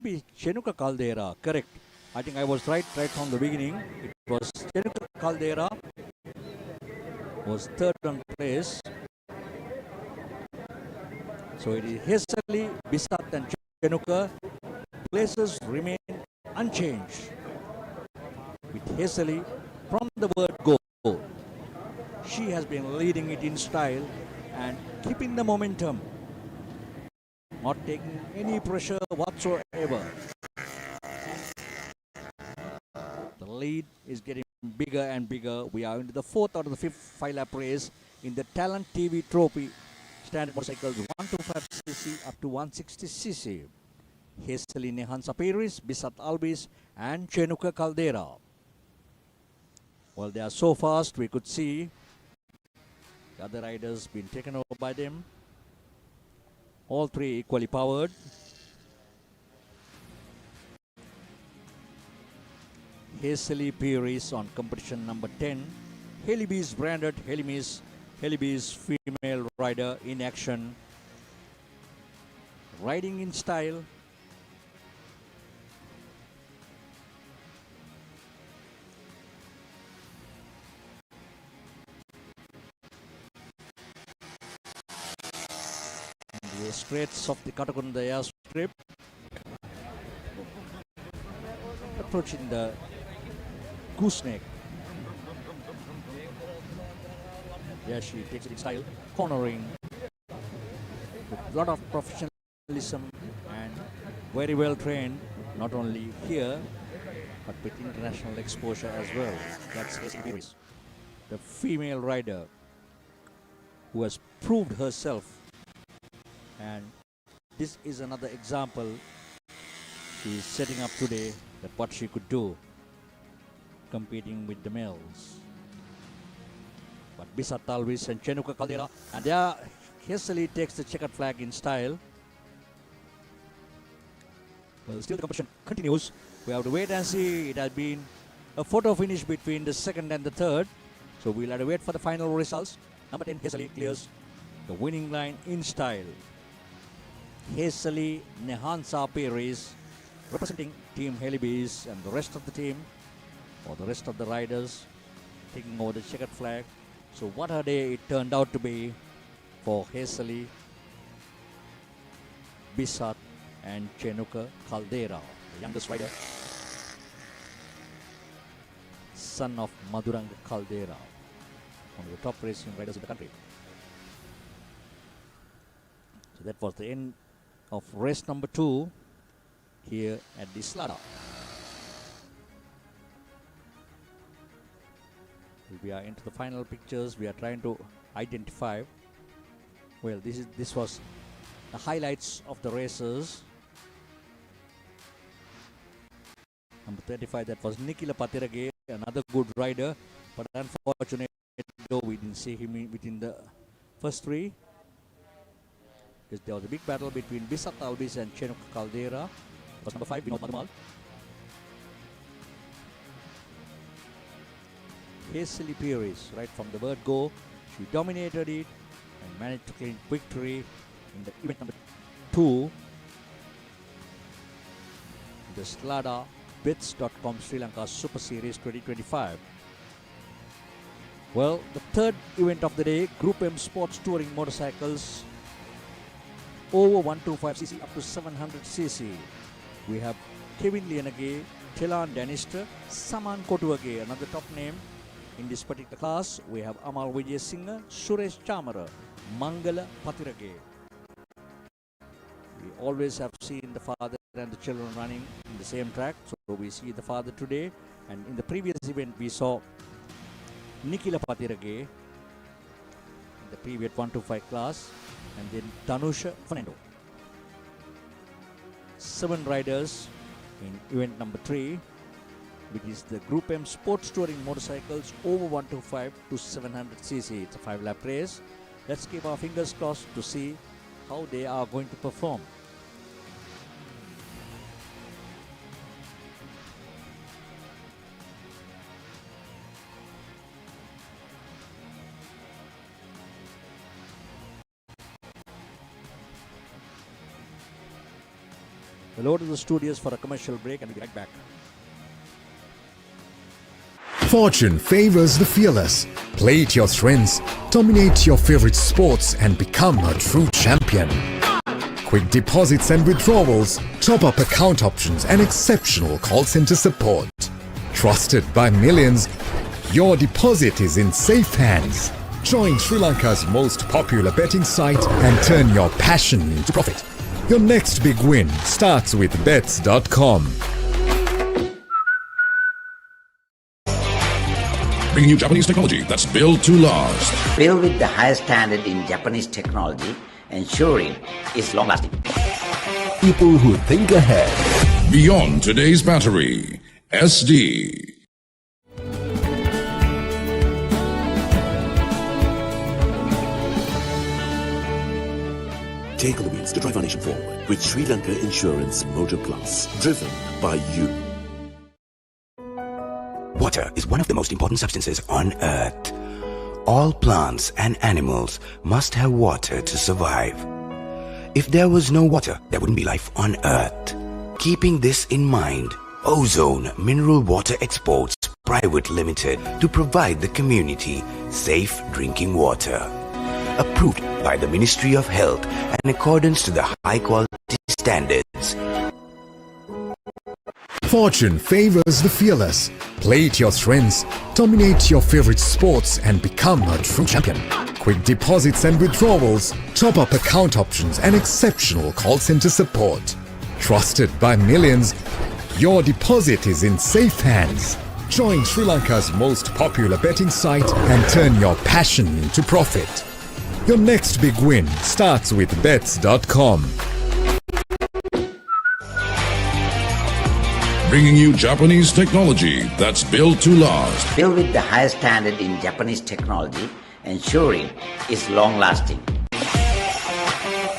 be Chenuka Caldera, correct. I think I was right from the beginning. It was Chenuka Caldera was third on place. So it is Hesali, Bisat and Chenuka. Places remain unchanged. With Hesali from the word go. She has been leading it in style and keeping the momentum. Not taking any pressure whatsoever. The lead is getting bigger and bigger. We are into the fourth out of the fifth 5-lap race in the Talent TV Trophy. Standard motorcycles 125cc up to 160cc. Hesali Nehansa Peris, Bisat Albis and Chenuka Caldera. Well, they are so fast, we could see the other riders being taken over by them. All three equally powered. Hesali Peris on competition number 10. Helibees branded Helibees female rider in action. Riding in style. The straights of the Katukurunda airstrip. Approaching the gooseneck. There she takes it in style, cornering with a lot of professionalism and very well trained, not only here but with international exposure as well. That's the female rider who has proved herself, and this is another example she is setting up today that what she could do competing with the males. But Bisat Talvis and Chenuka Caldera, and there Hesali takes the checkered flag in style. Well, still the competition continues. We have to wait and see. It has been a photo finish between the second and the third, so we'll have to wait for the final results. Number 10 Hesali clears the winning line in style. Hesali Nehansa Peris representing Team Helibees, and the rest of the team or the rest of the riders taking over the checkered flag. So what a day it turned out to be for Hesali, Bisat and Chenuka Caldera, the youngest rider, son of Maduranga Caldera, one of the top racing riders in the country. So that was the end of race number 2 here at the Slada. We are into the final pictures. We are trying to identify. Well, this was the highlights of the races. Number 35, that was Nikila Patirage, another good rider, but unfortunately we didn't see him within the first 3. Because there was a big battle between Bisat Albis and Chenuka Caldera. That was number 5, Vinod Madhumal. Hesali Peris, right from the word go, she dominated it and managed to claim victory in the event number 2, the Slada Bits.com Sri Lanka Super Series 2025. Well, the third event of the day, Group M Sports Touring Motorcycles over 125cc up to 700cc. We have Kevin Lianage, Telan Danister, Saman Kotuage, another top name in this particular class. We have Amal Vijay Singh, Suresh Chamara, Mangala Patirage. We always have seen the father and the children running in the same track, so we see the father today. And in the previous event we saw Nikila Patirage in the previous 125 class, and then Tanusha Fernando. 7 riders in event number 3, which is the Group M Sports Touring Motorcycles over 125 to 700cc. It's a 5-lap race. Let's keep our fingers crossed to see how they are going to perform. Hello to the studios for a commercial break and we'll be right back. Fortune favors the fearless. Play to your strengths, dominate your favorite sports and become a true champion. Quick deposits and withdrawals, top-up account options and exceptional call center support. Trusted by millions, your deposit is in safe hands. Join Sri Lanka's most popular betting site and turn your passion into profit. Your next big win starts with bets.com. Bringing you Japanese technology that's built to last. Built with the highest standard in Japanese technology, ensuring it's long-lasting. People who think ahead. Beyond today's battery. SD. Take the wheels to drive our nation forward with Sri Lanka Insurance Motor Plus, driven by you. Water is one of the most important substances on Earth. All plants and animals must have water to survive. If there was no water, there wouldn't be life on Earth. Keeping this in mind, Ozone Mineral Water Exports Private Limited to provide the community safe drinking water. Approved by the Ministry of Health and in accordance to the high quality standards. Fortune favors the fearless. Play to your strengths, dominate your favorite sports and become a true champion. Quick deposits and withdrawals, top-up account options and exceptional call center support. Trusted by millions, your deposit is in safe hands. Join Sri Lanka's most popular betting site and turn your passion into profit. Your next big win starts with bets.com. Bringing you Japanese technology that's built to last. Built with the highest standard in Japanese technology, ensuring it's long-lasting.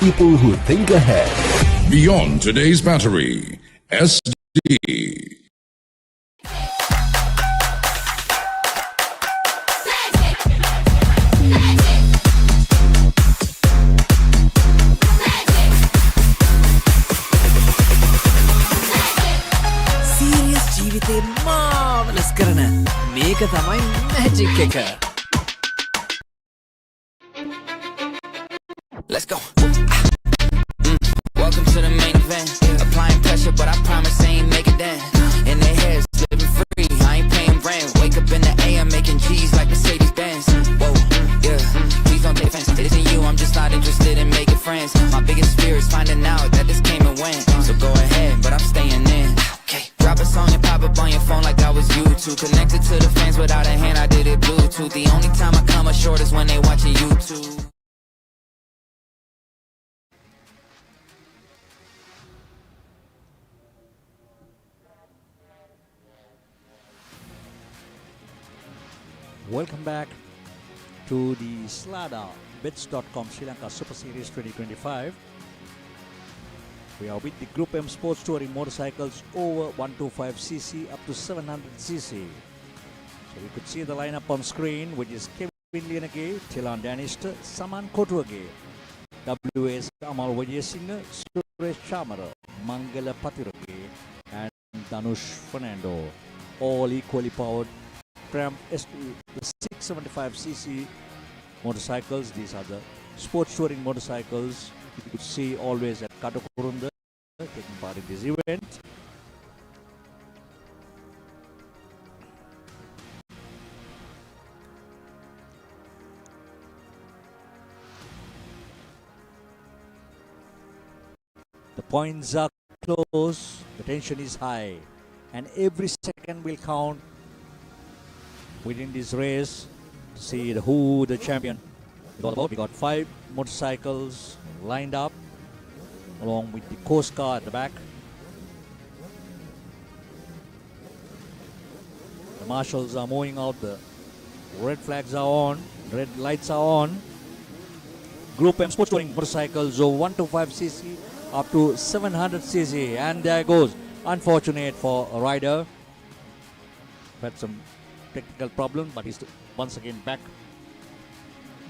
People who think ahead. Beyond today's battery. SD. marvelous කරන මේක තමයි magic එක. Let's go. Welcome to the main event. Applying pressure, but I promise I ain't make it dance. In their heads, living free. I ain't paying rent. Wake up in the AM, making G's like Mercedes Benz. Whoa, yeah. Please don't take offense. It isn't you. I'm just not interested in making friends. My biggest fear is finding out that this came and went. So go ahead, but I'm staying in. Okay. Drop a song and pop up on your phone like I was YouTube. Connected to the fans without a hand. I did it Bluetooth. The only time I come up short is when they watching YouTube. Welcome back to the Slada Bets.com Sri Lanka Super Series 2025. We are with the Group M Sports Touring motorcycles over 125cc up to 700cc. So we could see the lineup on screen, which is Kevin Lianage, Tilan Danister, Saman Kotuage, WS Amal Vajayasinghe, Suresh Chamara, Mangala Patirage, and Danush Fernando, all equally powered Tram S2, the 675cc motorcycles. These are the sports touring motorcycles you could see always at Katukurunda taking part in this event. The points are close, the tension is high, and every second will count within this race to see who the champion is all about. We got 5 motorcycles lined up along with the coast car at the back. The marshals are moving out, the red flags are on, red lights are on. Group M Sports Touring motorcycles of 125cc up to 700cc, and there goes. Unfortunate for a rider. Had some technical problem, but he's once again back.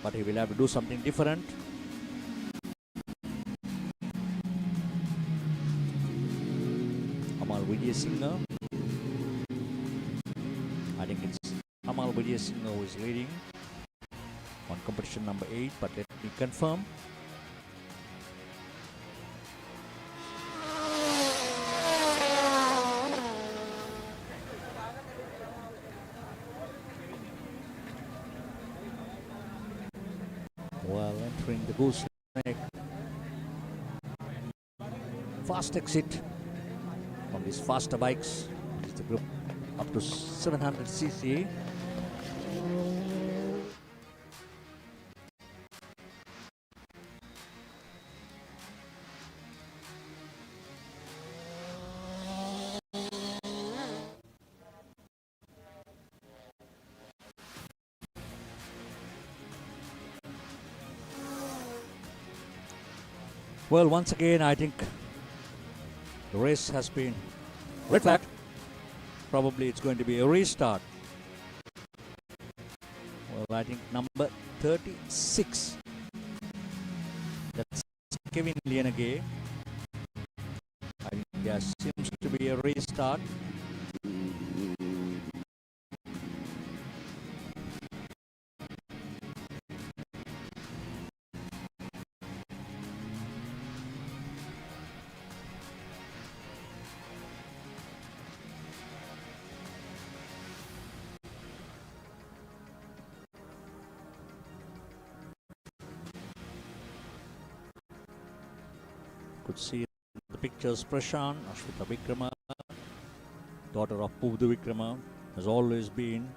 But he will have to do something different. Amal Vijayasinghe. I think it's Amal Vijayasinghe who is leading on competition number 8, but let me confirm. While entering the gooseneck, fast exit from these faster bikes. It's the group up to 700cc. Well, once again, I think the race has been red flag. Probably it's going to be a restart. Well, I think number 36. That's Kevin Lienage. I think there seems to be a restart. Could see the pictures. Prashant, Ashwita Vikrama, daughter of Puvdu Vikrama, has always been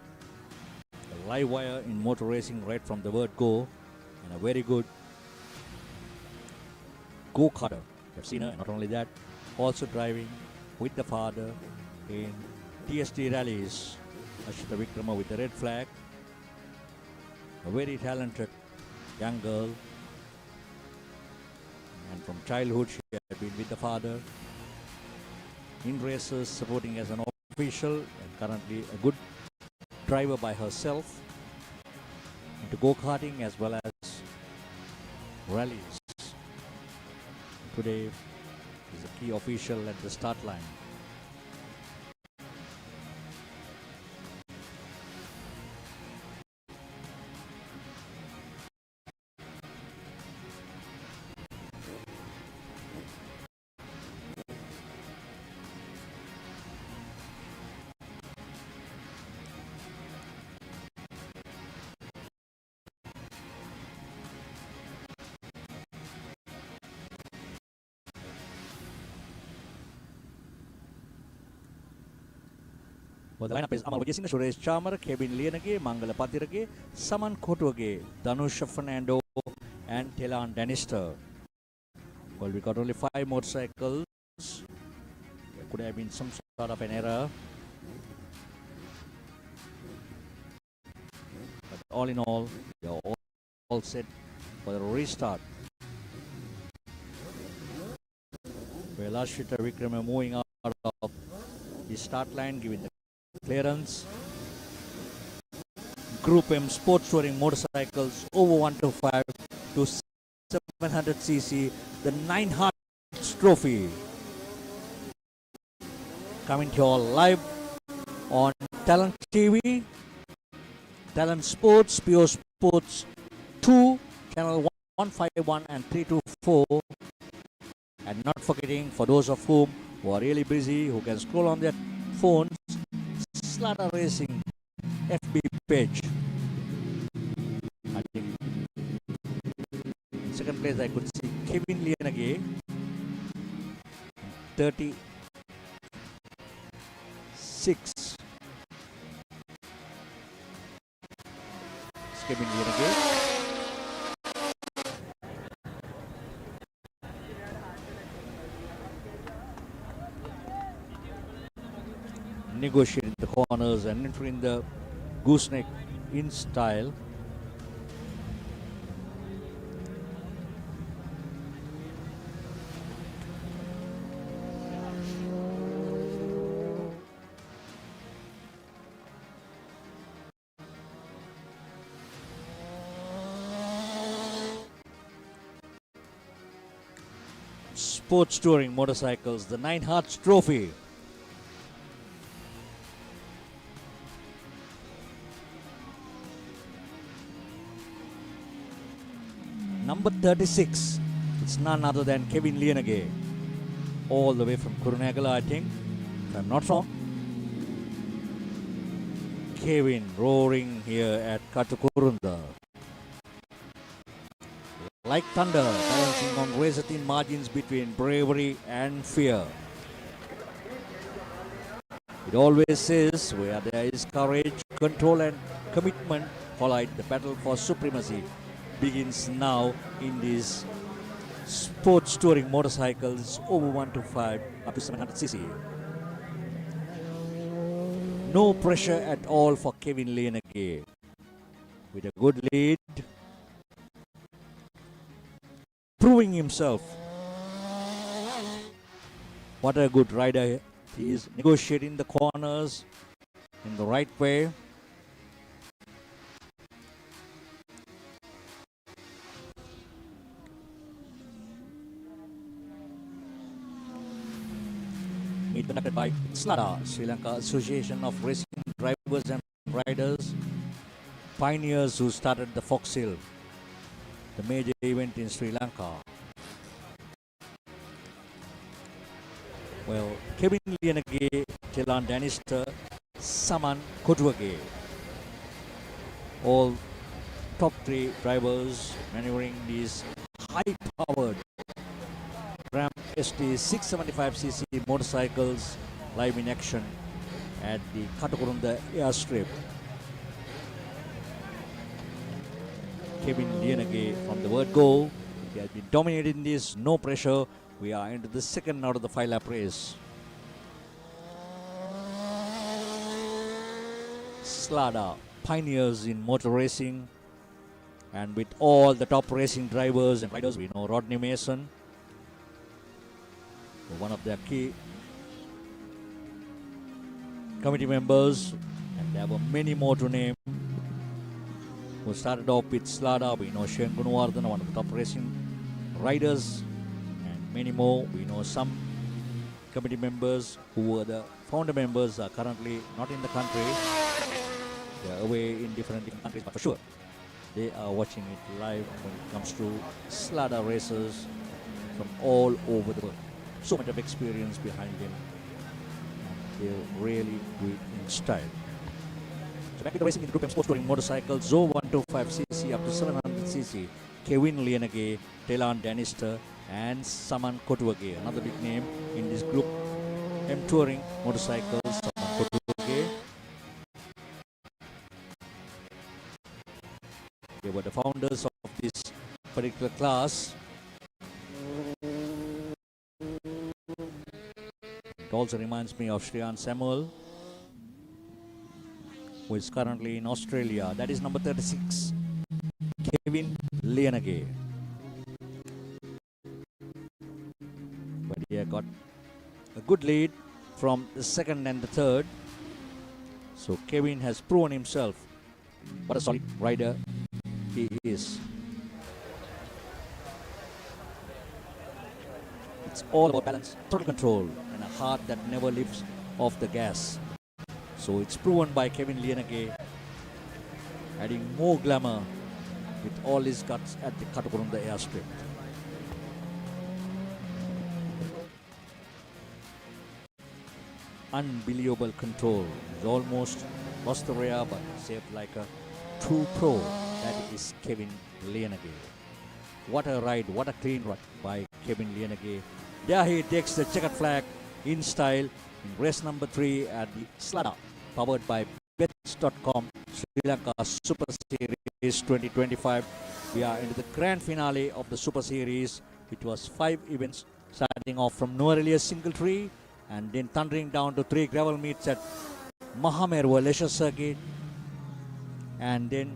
a live wire in motor racing right from the word go, and a very good go-karter. You've seen her, and not only that, also driving with the father in TSD rallies. Ashwita Vikrama with the red flag, a very talented young girl. And from childhood, she had been with the father in races, supporting as an official, and currently a good driver by herself into go-karting as well as rallies. Today is a key official at the start line. Well, the lineup is Amal Vijayasinghe, Suresh Chamar, Kevin Lienage, Mangala Patirage, Saman Kotuage, Danusha Fernando, and Telan Danister. Well, we got only 5 motorcycles. There could have been some sort of an error. But all in all, they are all set for the restart. Well, Ashwita Vikrama moving out of the start line, giving the clearance. Group M sports touring motorcycles over 125 to 700cc, the 9 Hearts Trophy. Coming to you all live on Talent TV, Talent Sports, Pure Sports 2, channel 151 and 324. And not forgetting, for those of whom who are really busy, who can scroll on their phones, Slaughter Racing FB page. I think in second place I could see Kevin Lienage, 36. It's Kevin Lienage. Negotiating the corners and entering the gooseneck in style. Sports touring motorcycles, the 9 Hearts Trophy. Number 36, it's none other than Kevin Lienage, all the way from Kurunegala, I think, if I'm not wrong. Kevin roaring here at Katukurunda. Like thunder, balancing on razor-thin margins between bravery and fear. It always says where there is courage, control and commitment collide, the battle for supremacy begins now in these sports touring motorcycles over 125 up to 700cc. No pressure at all for Kevin Lienage. With a good lead, proving himself. What a good rider. He is negotiating the corners in the right way. Meet conducted by SLADA, Sri Lanka Association of Racing Drivers and Riders, pioneers who started the Foxhill, the major event in Sri Lanka. Well, Kevin Lienage, Telan Danister, Saman Kotuage, all top 3 drivers maneuvering these high-powered Ram ST 675cc motorcycles live in action at the Katukurunda airstrip. Kevin Lienage from the word go, he has been dominating this, no pressure. We are into the second out of the 5-lap race. SLADA, pioneers in motor racing, and with all the top racing drivers and riders, we know Rodney Mason, one of their key committee members, and there were many more to name who started off with SLADA. We know Shane Gunawardhan, one of the top racing riders, and many more. We know some committee members who were the founder members are currently not in the country. They are away in different countries, but for sure they are watching it live when it comes to SLADA races from all over the world. So much of experience behind them. They'll really do it in style. So back to the racing in Group M Sports Touring Motorcycles, Zo 125cc up to 700cc. Kevin Lienage, Telan Danister and Saman Kotuage, another big name in this Group M Touring Motorcycles. Saman Kotuage. They were the founders of this particular class. It also reminds me of Shriyan Samuel, who is currently in Australia. That is number 36, Kevin Lienage. But he got a good lead from the second and the third. So Kevin has proven himself. What a solid rider he is. It's all about balance, total control, and a heart that never lifts off the gas. So it's proven by Kevin Lienage, adding more glamour with all his guts at the Katukurunda airstrip. Unbelievable control. He's almost lost the rear, but saved like a true pro. That is Kevin Lienage. What a ride, what a clean ride by Kevin Lienage. There he takes the checkered flag in style in race number 3 at the SLADA, powered by bets.com Sri Lanka Super Series 2025. We are into the grand finale of the Super Series. It was 5 events, starting off from Nuwara Single Tree and then thundering down to 3 gravel meets at Mahamerwa Leisure Circuit, and then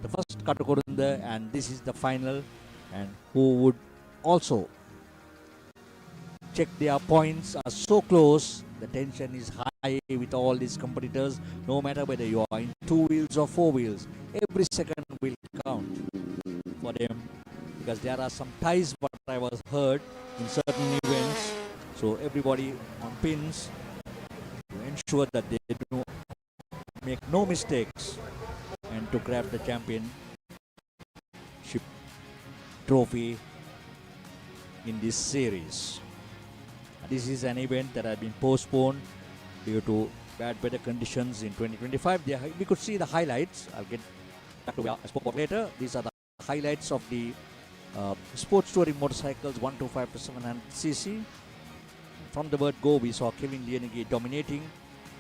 the first Katukurunda, and this is the final. And who would also check their points are so close. The tension is high with all these competitors. No matter whether you are in 2 wheels or 4 wheels, every second will count for them, because there are some ties what I was heard in certain events. So everybody on pins to ensure that they do make no mistakes and to grab the championship. trophy in this series. This is an event that had been postponed due to bad weather conditions in 2025. We could see the highlights. I'll get back to what I spoke about later. These are the highlights of the sports touring motorcycles 125 to 700cc. From the word go, we saw Kevin Lienege dominating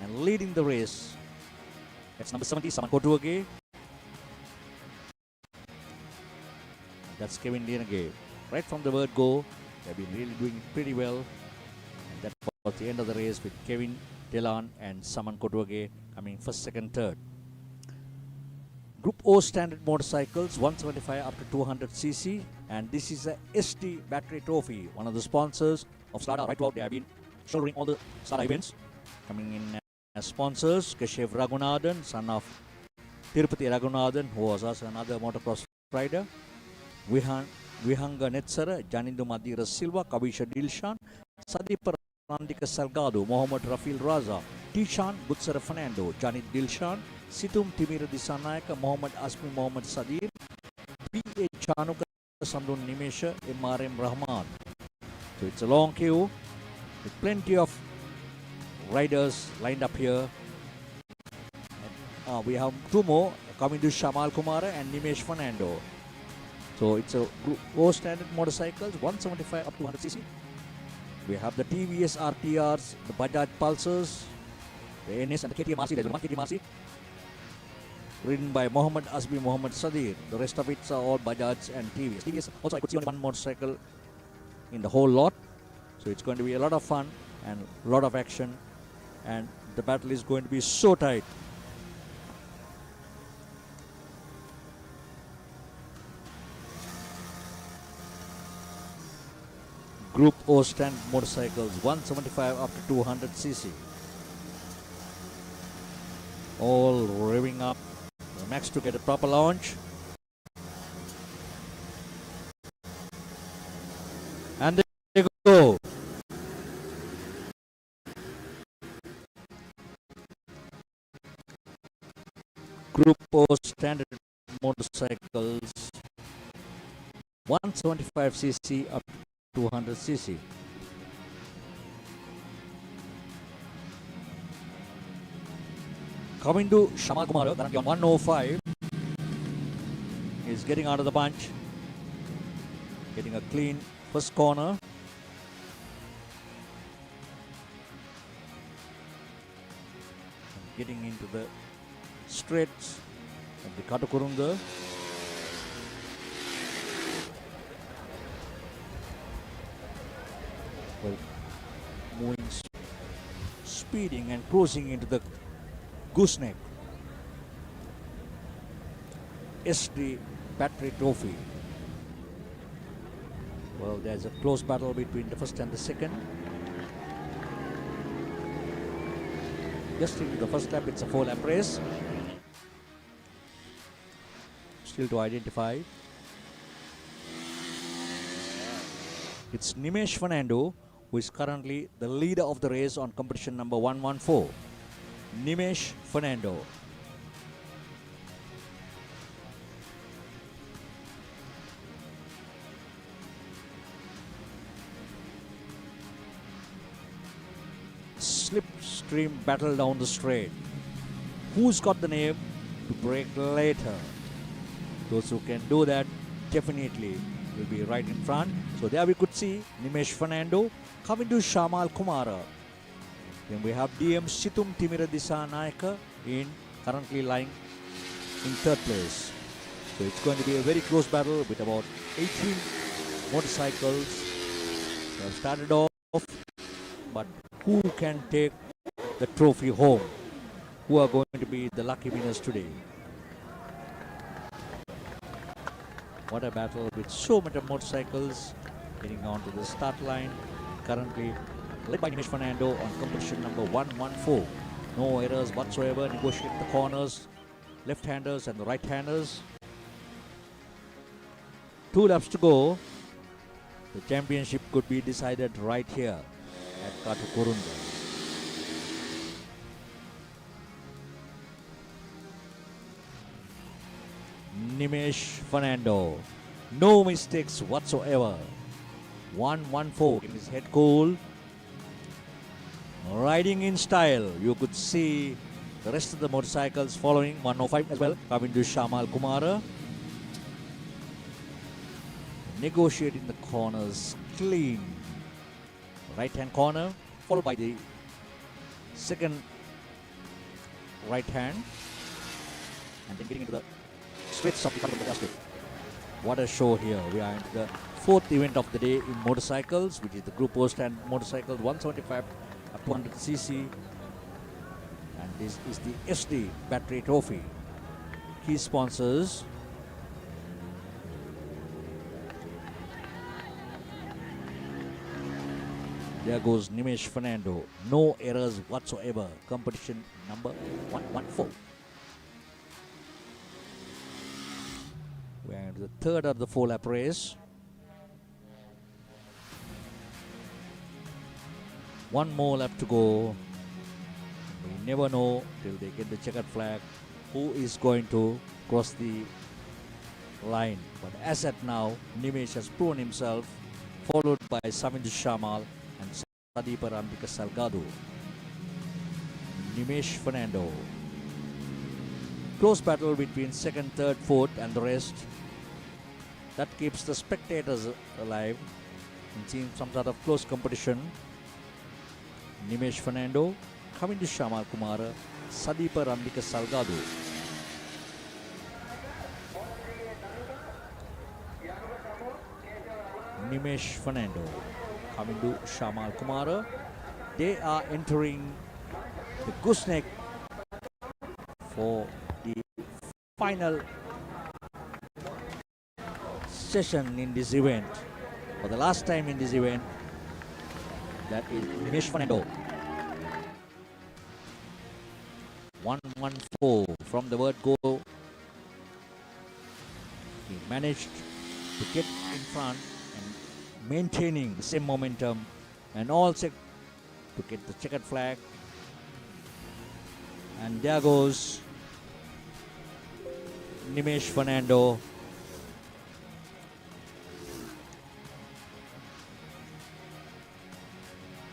and leading the race. That's number 70, Saman Kotuage. That's Kevin Lienege. Right from the word go, they've been really doing pretty well. And that was the end of the race with Kevin, Delan and Saman Kotuage coming first, second, third. Group O standard motorcycles 175 up to 200cc, and this is a SD battery trophy. One of the sponsors of SLADA right throughout, they have been shouldering all the SLADA events. Coming in as sponsors, Keshav Raghunathan, son of Tirupati Raghunathan, who was also another motocross rider. Vihanga Netsara, Janindu Madira Silva, Kavisha Dilshan, Sadipa Randika Salgado, Mohammad Rafil Raza, Tishan Butsara Fernando, Janit Dilshan, Situm Timira Disanayaka, Mohammad Asmi Mohammad Sadir, P.A. Chanuka Sandun Nimesha, M.R.M. Rahman. So it's a long queue with plenty of riders lined up here. We have two more coming to Shamal Kumara and Nimesh Fernando. So it's a Group O standard motorcycles 175 up to 100cc. We have the TVS RTRs, the Bajaj Pulsars, the NS and the KTM RC. There's one KTM RC ridden by Mohammad Asbi Mohammad Sadir. The rest of it are all Bajaj and TVS. TVS also, I could see only one motorcycle in the whole lot. So it's going to be a lot of fun and a lot of action, and the battle is going to be so tight. Group O standard motorcycles 175 up to 200cc. All revving up the max to get a proper launch. And they go. Group O standard motorcycles 175cc up to 200cc. Coming to Shamal Kumara, currently on 105. He's getting out of the bunch. Getting a clean first corner. Getting into the straights of the Katukurunda. Well, moving, speeding and cruising into the gooseneck. SD battery trophy. Well, there's a close battle between the first and the second. Just into the first lap, it's a 4-lap race. Still to identify. It's Nimesh Fernando, who is currently the leader of the race on competition number 114. Nimesh Fernando. Slipstream battle down the straight. Who's got the name to break later? Those who can do that definitely will be right in front. So there we could see Nimesh Fernando coming to Shamal Kumara. Then we have DM Situm Timira Disanayaka currently lying in third place. So it's going to be a very close battle with about 18 motorcycles. They have started off, but who can take the trophy home? Who are going to be the lucky winners today? What a battle with so many motorcycles getting onto the start line. Currently led by Nimesh Fernando on competition number 114. No errors whatsoever. Negotiate the corners, left-handers and the right-handers. 2 laps to go. The championship could be decided right here at Katukurunda. Nimesh Fernando No mistakes whatsoever. 114 in his head cool. Riding in style. You could see the rest of the motorcycles following. 105 as well. Coming to Shamal Kumara. Negotiating the corners clean. Right hand corner followed by the second right hand. And then getting into the straights of the Katukurunda Racing Track. What a show here. We are into the fourth event of the day in motorcycles, which is the group post and motorcycles 175 up to 100cc. And this is the SD battery trophy. Key sponsors: there goes Nimesh Fernando. No errors whatsoever. Competition number 114. We are into the third of the 4-lap race. One more lap to go. We never know till they get the checkered flag who is going to cross the line. But as at now, Nimesh has proven himself, followed by Samindu Shamal and Sadipa Rambika Salgado. Nimesh Fernando. Close battle between second, third, fourth and the rest. That keeps the spectators alive and seeing some sort of close competition. Nimesh Fernando coming to Shamal Kumara, Sadipa Rambika Salgado. Nimesh Fernando coming to Shamal Kumara. They are entering the gooseneck for the final session in this event. For the last time in this event, that is Nimesh Fernando. 114 from the word go. He managed to get in front and maintaining the same momentum and all set to get the checkered flag. And there goes Nimesh Fernando.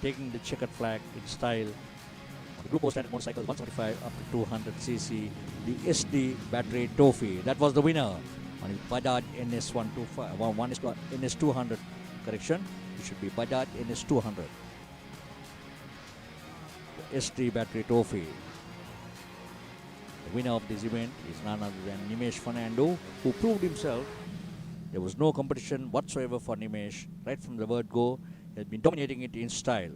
Taking the checkered flag in style. The group standard motorcycle 175 up to 200cc. The SD battery trophy. That was the winner on his Bajaj NS125. One is NS200. Correction. It should be Bajaj NS200. The SD battery trophy. The winner of this event is none other than Nimesh Fernando, who proved himself. There was no competition whatsoever for Nimesh. Right from the word go, he has been dominating it in style.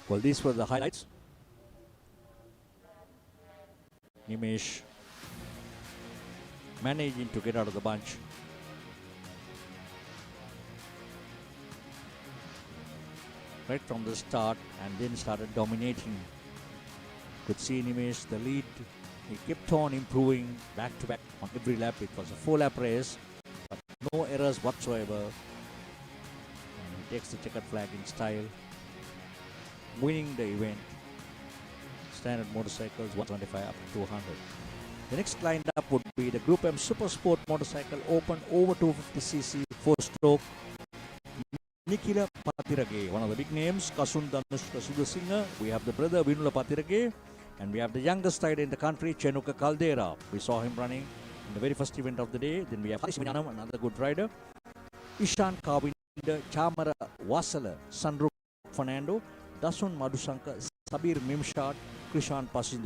Well, these were the highlights. Nimesh managing to get out of the bunch. Right from the start and then started dominating. Could see Nimesh the lead. He kept on improving back to back on every lap. It was a 4-lap race, but no errors whatsoever. And he takes the checkered flag in style, winning the event. Standard motorcycles 125 up to 200. The next lined up would be the Group M Super Sport Motorcycle Open over 250cc 4-stroke. Nikila Patirage, one of the big names. Kasunda Sudasingha. We have the brother Vinula Patirage, and we have the youngest rider in the country, Chenuka Caldera. We saw him running in the very first event of the day. Then we have Harish-Vinyanam, another good rider. Ishan Kavinda, Chamara Wasala, Sandru Fernando, Dasun Madhusanka, Sabir Mimshat, Krishan Pasindu.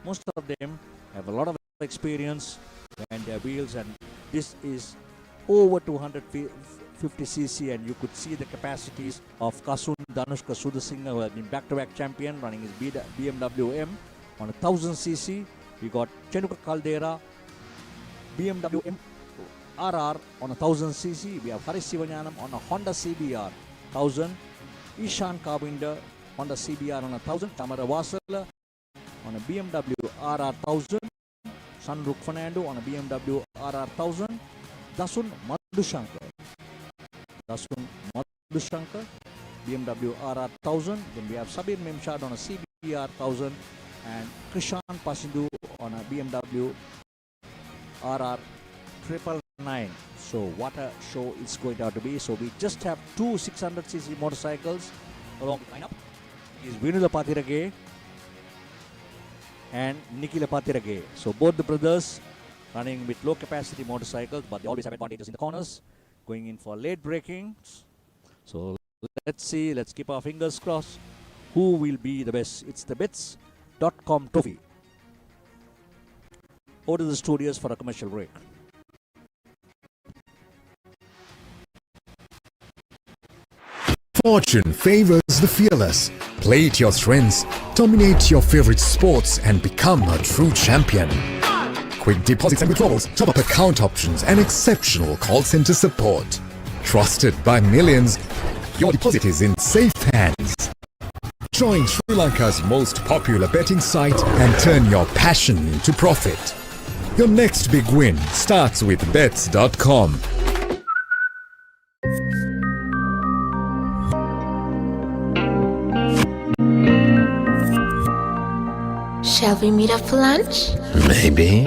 Most of them have a lot of experience behind their wheels, and this is over 250cc, and you could see the capacities of Kasun Danushka Sudasingha, who has been back-to-back champion running his BMW M on 1000cc. We got Chenuka Caldera, BMW M RR on 1000cc. We have Harish Sivanyanam on a Honda CBR 1000. Ishan Kavinda Honda CBR on 1000. Tamara Wasala on a BMW RR 1000. Sunroof Fernando on a BMW RR 1000. Dasun Madhushankar. BMW RR 1000. Then we have Sabir Memshad on a CBR 1000 and Krishan Pasindu on a BMW RR 999. So what a show it's going to be. So we just have two 600cc motorcycles along the lineup. Is Vinula Patirage and Nikila Patirage. So both the brothers running with low capacity motorcycles, but they always have advantages in the corners, going in for late braking. So let's see, let's keep our fingers crossed who will be the best. It's the bets.com trophy. Over to the studios for a commercial break. Fortune favors the fearless. Play to your strengths, dominate your favorite sports, and become a true champion. Quick deposits and withdrawals, top-up account options, and exceptional call center support. Trusted by millions, your deposit is in safe hands. Join Sri Lanka's most popular betting site and turn your passion into profit. Your next big win starts with bets.com. Shall we meet up for lunch? Maybe.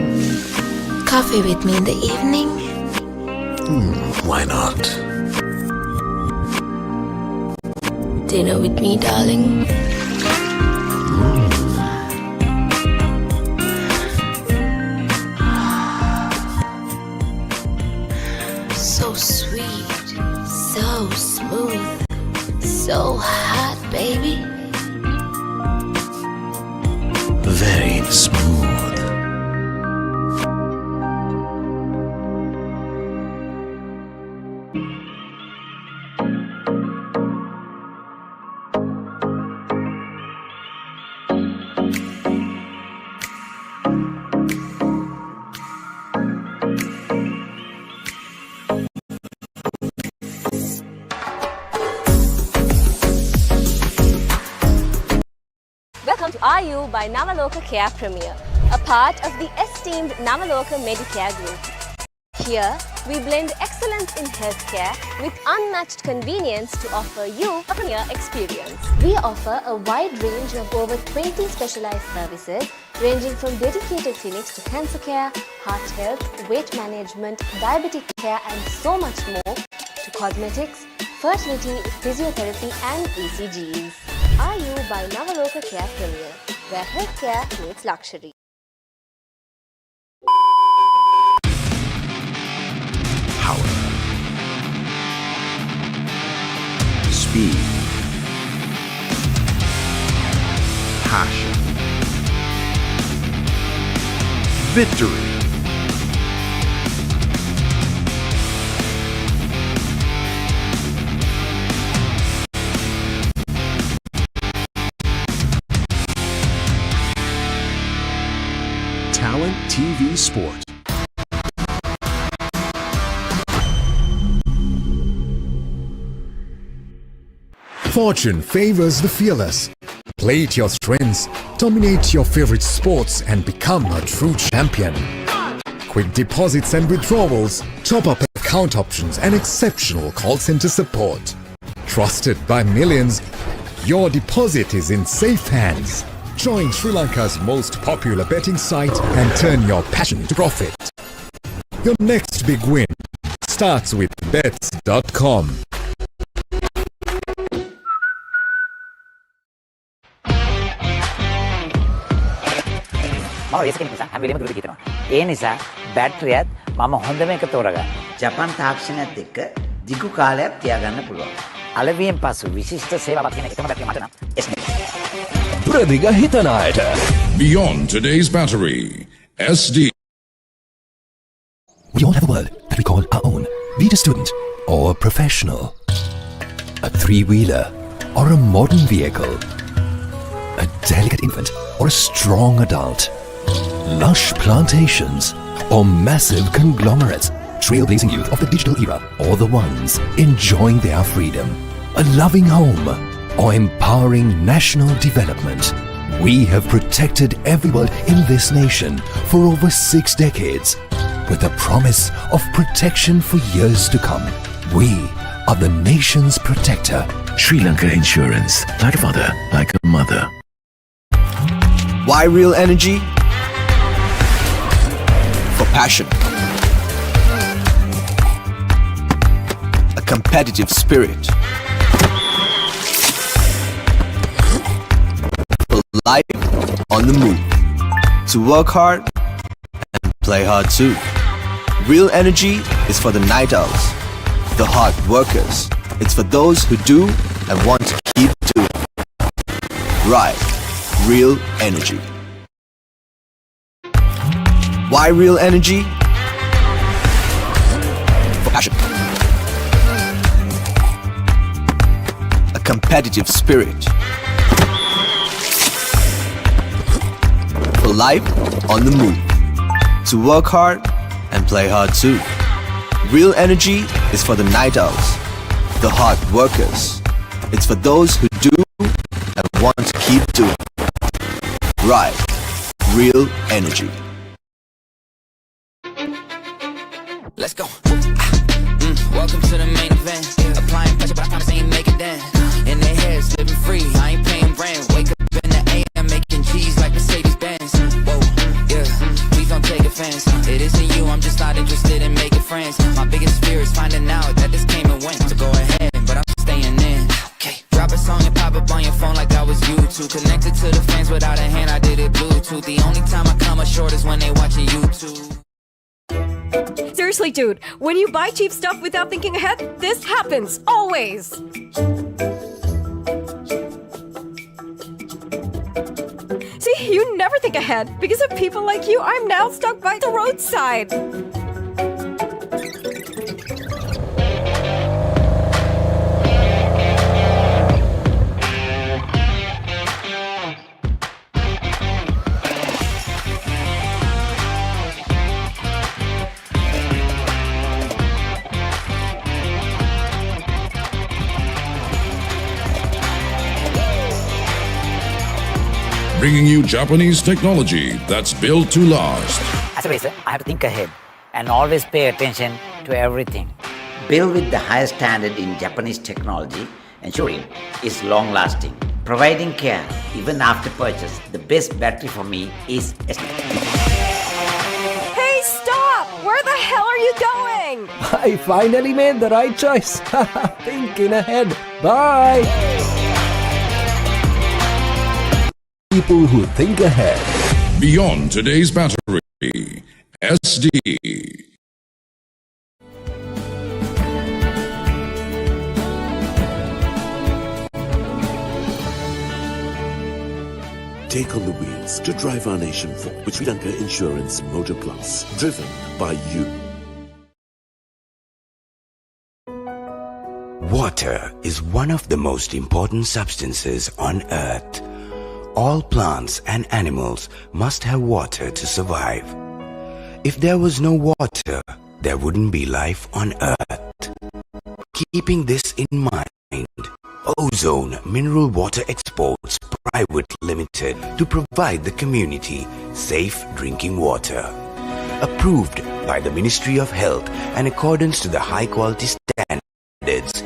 Coffee with me in the evening? Why not? Dinner with me, darling? So sweet, so smooth, so hot, baby. Very smooth. Welcome to RU by Navaloka Care Premier, a part of the esteemed Navaloka Medicare Group. Here, we blend excellence in healthcare with unmatched convenience to offer you a premier experience. We offer a wide range of over 20 specialized services ranging from dedicated clinics to cancer care, heart health, weight management, diabetic care and so much more, to cosmetics, fertility, physiotherapy and ECGs. RU by Navaloka Care Premier, where healthcare meets luxury. Power. Speed. Passion. Victory. Talent TV Sport. Fortune favors the fearless. Play to your strengths, dominate your favorite sports, and become a true champion. Quick deposits and withdrawals, top-up account options, and exceptional call center support. Trusted by millions, your deposit is in safe hands. Join Sri Lanka's most popular betting site and turn your passion into profit. Your next big win starts with bets.com. මම raise කෙනෙක් නිසා හැම වෙලේම දුරට ගිහිනවා. ඒ නිසා බැටරියත් මම හොඳම එක තෝරගන්න. ජපාන් තාක්ෂණයත් එක්ක දිගු කාලයක් තියාගන්න පුළුවන්. අලවියෙන් පසු විශිෂ්ට සේවාවක් තියෙන එකම බැටරිය මට නම් එස්නේ. ප්‍රදිග හිතන අයට. Beyond today's battery. SD. We all have a world that we call our own. Be it a student or a professional. A three-wheeler or a modern vehicle. A delicate infant or a strong adult. Lush plantations or massive conglomerates. Trailblazing youth of the digital era or the ones enjoying their freedom. A loving home or empowering national development. We have protected everyone in this nation for over 6 decades with a promise of protection for years to come. We are the nation's protector. Sri Lanka Insurance. Like a father, like a mother. Why real energy? For passion. A competitive spirit. For life on the move. To work hard and play hard too. Real energy is for the night owls, the hard workers. It's for those who do and want to keep doing. Right. Real energy. Why real energy? For passion. A competitive spirit. For life on the move. To work hard and play hard too. Real energy is for the night owls, the hard workers. It's for those who do and want to keep doing. Right. Real energy. Let's go. Welcome to the main event. Applying pressure, but I promise I ain't making that. In their heads, living free. I ain't paying rent. Wake up in the AM, making G's like Mercedes Benz. Whoa, yeah. Please don't take offense. It isn't you. I'm just not interested in making friends. My biggest fear is finding out that this came and went. So go ahead, but I'm staying in. Okay. Drop a song and pop up on your phone like I was YouTube. Connected to the fans without a hand. I did it Bluetooth. The only time I come up short is when they watching YouTube. Seriously, dude, when you buy cheap stuff without thinking ahead, this happens, always! See, you never think ahead. Because of people like you, I'm now stuck by the roadside. Bringing you Japanese technology that's built to last. As a racer, I have to think ahead and always pay attention to everything. Built with the highest standard in Japanese technology, ensuring it's long-lasting. Providing care even after purchase, the best battery for me is Hey, stop! Where the hell are you going? I finally made the right choice. Thinking ahead. Bye. People who think ahead. Beyond today's battery. SD. Take on the wheels to drive our nation forward with Sri Lanka Insurance Motor Plus, driven by you. Water is one of the most important substances on Earth. All plants and animals must have water to survive. If there was no water, there wouldn't be life on Earth. Keeping this in mind, Ozone Mineral Water Exports Private Limited to provide the community safe drinking water. Approved by the Ministry of Health in accordance to the high quality standards.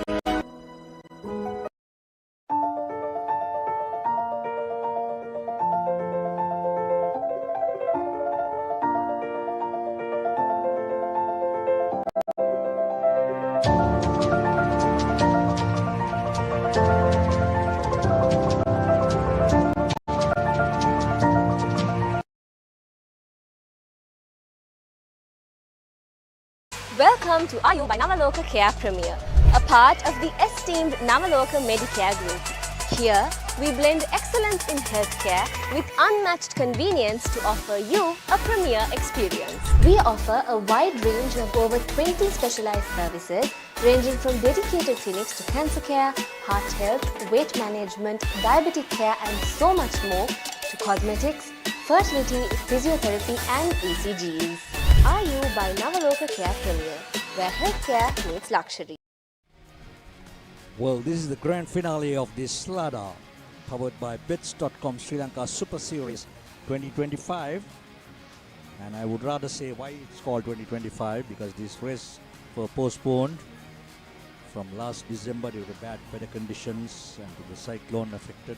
Welcome to Ayu by Navaloka Care Premier, a part of the esteemed Navaloka Medicare Group. Here, we blend excellence in healthcare with unmatched convenience to offer you a premier experience. We offer a wide range of over 20 specialized services ranging from dedicated clinics to cancer care, heart health, weight management, diabetic care and so much more, to cosmetics, fertility, physiotherapy and ECGs. Ayu by Navaloka Care Premier, where healthcare meets luxury. Well, this is the grand finale of this Slada powered by Bits.com Sri Lanka Super Series 2025. And I would rather say why it's called 2025, because this race were postponed from last December due to bad weather conditions and to the cyclone affected.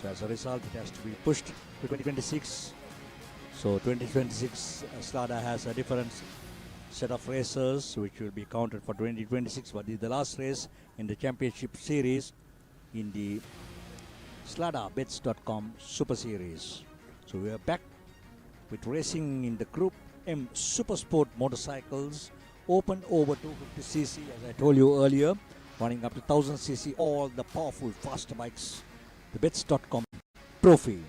So as a result, it has to be pushed to 2026. So 2026 Slada has a different set of racers which will be counted for 2026, but this is the last race in the championship series in the Slada Bets.com Super Series. So we are back with racing in the Group M Super Sport motorcycles, open over 250cc, as I told you earlier, running up to 1000cc, all the powerful faster bikes. The Bets.com Trophy.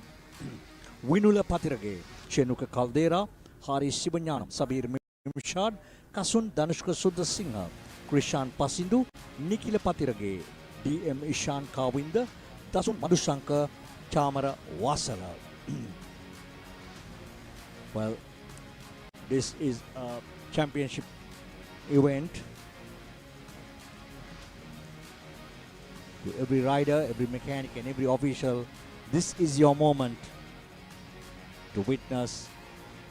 Winula Patirage, Chenuka Caldera, Hari Sibanyanam, Sabir Mishad, Kasun Danushka Sudasingha, Krishan Pasindu, Nikila Patirage, DM Ishan Kawinda, Dasun Madushanka, Chamara Wasala. Well, this is a championship event. To every rider, every mechanic and every official, this is your moment to witness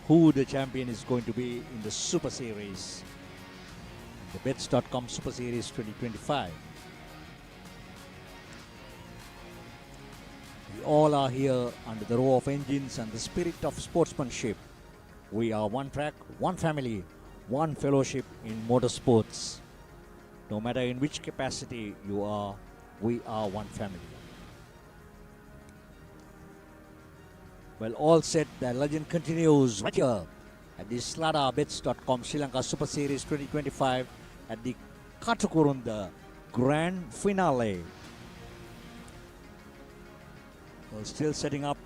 who the champion is going to be in the Super Series, the Bets.com Super Series 2025. We all are here under the row of engines and the spirit of sportsmanship. We are one track, one family, one fellowship in motorsports. No matter in which capacity you are, we are one family. Well, all set, the legend continues right here at the Slada Bets.com Sri Lanka Super Series 2025 at the Katukurunda Grand Finale. Well, still setting up,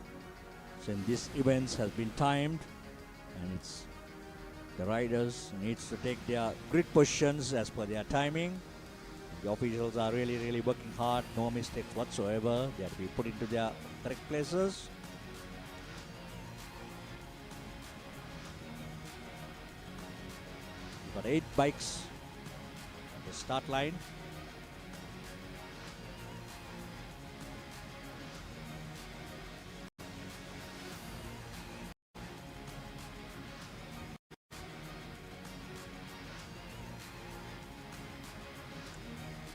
since this event has been timed, and it's the riders needs to take their grid positions as per their timing. The officials are really working hard, no mistakes whatsoever. They have to be put into their correct places. We've got 8 bikes at the start line.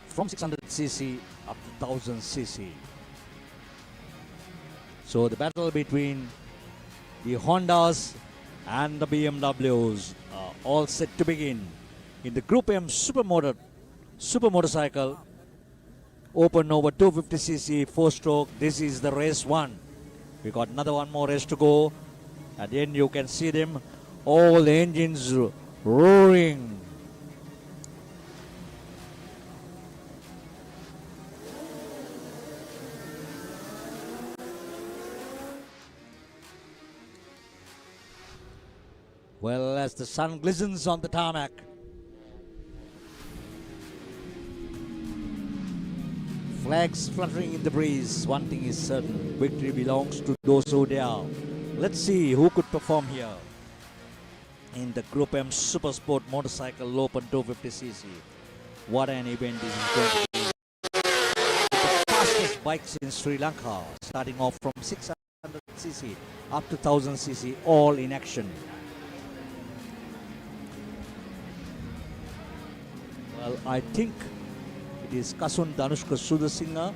From 600cc up to 1000cc. So the battle between the Hondas and the BMWs are all set to begin in the Group M Super Motorcycle, open over 250cc 4-stroke. This is the race 1. We got another one more race to go. At the end you can see them, all the engines roaring. Well, as the sun glistens on the tarmac, flags fluttering in the breeze, one thing is certain, victory belongs to those who dare. Let's see who could perform here in the Group M Super Sport Motorcycle Open 250cc. What an event this is going to be. The fastest bikes in Sri Lanka, starting off from 600cc up to 1000cc, all in action. Well, I think it is Kasun Danushka Sudasingha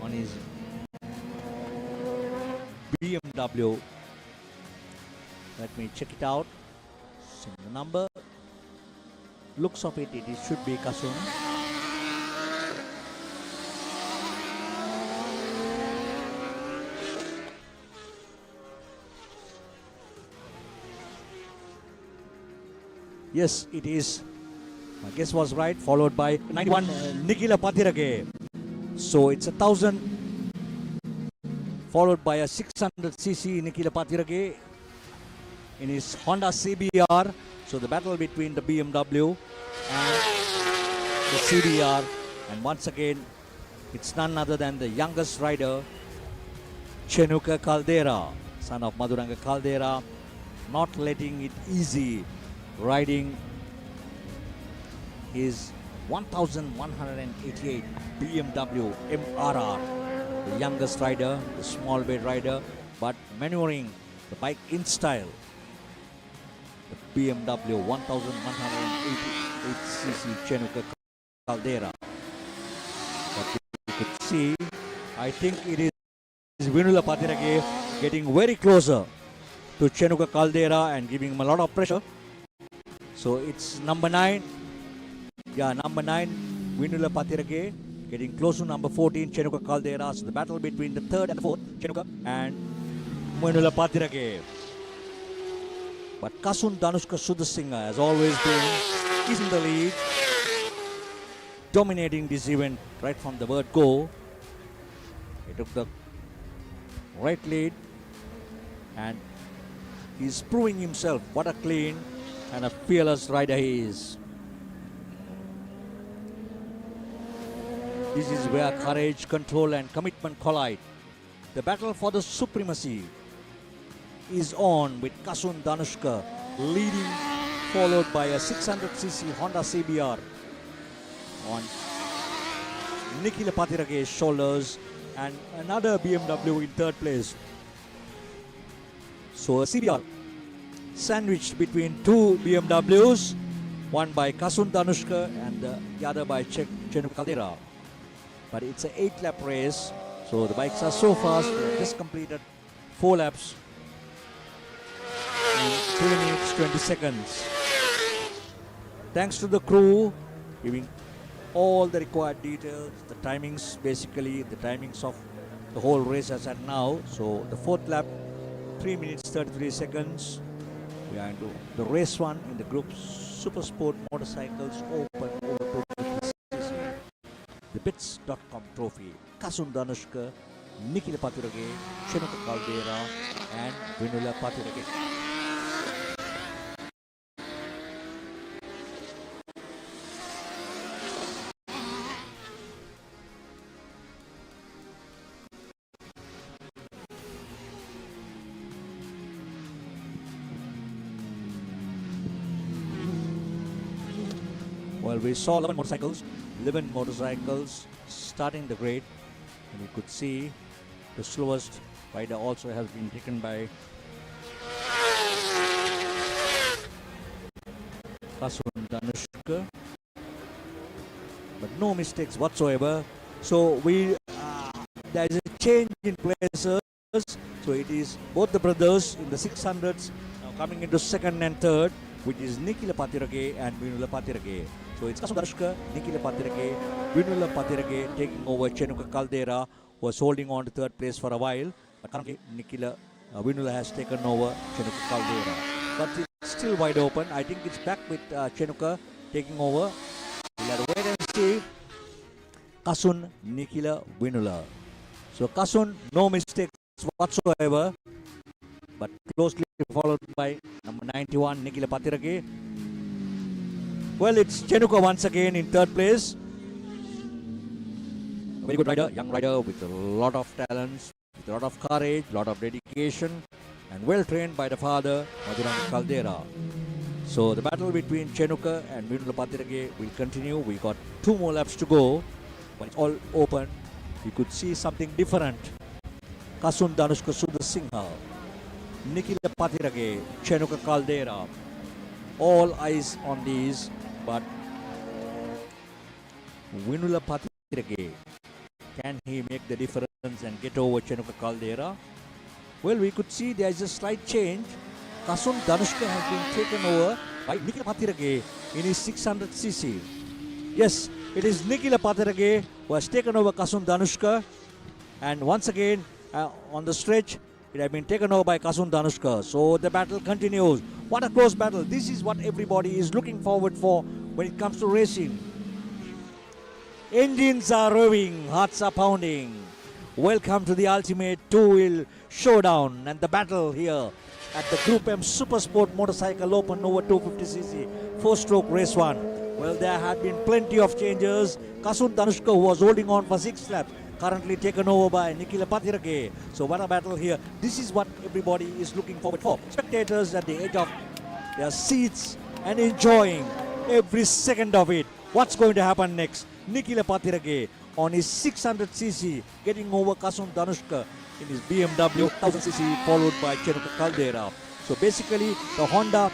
on his BMW. Let me check it out. So the number, looks of it, it should be Kasun. Yes, it is. My guess was right, followed by 91 Nikila Patirage. So it's 1000, followed by a 600cc Nikila Patirage in his Honda CBR. So the battle between the BMW and the CBR. And once again, it's none other than the youngest rider, Chenuka Caldera, son of Madhuranga Caldera, not letting it easy, riding his 1188 BMW MRR, the youngest rider, the small weight rider, but maneuvering the bike in style. The BMW 1188cc Chenuka Caldera. But you could see, I think it is Vinula Patirage getting very closer to Chenuka Caldera and giving him a lot of pressure. So it's number 9. Yeah, number 9, Vinula Patirage getting close to number 14, Chenuka Caldera. So the battle between the 3rd and the 4th, Chenuka and Vinula Patirage. But Kasun Danushka Sudasingha has always been in the lead, dominating this event right from the word go. He took the right lead and he's proving himself what a clean and a fearless rider he is. This is where courage, control and commitment collide. The battle for the supremacy is on, with Kasun Danushka leading, followed by a 600cc Honda CBR on Nikhila Patirage's shoulders and another BMW in 3rd place. So a CBR sandwiched between 2 BMWs, one by Kasun Danushka and the other by Chenuka Caldera. But it's an 8-lap race, so the bikes are so fast. They just completed 4 laps in 3 minutes 20 seconds. Thanks to the crew giving all the required details, the timings, basically the timings of the whole race as at now. So the 4th lap, 3 minutes 33 seconds. We are into the race 1 in the group Super Sport Motorcycles Open over 250cc. The Bits.com Trophy, Kasun Danushka, Nikhila Patirage, Chenuka Caldera and Vinula Patirage. Well, we saw 11 motorcycles starting the grade, and you could see the slowest rider also has been taken by Kasun Danushka, but no mistakes whatsoever. So there is a change in places. So it is both the brothers in the 600s now coming into 2nd and 3rd, which is Nikhila Patirage and Vinula Patirage. So it's Kasun Danushka, Nikhila Patirage, Vinula Patirage taking over Chenuka Caldera, who was holding on to 3rd place for a while. But currently Vinula has taken over Chenuka Caldera. But it's still wide open. I think it's back with Chenuka taking over. We'll have to wait and see. Kasun, Nikhila, Vinula. So Kasun, no mistakes whatsoever, but closely followed by number 91, Nikhila Patirage. Well, it's Chenuka once again in 3rd place. A very good rider, young rider with a lot of talents, with a lot of courage, a lot of dedication, and well trained by the father, Madhuranga Caldera. So the battle between Chenuka and Vinula Patirage will continue. We got 2 more laps to go, but it's all open. You could see something different. Kasun Danushka Sudasingha, Nikhila Patirage, Chenuka Caldera. All eyes on these, but Vinula Patirage, can he make the difference and get over Chenuka Caldera? Well, we could see there is a slight change. Kasun Danushka has been taken over by Nikhila Patirage in his 600cc. Yes, it is Nikhila Patirage who has taken over Kasun Danushka, and once again on the stretch it has been taken over by Kasun Danushka. So the battle continues. What a close battle. This is what everybody is looking forward for when it comes to racing. Engines are revving, hearts are pounding. Welcome to the ultimate two-wheel showdown and the battle here at the Group M Super Sport Motorcycle Open over 250cc 4-stroke race 1. Well, there had been plenty of changes. Kasun Danushka, who was holding on for 6 laps, currently taken over by Nikhila Patirage. So what a battle here. This is what everybody is looking forward for. Spectators at the edge of their seats and enjoying every second of it. What's going to happen next? Nikila Patirage on his 600cc getting over Kasun Danushka in his BMW 1000cc, followed by Chenuka Caldera. So basically the Honda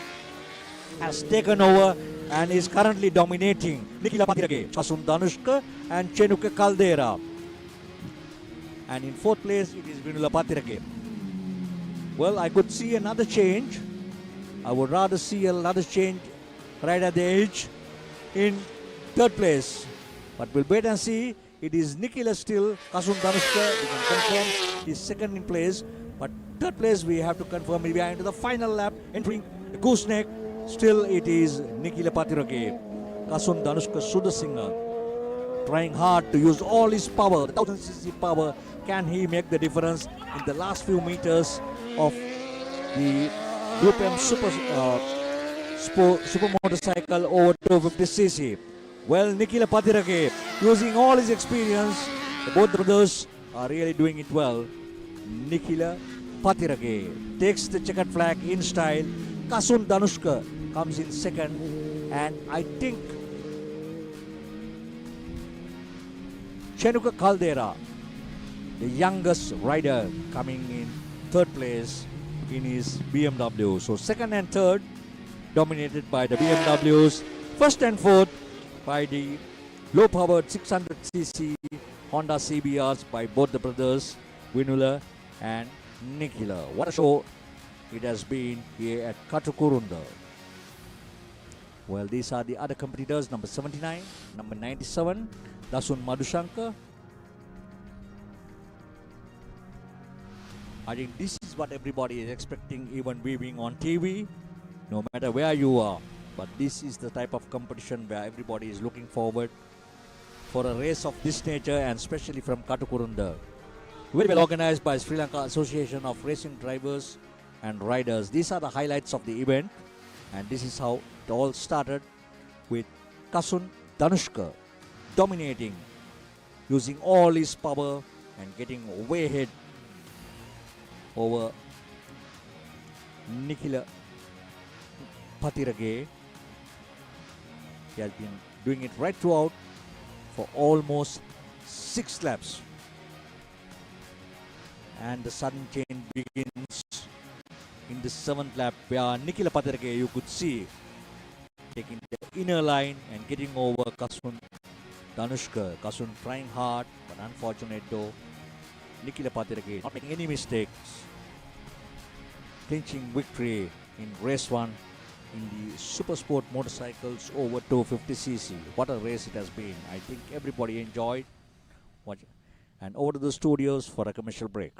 has taken over and is currently dominating. Nikila Patirage, Kasun Danushka and Chenuka Caldera. And in fourth place it is Vinula Patirage. Well, I could see another change. I would rather see another change right at the edge in third place. But we'll wait and see. It is Nikila still, Kasun Danushka, we can confirm he's second in place. But third place we have to confirm. We are into the final lap, entering the gooseneck. Still it is Nikila Patirage, Kasun Danushka Sudasingha, trying hard to use all his power, the 1000cc power. Can he make the difference in the last few meters of the Group M Super motorcycle over 250cc? Well, Nikila Patirage, using all his experience, both brothers are really doing it well. Nikila Patirage takes the checkered flag in style. Kasun Danushka comes in second, and I think Chenuka Caldera, the youngest rider, coming in third place in his BMW. So second and third dominated by the BMWs. First and fourth by the low-powered 600cc Honda CBRs by both the brothers, Vinula and Nikila. What a show it has been here at Katukurunda. Well, these are the other competitors. Number 79, number 97, Dasun Madhushankar. I think this is what everybody is expecting, even viewing on TV, no matter where you are. But this is the type of competition where everybody is looking forward for a race of this nature, and especially from Katukurunda. Very well organized by Sri Lanka Association of Racing Drivers and Riders. These are the highlights of the event, and this is how it all started, with Kasun Danushka dominating, using all his power and getting way ahead over Nikila Patirage. He has been doing it right throughout for almost 6 laps. And the sudden change begins in the 7th lap, where Nikila Patirage, you could see, taking the inner line and getting over Kasun Danushka. Kasun trying hard, but unfortunate though. Nikila Patirage not making any mistakes, clinching victory in race 1 in the Super Sport motorcycles over 250cc. What a race it has been. I think everybody enjoyed. And over to the studios for a commercial break.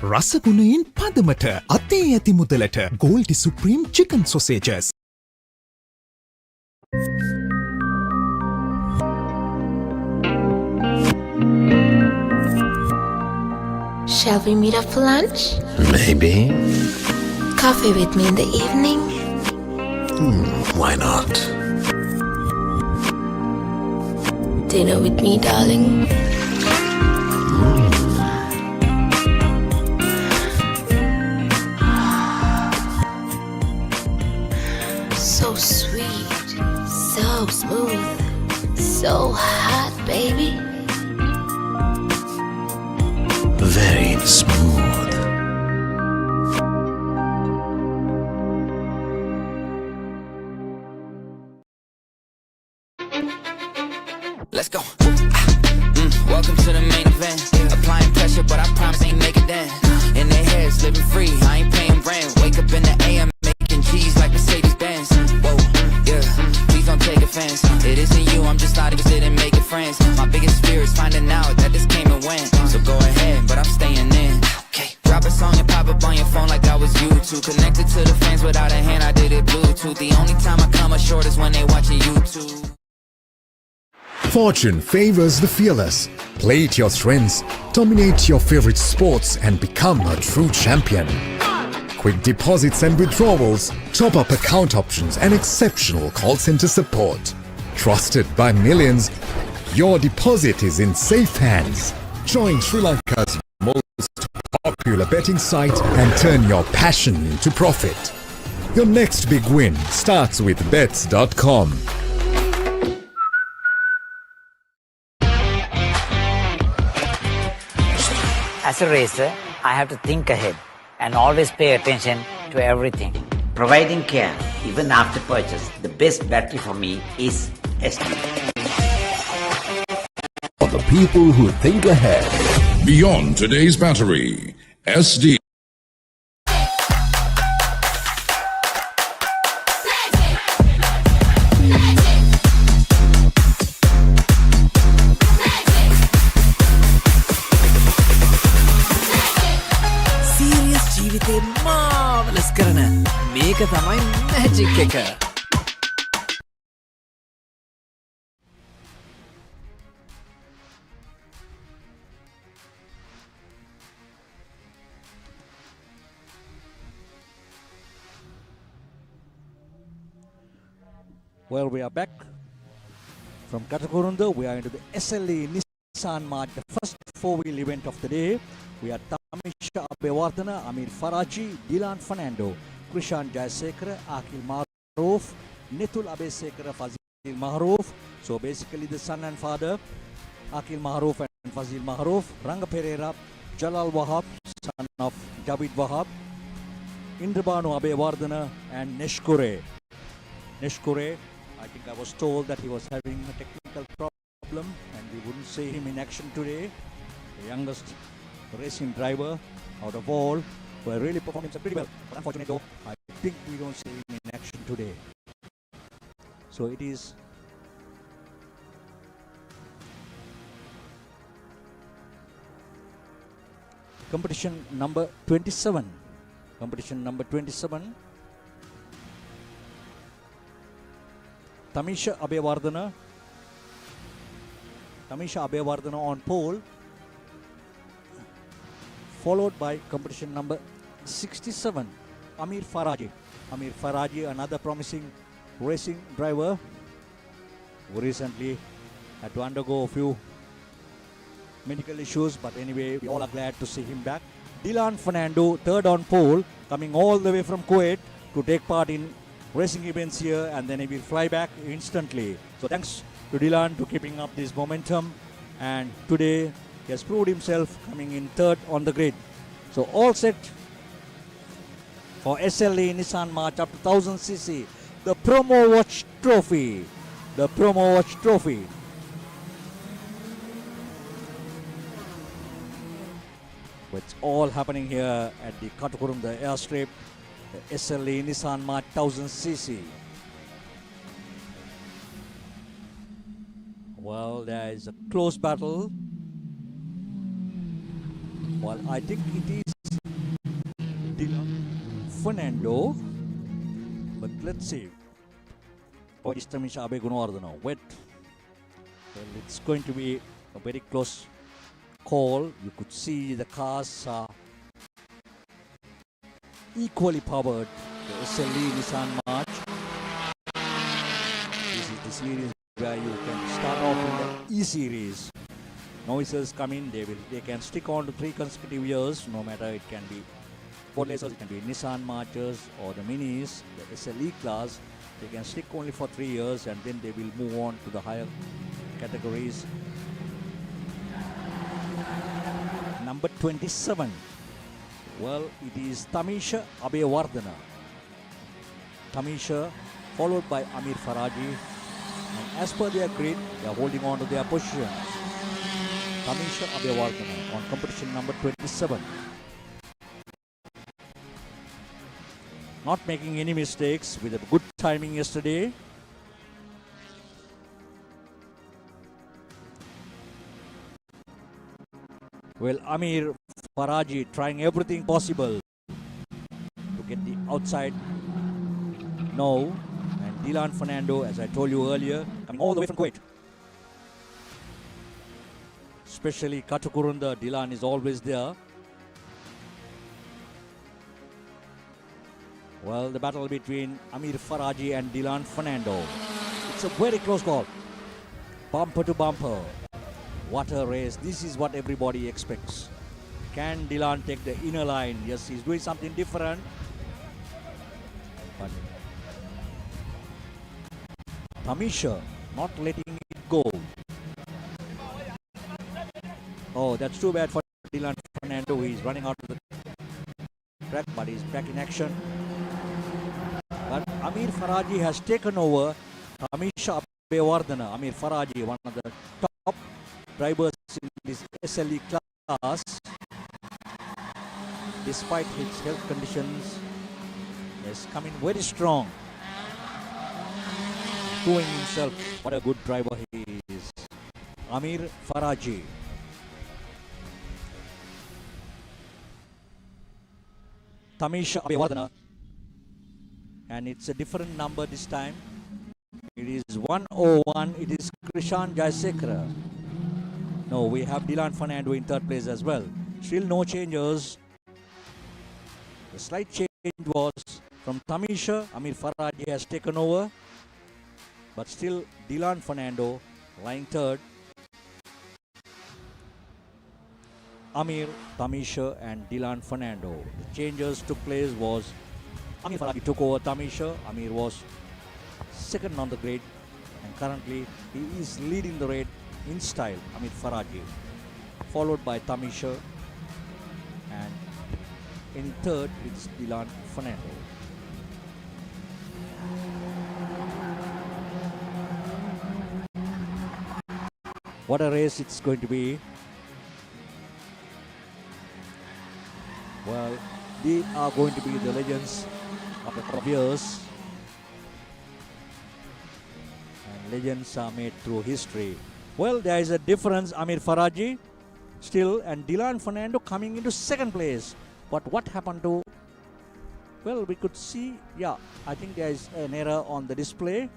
රසගුණයෙන් පදමට අතේ ඇති මුදලට Goldie Supreme Chicken Sausages. Shall we meet up for lunch? Maybe. Coffee with me in the evening? Why not? Dinner with me, darling? So sweet, so smooth, so hot, baby. Very smooth. Let's go. Welcome to the main event. Applying pressure, but I promise ain't make it dance. In their heads, living free. I ain't paying rent. Wake up in the AM, making G's like Mercedes Benz. Whoa, yeah. Please don't take offense. It isn't you. I'm just not interested in making friends. My biggest fear is finding out that this came and went. So go ahead, but I'm staying in. Okay. Drop a song and pop up on your phone like I was YouTube. Connected to the fans without a hand. I did it Bluetooth. The only time I come up short is when they watching YouTube. Fortune favors the fearless. Play to your strengths, dominate your favorite sports, and become a true champion. Quick deposits and withdrawals, top-up account options, and exceptional call center support. Trusted by millions, your deposit is in safe hands. Join Sri Lanka's most popular betting site and turn your passion into profit. Your next big win starts with bets.com. As a racer, I have to think ahead and always pay attention to everything. Providing care even after purchase, the best battery for me is SD. For the people who think ahead. Beyond today's battery, SD. Serious ජීවිතේ marvelous කරන මේක තමයි magic එක. Well, we are back from Katukurunda. We are into the SLE Nissan March, the first four-wheel event of the day. We are Tamisha Abewardana, Amir Faraji, Dylan Fernando, Krishan Jayasekara, Akil Maroof, Nitul Abesekara, Fazil Maharoof. So basically the son and father, Akil Maharoof and Fazil Maharoof, Ranga Pereira, Jalal Wahab, son of Javid Wahab, Indrabanu Abewardana and Neshkure. Neshkure, I think I was told that he was having a technical problem and we wouldn't see him in action today. The youngest racing driver out of all, who really performed himself pretty well. But unfortunately though, I think we don't see him in action today. So it is competition number 27. Competition number 27. Tamisha Abewardana on pole, followed by competition number 67, Amir Faraji. Amir Faraji, another promising racing driver who recently had to undergo a few medical issues, but anyway, we all are glad to see him back. Dylan Fernando, third on pole, coming all the way from Kuwait to take part in racing events here, and then he will fly back instantly. So thanks to Dylan to keeping up this momentum, and today he has proved himself coming in third on the grid. So all set for SLE Nissan March up to 1000cc, the Promo Watch Trophy. The Promo Watch Trophy. It's all happening here at the Katukurunda airstrip. The SLE Nissan March 1000cc. Well, there is a close battle. Well, I think it is Dylan Fernando. But let's see. Or is Tamisha Abewardana wet? Well, it's going to be a very close call. You could see the cars are equally powered. The SLE Nissan March. This is the series where you can start off in the E-series. Novices come in, they can stick on to 3 consecutive years, no matter it can be Ford Racers, it can be Nissan Marches or the Minis, the SLE class. They can stick only for 3 years and then they will move on to the higher categories. Number 27. Well, it is Tamisha Abewardana. Tamisha, followed by Amir Faraji. And as per their grid, they are holding on to their positions. Tamisha Abewardana on competition number 27. Not making any mistakes with a good timing yesterday. Well, Amir Faraji trying everything possible to get the outside no. And Dylan Fernando, as I told you earlier, coming all the way from Kuwait. Especially Katukurunda, Dylan is always there. Well, the battle between Amir Faraji and Dylan Fernando. It's a very close call. Bumper to bumper. What a race. This is what everybody expects. Can Dylan take the inner line? Yes, he's doing something different. But Tamisha not letting it go. Oh, that's too bad for Dylan Fernando. He's running out of the track, but he's back in action. But Amir Faraji has taken over Tamisha Abewardena. Amir Faraji, one of the top drivers in this SLE class. Despite his health conditions, he has come in very strong, proving himself what a good driver he is. Amir Faraji. Tamisha Abewardena. And it's a different number this time. It is 101. It is Krishan Jayasekara. No, we have Dylan Fernando in third place as well. Still no changes. The slight change was from Tamisha. Amir Faraji has taken over. But still Dylan Fernando lying third. Amir, Tamisha and Dylan Fernando. The changes took place was Amir Faraji took over Tamisha. Amir was second on the grid and currently he is leading the race in style, Amir Faraji, followed by Tamisha, and in third it's Dylan Fernando. What a race it's going to be. Well, they are going to be the legends of a couple of years. And legends are made through history. Well, there is a difference. Amir Faraji still and Dylan Fernando coming into second place. But what happened to... Well, we could see... Yeah, I think there is an error on the display.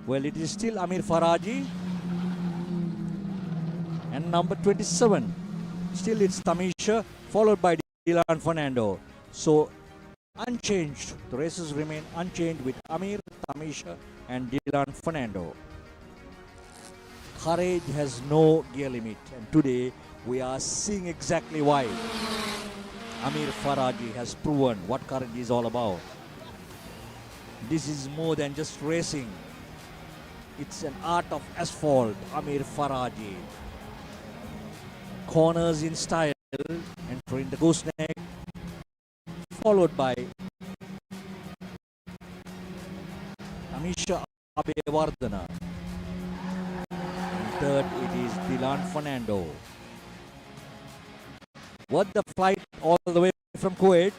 Well, it is still Amir Faraji. And number 27. Still it's Tamisha, followed by Dylan Fernando. So, unchanged. The races remain unchanged with Amir, Tamisha and Dylan Fernando. Courage has no gear limit. And today, we are seeing exactly why. Amir Faraji has proven what courage is all about. This is more than just racing. It's an art of asphalt. Amir Faraji. Corners in style, entering the gooseneck, followed by Tamisha Abewardena. Third, it is Dylan Fernando. What the flight all the way from Kuwait.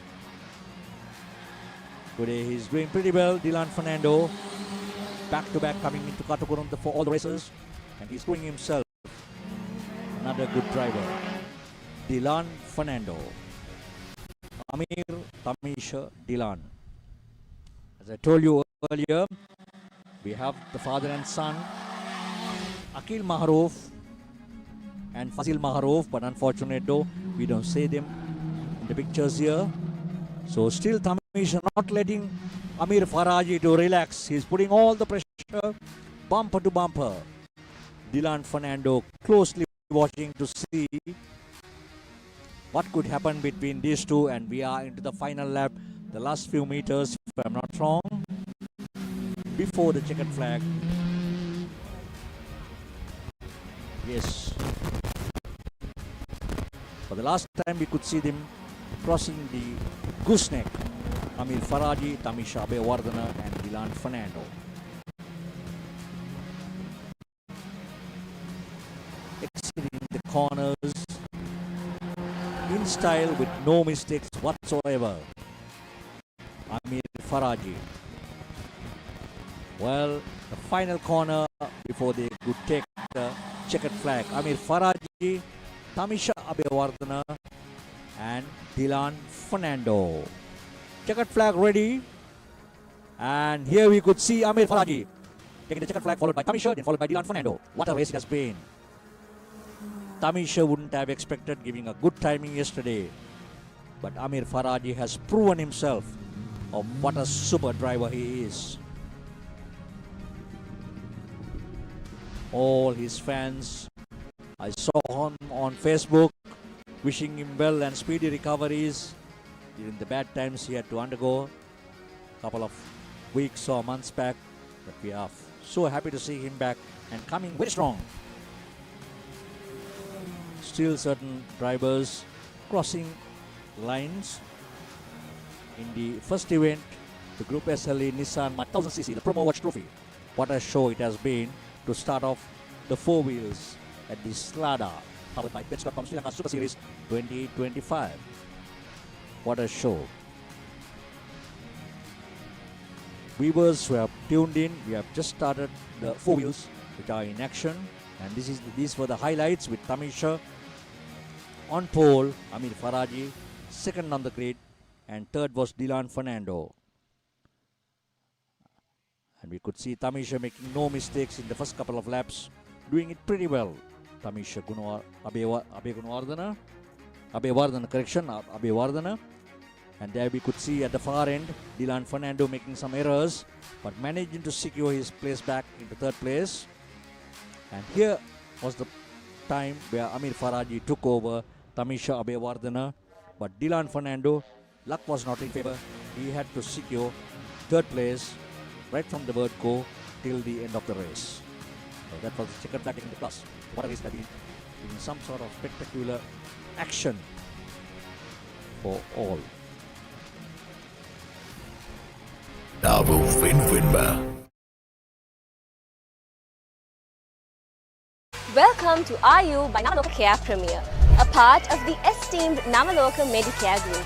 Today he's doing pretty well, Dylan Fernando. Back to back coming into Katukurunda for all the races. And he's proving himself another good driver. Dylan Fernando. Amir, Tamisha, Dylan. As I told you earlier, we have the father and son, Akil Maharoof and Fazil Maharoof, but unfortunately we don't see them in the pictures here. So still Tamisha not letting Amir Faraji to relax. He's putting all the pressure bumper to bumper. Dylan Fernando closely watching to see what could happen between these two, and we are into the final lap, the last few meters if I'm not wrong, before the checkered flag. Yes, for the last time we could see them crossing the gooseneck. Amir Faraji, Tamisha Abewardena and Dylan Fernando. Exiting the corners in style with no mistakes whatsoever. Amir Faraji. Well, the final corner before they could take the checkered flag. Amir Faraji, Tamisha Abewardena and Dylan Fernando. Checkered flag ready. And here we could see Amir Faraji taking the checkered flag, followed by Tamisha, then followed by Dylan Fernando. What a race it has been. Tamisha wouldn't have expected giving a good timing yesterday. But Amir Faraji has proven himself of what a super driver he is. All his fans, I saw him on Facebook, wishing him well and speedy recoveries during the bad times he had to undergo. couple of weeks or months back, but we are so happy to see him back and coming very strong. Still certain drivers crossing lines in the first event, the Group SLE Nissan March 1000cc, the Promo Watch Trophy. What a show it has been to start off the four wheels at the Slada, powered by Bets.com Sri Lanka Super Series 2025. What a show. Viewers who have tuned in, we have just started the four wheels which are in action, and these were the highlights with Tamisha on pole, Amir Faraji second on the grid, and third was Dylan Fernando. And we could see Tamisha making no mistakes in the first couple of laps, doing it pretty well. Tamisha Abhevardhana. And there we could see at the far end, Dylan Fernando making some errors, but managing to secure his place back into third place. And here was the time where Amir Faraji took over Tamisha Abhevardhana, but Dylan Fernando, luck was not in favor. He had to secure third place right from the word go till the end of the race. So that was the checkered flag in the plus. What a race that in some sort of spectacular action for all. Welcome to RU by Navaloka Care Premier, a part of the esteemed Navaloka Medicare Group.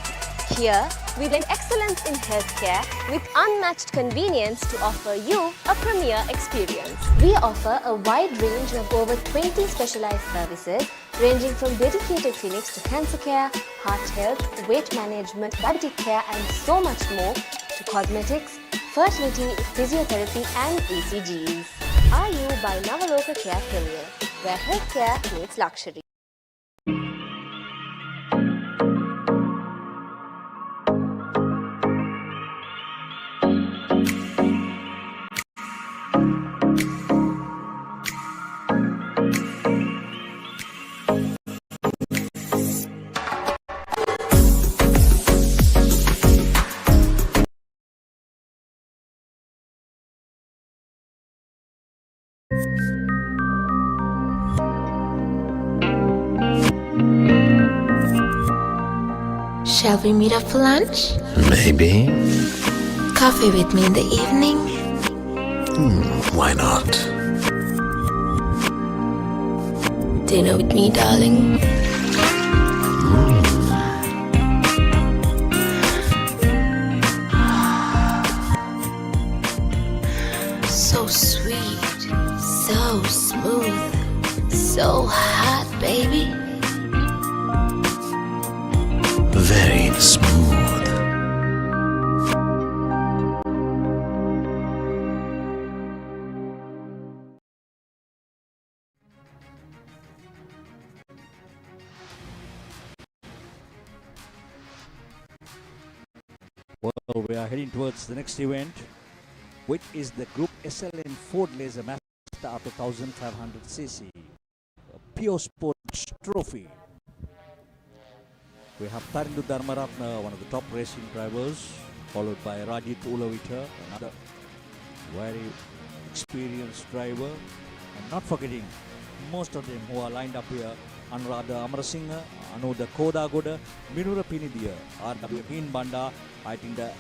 Here, we blend excellence in healthcare with unmatched convenience to offer you a premier experience. We offer a wide range of over 20 specialized services, ranging from dedicated clinics to cancer care, heart health, weight management, diabetic care, and so much more, to cosmetics, fertility, physiotherapy, and ECGs. RU by Navaloka Care Premier, where healthcare meets luxury. Shall we meet up for lunch? Maybe. Coffee with me in the evening? Why not? Dinner with me, darling? So sweet, so smooth, so hot, baby. Very smooth. Well, we are heading towards the next event, which is the Group SLN Ford Laser Master after 1500cc, a Pure Sports Trophy. We have Katukurunda Dharmaratna, one of the top racing drivers, followed by Rajit Ulavita, another very experienced driver, and not forgetting most of them who are lined up here: Anuradha Amarasinghe, Anuda Kodagoda, Minura Pinidia, R.W. Heen Banda, I think the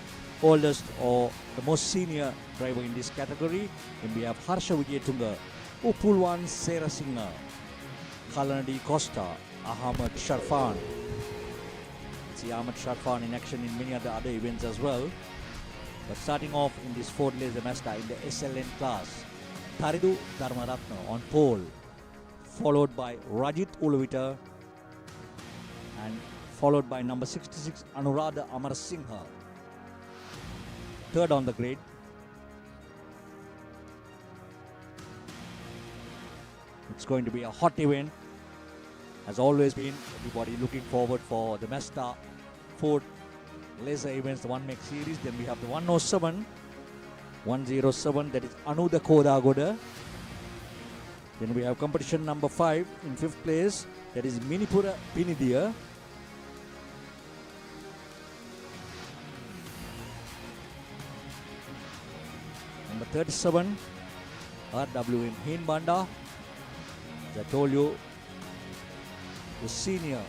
oldest or the most senior driver in this category. Then we have Harsha Wijayatunga, Upulwan Serasinghe, Kalanadi Costa, Ahmad Sharfan. See Ahmad Sharfan in action in many other events as well. But starting off in this Ford Laser Mazda in the SLN class, Katukurunda Dharmaratna on pole, followed by Rajit Ulavita, and followed by number 66 Anuradha Amarasinghe. Third on the grid. It's going to be a hot event. Has always been, everybody looking forward for the Mazda Ford Laser events, the 1 Make series. Then we have the 107, that is Anuda Kodagoda. Then we have competition number 5 in 5th place, that is Minipura Pinidia. Number 37, RW in Hinbanda. As I told you, the senior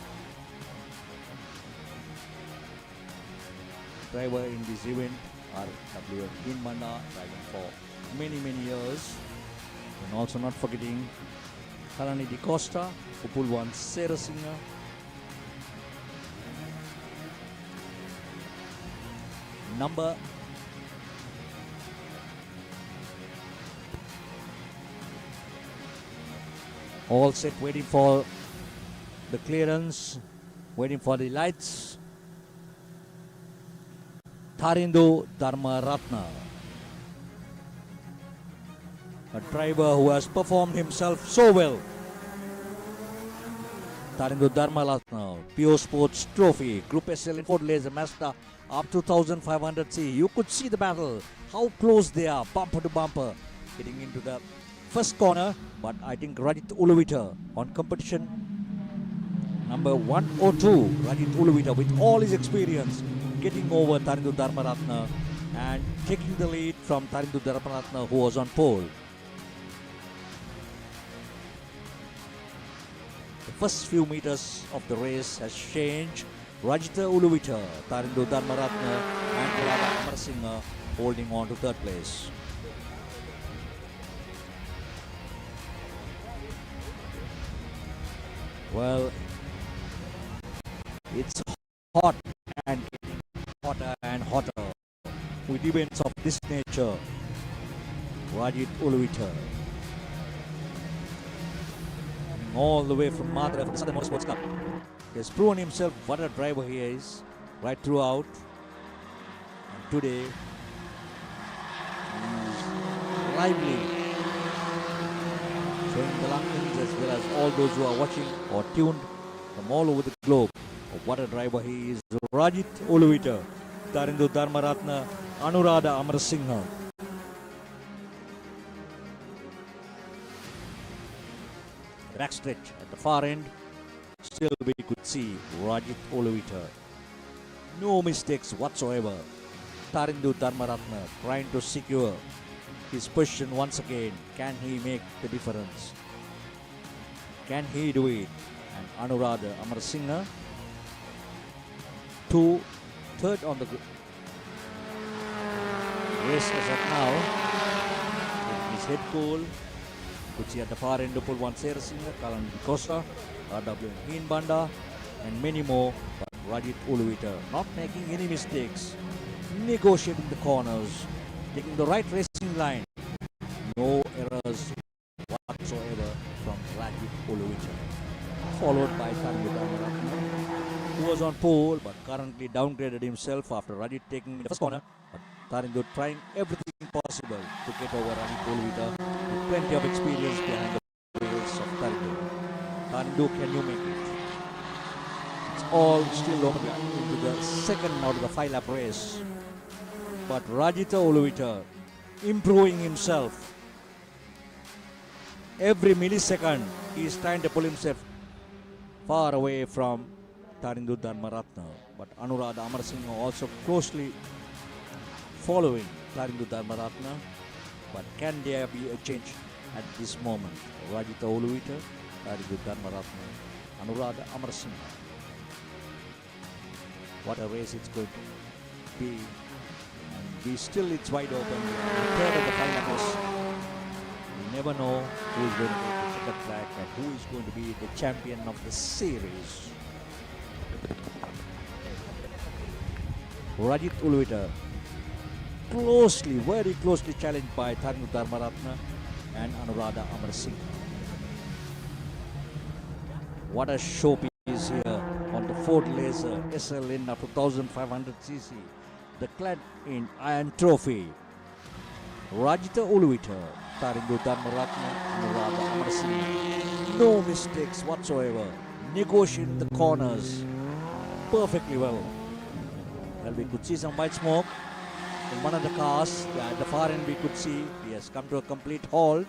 driver in this event, RW in Hinbanda, driving for many years. And also not forgetting Kalani Di Costa, who pulled one Sarah Singer. Number all set, waiting for the clearance, waiting for the lights. Tarindu Dharmaratna, a driver who has performed himself so well. Tarindu Dharmaratna, Pure Sports Trophy, Group SL Ford Laser Mazda up to 1500C. You could see the battle, how close they are, bumper to bumper, getting into the first corner. But I think Rajit Uluvita on competition number 102, Rajit Uluvita with all his experience, getting over Tarindu Dharmaratna and taking the lead from Tarindu Dharmaratna, who was on pole. The first few meters of the race has changed. Rajita Uluvita, Tarindu Dharmaratna and Radha Amarasinghe holding on to third place. Well, it's hot and getting hotter and hotter with events of this nature. Rajit Uluvita, all the way from Madras for the Southern Motorsports Cup. He has proven himself what a driver he is right throughout. And today, he's lively, showing the Lankans as well as all those who are watching or tuned from all over the globe of what a driver he is. Rajit Uluvita, Tarindu Dharmaratna, Anuradha Amarasinghe. Backstretch at the far end, still we could see Rajit Uluvita. No mistakes whatsoever. Tarindu Dharmaratna trying to secure his position once again. Can he make the difference? Can he do it? And Anuradha Amarasinghe, third on the race as of now. His head cool. Could see at the far end to pull one Sarah Singer, Kalani Di Costa, RW in Hinbanda, and many more. But Rajit Uluvita not making any mistakes, negotiating the corners, taking the right racing line. No errors whatsoever from Rajit Uluvita. Followed by Tarindu Dharmaratna, who was on pole but currently downgraded himself after Rajit taking the first corner. But Tarindu trying everything possible to get over Rajit Uluvita with plenty of experience behind the wheels of Tarindu. Tarindu, can you make it? It's all still open into the second out of the 5-lap race. But Rajita Uluvita improving himself. Every millisecond he is trying to pull himself far away from Tarindu Dharmaratna. But Anuradha Amarasinghe also closely following Tarindu Dharmaratna. But can there be a change at this moment? Rajita Uluvita, Tarindu Dharmaratna, Anuradha Amarasinghe. What a race it's going to be. And it's wide open. Third of the final race. You never know who is going to take the track and who is going to be the champion of the series. Rajit Uluvita very closely challenged by Tarindu Dharmaratna and Anuradha Amarasinghe. What a showpiece here on the Ford Laser SLN up to 1500cc. The clad in iron trophy. Rajita Uluvita, Tarindu Dharmaratna, Anuradha Amarasinghe. No mistakes whatsoever. Negotiating the corners perfectly well. Well, we could see some white smoke in one of the cars. At the far end we could see he has come to a complete halt.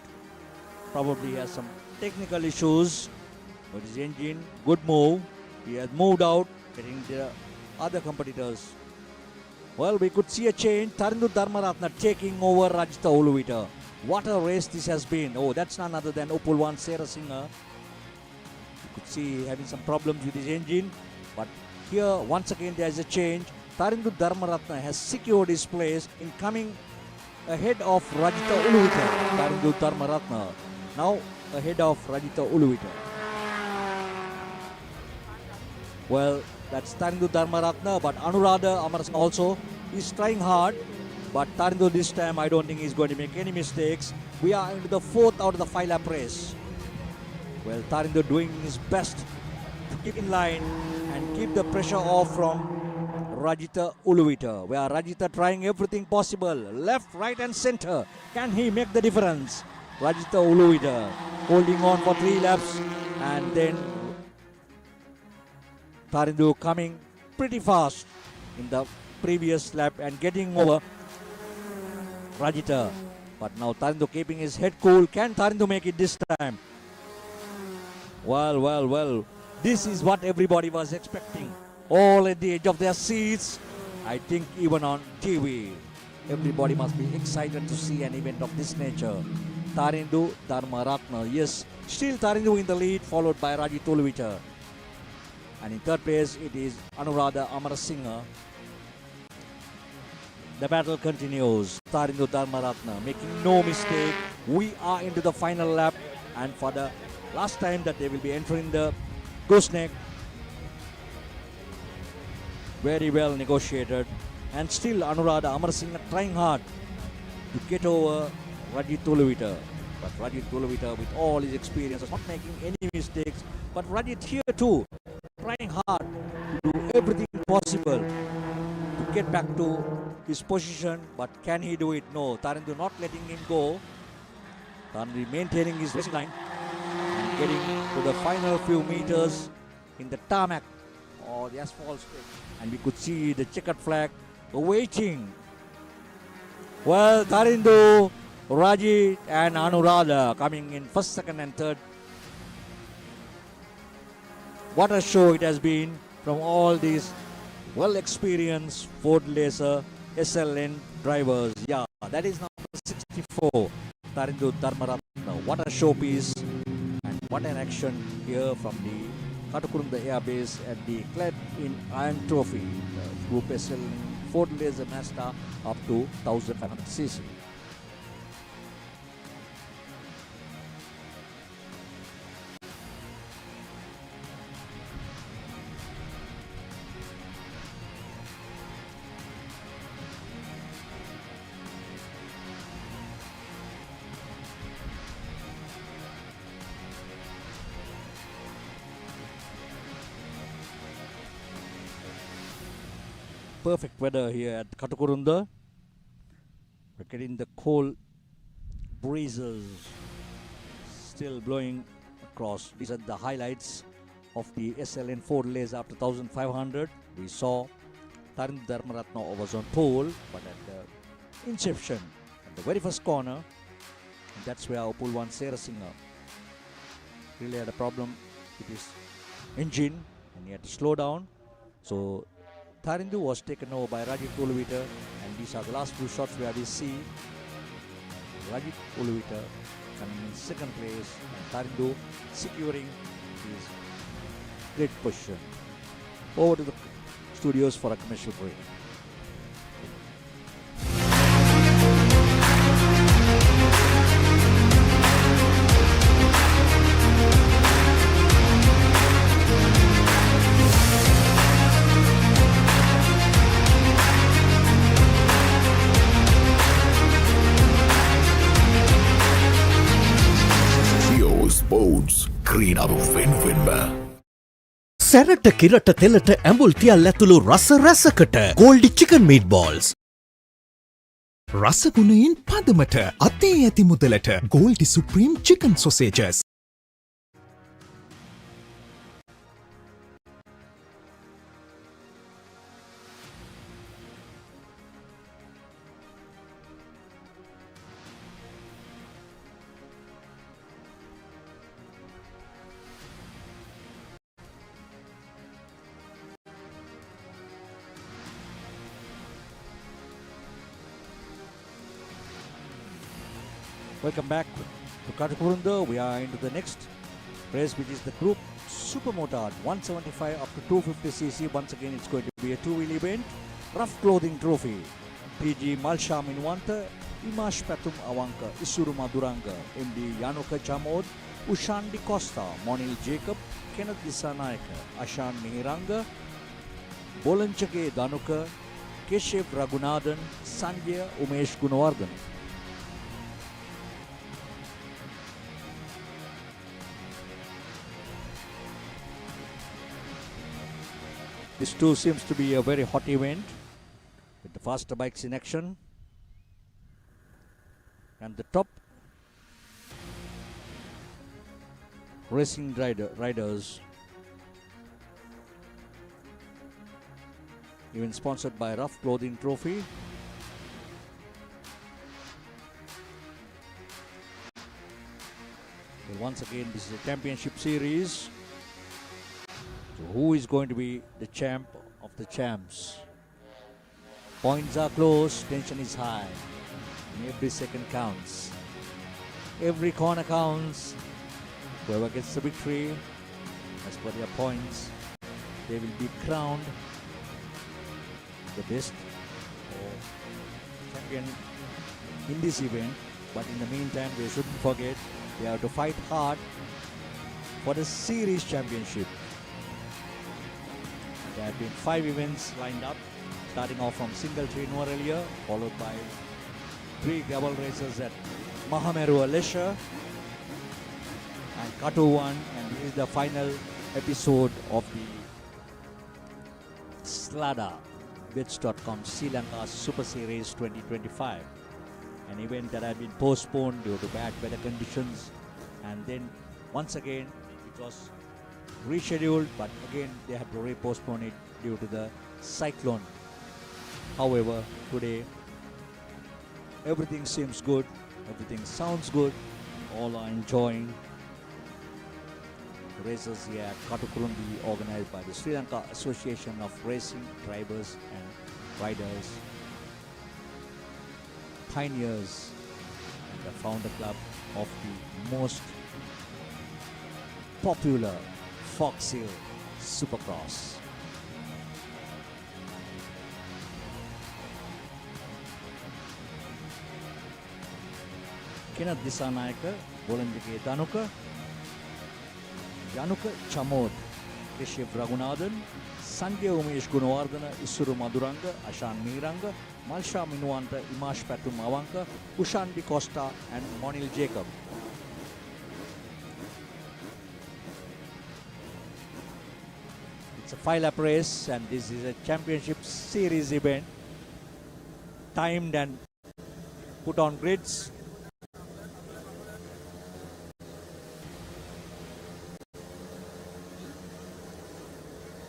Probably has some technical issues with his engine. Good move. He has moved out, getting the other competitors Well, we could see a change. Tarindu Dharmaratna taking over Rajita Uluvita. What a race this has been. Oh, that's none other than Upulwan Serasinghe. You could see having some problems with his engine. But here, once again, there's a change. Tarindu Dharmaratna has secured his place in coming ahead of Rajita Uluvita. Tarindu Dharmaratna now ahead of Rajita Uluvita. Well, that's Tarindu Dharmaratna, but Anuradha Amarasinghe also is trying hard. But Tarindu this time, I don't think he's going to make any mistakes. We are into the 4th out of the 5-lap race. Well, Tarindu doing his best to keep in line and keep the pressure off from Rajita Uluvita. Where Rajita trying everything possible. Left, right and center. Can he make the difference? Rajita Uluvita holding on for 3 laps, and then Tarindu coming pretty fast in the previous lap and getting over Rajita. But now Tarindu keeping his head cool. Can Tarindu make it this time? Well. This is what everybody was expecting. All at the edge of their seats. I think even on TV, everybody must be excited to see an event of this nature. Tarindu Dharmaratna. Yes, still Tarindu in the lead, followed by Rajita Uluvita. And in 3rd place, it is Anuradha Amarasinghe. The battle continues. Tarindu Dharmaratna making no mistake. We are into the final lap, and for the last time that they will be entering the gooseneck. Very well negotiated. And still Anuradha Amarasinghe trying hard to get over Rajita Uluvita. But Rajita Uluvita, with all his experience, is not making any mistakes. But Rajit here too, trying hard to do everything possible to get back to his position. But can he do it? No. Tarindu not letting him go. Tarindu maintaining his racing line and getting to the final few meters in the tarmac or the asphalt strip. And we could see the checkered flag waiting. Well, Tarindu, Rajit and Anuradha coming in 1st, 2nd and 3rd. What a show it has been from all these well-experienced Ford Laser SLN drivers. Yeah, that is number 64, Tarindu Dharmaratna. What a showpiece and what an action here from the Katukurunda Air Base at the Clad in Iron Trophy, Group SLN Ford Laser Mazda up to 1500cc. Perfect weather here at Katukurunda. We're getting the cold breezes still blowing across. These are the highlights of the SLN Ford Laser up to 1500. We saw Tarindu Dharmaratna was on pole, but at the inception, at the very first corner, that's where Upulwan Serasinghe really had a problem with his engine and he had to slow down. So Tarindu was taken over by Rajita Uluvita, and these are the last few shots where we see Rajita Uluvita coming in 2nd place and Tarindu securing his great position. Over to the studios for a commercial break. Sports ක්‍රීඩාව වෙනුවෙන්ම සැරට කිරට තෙලට ඇඹුල් තියල් ඇතුළු රස රැසකට Goldi chicken meat balls රසගුණයෙන් පදමට අතේ ඇති මුදලට Goldi supreme chicken sausages Welcome back to Katukurunda. We are into the next race, which is the Group Supermotard 175 up to 250cc. Once again, it's going to be a two-wheel event. Rough Clothing Trophy. PG Malsha Minwanta, Imash Patum Awanka, Isuru Maduranga, MD Yanuka Chamod, Ushan Di Costa, Monil Jacob, Kenneth Disanayaka, Ashan Mihiranga, Bolanchake Danuka, Keshev Raghunathan, Sanjay Umesh Gunawardhan. This too seems to be a very hot event with the faster bikes in action. And the top racing riders, even sponsored by Rough Clothing Trophy. Well, once again, this is a championship series. So who is going to be the champ of the champs? Points are close, tension is high, and every second counts. Every corner counts. Whoever gets the victory, as per their points, they will be crowned the best champion in this event. But in the meantime, they shouldn't forget they have to fight hard for the series championship. There have been 5 events lined up, starting off from single tree Nuarelia, followed by 3 gravel races at Mahameru Alesha and Katu 1, and this is the final episode of the Slada Bits.com Sri Lanka Super Series 2025, an event that had been postponed due to bad weather conditions, and then once again it was rescheduled, but again they had to repostpone it due to the cyclone. However, today everything seems good, everything sounds good, all are enjoying the races here at Katukurunda, organized by the Sri Lanka Association of Racing Drivers and Riders, pioneers and the founder club of the most popular Fox Hill Supercross. Kenneth Disanayaka, Bolanjake Danuka, Yanuka Chamod, Keshev Raghunathan, Sanjay Umesh Gunawardhana, Isuru Maduranga, Ashan Mihiranga, Malsha Minwanta, Imash Patum Awanka, Ushan Di Costa and Monil Jacob. It's a 5-lap race, and this is a championship series event, timed and put on grids.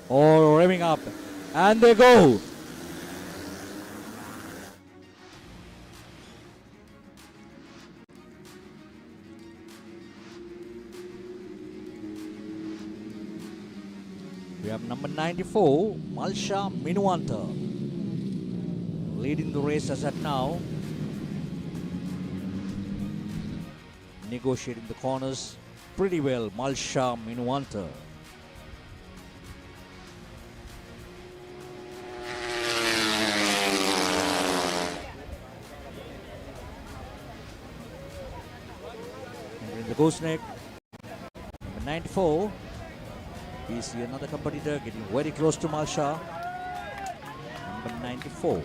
All revving up, and they go. We have number 94, Malsha Minwanta, leading the race as at now, negotiating the corners pretty well. Malsha Minwanta. The gooseneck, number 94. We see another competitor getting very close to Malsha, number 94.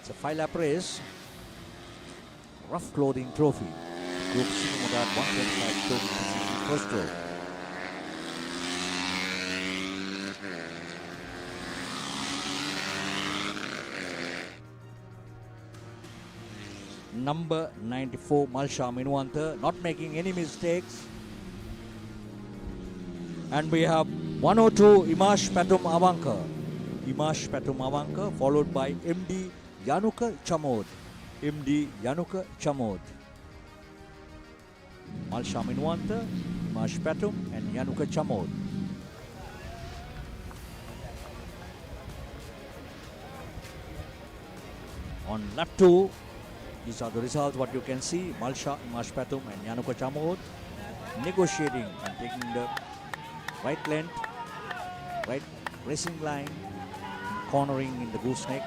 It's a 5-lap race. Rough Clothing Trophy. Group Supermotard 125 first row. Number 94, Malsha Minwanta, not making any mistakes. And we have 102, Imash Patum Awanka. Imash Patum Awanka, followed by MD Yanuka Chamod. MD Yanuka Chamod. Malsha Minwanta, Imash Patum and Yanuka Chamod. On lap 2, these are the results what you can see. Malsha, Imash Patum and Yanuka Chamod negotiating and taking the right length, right racing line, cornering in the gooseneck,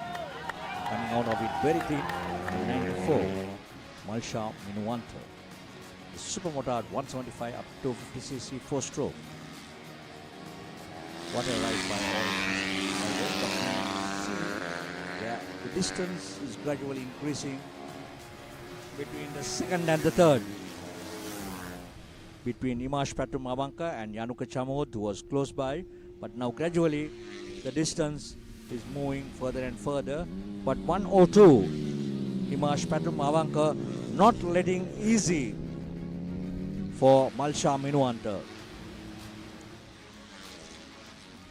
coming out of it very clean. 94, Malsha Minuanta. The Supermotard 175 up to 50cc 4-stroke. What a ride by all. Yeah, the distance is gradually increasing between the second and the third. Between Imash Patum Avanka and Yanuka Chamod, who was close by, but now gradually the distance is moving further and further. But 102, Imash Patum Avanka not letting easy for Malsha Minuanta.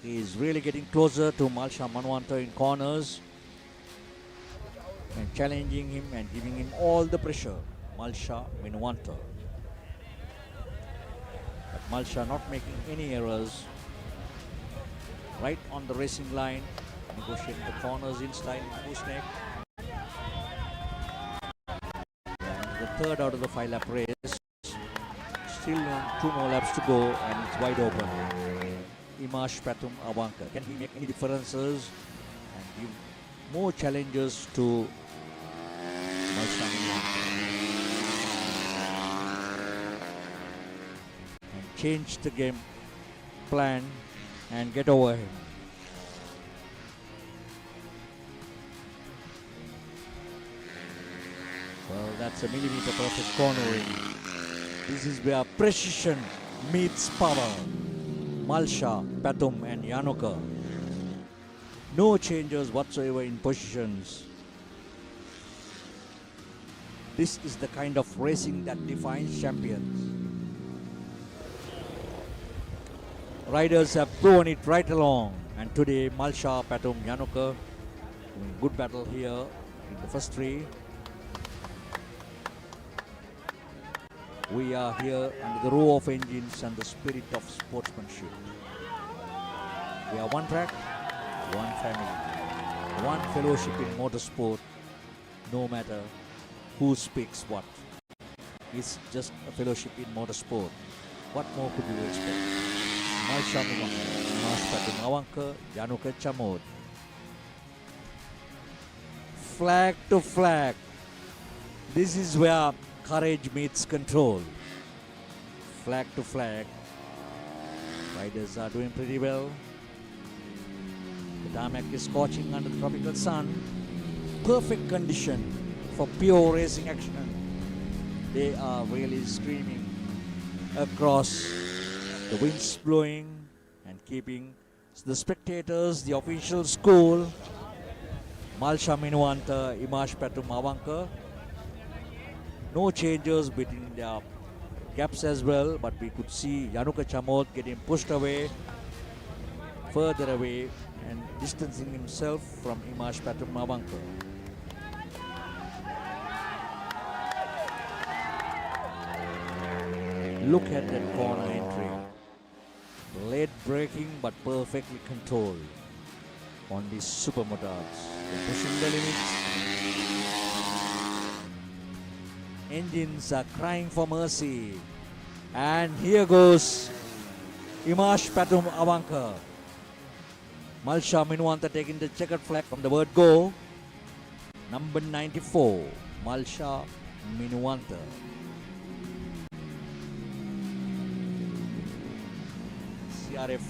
He is really getting closer to Malsha Minuanta in corners and challenging him and giving him all the pressure. Malsha Minuanta. But Malsha not making any errors. Right on the racing line, negotiating the corners in style in gooseneck. And the third out of the 5-lap race. Still 2 more laps to go and it's wide open. Imash Patum Avanka. Can he make any differences and give more challenges to Malsha Minuanta? And change the game plan and get over him. Well, that's a millimeter perfect cornering. This is where precision meets power. Malsha, Patum and Yanuka. No changes whatsoever in positions. This is the kind of racing that defines champions. Riders have proven it right along, and today Malsha, Patum, Yanuka doing good battle here in the first 3. We are here under the row of engines and the spirit of sportsmanship. We are one track, one family, one fellowship in motorsport, no matter who speaks what. It's just a fellowship in motorsport. What more could you expect? Malsha Minuanta, Imash Patum Avanka, Yanuka Chamod. Flag to flag. This is where courage meets control. Flag to flag. Riders are doing pretty well. The tarmac is scorching under the tropical sun. Perfect condition for pure racing action. They are really screaming across. The wind's blowing and keeping the spectators, the officials cool. Malsha Minuanta, Imash Patum Avanka. No changes between their gaps as well, but we could see Yanuka Chamod getting pushed away, further away, and distancing himself from Imash Patum Avanka. Look at that corner entry. Late braking but perfectly controlled on these supermotards. They're pushing the limits. Engines are crying for mercy. And here goes Imash Patum Avanka. Malsha Minuanta taking the checkered flag from the word go. Number 94, Malsha Minuanta. CRF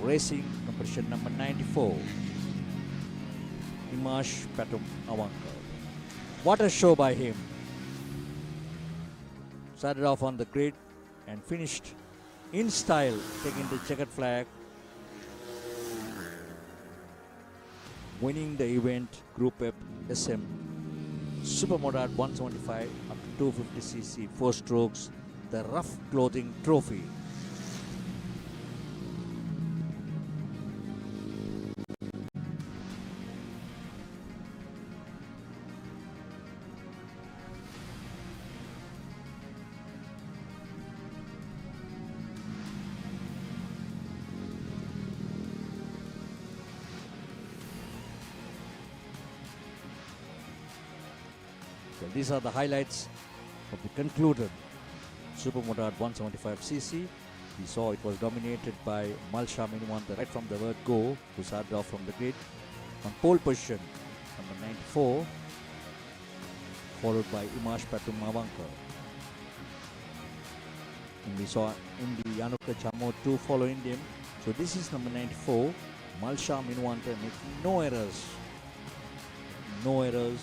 Racing competition number 94. Imash Patum Avanka. What a show by him. Started off on the grid and finished in style, taking the checkered flag, winning the event Group F SM Supermotard 175 up to 250cc 4 strokes, the Rough Clothing Trophy. Well, these are the highlights of the concluded Supermoto at 175cc. We saw it was dominated by Malsha Minuwanta right from the word go, who started off from the grid. On pole position, number 94, followed by Imash Patum Mavanka. And we saw Indi Yanuka Chamo 2 following him. So this is number 94, Malsha Minuwanta, making no errors. No errors.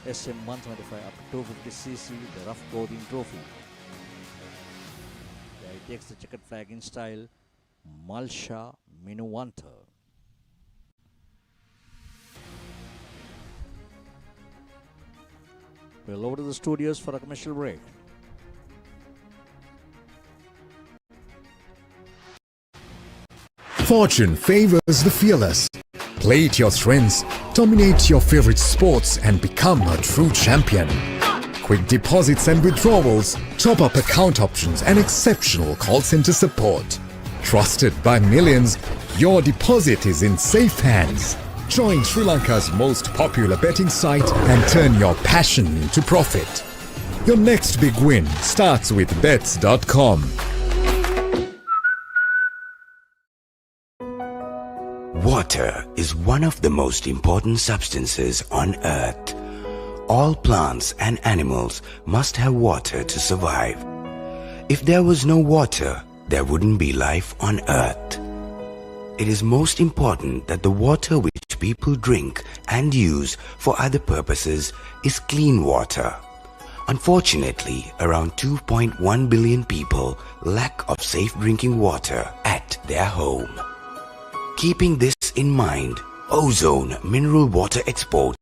SM 125 up to 250cc, the rough clothing trophy. There he takes the checkered flag in style, Malsha Minuwanta. We'll over to the studios for a commercial break. Fortune favors the fearless. Play to your strengths, dominate your favorite sports and become a true champion. Quick deposits and withdrawals, top-up account options and exceptional call center support. Trusted by millions, your deposit is in safe hands. Join Sri Lanka's most popular betting site and turn your passion into profit. Your next big win starts with bets.com. Water is one of the most important substances on Earth. All plants and animals must have water to survive. If there was no water, there wouldn't be life on Earth. It is most important that the water which people drink and use for other purposes is clean water. Unfortunately, around 2.1 billion people lack of safe drinking water at their home. Keeping this in mind, Ozone Mineral Water Export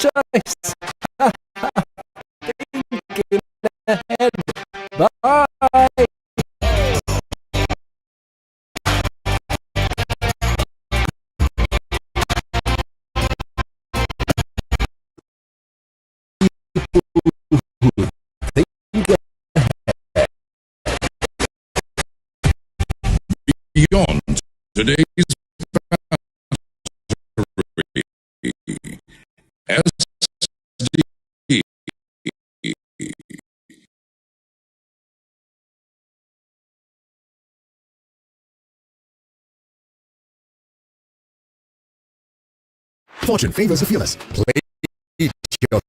choice. Thinking ahead. Bye. Beyond today's SD. Fortune favors the fearless. Play your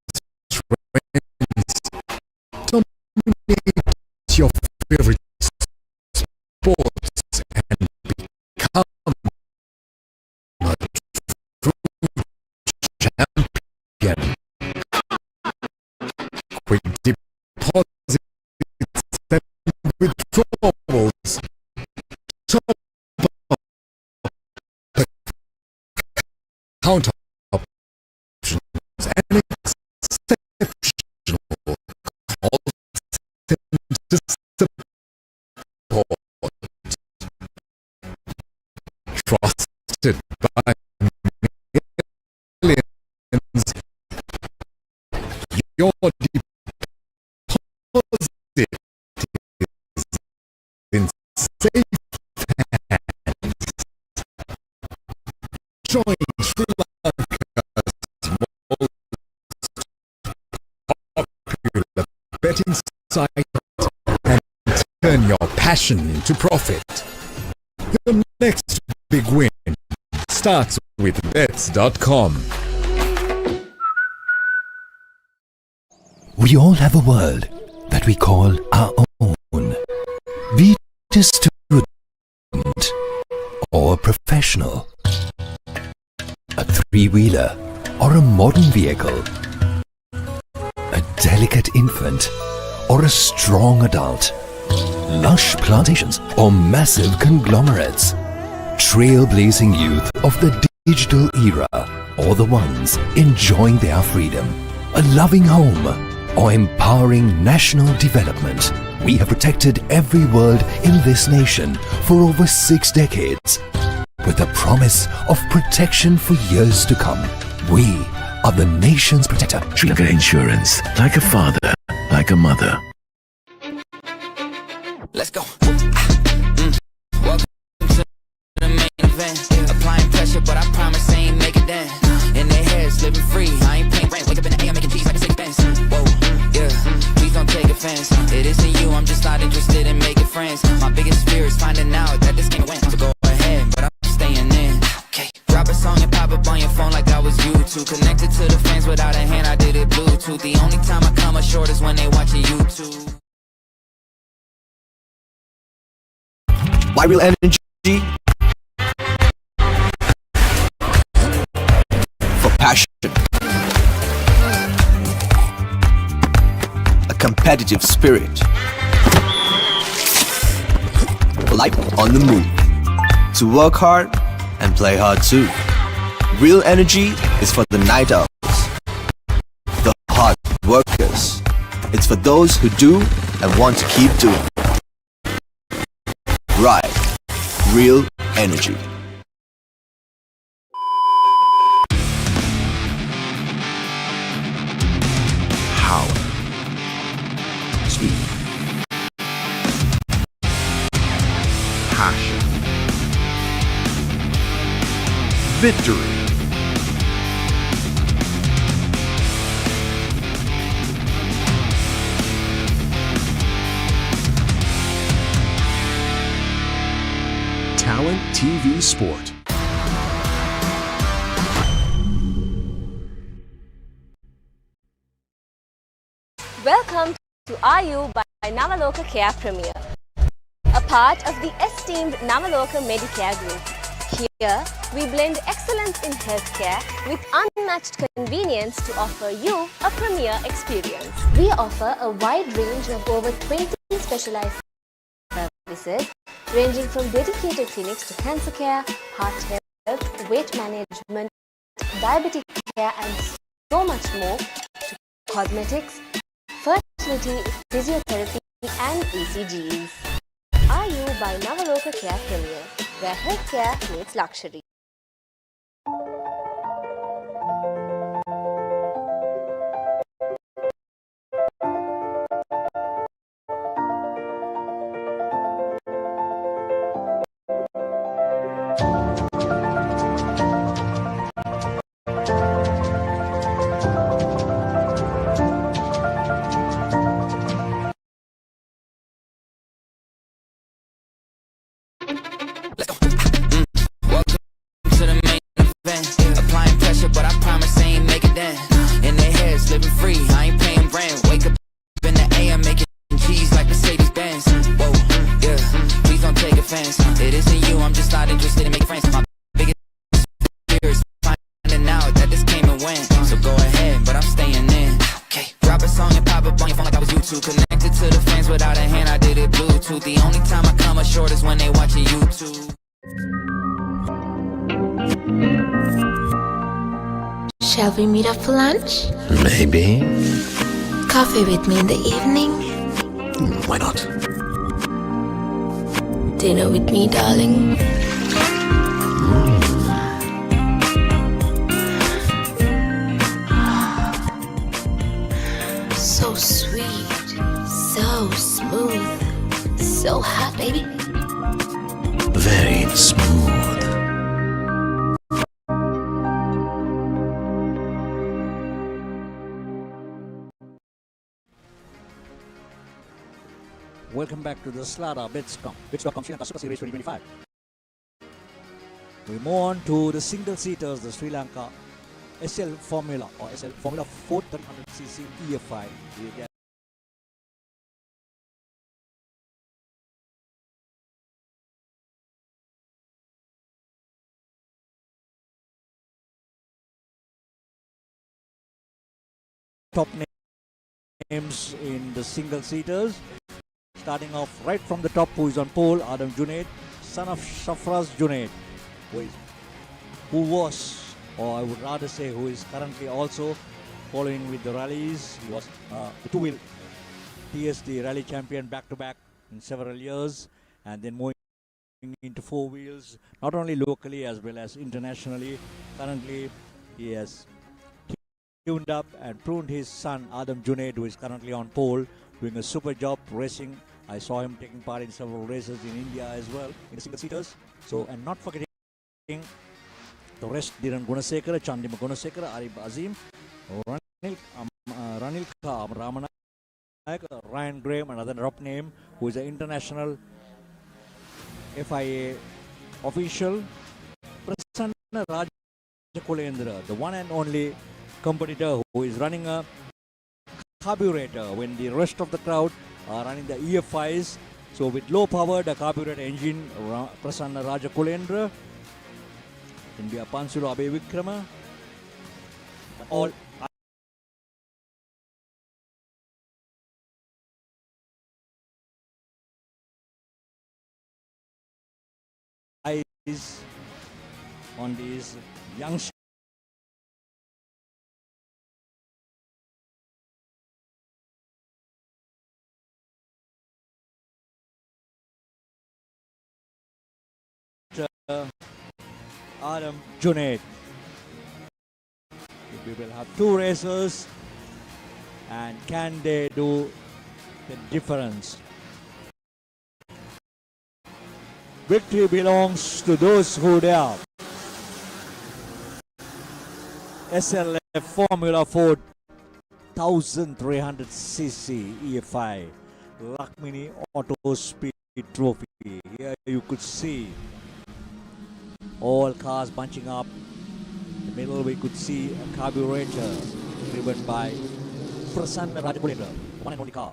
strengths. Dominate your favorite sports and become a true champion. Quick deposits and withdrawals. Top up the counter options and exceptional call center support. Trusted by millions. Your deposit is in safe hands. Join Sri Lanka's most popular betting site and turn your passion into profit. The next big win starts with bets.com. We all have a world that we call our own. Be it a student or a professional, a three-wheeler or a modern vehicle, a delicate infant or a strong adult, lush plantations or massive conglomerates, trailblazing youth of the digital era or the ones enjoying their freedom, a loving home or empowering national development. We have protected every world in this nation for over 6 decades with the promise of protection for years to come. We are the nation's protector. Sri Lanka Insurance. Like a father, like a mother. Let's go. Welcome to the main event. Applying pressure, but I promise I ain't make it dance. In their heads, living free. I ain't paying rent. Wake up in the AM making cheese like a 6 cents. Whoa, yeah. Please don't take offense. It isn't you. I'm just not interested in making friends. My biggest fear is finding out that this can't win. So go ahead, but I'm staying in. Okay. Drop a song and pop up on your phone like I was YouTube. Connected to the fans without a hand. I did it Bluetooth. The only time I come up short is when they watching YouTube. Why real energy? For passion. A competitive spirit. Life on the move. To work hard and play hard too. Real energy is for the night owls. The hard workers. It's for those who do and want to keep doing. Right. Real energy. Power. Speed. Passion. Victory. Talent TV Sport. Welcome to RU by Navaloka Care Premier, a part of the esteemed Navaloka Medicare Group. Here, we blend excellence in healthcare with unmatched convenience to offer you a premier experience. We offer a wide range of over 20 specialized services, ranging from dedicated clinics to cancer care, heart health, weight management, diabetic care, and so much more to cosmetics, fertility, physiotherapy and ECGs. Are you by Navaloka Care Premier, where healthcare meets luxury. To the main event, applying pressure, but I promise I ain't make it then. In their heads, living free, I ain't paying rent. Wake up in the AM, making cheese like Mercedes Benz. Whoa, yeah, please don't take offense. It isn't you, I'm just not interested in making friends. My biggest fear is finding out that this came and went. So go ahead, but I'm staying in. Okay, drop a song and pop up on your phone like I was YouTube. Connected to the fans without a hand, I did it Bluetooth. The only time I come up short is when they watching YouTube. Shall we meet up for lunch? Maybe. Coffee with me in the evening? Why not? Dinner with me, darling? So sweet, so smooth, so hot, baby. Very smooth. Welcome back to the Slada Bits.com Sri Lanka Super Series 2025. We move on to the single seaters, the Sri Lanka SL Formula or SL Formula 4 300cc EFI. Top names in the single seaters. Starting off right from the top, who is on pole, Adam Junaid, son of Shafraz Junaid, who was, or I would rather say who is currently also following with the rallies. He was the two-wheel TSD rally champion back-to-back in several years, and then moving into four wheels, not only locally as well as internationally. Currently, he has tuned up and pruned his son, Adam Junaid, who is currently on pole, doing a super job racing. I saw him taking part in several races in India as well, in the single seaters. So, and not forgetting the rest, Dhiran Gunasekara, Chandima Gunasekara, Arif Azim, Ranil Ramanayak, Ryan Graham, another drop name, who is an international FIA official, Prasanna Rajakulendra, the one and only competitor who is running a carburetor when the rest of the crowd are running the EFIs. So with low power, the carburetor engine, Prasanna Rajakulendra, then we have Pansulu Abe Vikrama, all eyes on these youngsters. Adam Junaid. We will have two racers, and can they do the difference? Victory belongs to those who dare. SLF Formula 4 1300cc EFI Lakmini Auto Speed Trophy. Here you could see all cars bunching up. In the middle we could see a carburetor driven by Prasanna Rajakulendra, one and only car.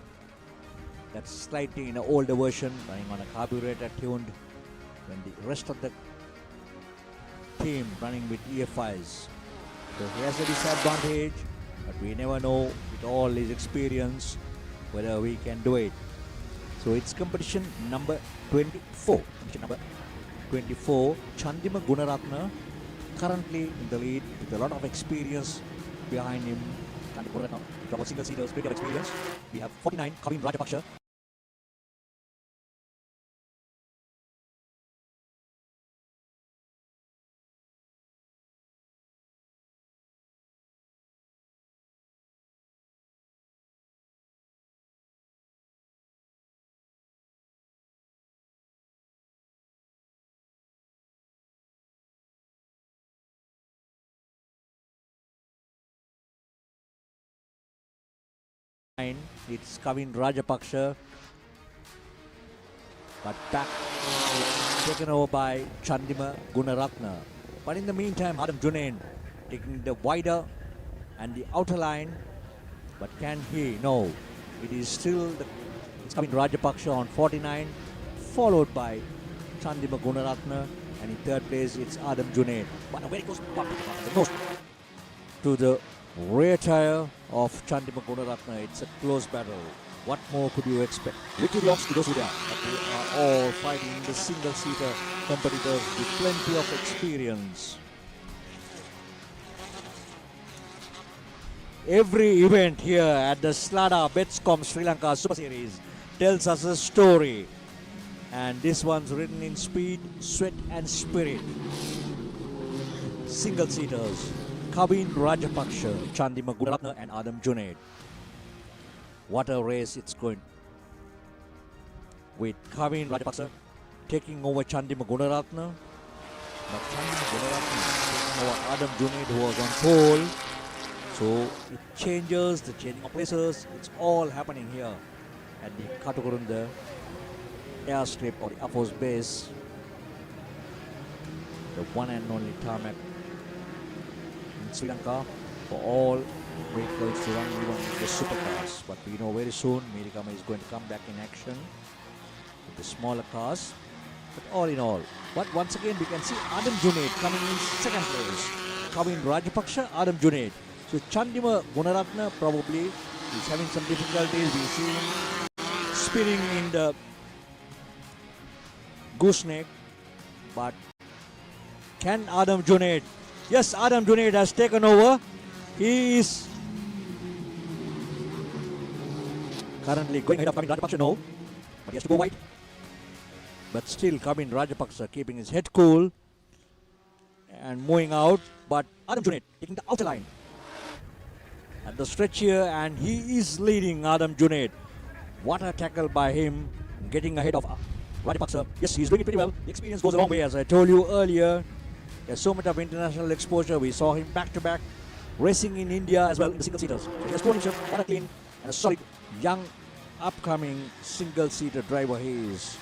That's slightly in an older version, running on a carburetor tuned, when the rest of the team running with EFIs. So he has a disadvantage, but we never know with all his experience whether we can do it. So it's competition number 24. Competition number 24. Chandima Gunaratna currently in the lead with a lot of experience behind him. Katukurunda now. Double single seaters, plenty of experience. We have 49, Kavin Rajapaksha. It's Kavin Rajapaksha, but back taken over by Chandima Gunaratna. But in the meantime, Adam Junaid taking the wider and the outer line. But can he? No. It is still it's Kavin Rajapaksha on 49, followed by Chandima Gunaratna, and in third place it's Adam Junaid. But a very close bump to the rear tire of Chandima Gunaratna. It's a close battle. What more could you expect? Victory belongs to those who dare. But they are all fighting the single-seater competitors with plenty of experience. Every event here at the Slada Betscom Sri Lanka Super Series tells us a story. And this one's written in speed, sweat and spirit. Single-seaters. Kavin Rajapaksha, Chandima Gunaratna and Adam Junaid. What a race it's going. With Kavin Rajapaksha taking over Chandima Gunaratna. But Chandima Gunaratna taking over Adam Junaid, who was on pole. So it changes, the changing of places. It's all happening here at the Katukurunda airstrip or the Air Force base. The one and only tarmac in Sri Lanka for all vehicles to run even the supercars. But we know very soon Mirikama is going to come back in action with the smaller cars. But all in all, but once again we can see Adam Junaid coming in second place. Kavin Rajapaksha, Adam Junaid. So Chandima Gunaratna probably is having some difficulties. We see him spinning in the gooseneck. But can Adam Junaid? Yes, Adam Junaid has taken over. He is currently going ahead of Kavin Rajapaksha, no. But he has to go wide. But still Kavin Rajapaksha keeping his head cool and moving out. But Adam Junaid taking the outer line at the stretch here, and he is leading Adam Junaid. What a tackle by him, getting ahead of Rajapaksha. Yes, he's doing it pretty well. The experience goes a long way, as I told you earlier. There's so much of international exposure. We saw him back-to-back racing in India as well in the single-seaters. So he has shown himself what a clean and a solid, young, upcoming single-seater driver he is.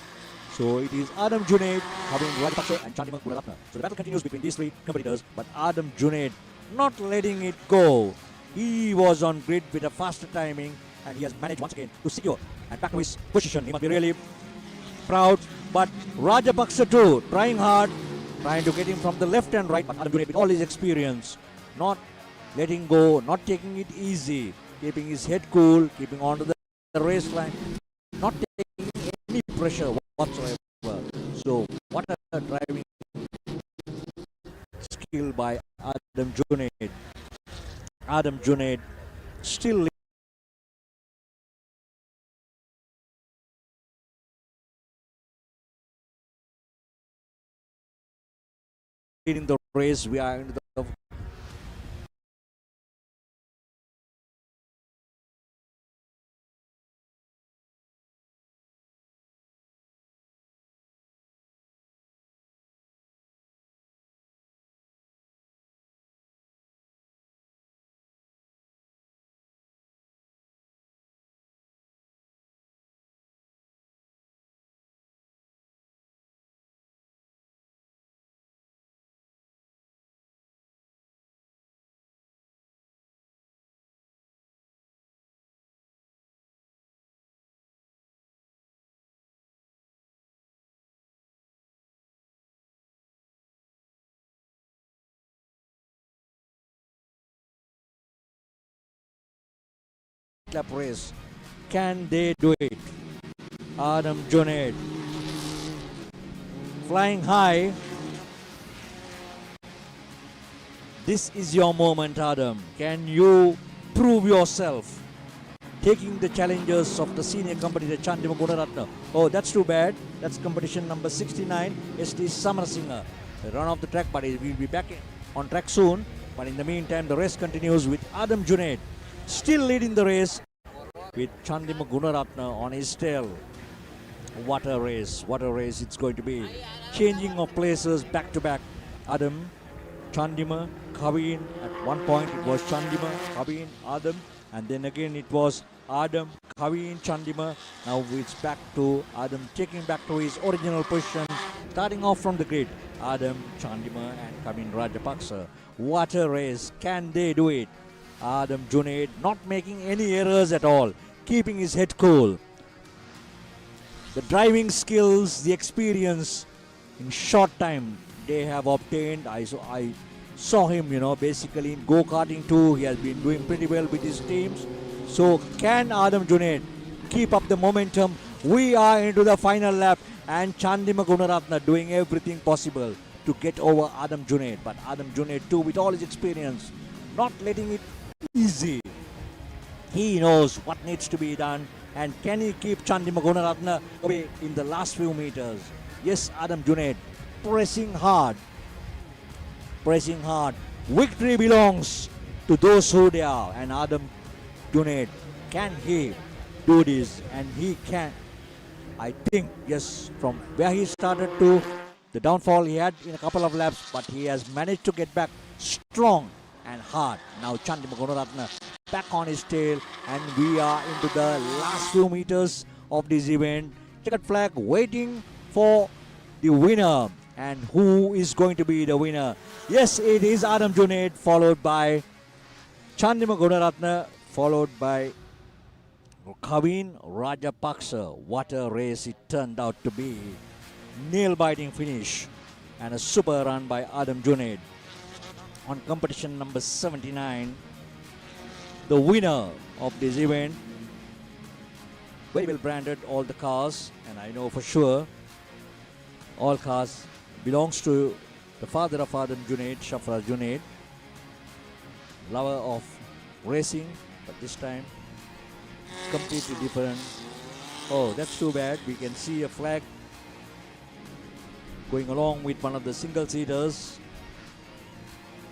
So it is Adam Junaid, Kavin Rajapaksha and Chandima Gunaratna. So the battle continues between these three competitors, but Adam Junaid not letting it go. He was on grid with a faster timing, and he has managed once again to secure and back to his position. He must be really proud. But Rajapaksha too, trying hard, trying to get him from the left and right. But Adam Junaid, with all his experience, not letting go, not taking it easy, keeping his head cool, keeping on to the race line, not taking any pressure whatsoever. So what a driving skill by Adam Junaid. Adam Junaid still leading the race. We are in the lap race. Can they do it? Adam Junaid flying high, This is your moment, Adam. Can you prove yourself? Taking the challenges of the senior competitor Chandima Gunaratna. Oh, that's too bad. That's competition number 69, ST Samarasinghe. The run off the track, but he will be back on track soon. But in the meantime, the race continues with Adam Junaid still leading the race with Chandima Gunaratna on his tail. What a race it's going to be. Changing of places back to back. Adam, Chandima, Kavin. At one point it was Chandima, Kavin, Adam. And then again it was Adam, Kavin, Chandima. Now it's back to Adam taking back to his original position. Starting off from the grid. Adam, Chandima and Kavin Rajapaksa. What a race. Can they do it? Adam Junaid not making any errors at all. Keeping his head cool. The driving skills, the experience in short time they have obtained. I saw him, basically in go-karting too. He has been doing pretty well with his teams. So can Adam Junaid keep up the momentum? We are into the final lap and Chandima Gunaratna doing everything possible to get over Adam Junaid. But Adam Junaid too, with all his experience, not letting it easy. He knows what needs to be done. And can he keep Chandima Gunaratna away in the last few meters? Yes, Adam Junaid pressing hard. Pressing hard. Victory belongs to those who dare. And Adam Junaid, can he do this? And he can. I think, yes, from where he started to the downfall he had in a couple of laps, but he has managed to get back strong and hard. Now Chandima Gunaratna back on his tail, and we are into the last few meters of this event. Checkered flag waiting for the winner. And who is going to be the winner? Yes, it is Adam Junaid, followed by Chandima Gunaratna, followed by Kavin Rajapaksa. What a race it turned out to be. Nail-biting finish and a super run by Adam Junaid. On competition number 79, the winner of this event, very well branded, all the cars, and I know for sure all cars belongs to the father of Adam Junaid, Shafraz Junaid, lover of racing, but this time completely different. Oh, that's too bad. We can see a flag going along with one of the single seaters,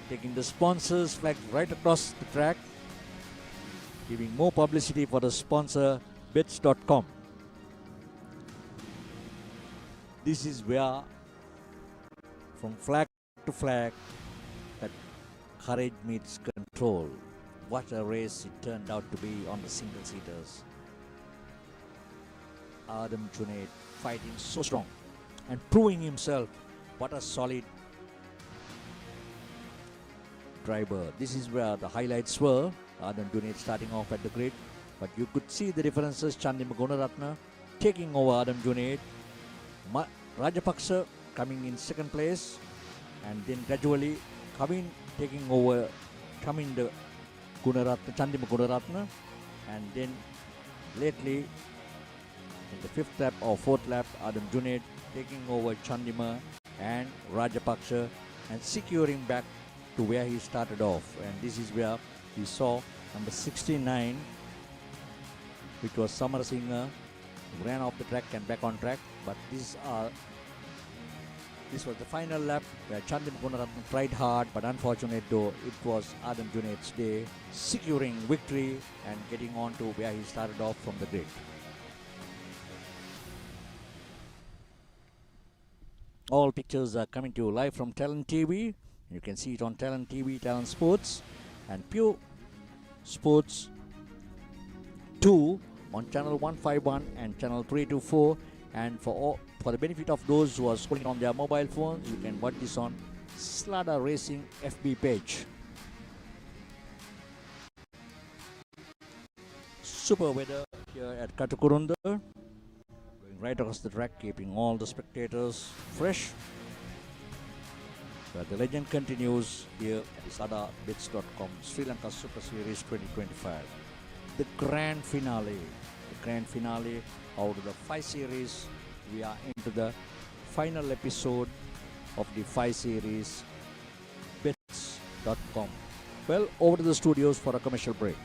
taking the sponsors flag right across the track, giving more publicity for the sponsor bets.com. This is where from flag to flag that courage meets control. What a race it turned out to be on the single seaters. Adam Junaid fighting so strong and proving himself what a solid driver. This is where the highlights were. Adam Junaid starting off at the grid, but you could see the differences. Chandima Gunaratna taking over Adam Junaid, Rajapaksa coming in second place, and then gradually Kavin taking over Chandima Gunaratna, and then lately in the fifth lap or fourth lap, Adam Junaid taking over Chandima and Rajapaksa and securing back to where he started off. And this is where we saw number 69, which was Samarasinghe, ran off the track and back on track. But this was the final lap where Chandima Gunaratna tried hard, but unfortunate though, it was Adam Junaid's day, securing victory and getting on to where he started off from the grid. All pictures are coming to you live from Talent TV. You can see it on Talent TV, Talent Sports, and Pure Sports 2 on channel 151 and channel 324. And for the benefit of those who are scrolling on their mobile phones, you can watch this on Slada Racing FB page. Super weather here at Katukurunda, going right across the track, keeping all the spectators fresh. But the legend continues here at SladaBits.com, Sri Lanka Super Series 2025. The grand finale out of the 5 series. We are into the final episode of the 5 series bets gmail.com. Well, over to the studios for a commercial break.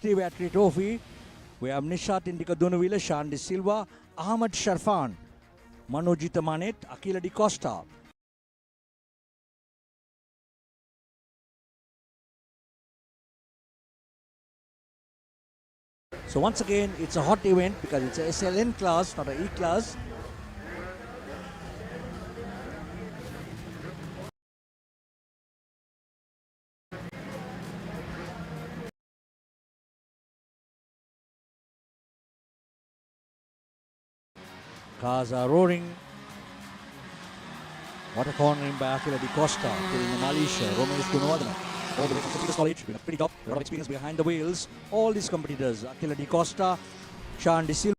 50 battery trophy. We have Nishat Indika Dunuvila, Shan De Silva, Ahmad Sharfan, Manojita Manet, Akila Di Costa. So once again, it's a hot event because it's a SLN class, not a E class. Cars are roaring. What a cornering by Akila Di Costa, Katukurunda Malaysia, Romesh Gunawardana. All the way from Computers College, with a pretty top, a lot of experience behind the wheels. All these competitors, Akila Di Costa, Shan De Silva.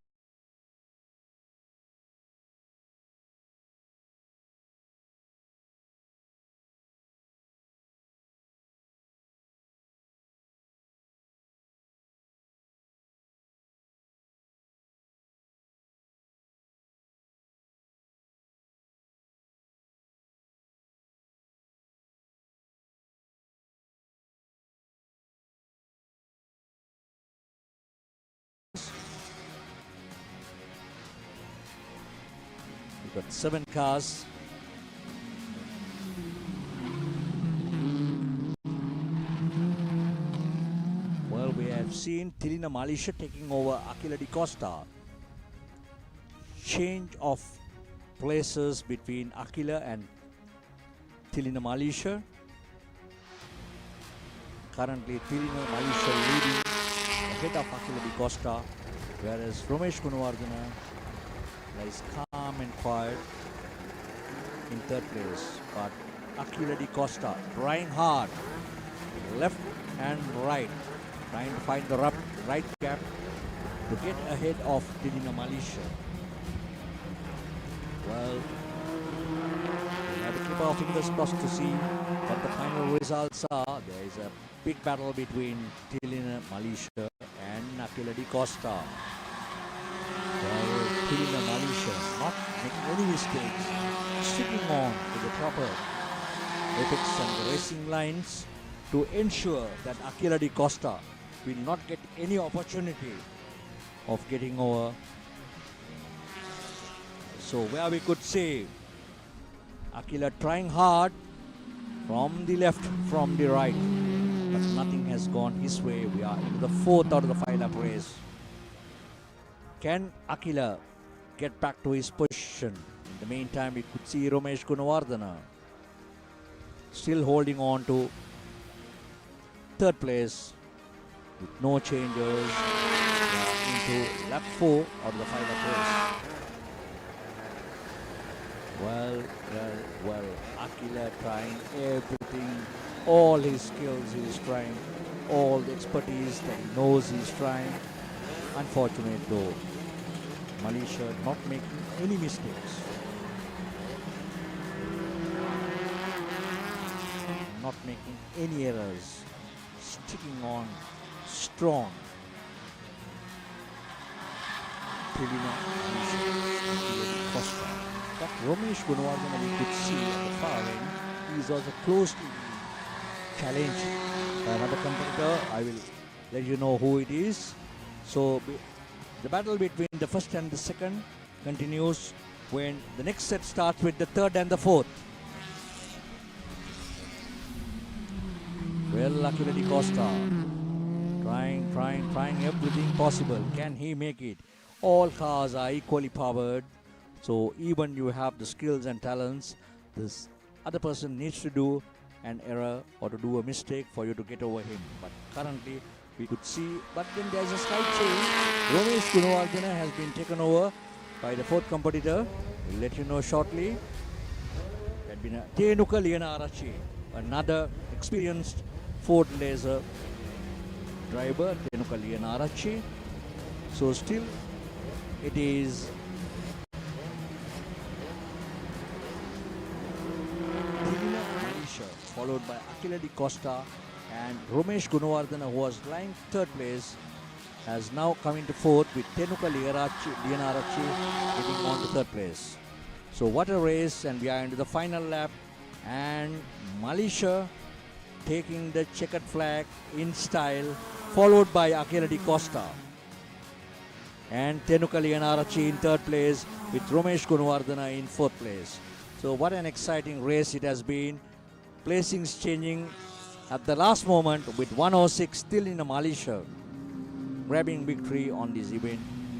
We've got 7 cars. Well, we have seen Tilina Malaysia taking over Akila Di Costa. Change of places between Akila and Tilina Malaysia. Currently, Tilina Malaysia leading ahead of Akila Di Costa, whereas Romesh Gunawardana lies calm and quiet in 3rd place. But Akila Di Costa trying hard, left and right, trying to find the right gap to get ahead of Tilina Malaysia. Well, we have to keep our fingers crossed to see what the final results are. There is a big battle between Tilina Malaysia and Akila Di Costa. Well, Tilina Malaysia not making any mistakes, sticking on to the proper apex and the racing lines to ensure that Akila Di Costa will not get any opportunity of getting over. So where we could say Akila trying hard from the left, from the right, but nothing has gone his way. We are into the 4th out of the 5-lap race. Can Akila get back to his position? In the meantime, we could see Romesh Gunawardana still holding on to 3rd place with no changes into lap 4 out of the 5-lap race. Well, Akila trying everything, all his skills he is trying, all the expertise that he knows he is trying. Unfortunate though, Malaysia not making any mistakes. Not making any errors. Sticking on strong. Tilina Costa. But Romesh Gunawardana, we could see at the far end, he is also close to challenge by another competitor. I will let you know who it is. So the battle between the 1st and the 2nd continues when the next set starts with the 3rd and the 4th. Well, Akila Di Costa trying everything possible. Can he make it? All cars are equally powered. So even you have the skills and talents, this other person needs to do an error or to do a mistake for you to get over him. But currently we could see, but then there's a slight change. Romesh Gunawardana has been taken over by the 4th competitor. We'll let you know shortly. That had been a Tenuka Lianarachi, another experienced Ford Laser driver, Tenuka Lianarachi. So still it is followed by Akila Di Costa, and Romesh Gunawardana, who was lying 3rd place, has now come into 4th with Tenuka Lianarachi getting on to 3rd place. So what a race, and we are into the final lap, and Malaysia taking the checkered flag in style, followed by Akela Di Costa. And Tenukali Enarachi in third place with Romesh Gunawardena in fourth place. So what an exciting race it has been. Placings changing at the last moment with 106 still in Malaysia, grabbing victory on this event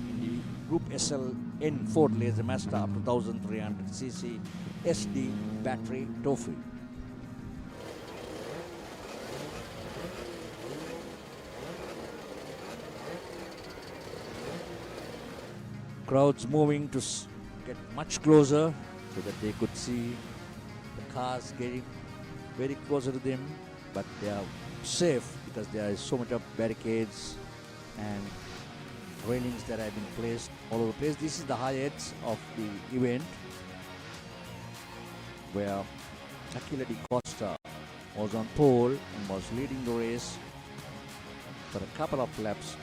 in the Group SLN Ford Laser Mazda up to 1300cc SD battery trophy. Crowds moving to get much closer so that they could see the cars getting very closer to them, but they are safe because there is so much of barricades and railings that have been placed all over the place. This is the highlights of the event where Akela Di Costa was on pole and was leading the race for a couple of laps.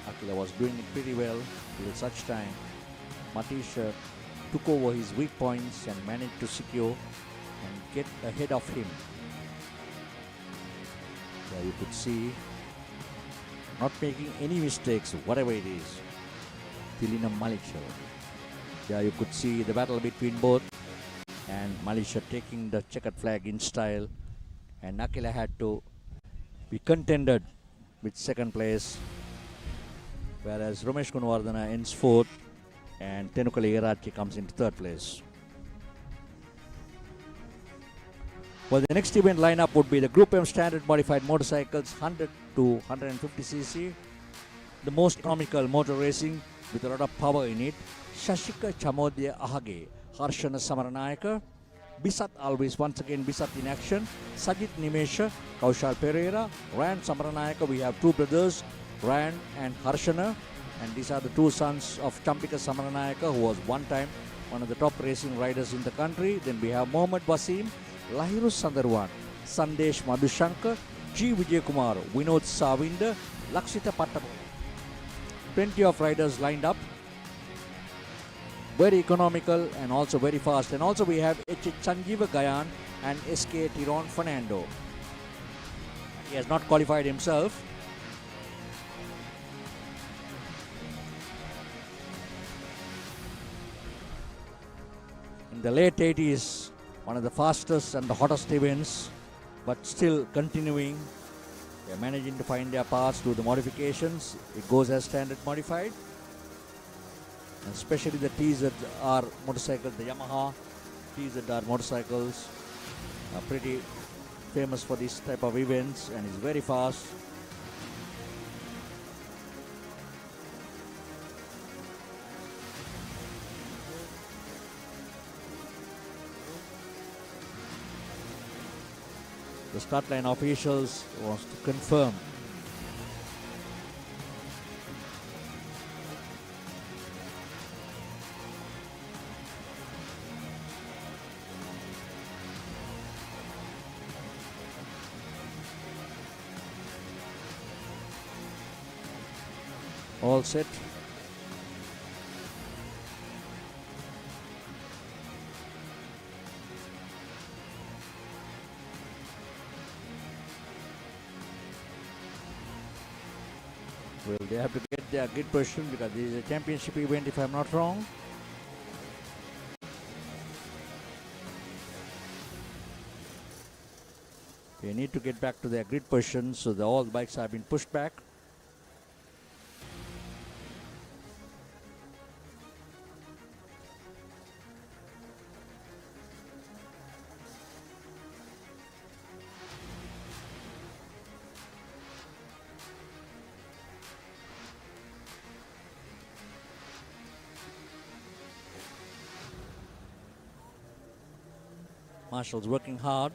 Akela was doing it pretty well till such time Matisha took over his weak points and managed to secure and get ahead of him. There you could see not making any mistakes, whatever it is. Tilina Malaysia. There you could see the battle between both, and Malaysia taking the checkered flag in style, and Akela had to be contended with second place, whereas Romesh Gunawardena ends fourth and Tenukali Enarachi comes into third place. Well, the next event lineup would be the Group M Standard Modified Motorcycles 100 to 150cc, the most economical motor racing with a lot of power in it. Shashika Chamodya Ahage, Harshana Samaranayaka, Bisat always, once again Bisat in action, Sajit Nimesha, Kaushal Pereira, Ryan Samaranayaka. We have two brothers, Ryan and Harshana, and these are the two sons of Champika Samaranayaka, who was one time one of the top racing riders in the country. Then we have Mohammad Wasim, Lahiru Sandarwan, Sandesh Madhushankar, G. Vijay Kumar, Vinod Savinda, Lakshita Pattapu. Plenty of riders lined up. Very economical and also very fast. And also we have H. Sanjeeva Gayan and S.K. Tiron Fernando. He has not qualified himself. In the late 80s, one of the fastest and the hottest events, but still continuing. They are managing to find their paths to the modifications. It goes as standard modified. And especially the TZR motorcycles, the Yamaha TZR motorcycles are pretty famous for this type of events and is very fast. The start line officials wants to confirm all set. Well, they have to get their grid position because this is a championship event, if I'm not wrong. They need to get back to their grid position, so all the bikes have been pushed back. Marshall's working hard.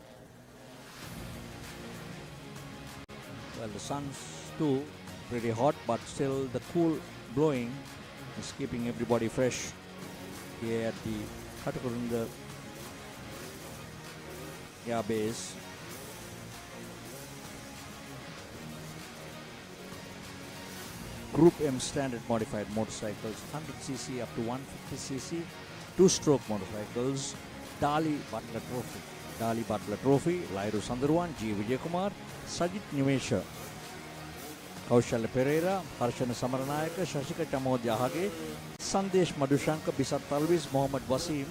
Well, the sun's too pretty hot, but still the cool blowing is keeping everybody fresh here at the Katukurunda Air Base. Group M standard modified motorcycles, 100cc up to 150cc, two-stroke motorcycles. Dali Butler Trophy. Dali Butler Trophy, Lairu Sandurwan, G. Vijayakumar, Sajit Nimesha, Kaushal Pereira, Harshana Samaranayaka, Shashika Chamodya Hage, Sandesh Madhushanka, Bisat Talvis, Mohammad Wasim,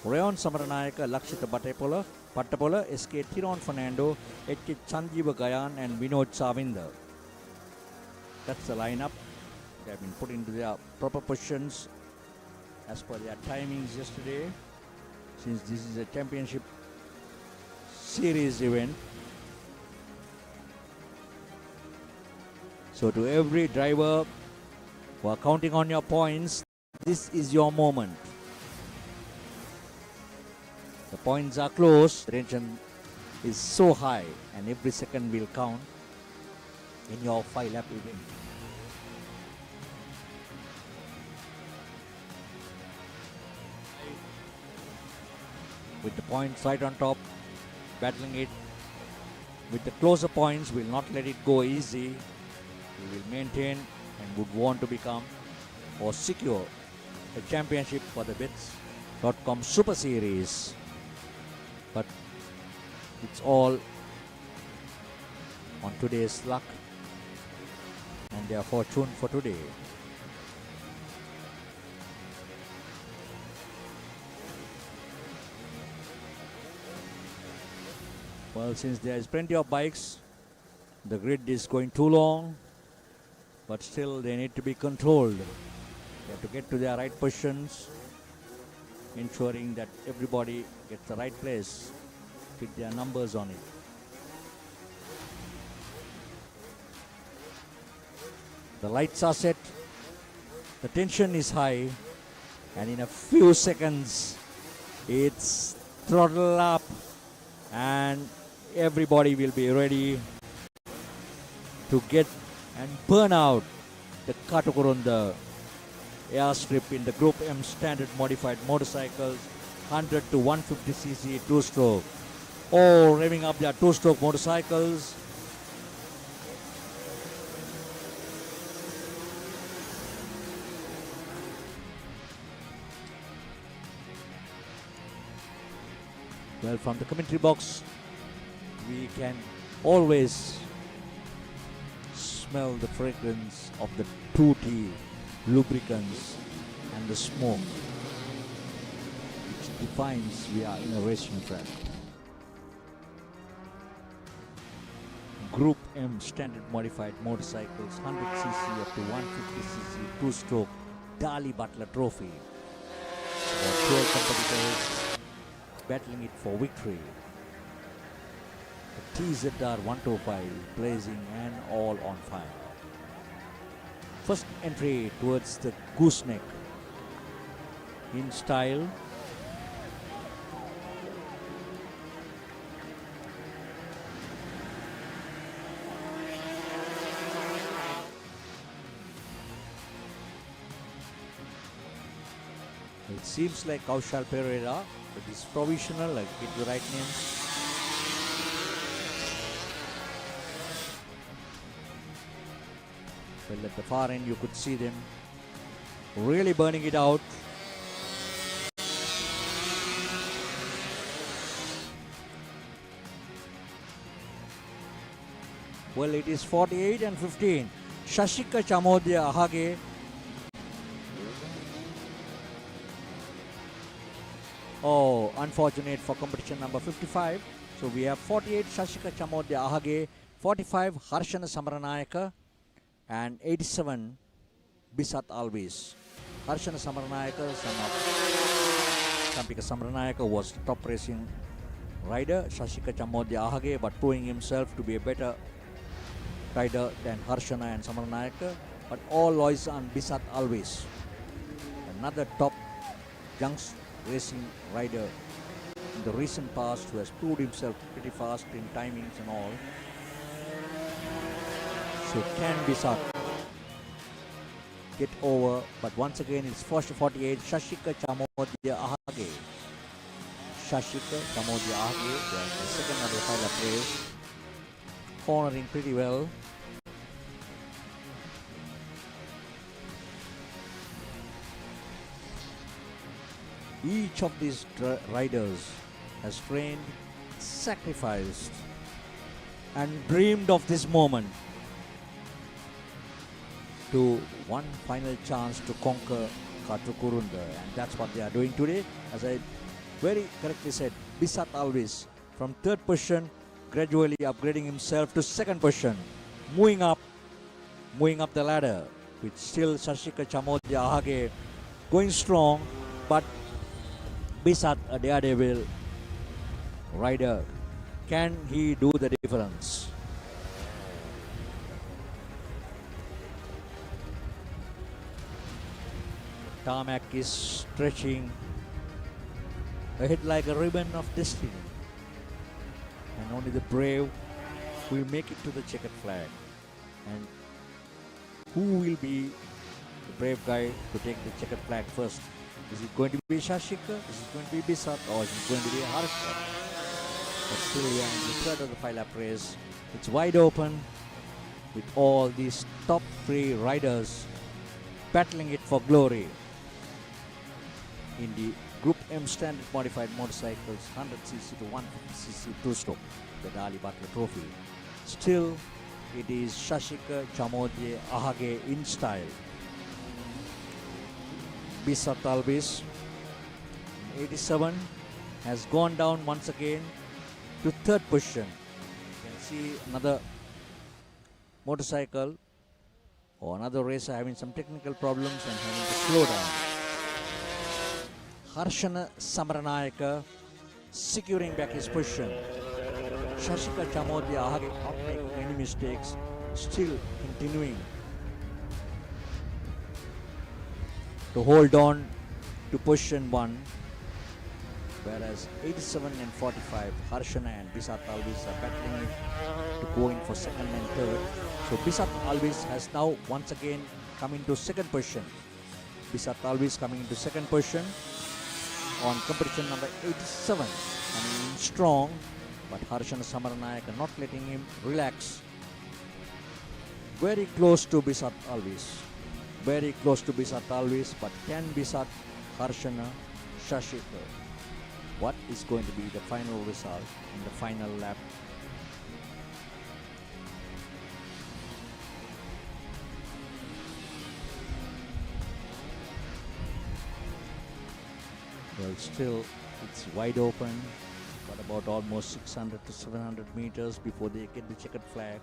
Rayon Samaranayaka, Lakshita Pattapola, SK Tiron Fernando, HK Sanjeeva Gayan and Vinod Savinder. That's the lineup. They have been put into their proper positions as per their timings yesterday, since this is a championship series event. So to every driver who are counting on your points, this is your moment. The points are close, the tension is so high, and every second will count in your 5-lap event. With the points right on top, battling it with the closer points, will not let it go easy. We will maintain and would want to become or secure a championship for the Bits.com Super Series. But it's all on today's luck and their fortune for today. Well, since there is plenty of bikes, the grid is going too long, but still they need to be controlled. They have to get to their right positions, ensuring that everybody gets the right place with their numbers on it. The lights are set, the tension is high, and in a few seconds it's throttle up and everybody will be ready to get and burn out the Katukurunda airstrip in the Group M standard modified motorcycles, 100 to 150cc 2-stroke. All revving up their 2-stroke motorcycles. Well, from the commentary box, we can always smell the fragrance of the 2T lubricants and the smoke, which defines we are in a racing track. Group M standard modified motorcycles, 100cc up to 150cc 2-stroke Dali Butler Trophy. About 12 competitors battling it for victory. The TZR 125 blazing and all on fire. First entry towards the gooseneck in style. It seems like Kaushal Pereira, but it's provisional, like get the right name. Well, at the far end you could see them really burning it out. Well, it is 48 and 15. Shashika Chamodya Ahage. Oh, unfortunate for competition number 55. So we have 48 Shashika Chamodya Ahage, 45 Harshana Samaranayaka, and 87 Bisat Alvis. Harshana Samaranayaka, son of Champika Samaranayaka, was the top racing rider. Shashika Chamodya Ahage, but proving himself to be a better rider than Harshana and Samaranayaka. But all lies on Bisat Alvis, another top young racing rider in the recent past who has proved himself pretty fast in timings and all. So can Bisat get over? But once again it's 48 Shashika Chamodya Ahage. Shashika Chamodya Ahage, the second of the final race, cornering pretty well. Each of these riders has trained, sacrificed, and dreamed of this moment to one final chance to conquer Katukurunda, and that's what they are doing today. As I very correctly said, Bisat Alvis from third position, gradually upgrading himself to second position, moving up the ladder, with still Shashika Chamodia Ahage going strong, but Bisat, a daredevil rider, can he do the difference? Tarmac is stretching ahead like a ribbon of destiny, and only the brave will make it to the checkered flag. And who will be the brave guy to take the checkered flag first? Is it going to be Shashika? Is it going to be Bisat? Or is it going to be Harsha? But still we are in the third of the 5-lap race. It's wide open with all these top 3 riders battling it for glory. In the Group M Standard Modified Motorcycles 100cc to 150cc two-stroke, the Dali Butler Trophy. Still, it is Shashika Chamodye Ahage in style. Bisat Alvis, 87, has gone down once again to third position. You can see another motorcycle or another racer having some technical problems and having to slow down. Harshana Samaranayaka securing back his position. Shashika Chamodya Ahage not making any mistakes, still continuing to hold on to position 1, whereas 87 and 45, Harshana and Bisat Alvis are battling it to go in for second and third. So Bisat Alvis has now once again come into second position. Bisat Alvis coming into second position on competition number 87, coming in strong, but Harshana Samaranayaka not letting him relax. Very close to Bisat Alvis. Very close to Bisat Alvis, but can Bisat, Harshana, Shashika? What is going to be the final result in the final lap? Well, still it's wide open, but about almost 600 to 700 meters before they get the checkered flag,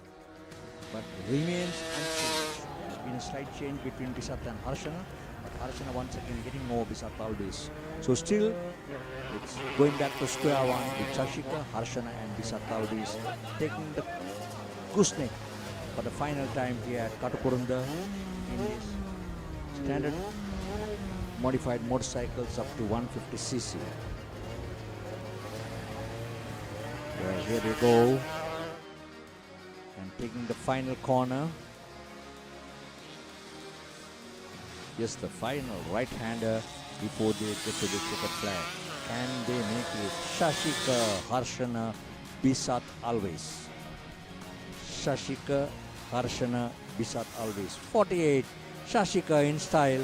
but remains unchanged. There's been a slight change between Bisat and Harshana, but Harshana once again getting over Bisat Alvis. So still it's going back to square one with Shashika, Harshana and Bisat Alvis taking the gooseneck for the final time here at Katukurunda in this standard modified motorcycles up to 150cc. Well, here they go, and taking the final corner. Just the final right-hander before they get to the checkered flag. Can they make it? Shashika, Harshana, Bisat Alvis. Shashika, Harshana, Bisat Alvis. 48, Shashika in style.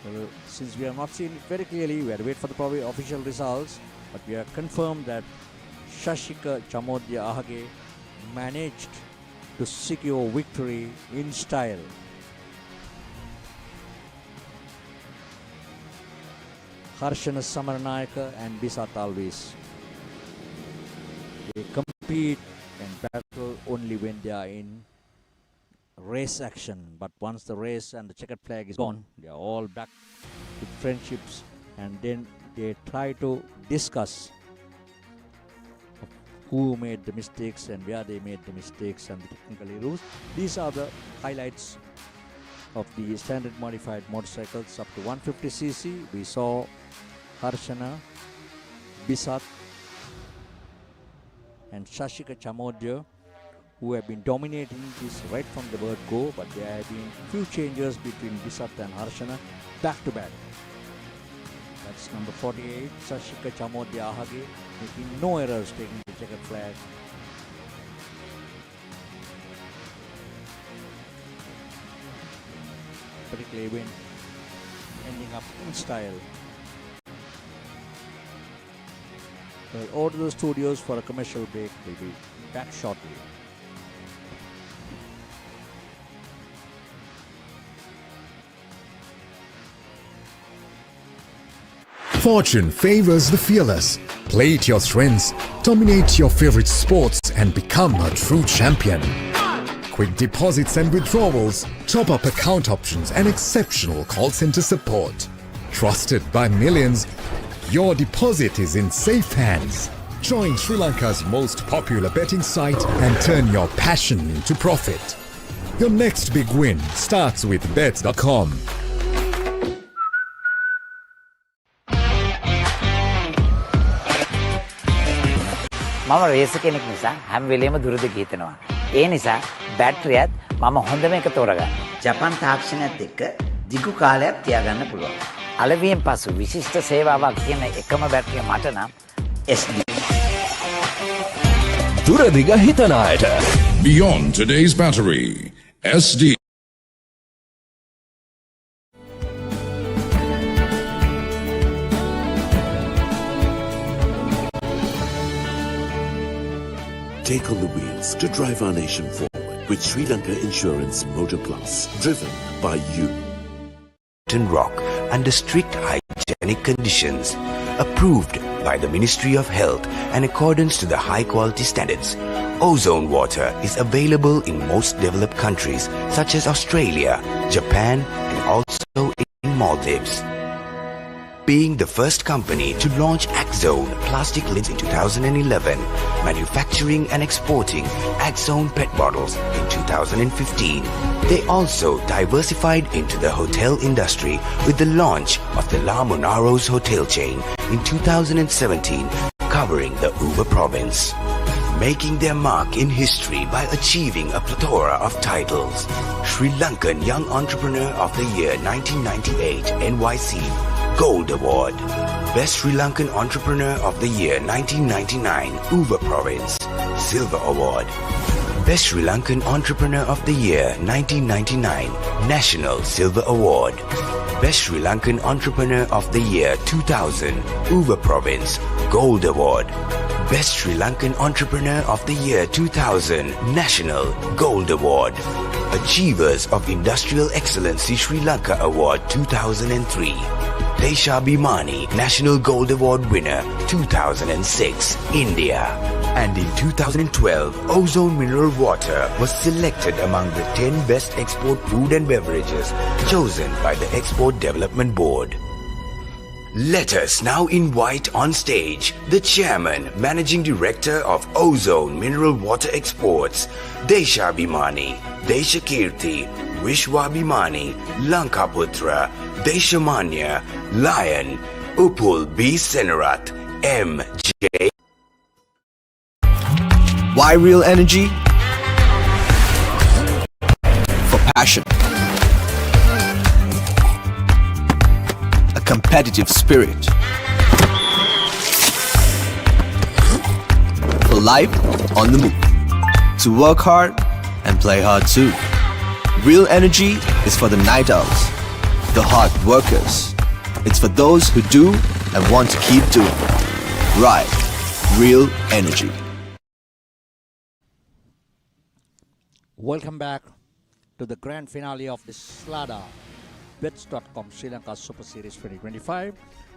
Well, since we have not seen it very clearly, we have to wait for the probably official results, but we have confirmed that Shashika Chamodya Ahage managed to secure victory in style. Harshana Samaranayaka and Bisat Alvis, they compete and battle only when they are in race action, but once the race and the checkered flag is gone, they are all back with friendships, and then they try to discuss who made the mistakes and where they made the mistakes and the technical rules. These are the highlights of the standard modified motorcycles up to 150cc. We saw Harshana, Bisat and Shashika Chamodya, who have been dominating this right from the word go, but there have been few changes between Bisat and Harshana back to back. That's number 48, Shashika Chamodya Ahage, making no errors, taking the checkered flag. Particularly when ending up in style. We'll order the studios for a commercial break. We'll be back shortly. Fortune favors the fearless. Play to your strengths, dominate your favorite sports, and become a true champion. Quick deposits and withdrawals, top-up account options, and exceptional call center support. Trusted by millions, your deposit is in safe hands. Join Sri Lanka's most popular betting site and turn your passion into profit. Your next big win starts with bets.com. මම රේස කෙනෙක් නිසා හැම වෙලේම දුරද ගිහිනවා. ඒ නිසා බැටරියත් මම හොඳම එක තෝරගන්න. ජපන් තාක්ෂණයත් එක්ක දිගු කාලයක් තියාගන්න පුළුවන්. අලවියෙන් පසු විශිෂ්ට සේවාවක් තියෙන එකම බැටරිය මට නම් SD. දුරදිග හිතන අයට. Beyond today's battery, SD. Take on the wheels to drive our nation forward with Sri Lanka Insurance Motor Plus, driven by you. Rock under strict hygienic conditions, approved by the Ministry of Health and accordance to the high quality standards. Ozone water is available in most developed countries such as Australia, Japan, and also in Maldives. Being the first company to launch Axone plastic lids in 2011, manufacturing and exporting Axone PET bottles in 2015. They also diversified into the hotel industry with the launch of the La Monaro's hotel chain in 2017, covering the Uva province. Making their mark in history by achieving a plethora of titles. Sri Lankan Young Entrepreneur of the Year 1998 NYC Gold Award. Best Sri Lankan Entrepreneur of the Year 1999 Uva Province Silver Award. Best Sri Lankan Entrepreneur of the Year 1999 National Silver Award. Best Sri Lankan Entrepreneur of the Year 2000 Uva Province Gold Award. Best Sri Lankan Entrepreneur of the Year 2000 National Gold Award. Achievers of Industrial Excellency Sri Lanka Award 2003. Desha Bhimani National Gold Award winner 2006, India. And in 2012, Ozone Mineral Water was selected among the 10 best export food and beverages chosen by the Export Development Board. Let us now invite on stage the Chairman, Managing Director of Ozone Mineral Water Exports, Desha Bhimani, Desha Kirti, Vishwabhimani, Lankaputra, Deshamanya, Lion, Upul B. Senarat, M.J. Why real energy? For passion. A competitive spirit. For life on the move. To work hard and play hard too. Real energy is for the night owls, the hard workers. It's for those who do and want to keep doing. Right. Real energy. Welcome back to the grand finale of the Slada Bets.com Sri Lanka Super Series 2025.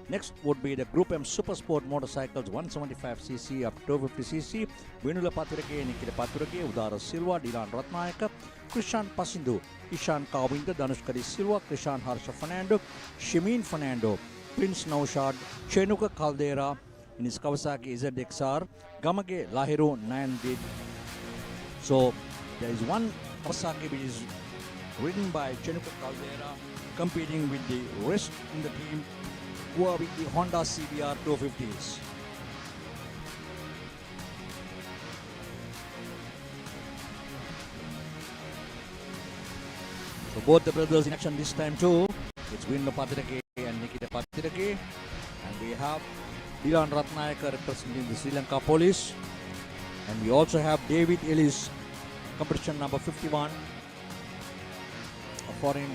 Next would be the Group M Super Sport motorcycles 175cc up to 250cc. Vinula Paturage, Nikita Paturage, Udara Silva, Dylan Ratnayaka, Krishan Pasindu, Ishan Kawinda, Danushkari Silva, Krishan Harsha Fernando, Shimin Fernando, Prince Naushad, Chenuka Caldera in his Kawasaki ZXR, Gamage Lahiru 9 did. So there is one Kawasaki which is ridden by Chenuka Caldera competing with the rest in the team who are with the Honda CBR 250s. So both the brothers in action this time too. It's Vinla Patirake and Nikita Patirake. And we have Dylan Ratnayaka representing the Sri Lanka Police. And we also have David Ellis, competition number 51, a foreign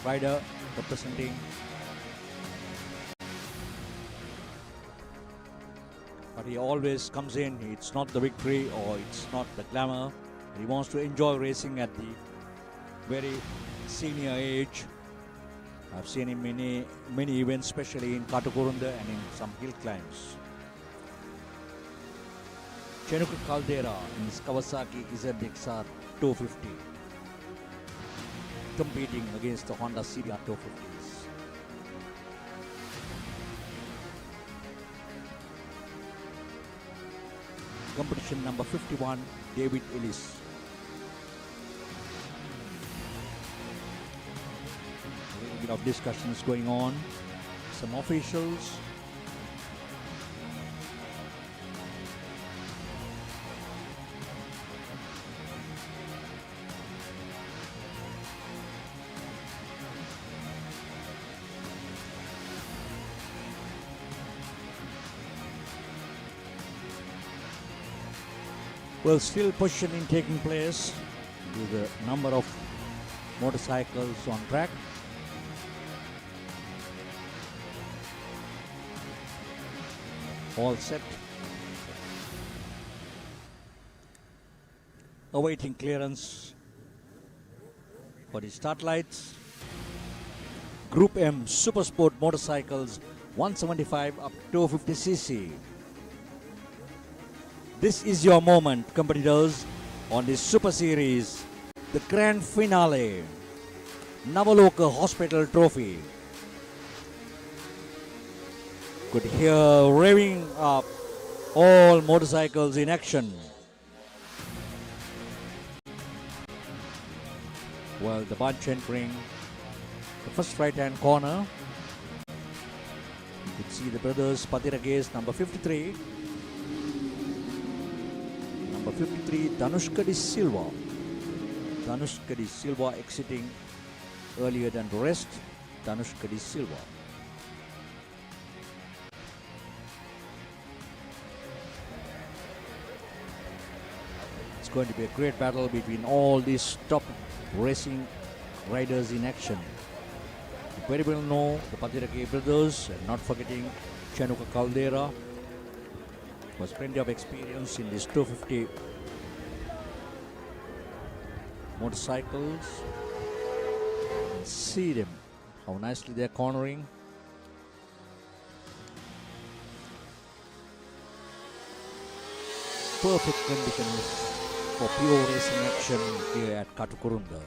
rider representing But he always comes in, it's not the victory or it's not the glamour. He wants to enjoy racing at the very senior age. I've seen him in many events, especially in Katukurunda and in some hill climbs. Katukurunda Caldera in his Kawasaki ZXR 250, competing against the Honda CBR 250s. Competition number 51, David Ellis. A little bit of discussions going on. Some officials. Well, still positioning taking place with the number of motorcycles on track. All set. Awaiting clearance for the start lights. Group M Super Sport motorcycles 175 up to 250cc. This is your moment, competitors, on this Super Series, the grand finale, Navaloka Hospital Trophy. Could hear revving up all motorcycles in action. Well, the bunch entering the first right-hand corner. You could see the brothers Patirages, number 53. Number 53, Danushka De Silva. Danushka De Silva exiting earlier than the rest. Danushka De Silva. It's going to be a great battle between all these top racing riders in action. You very well know the Patirake brothers, and not forgetting Katukurunda Caldera. Was plenty of experience in these 250 motorcycles. See them, how nicely they're cornering. Perfect conditions for pure racing action here at Katukurunda.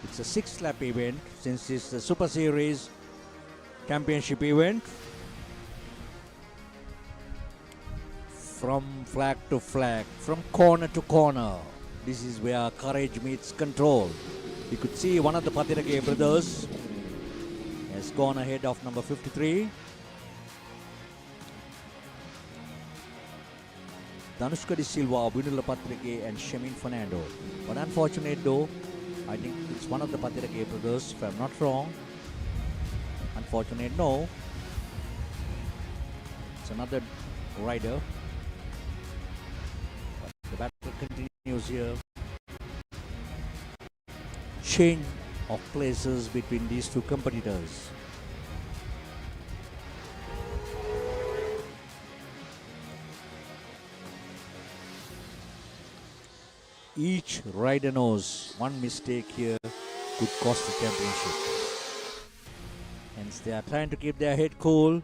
It's a 6-lap event since it's the Super Series Championship event. From flag to flag, from corner to corner. This is where courage meets control. You could see one of the Patirake brothers has gone ahead of number 53. Danushka De Silva, Vinula Patirake and Shemin Fernando. But unfortunate though, I think it's one of the Patirake brothers, if I'm not wrong. Unfortunate no. It's another rider. The battle continues here. Change of places between these two competitors. Each rider knows one mistake here could cost the championship. Hence they are trying to keep their head cool,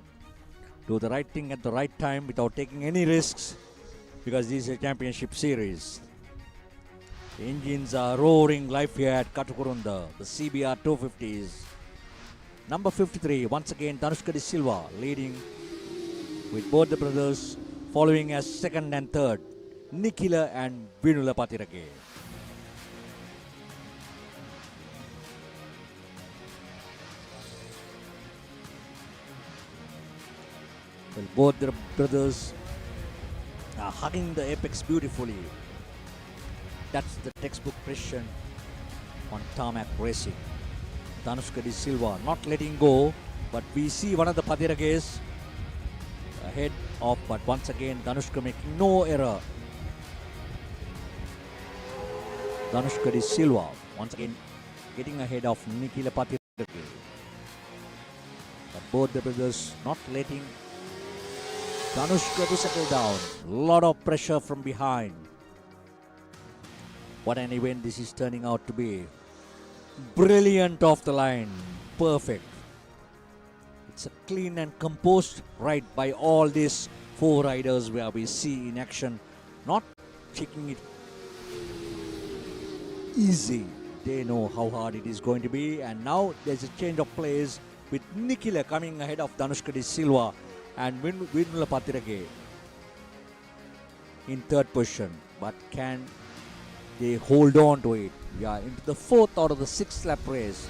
do the right thing at the right time without taking any risks, because this is a championship series. The engines are roaring live here at Katukurunda, the CBR 250s. Number 53, once again Danushka De Silva leading with both the brothers following as second and third, Nikila and Vinula Patirake. Well, both the brothers are hugging the apex beautifully. That's the textbook precision on tarmac racing. Danushka De Silva not letting go, but we see one of the Patirages ahead of, but once again Danushka making no error. Danushka De Silva once again getting ahead of Nikila Patirake. But both the brothers not letting Danushka to settle down. Lot of pressure from behind. What an event this is turning out to be. Brilliant off the line. Perfect. It's a clean and composed ride by all these 4 riders where we see in action. Not taking it easy. They know how hard it is going to be. And now there's a change of place with Nikila coming ahead of Danushka De Silva and Vinula Patirage in 3rd position. But can they hold on to it? We are into the 4th out of the 6th lap race.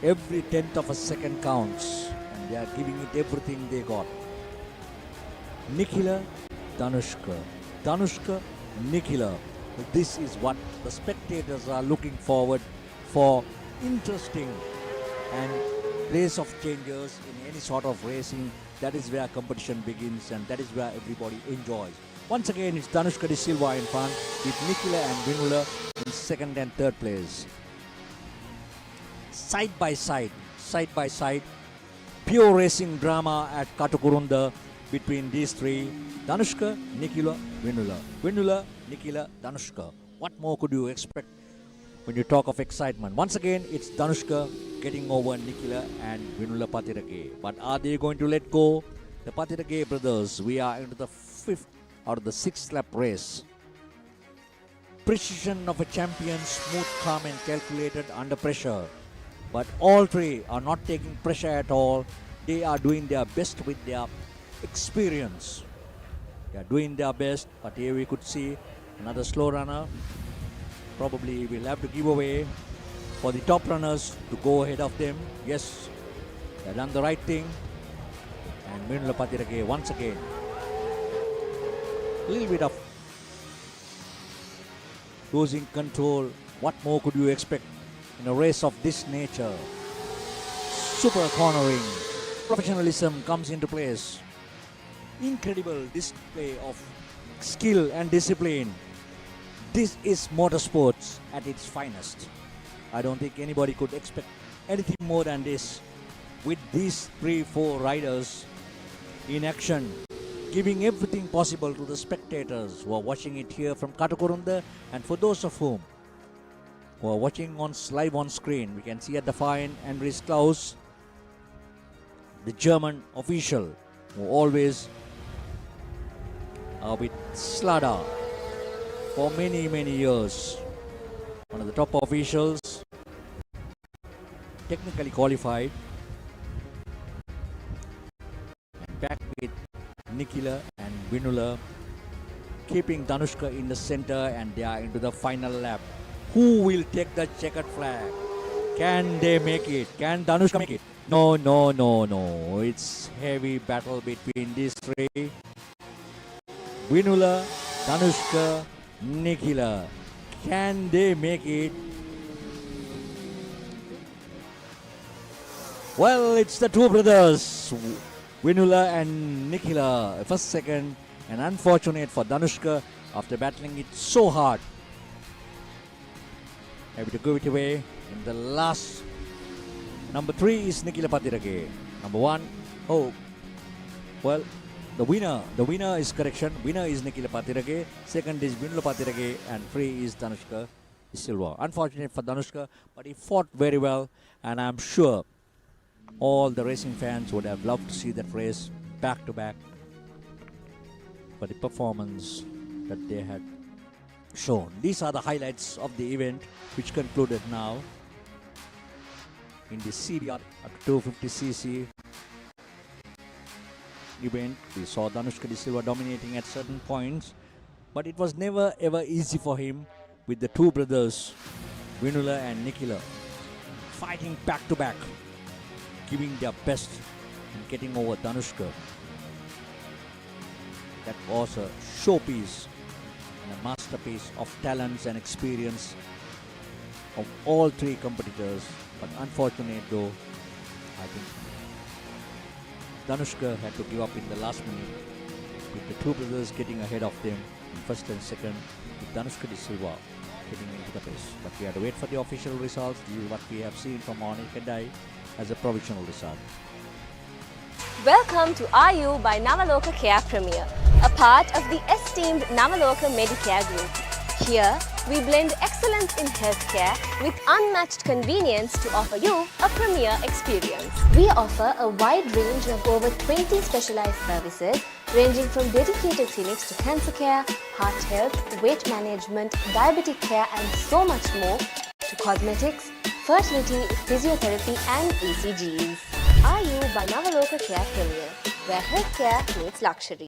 Every 10th of a second counts and they are giving it everything they got. Nikila, Danushka. Danushka, Nikila. This is what the spectators are looking forward for. Interesting and race of changers in any sort of racing. That is where competition begins and that is where everybody enjoys. Once again, it's Danushka De Silva in front with Nikila and Vinula in 2nd and 3rd place. Side by side, pure racing drama at Katukurunda between these 3. Danushka, Nikila, Vinula. Vinula, Nikila, Danushka. What more could you expect when you talk of excitement? Once again, it's Danushka getting over Nikila and Vinula Patirage. But are they going to let go? The Patirage brothers, we are into the 5th out of the 6th lap race. Precision of a champion, smooth, calm and calculated under pressure. But all 3 are not taking pressure at all. They are doing their best with their experience. They are doing their best, but here we could see another slow runner. Probably we'll have to give away for the top runners to go ahead of them. Yes, they've done the right thing. And Vinula Patirage once again. A little bit of losing control. What more could you expect in a race of this nature? Super cornering. Professionalism comes into place. Incredible display of skill and discipline. This is motorsports at its finest. I don't think anybody could expect anything more than this. With these 3-4 riders in action, giving everything possible to the spectators who are watching it here from Katukurunda, and for those of whom who are watching live on screen, we can see at the far end Andries Klaus, the German official who always are with Slada for many years. One of the top officials, technically qualified. And back with Nikila and Vinula, keeping Danushka in the center, and they are into the final lap. Who will take the checkered flag? Can they make it? Can Danushka make it? No. It's heavy battle between these 3. Vinula, Danushka, Nikila. Can they make it? Well, it's the 2 brothers, Vinula and Nikila. First, second, and unfortunate for Danushka after battling it so hard. Happy to give it away in the last. Number 3 is Nikila Patirage. Number 1, the winner is correction. Winner is Nikila Patirage. Second is Vinula Patirage, and 3 is Danushka De Silva. Unfortunate for Danushka, but he fought very well, and I'm sure all the racing fans would have loved to see that race back to back for the performance that they had shown. These are the highlights of the event, which concluded now in the CBR at 250cc event. We saw Danushka De Silva dominating at certain points, but it was never ever easy for him with the 2 brothers, Vinula and Nikila, fighting back to back, giving their best and getting over Danushka. That was a showpiece and a masterpiece of talents and experience of all 3 competitors. But unfortunate though, I think Danushka had to give up in the last minute, with the 2 brothers getting ahead of them in first and second, with Danushka De Silva getting into the race. But we have to wait for the official results. This is what we have seen from our naked eye as a provisional result. Welcome to RU by Navaloka Care Premier, a part of the esteemed Navaloka Medicare Group. Here, we blend excellence in healthcare with unmatched convenience to offer you a premier experience. We offer a wide range of over 20 specialized services ranging from dedicated clinics to cancer care, heart health, weight management, diabetic care and so much more, to cosmetics, fertility, physiotherapy and ECGs. RU by Navaloka Care Premier, where healthcare meets luxury.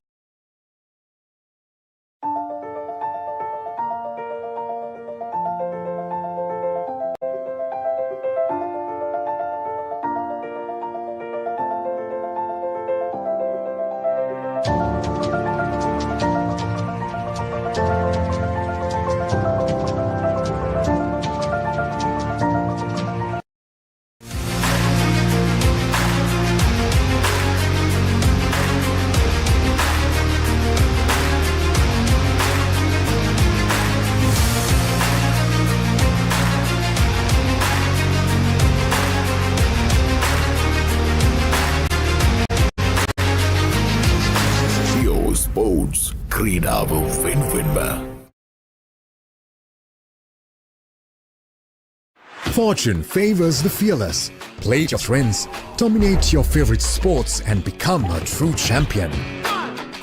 Sports ක්‍රීඩාව වෙනුවෙන්ම. Fortune favors the fearless. Play your strengths, dominate your favorite sports and become a true champion.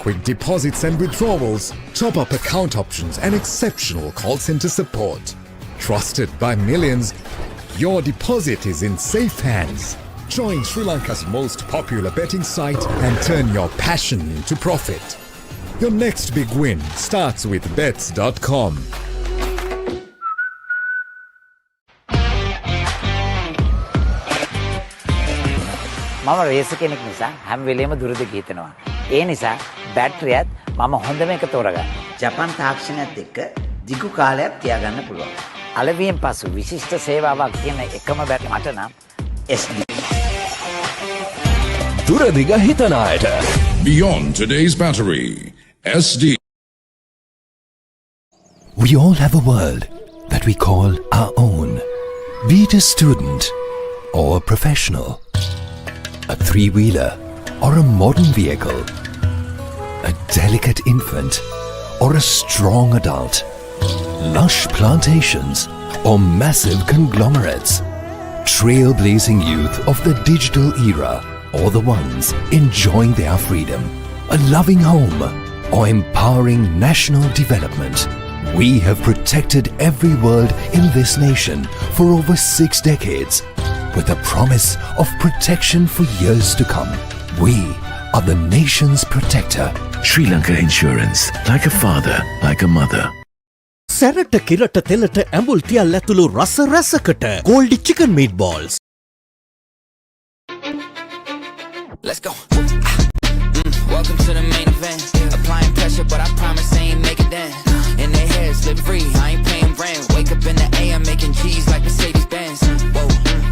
Quick deposits and withdrawals, top-up account options and exceptional call center support. Trusted by millions, your deposit is in safe hands. Join Sri Lanka's most popular betting site and turn your passion into profit. Your next big win starts with bets.com. මම raise කෙනෙක් නිසා හැම වෙලේම දුරද ගිහිනවා. ඒ නිසා බැටරියත් මම හොඳම එක තෝරගන්නවා. ජපන් තාක්ෂණයත් එක්ක දිගු කාලයක් තියාගන්න පුළුවන්. අලවියෙන් පසු විශිෂ්ට සේවාවක් කියන එකම බැටරි මට නම් SD. දුරදිග හිතන අයට. Beyond today's battery. SD. We all have a world that we call our own. Be it a student or a professional, a three-wheeler or a modern vehicle, a delicate infant or a strong adult, lush plantations or massive conglomerates, trailblazing youth of the digital era or the ones enjoying their freedom, a loving home or empowering national development. We have protected every world in this nation for over 6 decades with a promise of protection for years to come. We are the nation's protector. Sri Lanka Insurance. Like a father, like a mother. සැරට කිරට තෙලට ඇඹුල් තියල් ඇතුළු රස රැසකට ගෝල්ඩි chicken meatballs. Let's go. Welcome to the main event. Applying pressure, but I promise I ain't make it then. In their heads, live free, I ain't paying rent. Wake up in the AM making G's like Mercedes Benz. Whoa,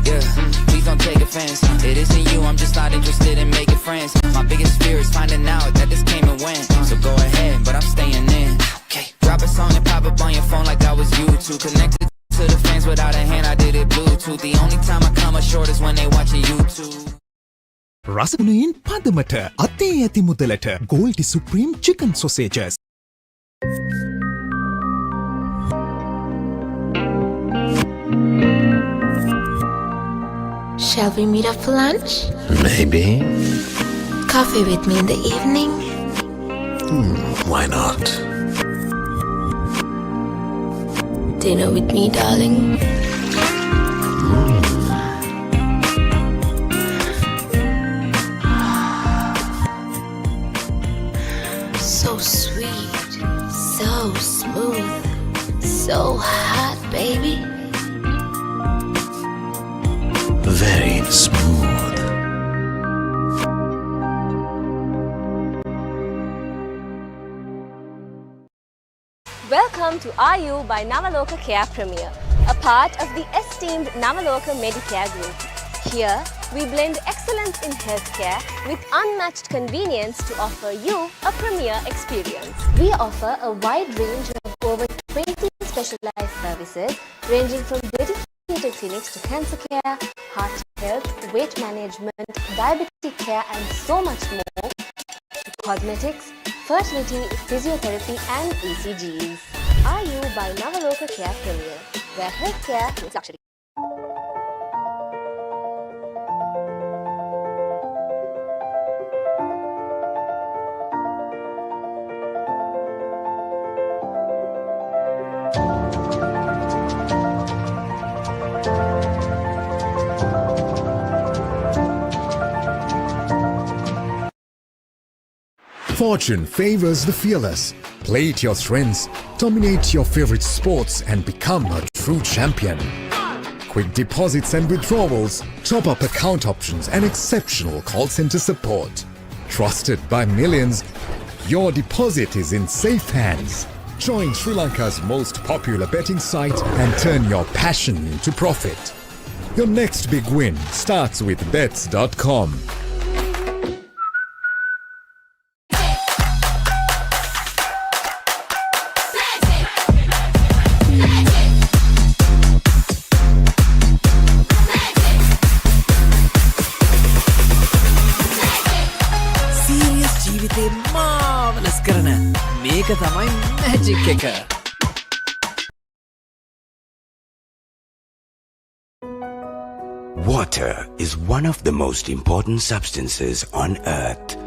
yeah, please don't take offense. It isn't you, I'm just not interested in making friends. My biggest fear is finding out that this came and went. So go ahead, but I'm staying in. Okay, drop a song and pop up on your phone like I was YouTube. Connected to the fans without a hand, I did it Bluetooth. The only time I come up short is when they watching YouTube. රසගුණයෙන් පදමට අතේ ඇති මුදලට Goldi supreme chicken sausages. Shall we meet up for lunch? Maybe. Coffee with me in the evening? Why not? Dinner with me, darling? So sweet, so smooth, so hot, baby. Very smooth. Welcome to RU by Navaloka Care Premier, a part of the esteemed Navaloka Medicare Group. Here, we blend excellence in healthcare with unmatched convenience to offer you a premier experience. We offer a wide range of over 20 specialized services ranging from dedicated special clinics to cancer care, heart health, weight management, diabetic care and so much more, to cosmetics, fertility, physiotherapy and ECGs. IU by Navaloka Care Premier, where healthcare meets luxury. Fortune favors the fearless. Play to your strengths, dominate your favorite sports and become a true champion. Quick deposits and withdrawals, top-up account options and exceptional call center support. Trusted by millions, your deposit is in safe hands. Join Sri Lanka's most popular betting site and turn your passion into profit. Your next big win starts with bets.com. Water is one of the most important substances on Earth.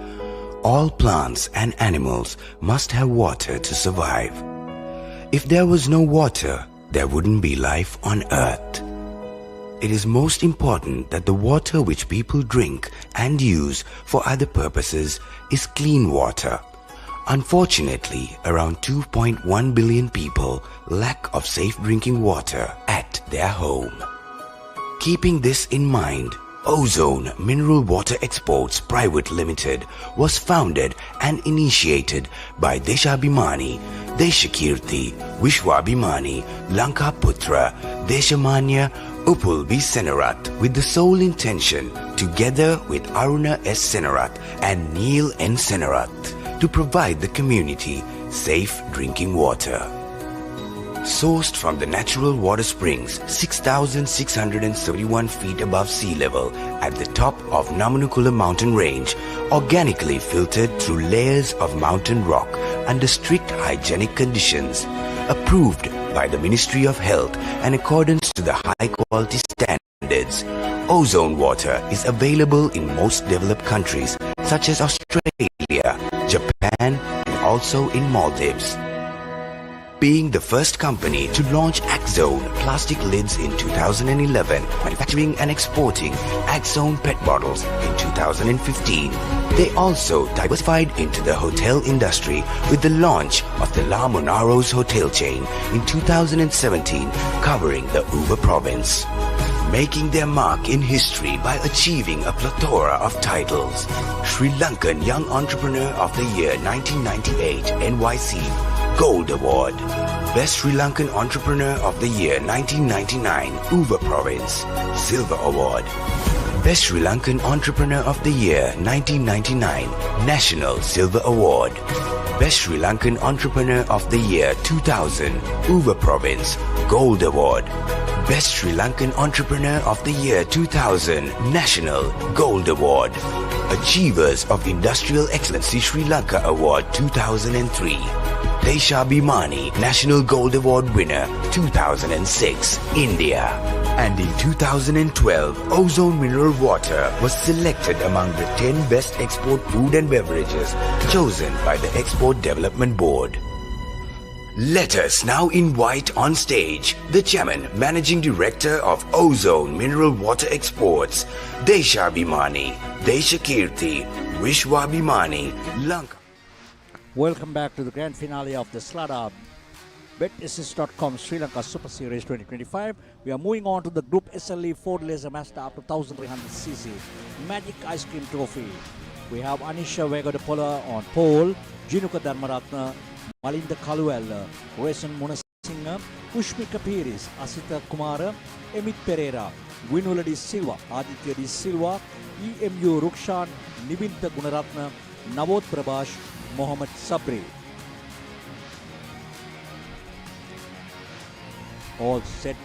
All plants and animals must have water to survive. If there was no water, there wouldn't be life on Earth. It is most important that the water which people drink and use for other purposes is clean water. Unfortunately, around 2.1 billion people lack of safe drinking water at their home. Keeping this in mind, Ozone Mineral Water Exports Private Limited was founded and initiated by Deshabhimani, Deshakirti, Vishwabhimani, Lanka Putra, Deshamanya, Upul B. Senarat with the sole intention, together with Aruna S. Senarat and Neil N. Senarat, to provide the community safe drinking water. Sourced from the natural water springs 6,671 feet above sea level at the top of Namanukula mountain range, organically filtered through layers of mountain rock under strict hygienic conditions, approved by the Ministry of Health and accordance to the high quality standards. Ozone water is available in most developed countries such as Australia, Japan and also in Maldives. Being the first company to launch Axone plastic lids in 2011, manufacturing and exporting Axone PET bottles in 2015. They also diversified into the hotel industry with the launch of the La Monaros hotel chain in 2017, covering the Uva province. Making their mark in history by achieving a plethora of titles. Sri Lankan Young Entrepreneur of the Year 1998 NYC Gold Award. Best Sri Lankan Entrepreneur of the Year 1999 Uva Province Silver Award. Best Sri Lankan Entrepreneur of the Year 1999 National Silver Award. Best Sri Lankan Entrepreneur of the Year 2000 Uva Province Gold Award. Best Sri Lankan Entrepreneur of the Year 2000 National Gold Award. Achievers of Industrial Excellency Sri Lanka Award 2003. Deshabhimani National Gold Award winner 2006, India. And in 2012, Ozone Mineral Water was selected among the 10 best export food and beverages chosen by the Export Development Board. Let us now invite on stage the Chairman Managing Director of Ozone Mineral Water Exports, Deshabhimani, Deshakirti, Vishwabhimani, Lanka. Welcome back to the grand finale of the Slada BetAssist.com Sri Lanka Super Series 2025. We are moving on to the Group SLE Ford Laser Mazda up to 1300cc Magic Ice Cream Trophy. We have Anisha Vega de Pola on pole, Jinuka Dharmaratna, Malinda Kaluel, Rayson Munasinghe, Pushmika Piris, Asita Kumara, Emit Pereira, Winula de Silva, Aditya de Silva, EMU Rukshan, Nibinta Gunaratna, Navod Prabhash, Mohammad Sabri. All set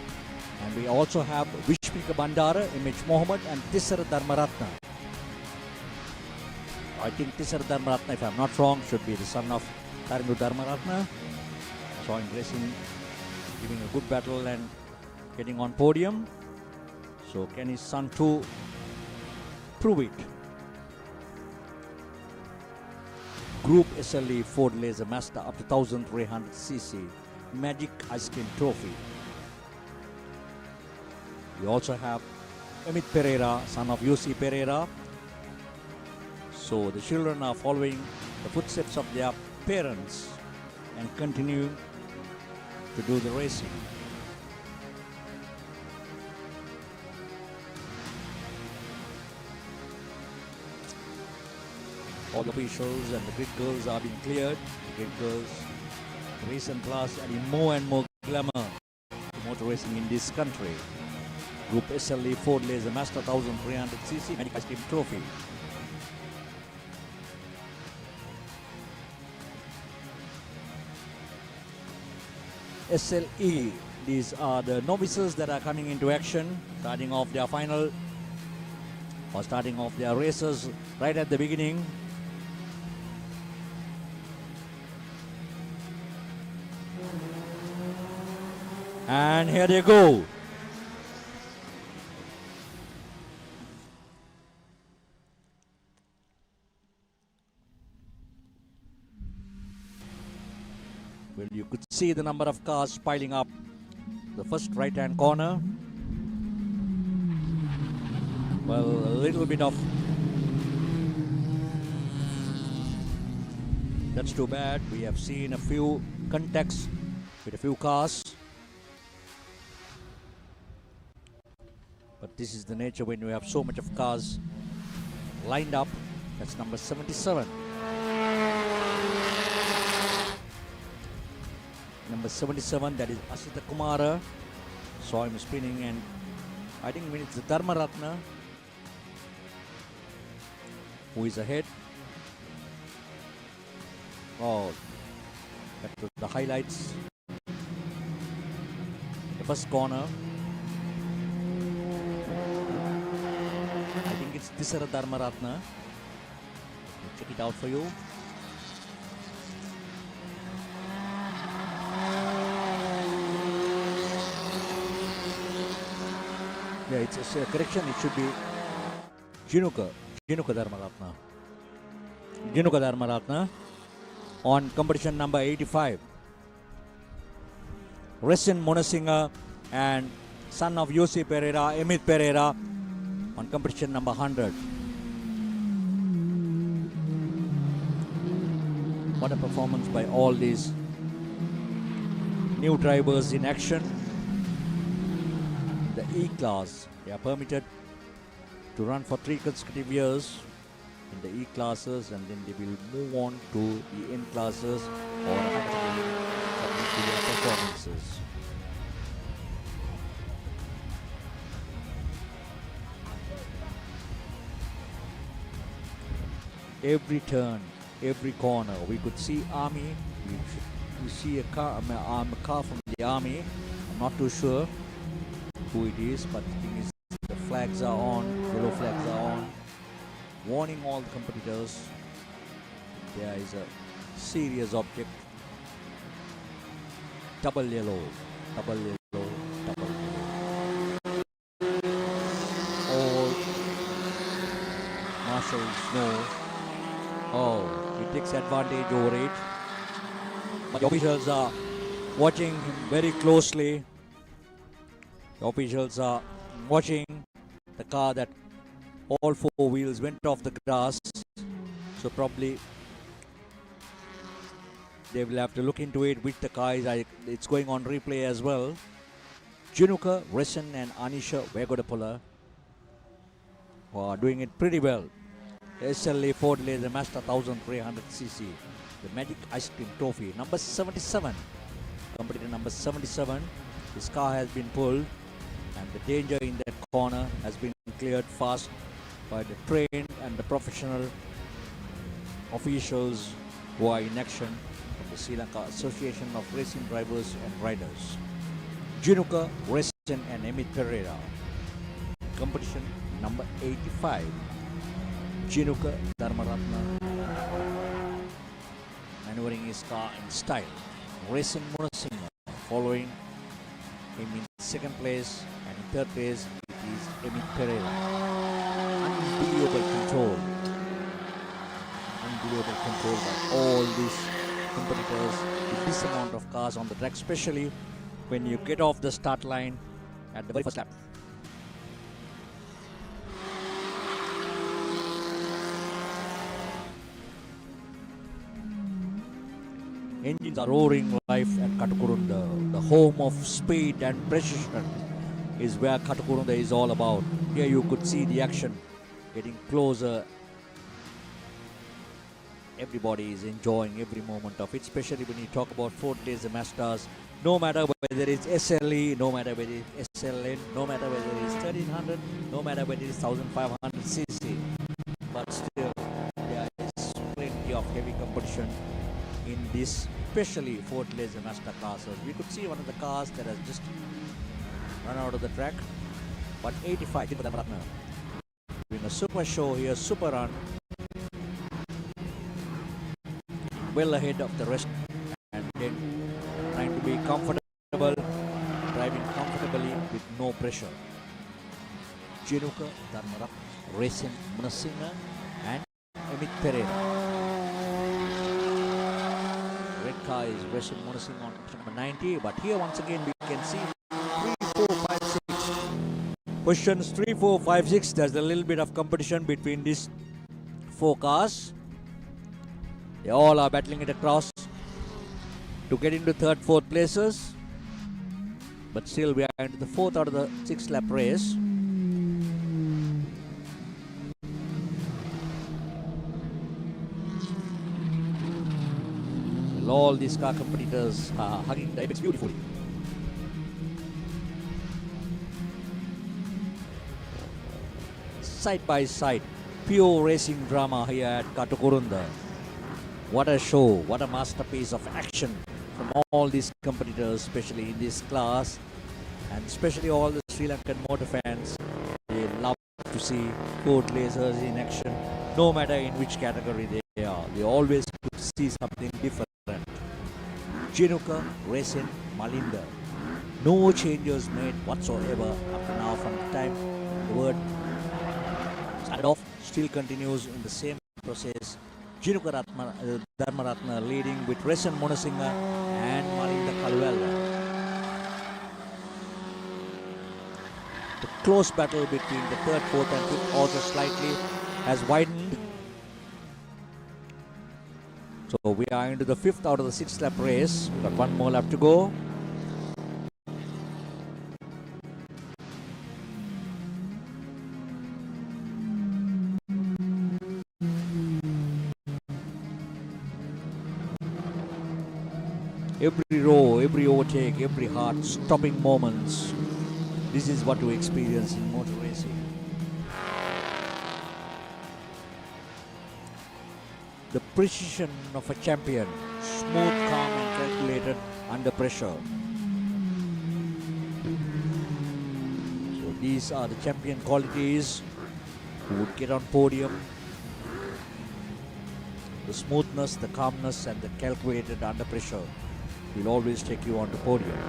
And we also have Vishmika Bandara, MH Mohammed and Tisara Dharmaratna. I think Tisara Dharmaratna, if I'm not wrong, should be the son of Tarindu Dharmaratna. Saw him racing, giving a good battle and getting on podium. So can his son too prove it? Group SLE Ford Laser Mazda up to 1300cc Magic Ice Cream Trophy. We also have Amit Pereira, son of UC Pereira. So the children are following the footsteps of their parents and continue to do the racing. All the officials and the grid girls are being cleared. The grid girls, recent class, adding more and more glamour to motor racing in this country. Group SLE Ford Laser Mazda 1300cc Magic Ice Cream Trophy. SLE, these are the novices that are coming into action, starting off their final or starting off their races right at the beginning. And here they go. Well, you could see the number of cars piling up the first right-hand corner. Well, a little bit of... That's too bad. We have seen a few contacts with a few cars. But this is the nature when you have so much of cars lined up. That's number 77. Number 77, that is Asita Kumara. Saw him spinning, and I think when it's the Dharmaratna who is ahead. Oh, that was the highlights. The first corner. I think it's Tisara Dharmaratna. I'll check it out for you. Yeah, it's a correction. It should be Jinuka Dharmaratna. Jinuka Dharmaratna on competition number 85. Resin Monasinghe and son of Yossi Pereira, Amit Pereira on competition number 100. What a performance by all these new drivers in action. The E-Class, they are permitted to run for 3 consecutive years in the E-classes, and then they will move on to the N-classes or submit to their performances. Every turn, every corner, we could see Army. We see a car from the Army. I'm not too sure who it is, but the thing is, the flags are on, yellow flags are on, warning all the competitors there is a serious object. Double yellow, double yellow, double yellow. All marshals know. Oh, he takes advantage over it. But the officials are watching him very closely. The officials are watching the car that all 4 wheels went off the grass. So probably they will have to look into it which the car is. It's going on replay as well. Jinuka, Resin and Anisha Vegodapola who are doing it pretty well. SLE Ford Laser Mazda 1300cc, the Magic Ice Cream Trophy, number 77. Competitor number 77. His car has been pulled, and the danger in that corner has been cleared fast by the trained and the professional officials who are in action from the Sri Lanka Association of Racing Drivers and Riders. Jinuka, Resin and Amit Pereira. Competition number 85. Jinuka Dharmaratna maneuvering his car in style. Racing Munasinghe following him in second place, and in third place it is Amit Pereira. Unbelievable control. Unbelievable control by all these competitors with this amount of cars on the track, especially when you get off the start line at the very first lap. Engines are roaring life at Katukurunda. The home of speed and precision is where Katukurunda is all about. Here you could see the action getting closer. Everybody is enjoying every moment of it, especially when you talk about Ford Laser Masters. No matter whether it's SLE, no matter whether it's SLN, no matter whether it's 1300, no matter whether it's 1500cc. But still, there is plenty of heavy competition in this, especially Ford Laser Master cars. So we could see one of the cars that has just run out of the track. But 85, Jinuka Dharmaratna doing a super show here, super run. Well ahead of the rest, and then trying to be comfortable, driving comfortably with no pressure. Jinuka Dharmaratna, Racing Munasinghe and Amit Pereira. Red car is Racing Munasinghe on number 90, but here once again we can see 3, 4, 5, 6. Positions 3, 4, 5, 6. There's a little bit of competition between these 4 cars. They all are battling it across to get into 3rd, 4th places. But still we are into the 4th out of the 6 lap race. Well, all these car competitors are hugging the apex beautifully. Side by side, pure racing drama here at Katukurunda. What a show, what a masterpiece of action from all these competitors, especially in this class, and especially all the Sri Lankan motor fans. They love to see Ford lasers in action, no matter in which category they are. They always could see something different. Jinuka Racing Malinda. No changes made whatsoever up to now from the time the word started off. Still continues in the same process. Jinuka Dharmaratna leading with Racing Munasinghe and Malinda Kalwella. The close battle between the 3rd, 4th and 5th also slightly has widened. So we are into the 5th out of the 6th lap race. We've got one more lap to go. Every row, every overtake, every heart-stopping moments. This is what we experience in motor racing. The precision of a champion, smooth, calm and calculated under pressure. So these are the champion qualities who would get on podium. The smoothness, the calmness and the calculated under pressure will always take you on the podium.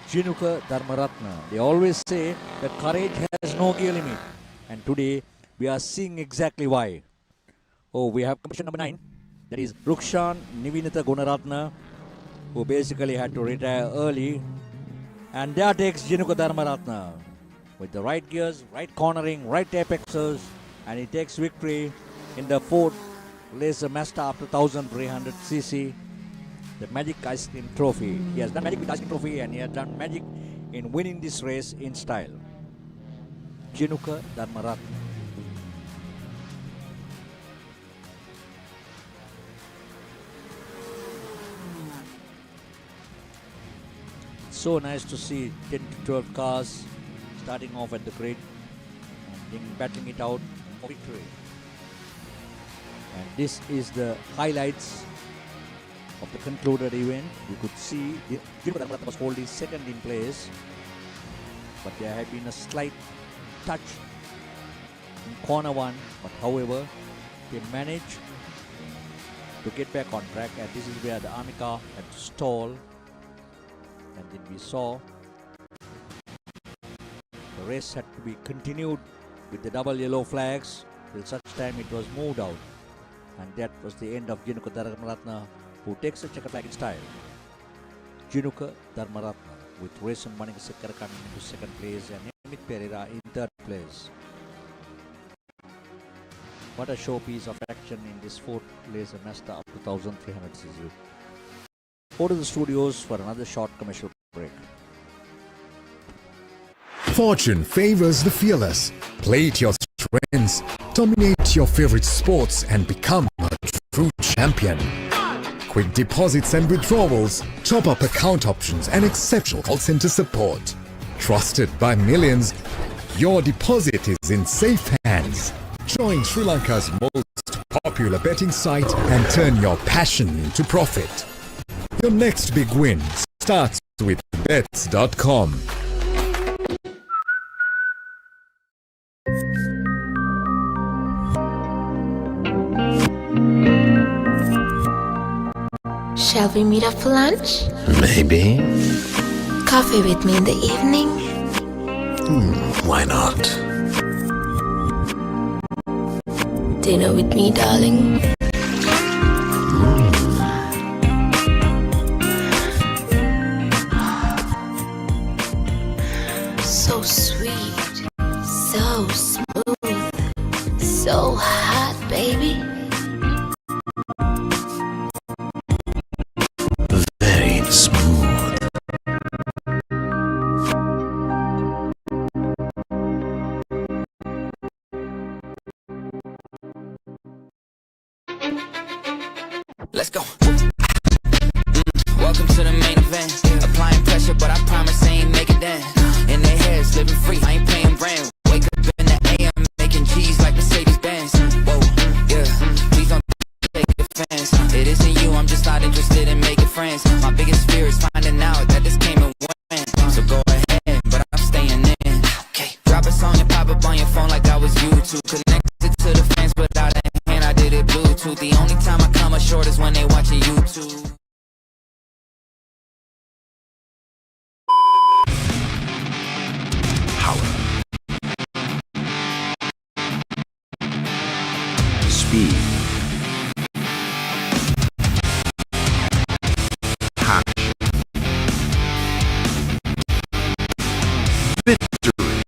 Jinuka Dharmaratna. They always say that courage has no gear limit. And today we are seeing exactly why. Oh, we have competition number 9. That is Rukshan Nivinita Gunaratna, who basically had to retire early. And there takes Jinuka Dharmaratna. With the right gears, right cornering, right apexes, and he takes victory in the Ford Laser Master after 1300cc, the Magic Ice Cream Trophy. He has done magic with Ice Cream Trophy, and he has done magic in winning this race in style. Jinuka Dharmaratna. So nice to see 10 to 12 cars starting off at the grid and battling it out for victory. And this is the highlights of the concluded event. You could see Katukurunda was holding second in place, but there had been a slight touch in corner one, but however they managed to get back on track, and this is where the army car had to stall, and then we saw the race had to be continued with the double yellow flags till such time it was moved out, and that was the end of Jinuka Dharmaratna, who takes a checkered flag in style. Jinuka Dharmaratna with Racing Maningasekara coming into second place and Amit Pereira in third place. What a showpiece of action in this fourth laser Mazda up to 1300cc. Over to the studios for another short commercial break. Fortune favors the fearless. Play to your strengths, dominate your favorite sports and become a true champion. Quick deposits and withdrawals, top-up account options and exceptional call center support. Trusted by millions, your deposit is in safe hands. Join Sri Lanka's most popular betting site and turn your passion into profit. Your next big win starts with bets.com. Shall we meet up for lunch? Maybe. Coffee with me in the evening? Why not? Dinner with me, darling? So sweet, so smooth, so hot, baby. Very smooth. Let's go. Welcome to the main event. Applying pressure, but I promise I ain't make it dance. In their heads, living free, I ain't paying rent. Wake up in the AM, making G's like Mercedes Benz. Whoa, yeah, please don't take offense. It isn't you, I'm just not interested in making friends. My biggest fear is finding out that this came and went. So go ahead, but I'm staying in. Okay, drop a song and pop up on your phone like I was YouTube. Connected to the fence without a hand, I did it Bluetooth. The only time I come up short is when they watching YouTube. Speed. Passion. Victory.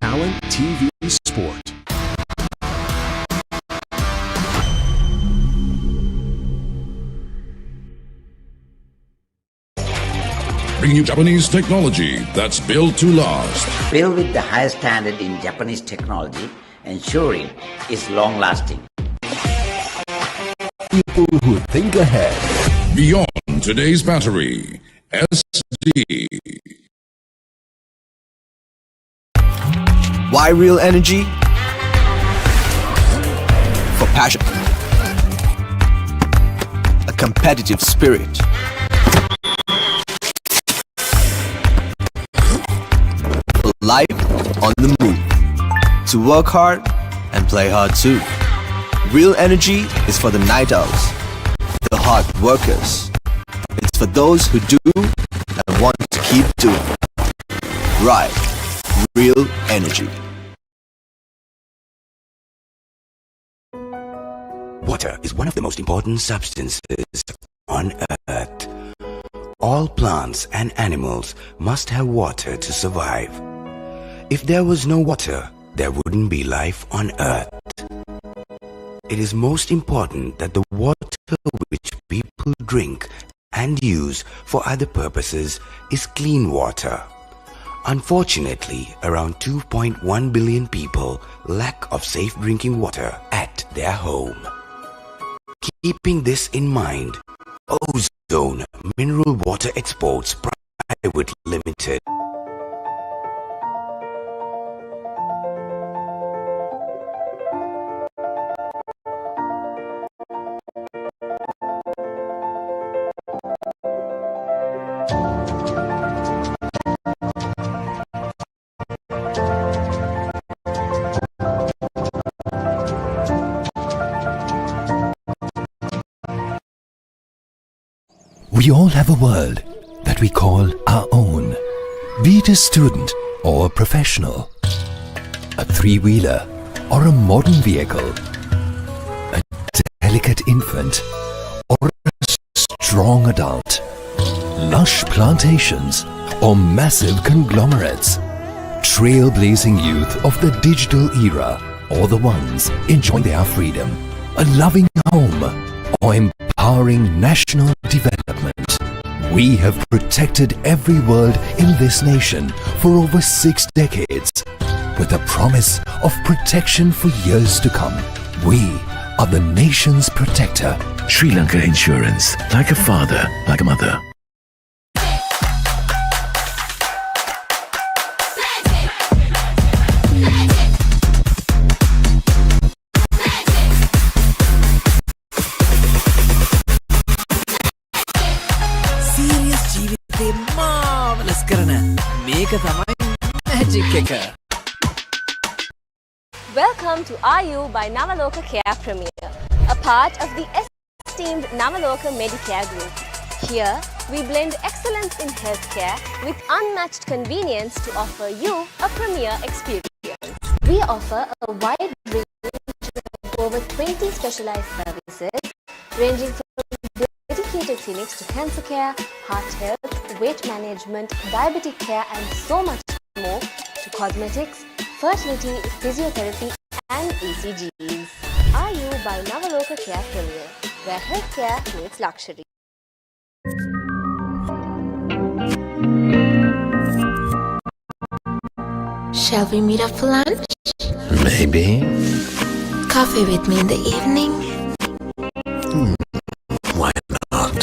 Talent TV Sport. Bringing you Japanese technology that's built to last. Built with the highest standard in Japanese technology, ensuring it's long-lasting. People who think ahead. Beyond today's battery. SD. Why real energy? For passion. A competitive spirit. For life on the move. To work hard and play hard too. Real energy is for the night owls, the hard workers. It's for those who do and want to keep doing. Right. Real energy. Water is one of the most important substances on Earth. All plants and animals must have water to survive. If there was no water, there wouldn't be life on Earth. It is most important that the water which people drink and use for other purposes is clean water. Unfortunately, around 2.1 billion people lack of safe drinking water at their home. Keeping this in mind, Ozone Mineral Water Exports Private Limited. We all have a world that we call our own. Be it a student or a professional, a three-wheeler or a modern vehicle, a delicate infant or a strong adult, lush plantations or massive conglomerates, trailblazing youth of the digital era or the ones enjoying their freedom, a loving home or empowering national development. We have protected every world in this nation for over 6 decades with a promise of protection for years to come. We are the nation's protector. Sri Lanka Insurance, like a father, like a mother. Welcome to RU by Navaloka Care Premier, a part of the esteemed Navaloka Medicare Group. Here, we blend excellence in healthcare with unmatched convenience to offer you a premier experience. We offer a wide range of over 20 specialized services, ranging from dedicated clinics to cancer care, heart health, weight management, diabetic care, and so much more, to cosmetics, fertility, physiotherapy, and ECGs. RU by Navaloka Care Premier, where healthcare meets luxury. Shall we meet up for lunch? Maybe. Coffee with me in the evening? Why not?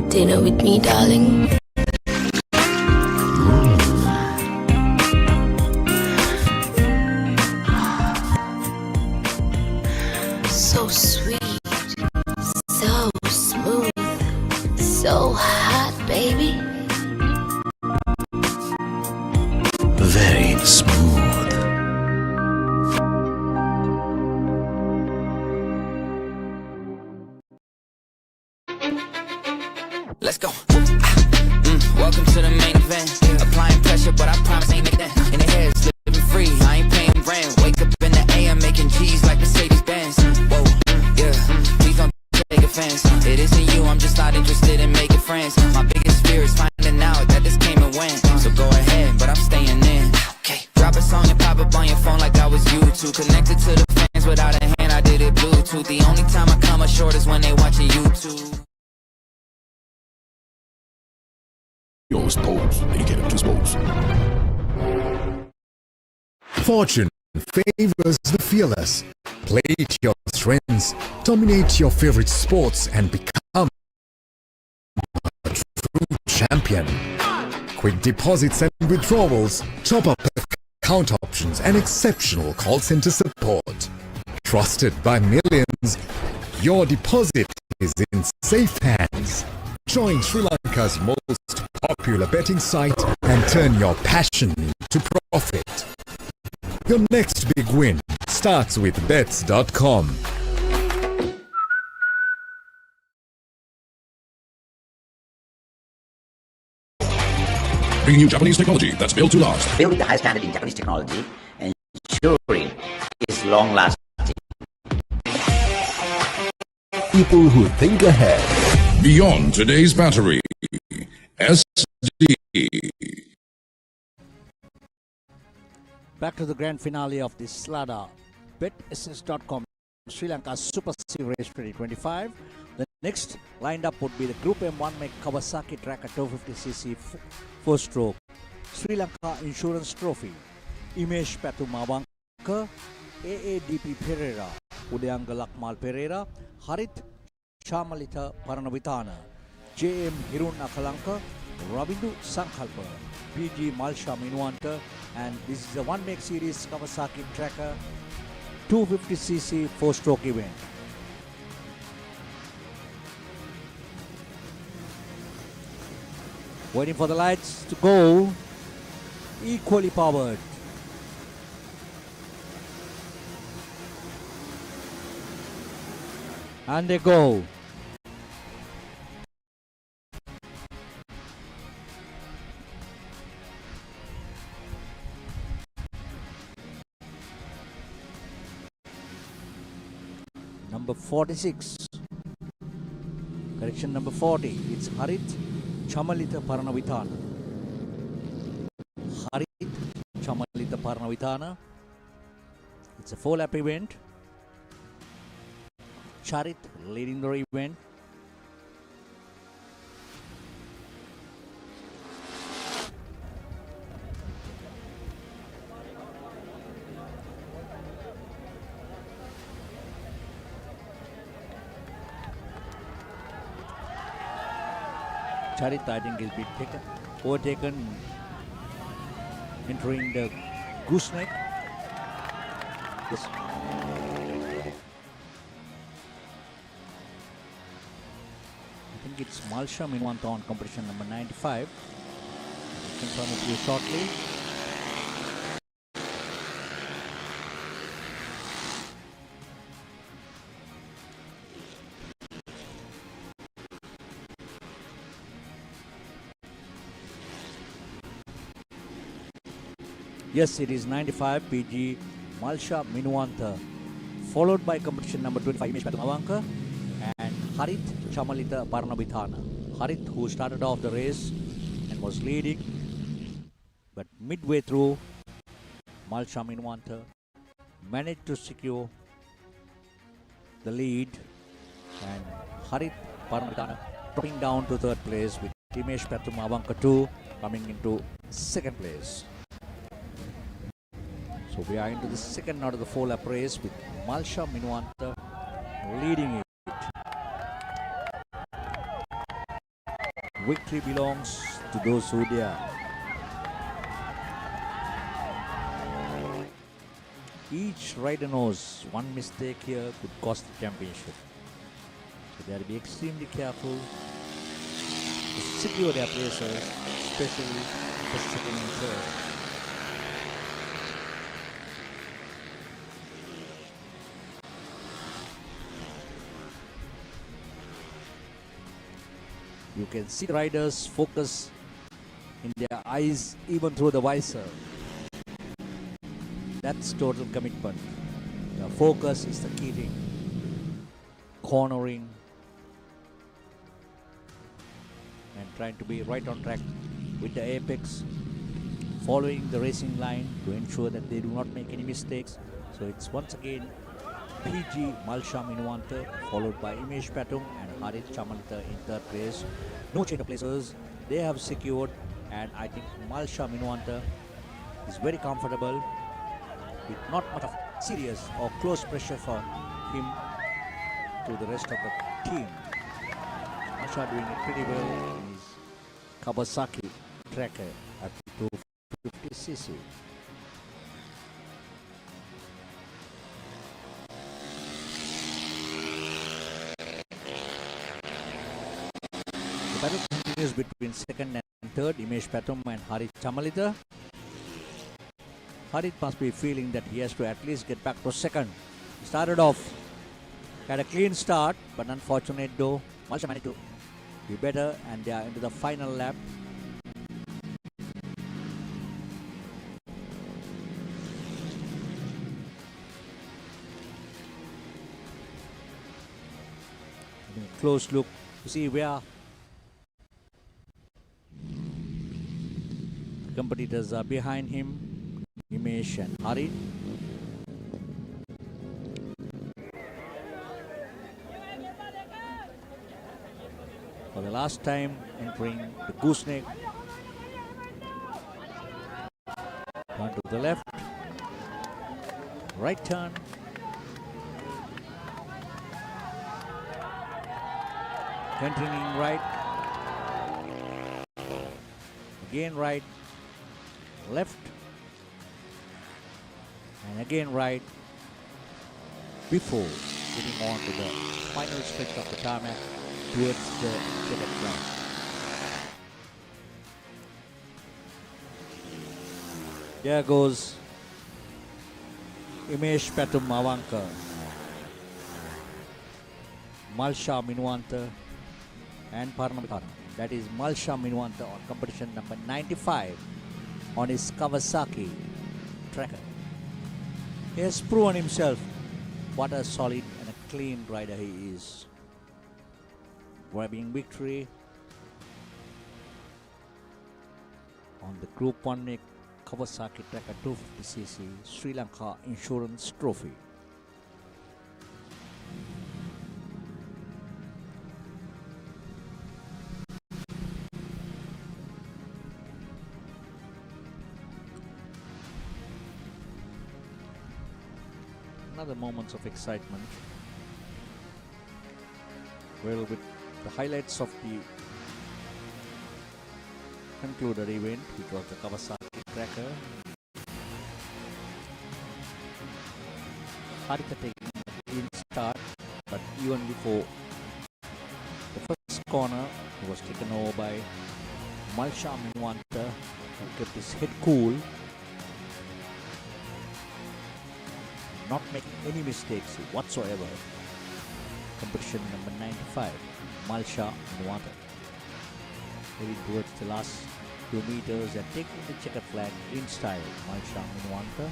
Dinner with me, darling? So sweet, so smooth, so hot, baby. Very smooth. Let's go. Welcome to the main event. Applying pressure, but I promise ain't make that. In the heads, living free. I ain't paying rent. Wake up in the AM making G's like Mercedes Benz. Whoa, yeah. Please don't take offense. It isn't you. I'm just not interested in making friends. My biggest fear is finding out that this came and went. So go ahead, but I'm staying in. Okay. Drop a song and pop up on your phone like I was YouTube. Connected to the fans without a hand. I did it Bluetooth. The only time I come up short is when they watching YouTube. Your sports, dedicated to sports. Fortune favors the fearless. Play to your strengths, dominate your favorite sports, and become a true champion. Quick deposits and withdrawals, top-up account options, and exceptional call center support. Trusted by millions, your deposit is in safe hands. Join Sri Lanka's most popular betting site and turn your passion into profit. Your next big win starts with bets.com. Bringing you Japanese technology that's built to last. Built with the high standard in Japanese technology, ensuring it's long lasting. People who think ahead. Beyond today's battery. SD. Back to the grand finale of this Slada. BetSS.com Sri Lanka Super Series 2025. The next lined up would be the Group M1 make Kawasaki Tracker 250cc 4-stroke Sri Lanka Insurance Trophy. Imesh Patumawangka AADP Pereira, Udayanga Lakmal Pereira, Harit Chamalita Paranavitana, JM Hirun Akalanka, Ravindu Sankalpa, PG Malsha Minuanta, and this is a one-make series Kawasaki Tracker 250cc 4-stroke event. Waiting for the lights to go, equally powered. And they go. Number 46. Correction number 40. It's Harit Chamalita Paranavitana. Harit Chamalita Paranavitana. It's a 4-lap event. Charit leading the event. Charit, I think, will be overtaken entering the gooseneck. Yes. I think it's Malsha Minuanta on competition number 95. I'll confirm it to you shortly. Yes, it is 95 PG Malsha Minuanta, followed by competition number 25 Imesh Avanka and Harit Chamalita Paranavitana. Harit, who started off the race and was leading, but midway through, Malsha Minuanta managed to secure the lead, and Harit Paranavitana dropping down to third place with Imesh Avanka 2 coming into second place. So we are into the second out of the 4-lap race with Malsha Minuanta leading it. Victory belongs to those who dare. Each rider knows one mistake here could cost the championship. So they have to be extremely careful to secure their places, especially for second and third. You can see riders focus in their eyes even through the visor. That's total commitment. The focus is the key thing. Cornering and trying to be right on track with the apex, following the racing line to ensure that they do not make any mistakes. So it's once again PG Malsha Minuanta followed by Imesh Patung and Harit Chamalita in third place. No change of places they have secured, and I think Malsha Minuanta is very comfortable with not much of serious or close pressure for him to the rest of the team. Malsha doing it pretty well in his Kawasaki Tracker at 250cc. The battle continues between second and third, Imesh Patum and Harit Chamalita. Harit must be feeling that he has to at least get back to second. He started off, had a clean start, but unfortunate though, Malsha managed to be better, and they are into the final lap. A close look to see where competitors are behind him, Imesh and Harit. For the last time entering the gooseneck. Turn to the left. Right turn. Continuing right. Again right. Left. And again right. Before getting on to the final stretch of the tarmac towards the checkered flag. There goes Imesh Patum Avanka, Malsha Minwanta and Parnamakana. That is Malsha Minwanta on competition number 95 on his Kawasaki tracker. He has proven himself what a solid and a clean rider he is. Grabbing victory on the Group 1 Kawasaki Tracker 250cc Sri Lanka Insurance Trophy. Another moments of excitement. Well, with the highlights of the concluded event, which was the Kawasaki Tracker. Harika taking a clean start, but even before the first corner, he was taken over by Malsha Minwanta, who kept his head cool, not making any mistakes whatsoever. Competition number 95, Malsha Minwanta. Heading towards the last few meters and taking the checkered flag in style. Malsha Minwanta,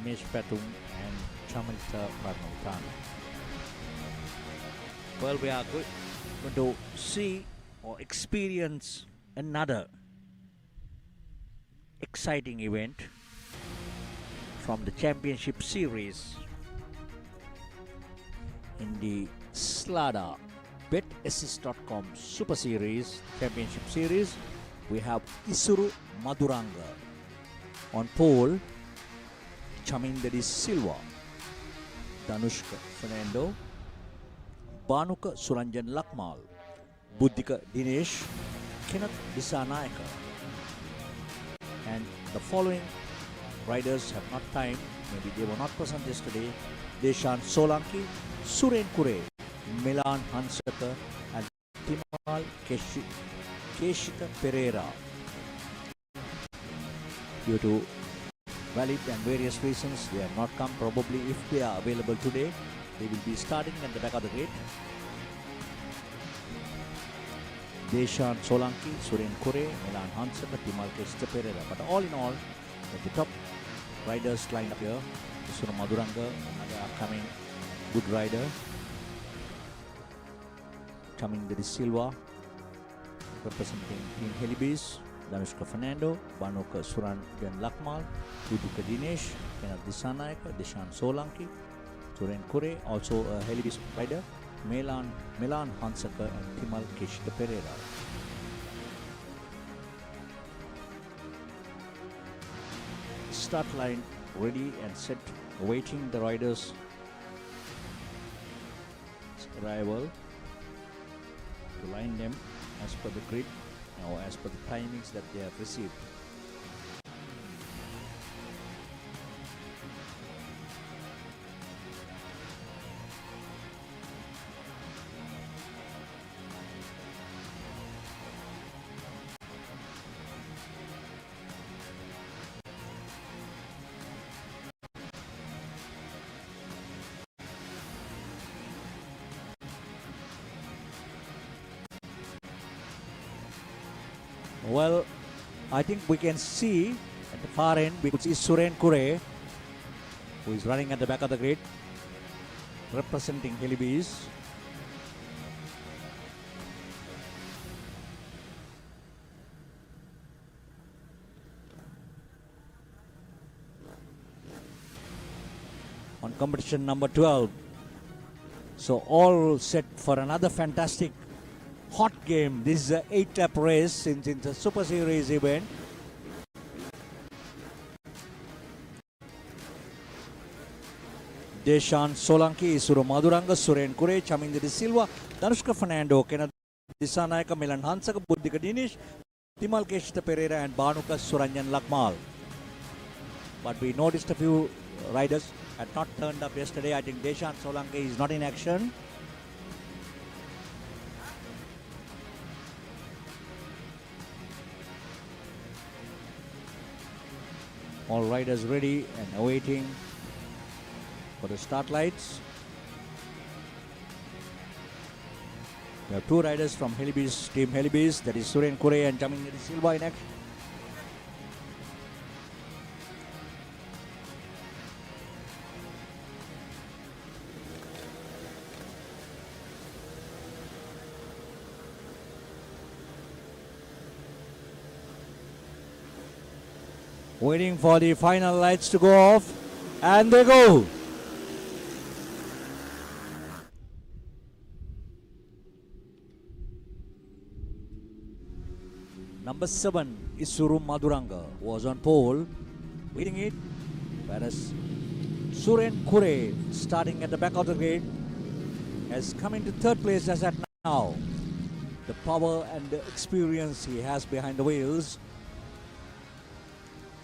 Imesh Patum and Chamalita Parnamakana. Well, we are going to see or experience another exciting event from the championship series in the Slada BetAssist.com Super Series Championship Series. We have Isuru Maduranga on pole, Chamindari Silva, Danushka Fernando, Banuka Suranjan Lakmal, Buddhika Dinesh, Kenneth Disanayaka. And the following riders have not time, maybe they were not present yesterday: Deshan Solanki, Suren Kure, Milan Hansaka and Timal Keshika Pereira. Due to valid and various reasons, they have not come. Probably if they are available today, they will be starting at the back of the gate. Deshan Solanki, Suren Kure, Milan Hansaka, Timal Keshika Pereira. But all in all, at the top riders lined up here, Isuru Maduranga, another upcoming good rider. Chamindari Silva, representing Team Helibis, Danushka Fernando, Banuka Suranjan Lakmal, Buddhika Dinesh, Kenneth Disanayaka, Deshan Solanki, Suren Kure, also a Helibis rider, Milan Hansaka and Timal Keshika Pereira. Start line ready and set, awaiting the riders' arrival to line them as per the grid or as per the timings that they have received. Well, I think we can see at the far end, we could see Suren Kure, who is running at the back of the grid, representing Helibis. On competition number 12. So all set for another fantastic hot game. This is an 8-lap race since it's a Super Series event. Deshan Solanki, Isuru Maduranga, Suren Kure, Chaminda de Silva, Danushka Fernando, Kenneth Disanayaka, Milan Hansaka, Buddhika Dinish, Timal Keshita Pereira and Banuka Suranjan Lakmal. But we noticed a few riders had not turned up yesterday. I think Deshan Solanki is not in action. All riders ready and awaiting for the start lights. We have two riders from Helibis, Team Helibis, that is Suren Kure and Jamin Silva in action. Waiting for the final lights to go off, and they go. Number 7, Isuru Maduranga, was on pole, leading it, whereas Suren Kure, starting at the back of the grid, has come into third place as at now. The power and the experience he has behind the wheels.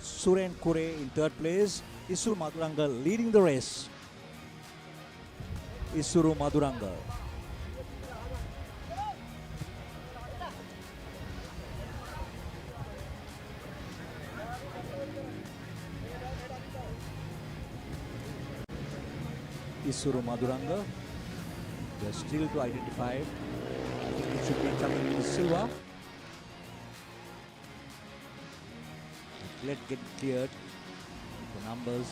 Suren Kure in third place, Isuru Maduranga leading the race. Isuru Maduranga. Isuru Maduranga. They are still to identify. I think it should be Chamin Silva. Let's get cleared. The numbers.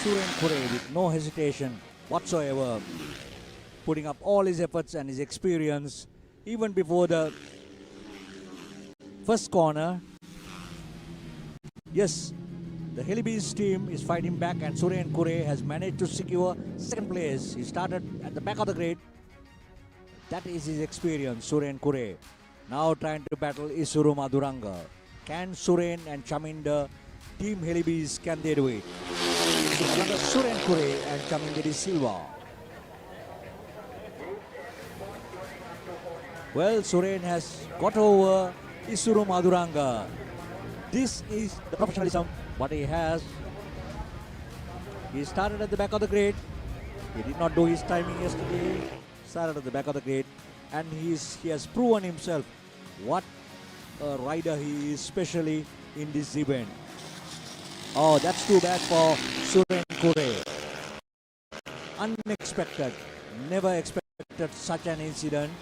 Suren Kure with no hesitation whatsoever, putting up all his efforts and his experience even before the first corner. Yes, the Helibis team is fighting back and Suren Kure has managed to secure second place. He started at the back of the grid. That is his experience, Suren Kure. Now trying to battle Isuru Maduranga. Can Suren and Chaminda, Team Helibis, can they do it? Suren Kure and Chaminda Silva. Well, Suren has got over Isuru Maduranga. This is the professionalism what he has. He started at the back of the grid. He did not do his timing yesterday. Started at the back of the grid, and he has proven himself what a rider he is, especially in this event. Oh, that's too bad for Suren Kure. Unexpected. Never expected such an incident.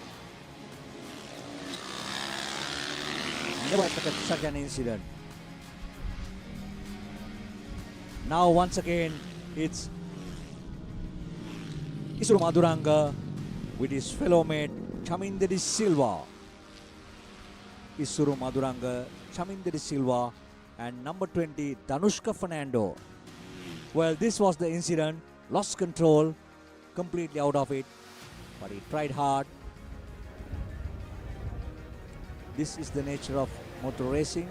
Never expected such an incident. Now once again it's Isuru Maduranga with his fellow mate Chaminda Silva. Isuru Maduranga, Chaminda Silva and number 20 Danushka Fernando. Well, this was the incident. Lost control, completely out of it, but he tried hard. This is the nature of motor racing.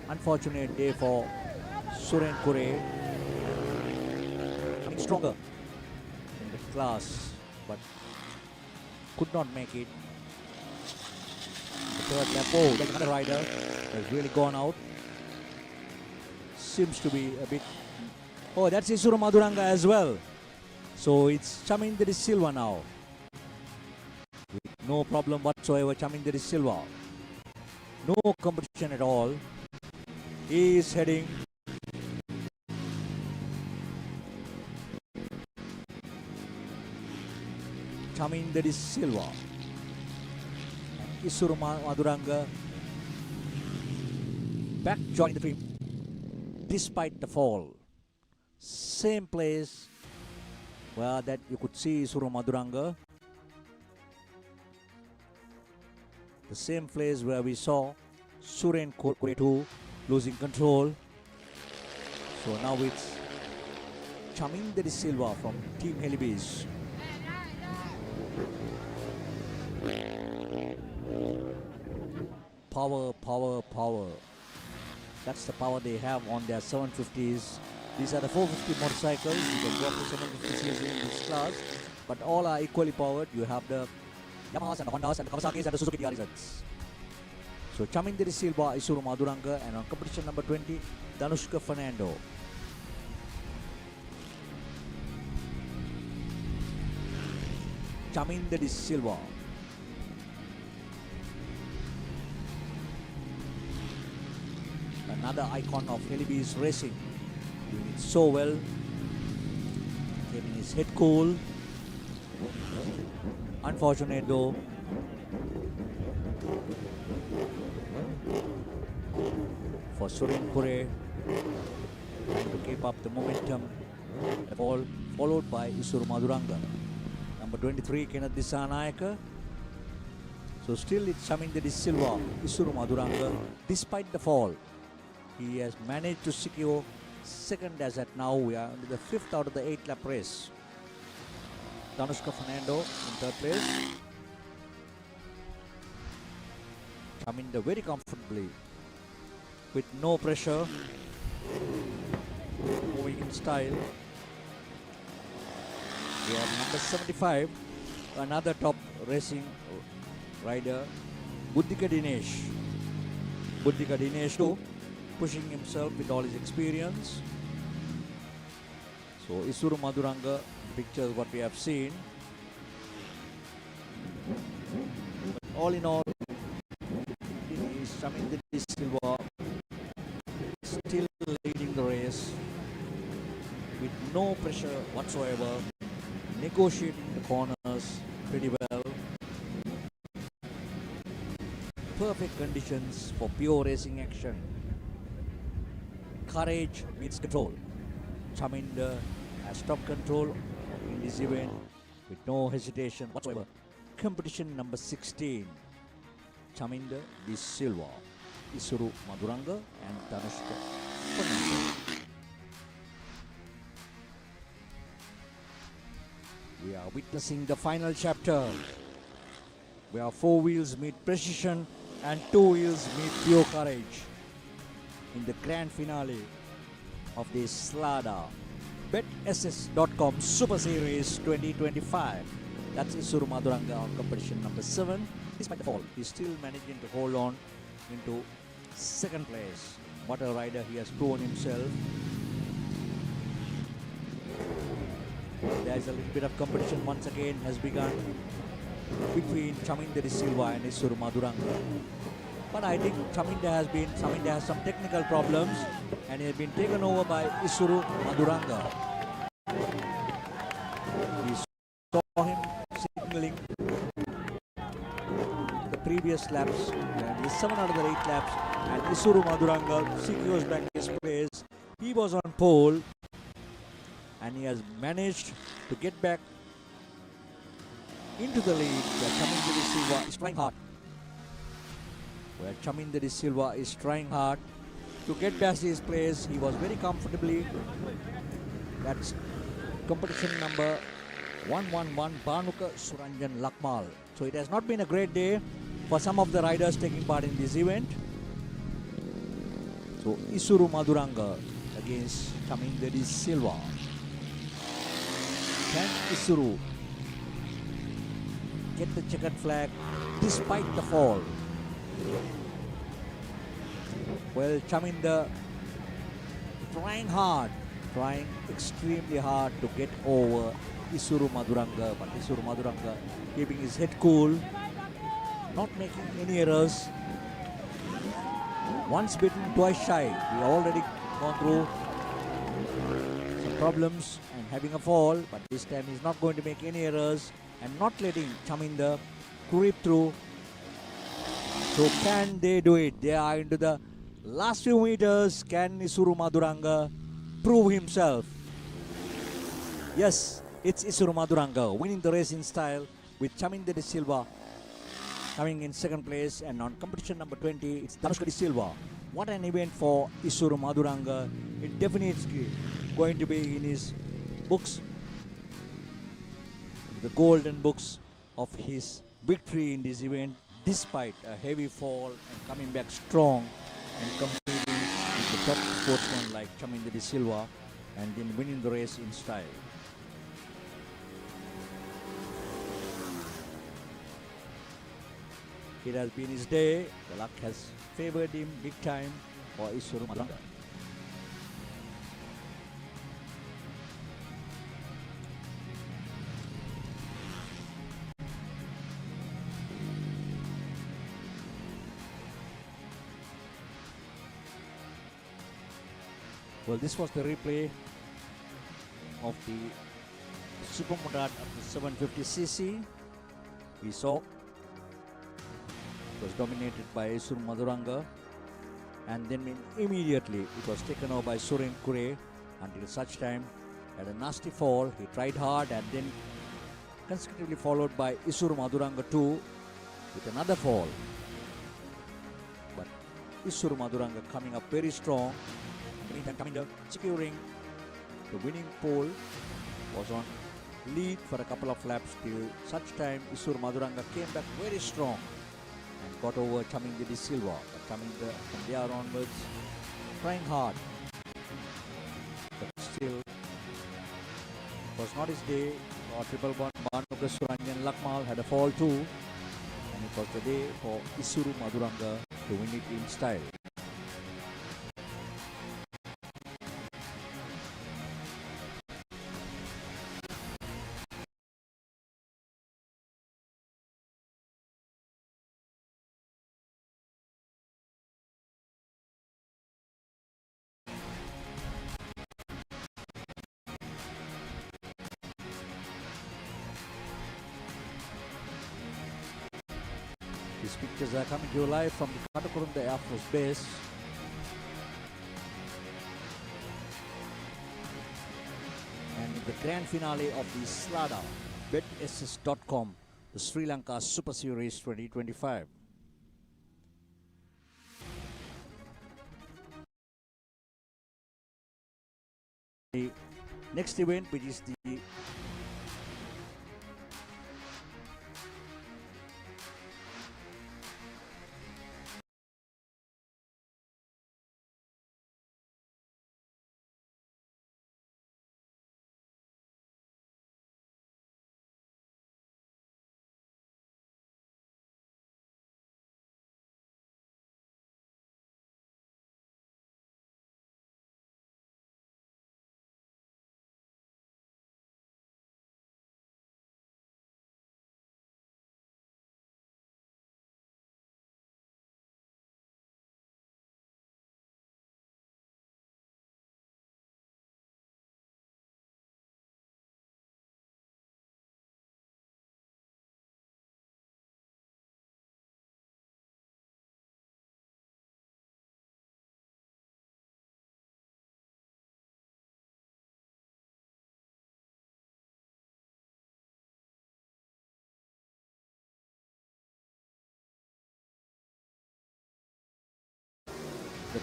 Unfortunate day for Suren Kure. Coming stronger in the class, but could not make it. The third lap, oh, there's another rider has really gone out. Seems to be a bit. Oh, that's Isuru Maduranga as well. So it's Chaminda Silva now. With no problem whatsoever, Chaminda Silva. No competition at all. He is heading Chaminda Silva. Isuru Maduranga back joining the team despite the fall. Same place where that you could see Isuru Maduranga. The same place where we saw Suren Kure 2 losing control. So now it's Chaminda De Silva from Team Helibis. Power, power, power. That's the power they have on their 750s. These are the 450 motorcycles. You can go up to 750cc in this class. But all are equally powered. You have the Yamahas and the Hondas and the Kawasaki's and the Suzuki DRZs. So Chaminda De Silva, Isuru Maduranga, and on competition number 20, Danushka Fernando. Chaminda De Silva. Another icon of Helibis racing. Doing it so well. Keeping his head cool. Unfortunate though. For Surin Kure trying to keep up the momentum. All followed by Isuru Maduranga. Number 23, Kenneth Disanayaka. So still it's Chaminda De Silva, Isuru Maduranga. Despite the fall, he has managed to secure second as at now. We are in the 5th out of the 8 lap race. Danushka Fernando in 3rd place. Chaminda very comfortably with no pressure, moving in style. We have number 75, another top racing rider, Buddhika Dinesh. Buddhika Dinesh too, pushing himself with all his experience. So Isuru Maduranga, pictures what we have seen. But all in all, Chaminda De Silva still leading the race with no pressure whatsoever, negotiating the corners pretty well. Perfect conditions for pure racing action. Courage meets control. Chaminda has top control in this event with no hesitation whatsoever. Competition number 16. Chaminda De Silva, Isuru Maduranga and Danushka Fernando. We are witnessing the final chapter where 4 wheels meet precision and 2 wheels meet pure courage in the grand finale of the Slada BetSS.com Super Series 2025. That's Isuru Maduranga on competition number 7. Despite the fall, he's still managing to hold on into 2nd place. What a rider he has proven himself. There's a little bit of competition once again has begun between Chaminda De Silva and Isuru Maduranga. But I think Chaminda has some technical problems and he has been taken over by Isuru Maduranga. We saw him signaling the previous laps, and he's 7 out of the 8 laps, and Isuru Maduranga secures back his place. He was on pole and he has managed to get back into the lead where Chaminda De Silva is trying hard. Chaminda De Silva is trying hard to get back his place. He was very comfortably. That's competition number 111, Banuka Suranjan Lakmal. So it has not been a great day for some of the riders taking part in this event. So Isuru Maduranga against Chaminda De Silva. Can Isuru get the checkered flag despite the fall? Well, Chaminda trying extremely hard to get over Isuru Maduranga, but Isuru Maduranga keeping his head cool, not making any errors. Once bitten, twice shy. He already gone through some problems and having a fall, but this time he's not going to make any errors and not letting Chaminda creep through. So can they do it? They are into the last few meters. Can Isuru Maduranga prove himself? Yes, it's Isuru Maduranga winning the race in style with Chaminda De Silva coming in 2nd place, and on competition number 20 it's Danushka De Silva. What an event for Isuru Maduranga. It definitely going to be in his books, the golden books of his victory in this event, despite a heavy fall and coming back strong and competing with the top sportsmen like Chaminda De Silva and then winning the race in style. It has been his day. The luck has favored him big time for Isuru Maduranga. Well, this was the replay of the Supermodern of the 750cc. We saw it was dominated by Isuru Maduranga, and then immediately it was taken over by Suren Kure until such time had a nasty fall. He tried hard and then consecutively followed by Isuru Maduranga too with another fall. But Isuru Maduranga coming up very strong. Meantime, Kaminda securing the winning pole, was on lead for a couple of laps till such time Isuru Maduranga came back very strong and got over Chaminda De Silva. But Chaminda from there onwards trying hard, but still it was not his day. For triple one, Banuga Suranjan Lakmal had a fall too, and it was the day for Isuru Maduranga to win it in style. These pictures are coming to you live from the Katukurunda Air Force Base. And the grand finale of the Slada, betss.com, the Sri Lanka Super Series 2025. The next event, which is the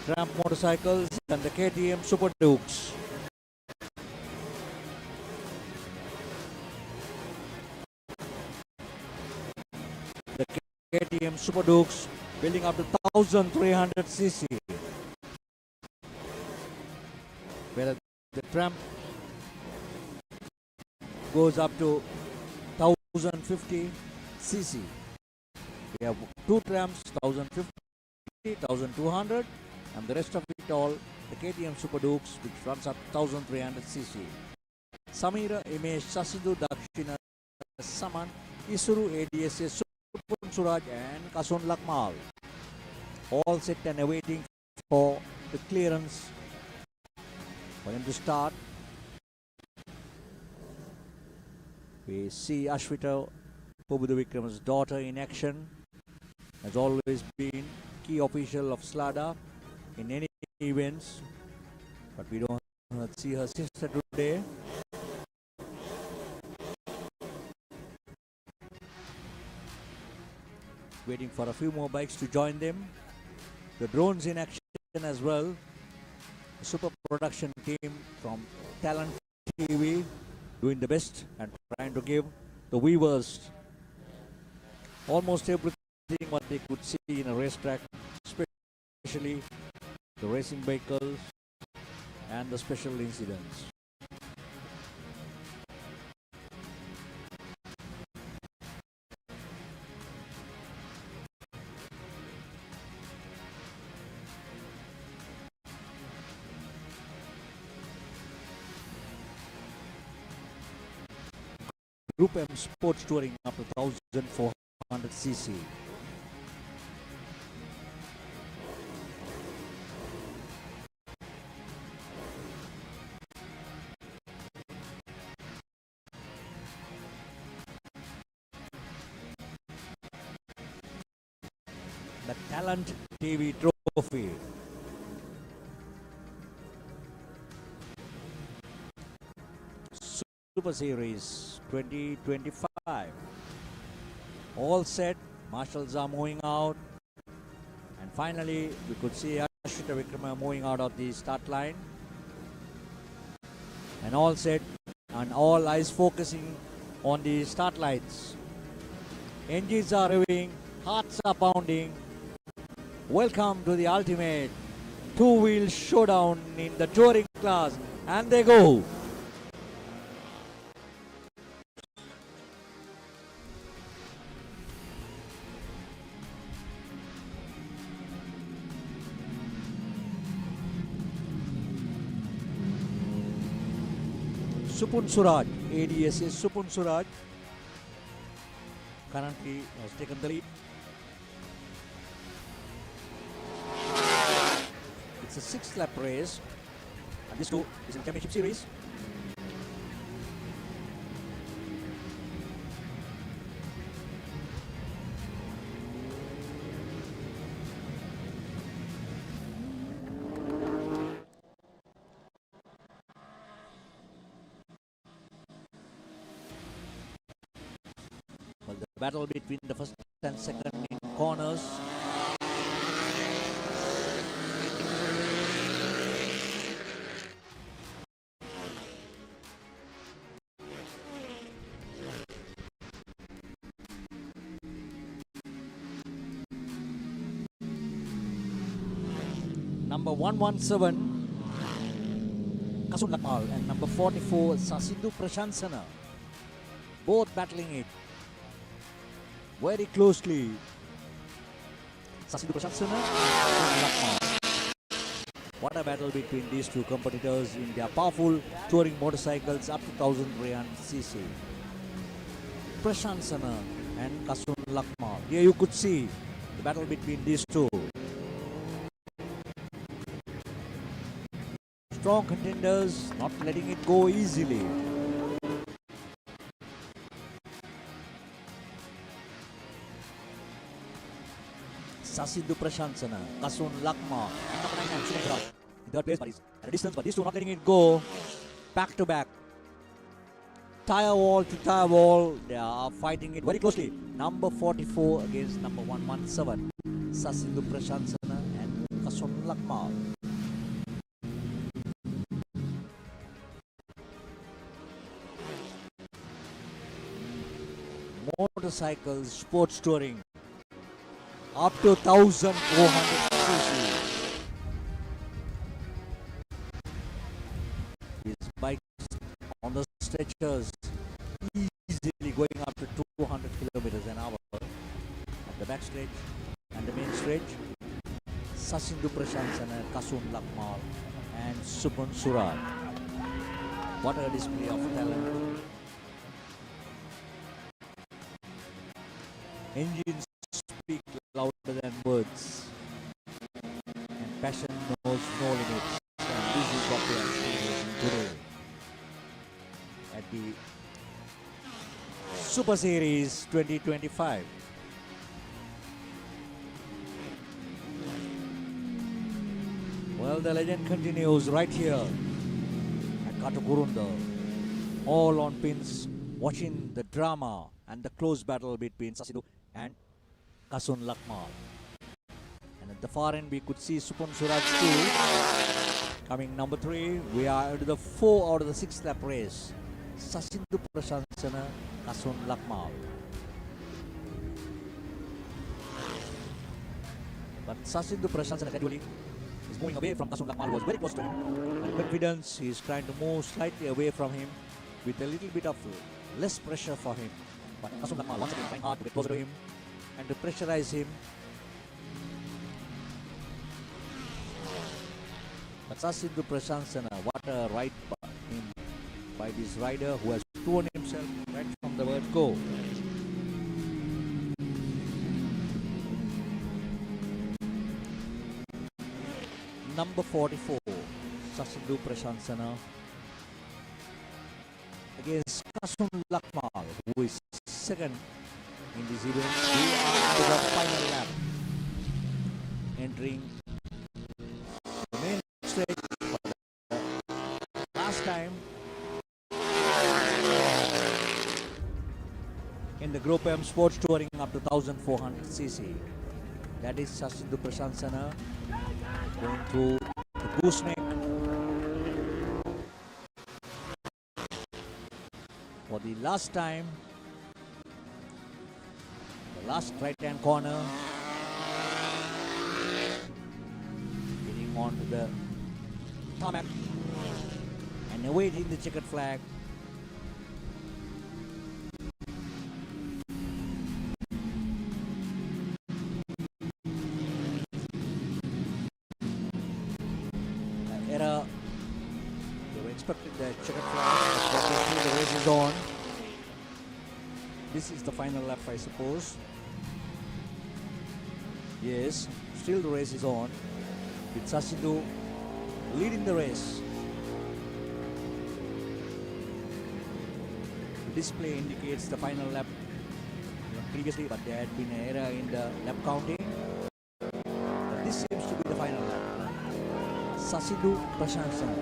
Tramp motorcycles and the KTM Super Dukes. The KTM Super Dukes building up to 1300cc. Where the Tramp goes up to 1050cc. We have two Tramps, 1050, 1200. And the rest of it all, the KTM Super Dukes, which runs up 1300cc. Samira, Imesh, Sasidhu, Dakshina, Saman, Isuru, ADSA, Supun Suraj and Kasun Lakmal. All set and awaiting for the clearance for him to start. We see Ashwita, Pubudu Vikram's daughter in action. Has always been key official of Slada in any events, but we don't see her sister today. Waiting for a few more bikes to join them. The drones in action as well. The super production team from Talent TV doing the best and trying to give the viewers almost everything what they could see in a racetrack, especially the racing vehicles and the special incidents. Group M Sports Touring up to 1400 cc. The Talent TV Trophy. Super Series 2025. All set, marshals are moving out, and finally we could see Ashita Vikrama moving out of the start line. And all set, and all eyes focusing on the start lights. Engines are revving, hearts are pounding. Welcome to the ultimate two-wheel showdown in the touring class, and they go. Supun Suraj, ADS's Supun Suraj, currently has taken the lead. It's a 6-lap race, and this too is in Championship Series. Well, the battle between the first and second in corners. Number 117, Kasun Lakmal, and number 44, Sasidhu Prashansana. Both battling it very closely. Sasidhu Prashansana and Lakmal. What a battle between these two competitors in their powerful touring motorcycles up to 1300 cc. Prashansana and Kasun Lakmal. Here you could see the battle between these two. Strong contenders, not letting it go easily. Sasidhu Prashansana, Kasun Lakmal, and number 99, Suman Suraj. In third place, but he's at a distance, but these two not letting it go. Back to back. Tire wall to tire wall, they are fighting it very closely. Number 44 against number 117, Sasidhu Prashansana and Kasun Lakmal. Motorcycles, sports touring, up to 1400 cc. These bikes on the stretchers easily going up to 200 kilometers an hour. At the back stretch and the main stretch, Sasidhu Prashansana, Kasun Lakmal and Supun Suraj. What a display of talent. Engines speak louder than words, and passion knows no limits. And this is what we are experiencing today at the Super Series 2025. Well, the legend continues right here at Katukurunda, all on pins, watching the drama and the close battle between Sasidhu and Kasun Lakmal. And at the far end we could see Supun Suraj too, Coming number 3, we are into the 4 out of the 6 lap race. Sasindu Prasansana, Kasun Lakmal. But Sasindu Prasansana gradually is moving away from Kasun Lakmal, was very close to him. And confidence, he is trying to move slightly away from him with a little bit of less pressure for him. But Kasun Lakmal once again trying hard to get closer to him and to pressurize him. But Sasindu Prasansana, what a ride by this rider who has thrown himself right from the word go. Number 44, Sasindu Prasansana against Kasun Lakmal, who is second in this event. We are to the final lap, entering the main stage for the last time in the Group M Sports Touring up to 1400cc. That is Sasindu Prasansana going through the gooseneck for the last time. The last right-hand corner, getting onto the tarmac and awaiting the checkered flag. Error. They were expecting the checkered flag, but the race is on. This is the final lap, I suppose. Yes, still the race is on, with Sasindu leading the race. The display indicates the final lap previously, but there had been an error in the lap counting. But this seems to be the final lap. Sasindu Prasansana.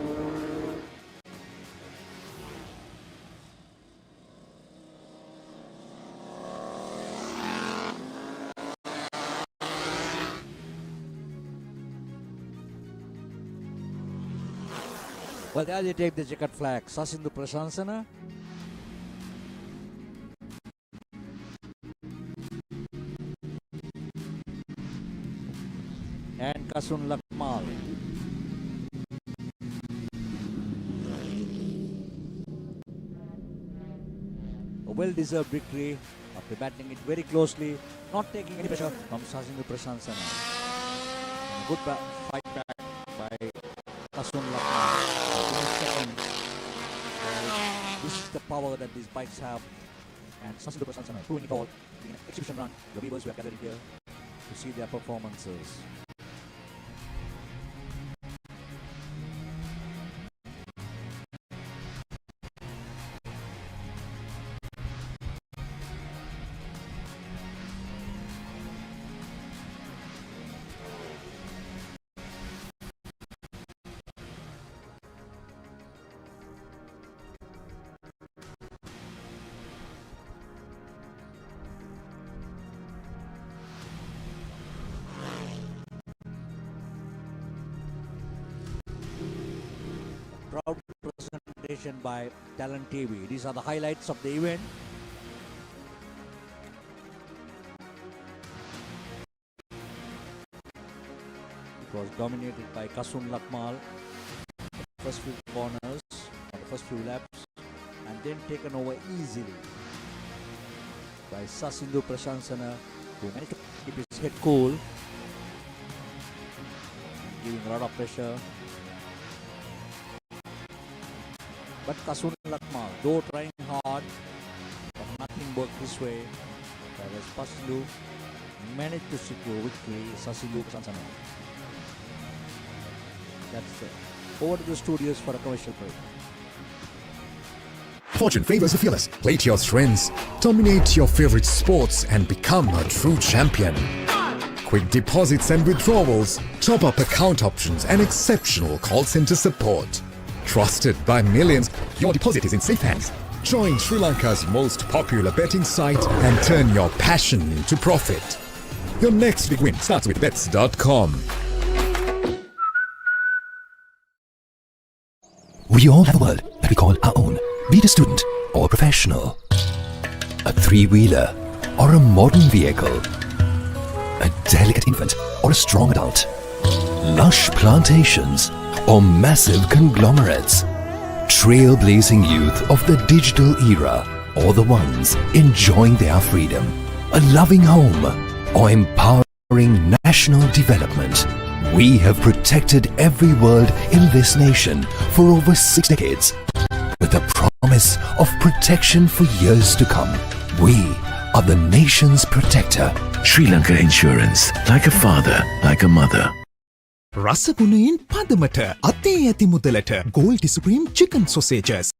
Well, there they take the checkered flag. Sasindu Prasansana. And Kasun Lakmal. A well-deserved victory after battling it very closely, not taking any pressure from Sasindu Prasansana. And a good fight back by Kasun Lakmal. This is the power that these bikes have, and Sasindu Prasansana proving it all in an exhibition run. The viewers who are gathered here to see their performances. Proud presentation by Talent TV. These are the highlights of the event. It was dominated by Kasun Lakmal, first few corners, on the first few laps, and then taken over easily by Sasindu Prasansana, who managed to keep his head cool, giving a lot of pressure. But Kasun Lakmal, though trying hard, but nothing worked this way. Whereas Sasindu managed to secure victory. Sasindu Prasansana. That's it. Over to the studios for a commercial break. Fortune favors the fearless. Play to your strengths, dominate your favorite sports, and become a true champion. Quick deposits and withdrawals, top-up account options, and exceptional call center support. Trusted by millions, your deposit is in safe hands. Join Sri Lanka's most popular betting site and turn your passion into profit. Your next big win starts with bets.com. We all have a world that we call our own, be it a student or professional. A three-wheeler or a modern vehicle. A delicate infant or a strong adult. Lush plantations or massive conglomerates. Trailblazing youth of the digital era or the ones enjoying their freedom. A loving home or empowering national development. We have protected every world in this nation for over 6 decades with a promise of protection for years to come. We are the nation's protector. Sri Lanka Insurance, like a father, like a mother. රසගුණයෙන් පදමට අතේ ඇති මුදලට Goldie Supreme Chicken Sausages.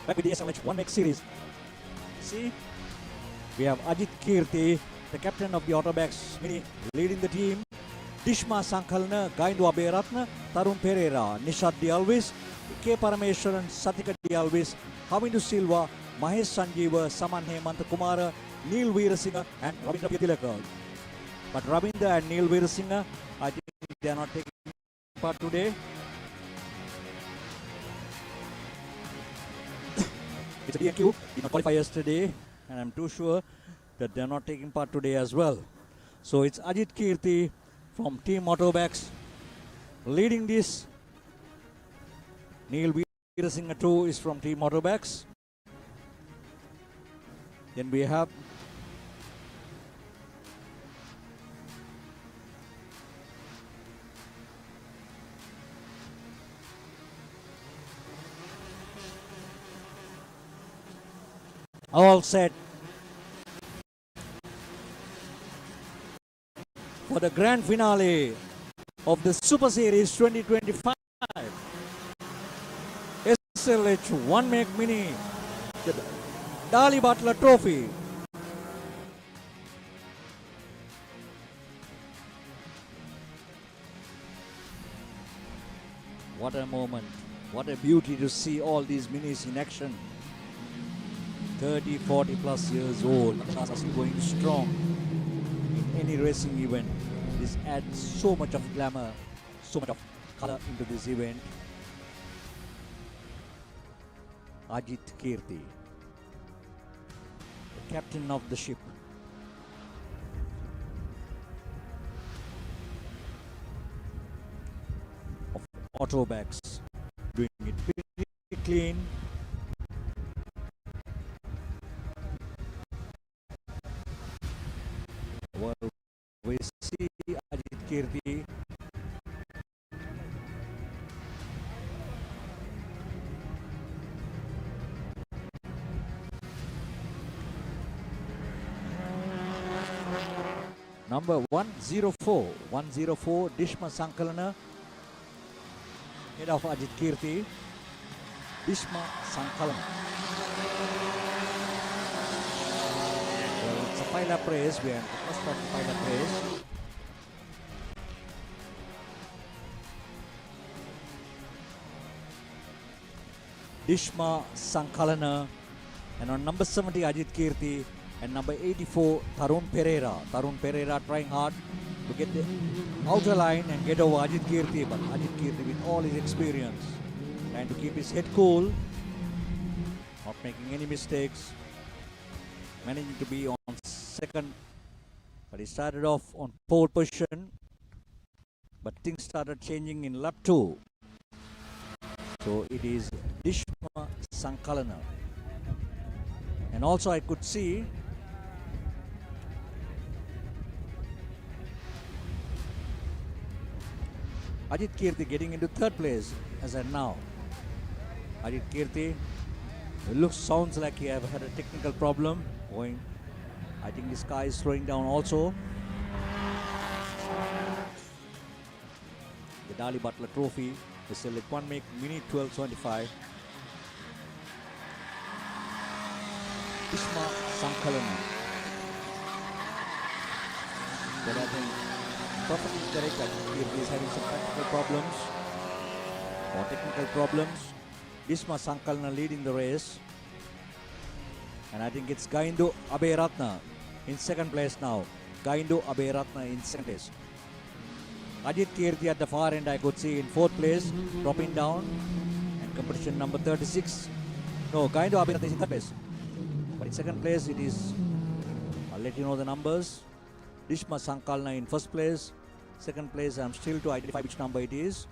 Back with the SLH 1X series. See, we have Ajit Kirti, the captain of the Autobacks Mini, leading the team. Dishma Sankalna, Gaindu Aberatna, Tarun Pereira, Nishad Dialvis, K. Parameswaran, Satika Dialvis, Havindu Silva, Mahesh Sanjeeva, Saman Hemanta Kumara, Neil Veerasinghe and Ravindra Tilaka. But Ravindra and Neil Veerasinghe, I think they are not taking part today. It's a DQ, did not qualify yesterday, and I'm too sure that they're not taking part today as well. So it's Ajit Kirti from Team Autobacks leading this. Neil Veerasinghe too is from Team Autobacks. Then we have all set for the grand finale of the Super Series 2025 SLH 1 Make Mini, the Dali Butler Trophy. What a moment, what a beauty to see all these minis in action. 30, 40 plus years old, still going strong in any racing event. This adds so much of glamour, so much of color into this event. Ajit Kirti, the captain of the ship. Of Autobacks, doing it pretty clean. Well, we see Ajit Kirti number 104 Dishma Sankalana, head of Ajit Kirti. Dishma Sankalana. Well, it's a 5-lap race. We are the first of the 5-lap race. Dishma Sankalana, and on number 70 Ajit Kirti, and number 84 Tarun Pereira. Tarun Pereira trying hard to get the outer line and get over Ajit Kirti, but Ajit Kirti with all his experience trying to keep his head cool, not making any mistakes, managing to be on second, but he started off on pole position, but things started changing in lap 2. So it is Dishma Sankalana. And also I could see Ajit Kirti getting into third place as of now. Ajit Kirti, it sounds like he have had a technical problem going. I think this car is slowing down also. The Dali Butler Trophy is still at 1 minute 12:25. Dishma Sankalana. But I think perfectly correct that he is having some practical problems or technical problems. Dishma Sankalana leading the race. And I think it's Gaindo Aberatna in second place now. Gaindo Aberatna in second place. Ajit Kirti at the far end I could see in fourth place, dropping down. And competition number 36. No, Gaindo Aberatna is in third place. But in second place it is, I'll let you know the numbers. Dishma Sankalana in first place. Second place I'm still to identify which number it is.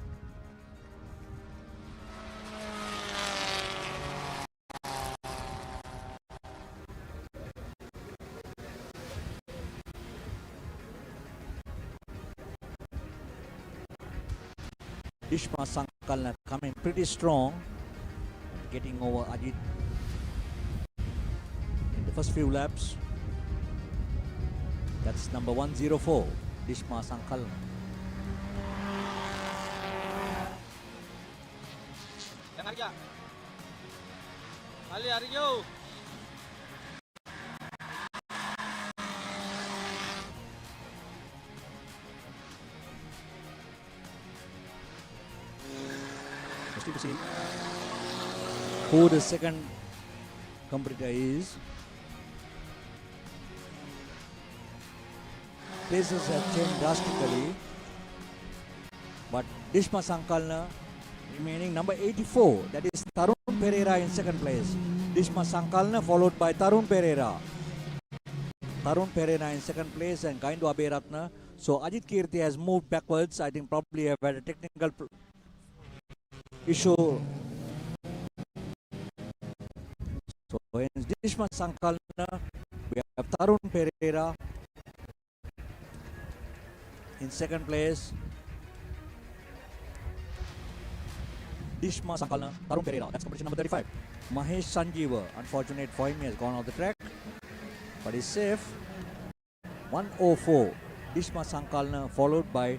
Dishma Sankalana coming pretty strong, getting over Ajit in the first few laps. That's number 104, Dishma Sankalana. To see who the second competitor is. Places have changed drastically, but Dishma Sankalana remaining number 84, that is Tarun Pereira in second place. Dishma Sankalana followed by Tarun Pereira. Tarun Pereira in second place and Gaindo Aberatna. So Ajit Kirti has moved backwards. I think probably have had a technical issue. So in Dishma Sankalana, we have Tarun Pereira in second place. Dishma Sankalana, Tarun Pereira. That's competition number 35. Mahesh Sanjeeva, unfortunate for him, he has gone off the track, but he's safe. 104. Dishma Sankalana followed by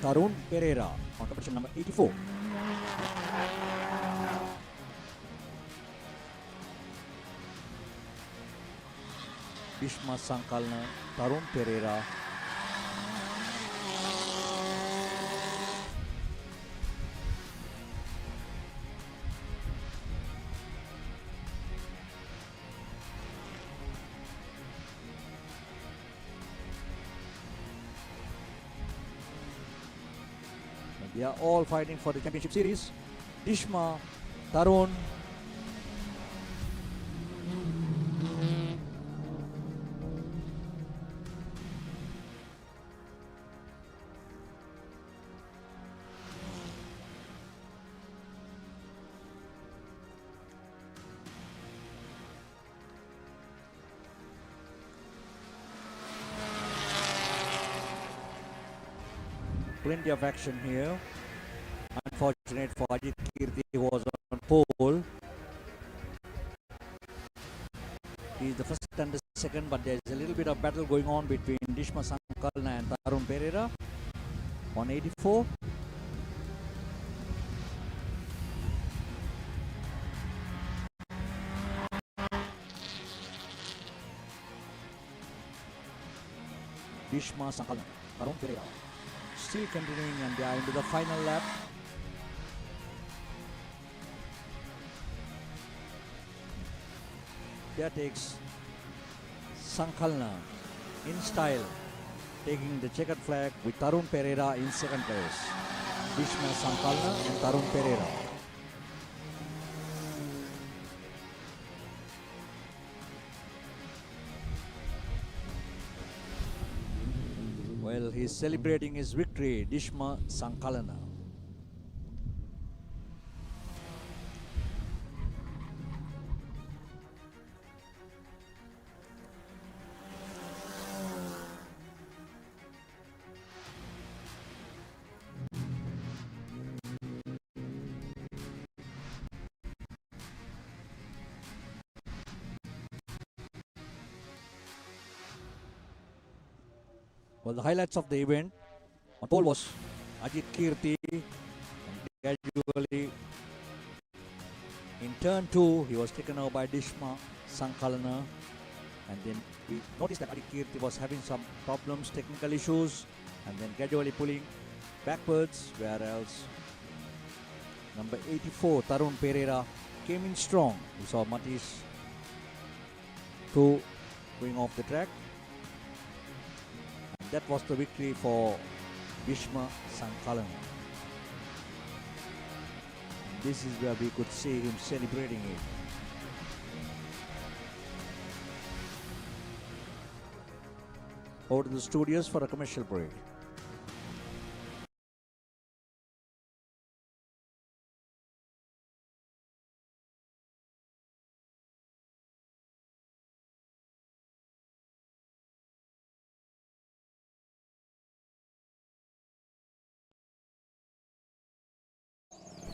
Tarun Pereira on competition number 84. Dishma Sankalana, Tarun Pereira. They are all fighting for the championship series. Dishma, Tarun, plenty of action here. Unfortunate for Ajit Kirti, he was on pole. He is the first and the second, but there is a little bit of battle going on between Dishma Sankalana and Tarun Pereira on 84. Dishma Sankalana, Tarun Pereira. Still continuing, and they are into the final lap. There takes Sankalana in style, taking the checkered flag with Tarun Pereira in second place. Dishma Sankalana and Tarun Pereira. Well, he's celebrating his victory, Dishma Sankalana. Well, the highlights of the event on pole was Ajit Kirti, and gradually in turn 2 he was taken over by Dishma Sankalana, and then we noticed that Ajit Kirti was having some problems, technical issues, and then gradually pulling backwards, whereas number 84 Tarun Pereira came in strong. We saw Matish 2 going off the track. And that was the victory for Bhishma Sankalana. This is where we could see him celebrating it. Over to the studios for a commercial break.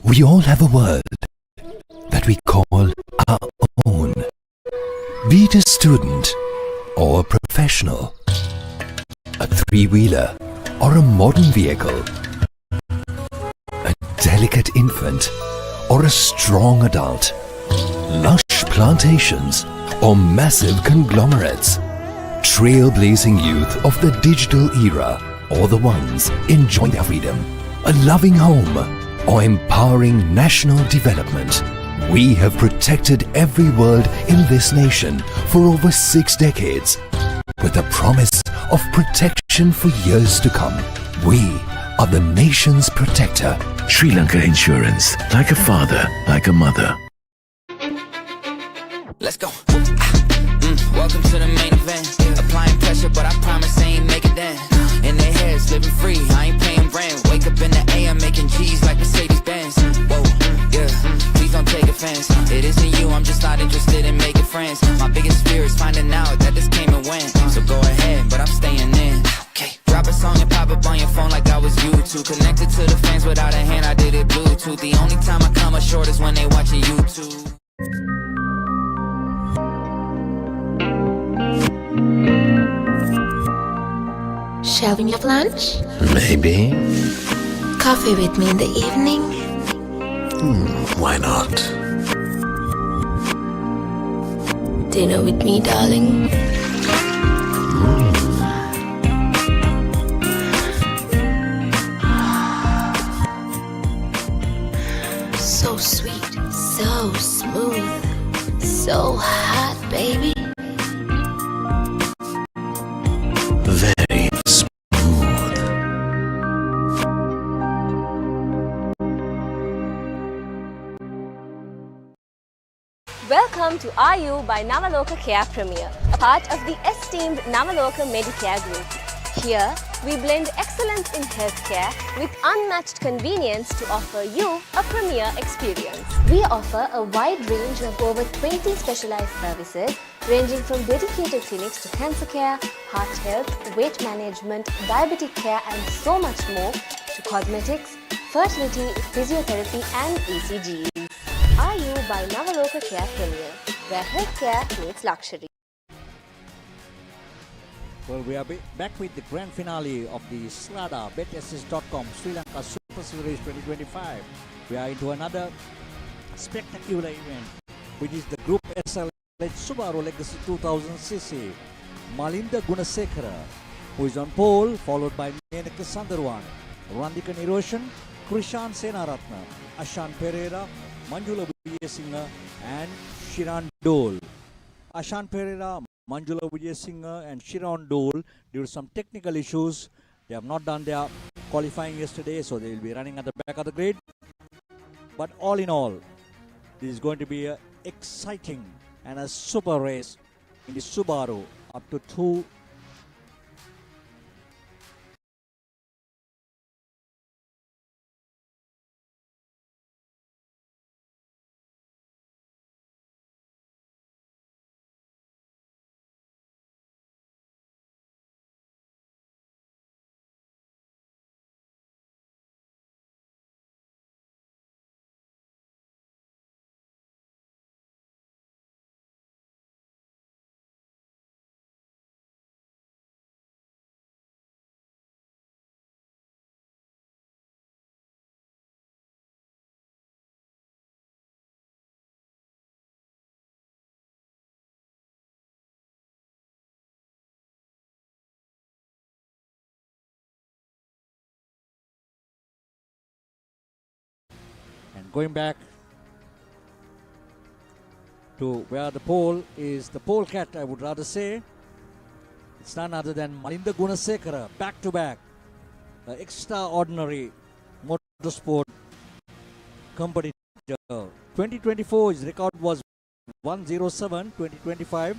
We all have a world that we call our own. Be it a student or a professional, a three-wheeler or a modern vehicle, a delicate infant or a strong adult, lush plantations or massive conglomerates, trailblazing youth of the digital era or the ones enjoying their freedom, a loving home or empowering national development. We have protected every world in this nation for over 6 decades with a promise of protection for years to come. We are the nation's protector. Sri Lanka Insurance, like a father, like a mother. Let's go. Welcome to the main event. Applying pressure, but I promise I ain't make it then. In their heads, living free, I ain't paying rent. Wake up in the AM, making G's like Mercedes Benz. Whoa, yeah, please don't take offense. It isn't you, I'm just not interested in making friends. My biggest fear is finding out that this came and went. So go ahead, but I'm staying in. Okay, drop a song and pop up on your phone like I was YouTube. Connected to the fans without a hand, I did it Bluetooth. The only time I come up short is when they watching YouTube. Shall we have lunch? Maybe. Coffee with me in the evening? Why not? Dinner with me, darling? So sweet, so smooth, so hot, baby. Very Welcome to RU by Navaloka Care Premier, a part of the esteemed Navaloka Medicare Group. Here, we blend excellence in healthcare with unmatched convenience to offer you a premier experience. We offer a wide range of over 20 specialized services ranging from dedicated clinics to cancer care, heart health, weight management, diabetic care and so much more, to cosmetics, fertility, physiotherapy and ECGs. RU by Navaloka Care Premier, where healthcare meets luxury. Well, we are back with the grand finale of the Slada BetSS.com Sri Lanka Super Series 2025. We are into another spectacular event, which is the Group SLH Subaru Legacy 2000cc. Malinda Gunasekara, who is on pole, followed by Menaka Sandarwan, Randika Niroshan, Krishan Senaratna, Ashan Pereira, Manjula Vijayasinghe and Shiran Dole. Ashan Pereira, Manjula Vijayasinghe and Shiran Dole, due to some technical issues, they have not done their qualifying yesterday, so they will be running at the back of the grid. But all in all, this is going to be an exciting and a super race in the Subaru up to 2 And going back to where the pole is, the pole cat, I would rather say. It's none other than Malinda Gunasekara, back to back. Extraordinary motorsport competitor. 2024, his record was 107. 2025,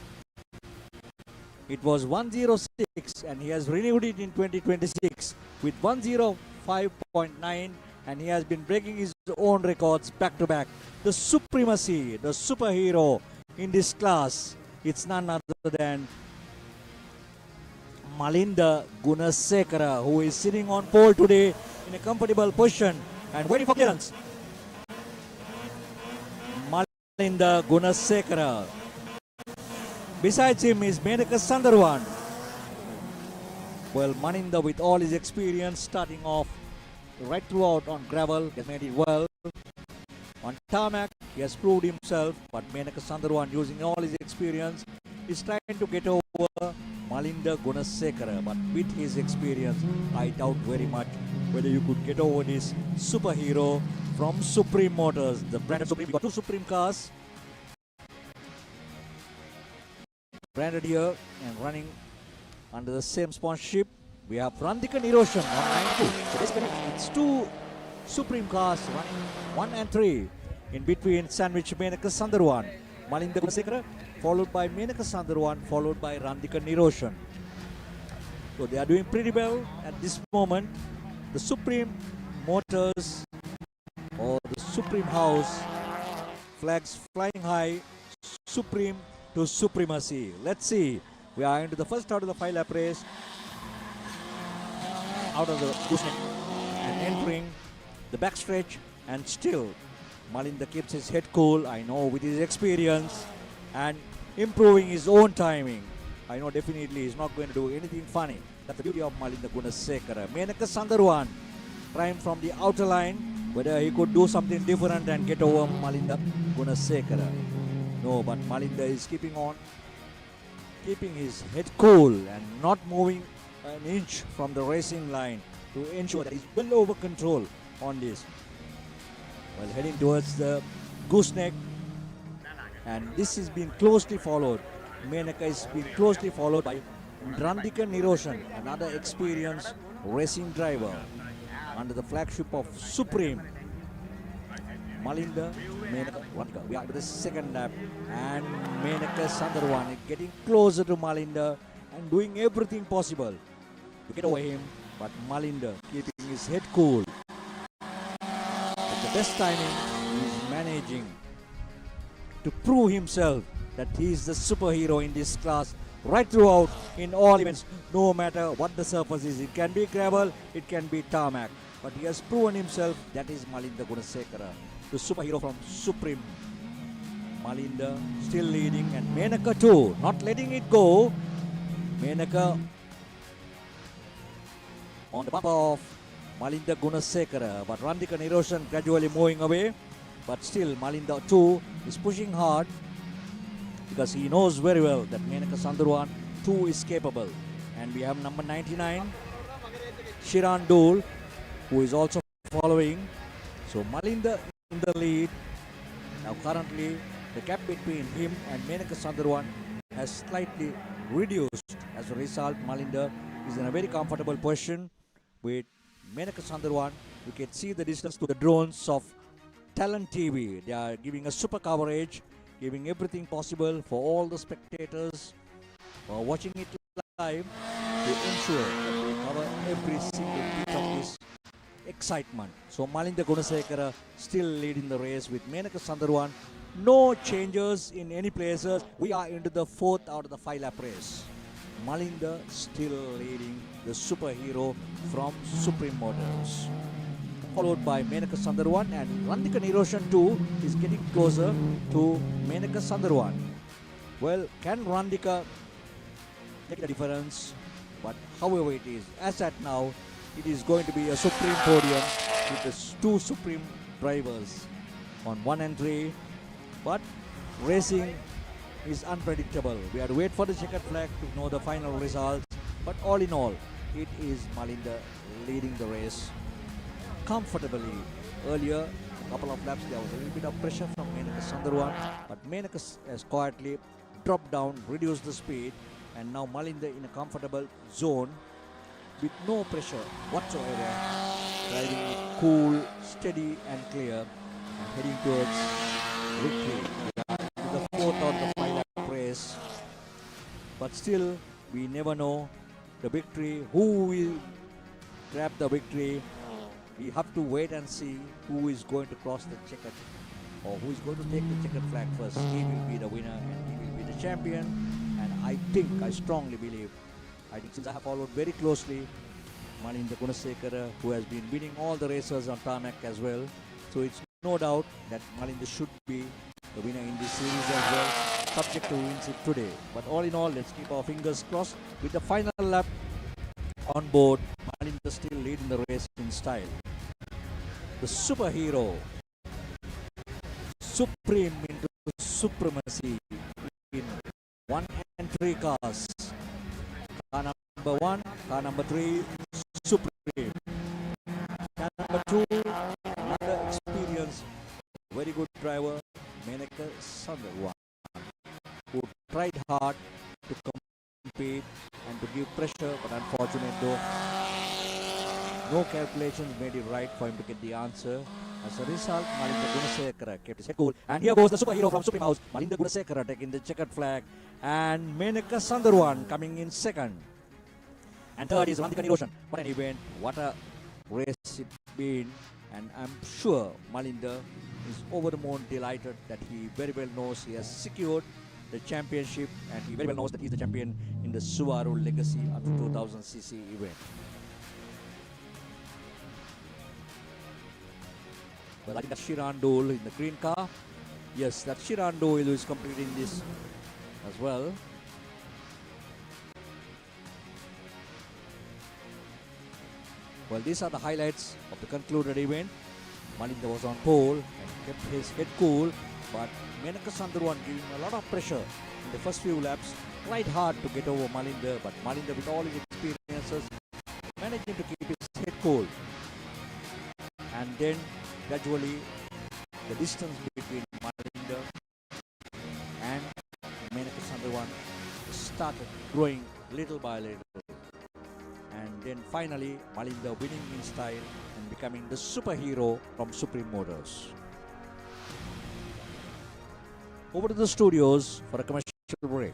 it was 106, and he has renewed it in 2026 with 105.9, and he has been breaking his own records back to back. The supremacy, the superhero in this class, it's none other than Malinda Gunasekara, who is sitting on pole today in a comfortable position and waiting for clearance. Malinda Gunasekara. Besides him is Menaka Sundarwan. Well, Malinda, with all his experience, starting off right throughout on gravel, has made it well. On tarmac, he has proved himself, but Menaka Sundarwan, using all his experience, is trying to get over Malinda Gunasekara. But with his experience, I doubt very much whether you could get over this superhero from Supreme Motors. The branded Supreme, we got two Supreme cars branded here and running under the same sponsorship. We have Randika Niroshan on 92. So basically, it's two Supreme cars running 1 and 3 in between sandwich Menaka Sundarwan. Malinda Gunasekara, followed by Menaka Sundarwan, followed by Randika Niroshan. So they are doing pretty well at this moment. The Supreme Motors or the Supreme House, flags flying high, Supreme to supremacy. Let's see. We are into the first out of the 5-lap race, out of the gooseneck and entering the backstretch, and still Malinda keeps his head cool. I know with his experience and improving his own timing, I know definitely he's not going to do anything funny. That's the beauty of Malinda Gunasekara. Menaka Sundarwan trying from the outer line whether he could do something different and get over Malinda Gunasekara. No, but Malinda is keeping his head cool and not moving an inch from the racing line to ensure that he's well over control on this. Well, heading towards the gooseneck, and this has been closely followed. Menaka is being closely followed by Randika Niroshan, another experienced racing driver under the flagship of Supreme. Malinda, Menaka, Randika. We are to the second lap, and Menaka Sundarwan is getting closer to Malinda and doing everything possible to get over him, but Malinda keeping his head cool. At the best timing, he is managing to prove himself that he is the superhero in this class right throughout in all events, no matter what the surface is. It can be gravel, it can be tarmac, but he has proven himself. That is Malinda Gunasekara, the superhero from Supreme. Malinda still leading, and Menaka too, not letting it go. Menaka on the bump of Malinda Gunasekara, but Randika Niroshan gradually moving away. But still Malinda too is pushing hard because he knows very well that Menaka Sundarwan too is capable. And we have number 99, Shiran Dole, who is also following. So Malinda in the lead. Now currently the gap between him and Menaka Sundarwan has slightly reduced. As a result, Malinda is in a very comfortable position with Menaka Sundarwan. You can see the distance to the drones of Talent TV. They are giving a super coverage, giving everything possible for all the spectators who are watching it live to ensure that they cover every single bit of this excitement. So Malinda Gunasekara still leading the race with Menaka Sundarwan. No changes in any places. We are into the 4th out of the 5-lap race. Malinda still leading, the superhero from Supreme Motors, followed by Menaka Sundarwan, and Randika Niroshan too is getting closer to Menaka Sundarwan. Well, can Randika take the difference? But however it is, as at now, it is going to be a Supreme podium with the two Supreme drivers on 1 and 3. But racing is unpredictable. We have to wait for the checkered flag to know the final results. But all in all, it is Malinda leading the race comfortably. Earlier, couple of laps there was a little bit of pressure from Menaka Sundarwan, but Menaka has quietly dropped down, reduced the speed, and now Malinda in a comfortable zone with no pressure whatsoever, driving it cool, steady and clear, and heading towards victory. The 4th or the 5 lap race, but still we never know the victory, who will grab the victory. We have to wait and see who is going to cross the checkered, or who is going to take the checkered flag first. He will be the winner and he will be the champion. And I strongly believe, since I have followed very closely Malinda Gunasekara, who has been winning all the races on tarmac as well, so it's no doubt that Malinda should be the winner in this series as well, subject to wins it today. But all in all, let's keep our fingers crossed. With the final lap on board, Malinda still leading the race in style. The superhero, supreme into supremacy in 1 and 3 cars. Car number 1, car number 3, supreme. Car number 2, another experienced, very good driver, Menaka Sundarwan, who tried hard to compete and to give pressure, but unfortunately though, no calculations made it right for him to get the answer. As a result, Malinda Gunasekara kept his head cool. And here goes the superhero from Supreme House, Malinda Gunasekara taking the checkered flag, and Menaka Sundarwan coming in second. And third is Rantika Niroshan. What an event, what a race it's been. And I'm sure Malinda is over the moon delighted that he very well knows he has secured the championship, and he very well knows that he's the champion in the Subaru Legacy up to 2000cc event. Well, I think that's Shirandul in the green car. Yes, that's Shirandul who is completing this as well. Well, these are the highlights of the concluded event. Malinda was on pole and kept his head cool, but Menaka Sundarwan giving a lot of pressure in the first few laps. Tried hard to get over Malinda, but Malinda, with all his experiences, managing to keep his head cool. And then gradually the distance between Malinda and Menaka Sundarwan started growing little by little. And then finally Malinda winning in style and becoming the superhero from Supreme Motors. Over to the studios for a commercial break.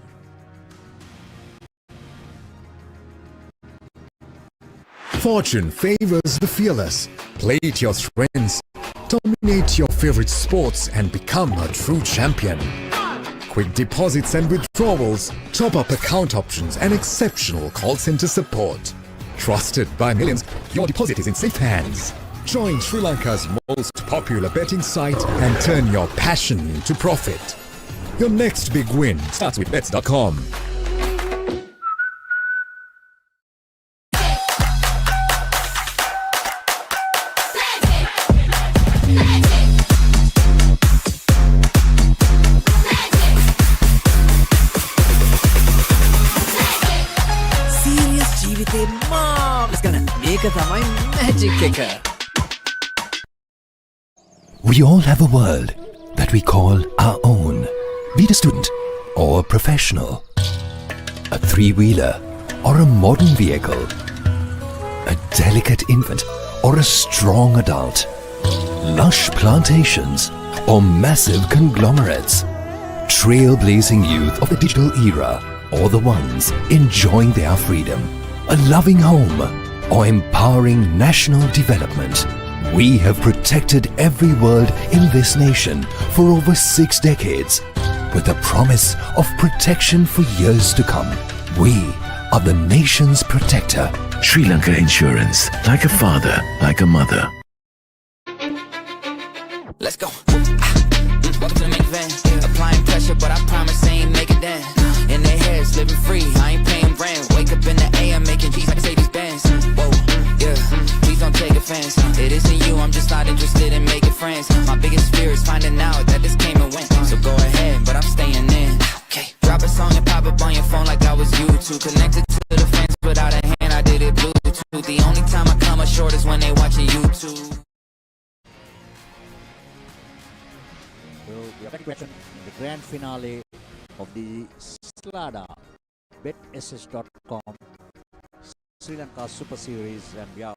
Fortune favors the fearless. Play to your strengths. Dominate your favorite sports and become a true champion. Quick deposits and withdrawals, top-up account options and exceptional call center support. Trusted by millions, your deposit is in safe hands. Join Sri Lanka's most popular betting site and turn your passion into profit. Your next big win starts with bets.com. We all have a world that we call our own. Be it a student or a professional, a three-wheeler or a modern vehicle, a delicate infant or a strong adult, lush plantations or massive conglomerates, trailblazing youth of the digital era or the ones enjoying their freedom, a loving home or empowering national development. We have protected every world in this nation for over 6 decades with the promise of protection for years to come. We are the nation's protector. Sri Lanka Insurance, like a father, like a mother. Let's go. Welcome to the main event. Applying pressure, but I promise I ain't make it then. In their heads, living free, I ain't paying rent. Wake up in the AM, making G's like Mercedes-Benz. Whoa, yeah, please don't take offense. It isn't you, I'm just not interested in making friends. My biggest fear is finding out that this came and went. So go ahead, but I'm staying in. Okay, drop a song and pop up on your phone like I was YouTube. Connected to the fence without a hand, I did it Bluetooth. The only time I come up short is when they watching YouTube. are back in action in the grand finale of the Slada BetSS.com Sri Lanka Super Series, and we are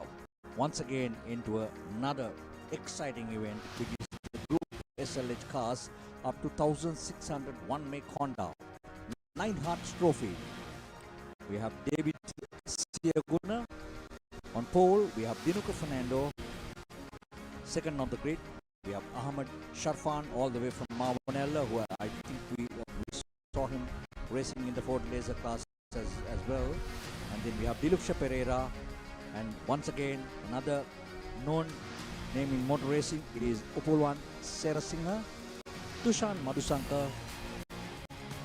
once again into another exciting event, which is the Group SLH cars up to 1,601 make Honda 9 Hearts Trophy. We have David Siaguna on pole. We have Dinuka Fernando second on the grid. We have Ahmed Sharfan all the way from Mavanella, who I think we saw him racing in the Ford Laser class as well. And then we have Diluksha Pereira, and once again another known name in motor racing. It is Upulwan Serasinghe, Tushan Madhusankar,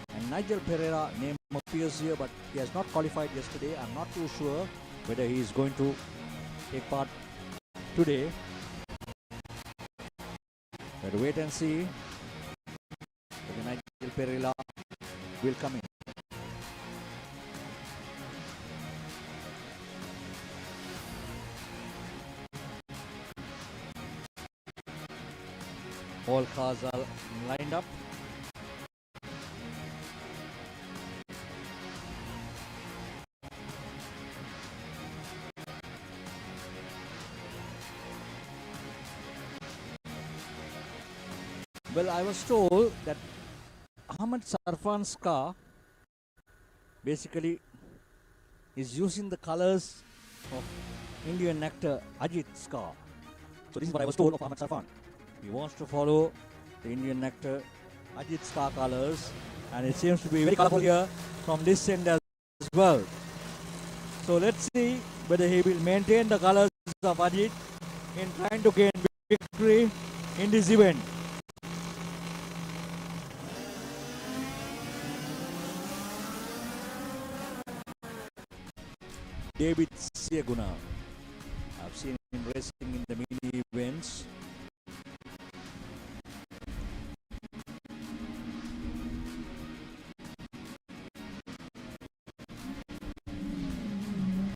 and Nigel Pereira name appears here, but he has not qualified yesterday. I'm not too sure whether he is going to take part today. But wait and see whether Nigel Pereira will come in. All cars are lined up. Well, I was told that Ahmed Sarfan's car basically is using the colors of Indian actor Ajit's car. So this is what I was told of Ahmed Sarfan. He wants to follow the Indian actor Ajit's car colors, and it seems to be very colorful here from this end as well. So let's see whether he will maintain the colors of Ajit in trying to gain victory in this event. David Siaguna. I've seen him racing in the mini events.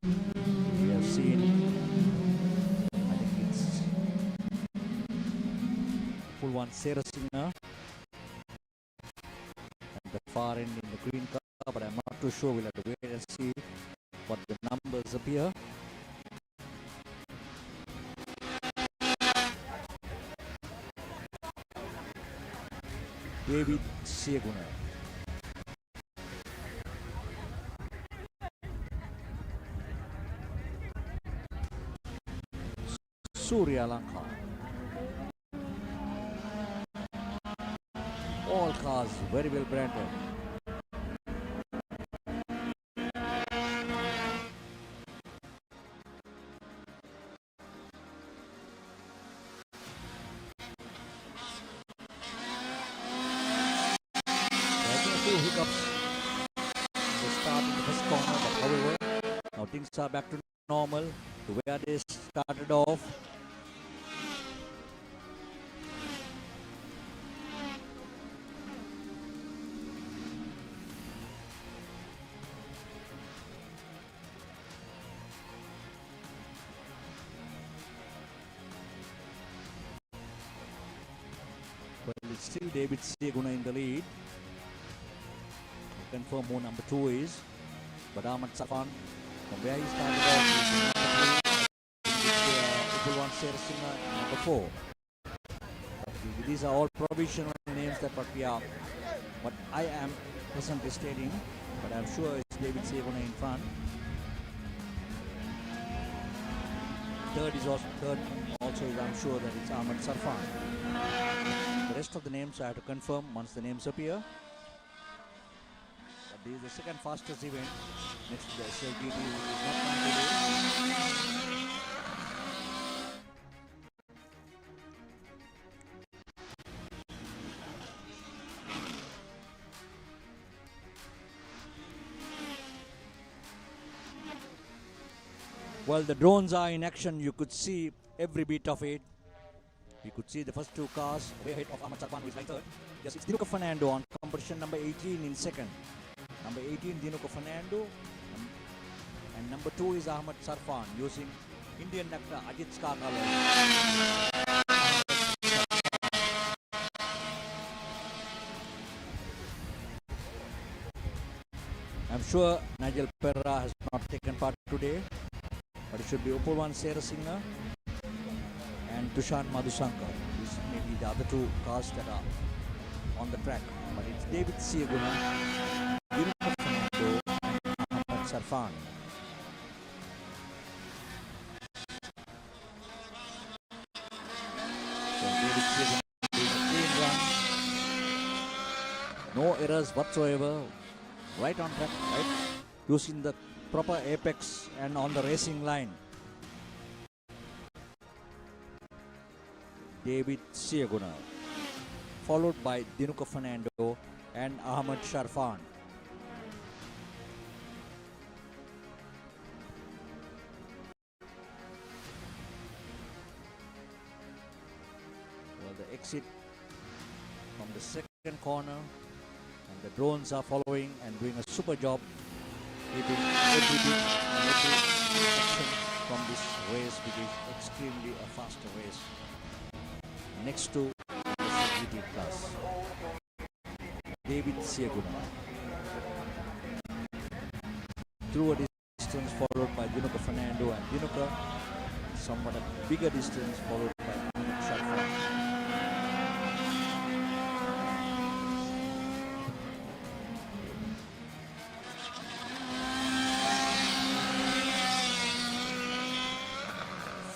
We have seen, I think it's Upulwan Serasinghe at the far end in the green car, but I'm not too sure. We'll have to wait and see what the numbers appear. David Siaguna. Surya Lanka. All cars very well branded. Hiccups at the start in the first corner, but however, now things are back to normal, to where they started off. But it's still David Siaguna in the lead. Confirm who number 2 is, but Ahmed Sarfan, from where he started off, Upulwan Serasinghe number 4. These are all provisional names that what I am presently stating, but I'm sure it's David Siaguna in front. Third also is, I'm sure that it's Ahmed Sarfan. The rest of the names I have to confirm once the names appear. This is the second fastest event next to the SLGT, which is not planned today. While the drones are in action, you could see every bit of it. You could see the first 2 cars way ahead of Ahmed Sarfan, who is like third. Yes, it's Dinuka Fernando on competition number 18 in second. Number 18, Dinuka Fernando, and number 2 is Ahmed Sarfan using Indian actor Ajit's car colors. I'm sure Nigel Pereira has not taken part today, but it should be Upulwan Serasinghe and Tushan Madhusankar. These may be the other two cars that are on the track, but it's David Siaguna, Dinukar Fernando and Ahmed Sarfan. So David Siaguna doing a clean run, no errors whatsoever, right on track, right, using the proper apex and on the racing line. David Siaguna, followed by Dinukar Fernando and Ahmed Sarfan. Well, the exit from the second corner, and the drones are following and doing a super job keeping every bit and every action from this race, which is extremely a faster race next to the GT class. David Siaguna through a distance, followed by Dinukar Fernando, and Dinukar somewhat a bigger distance, followed by Ahmed Sarfan.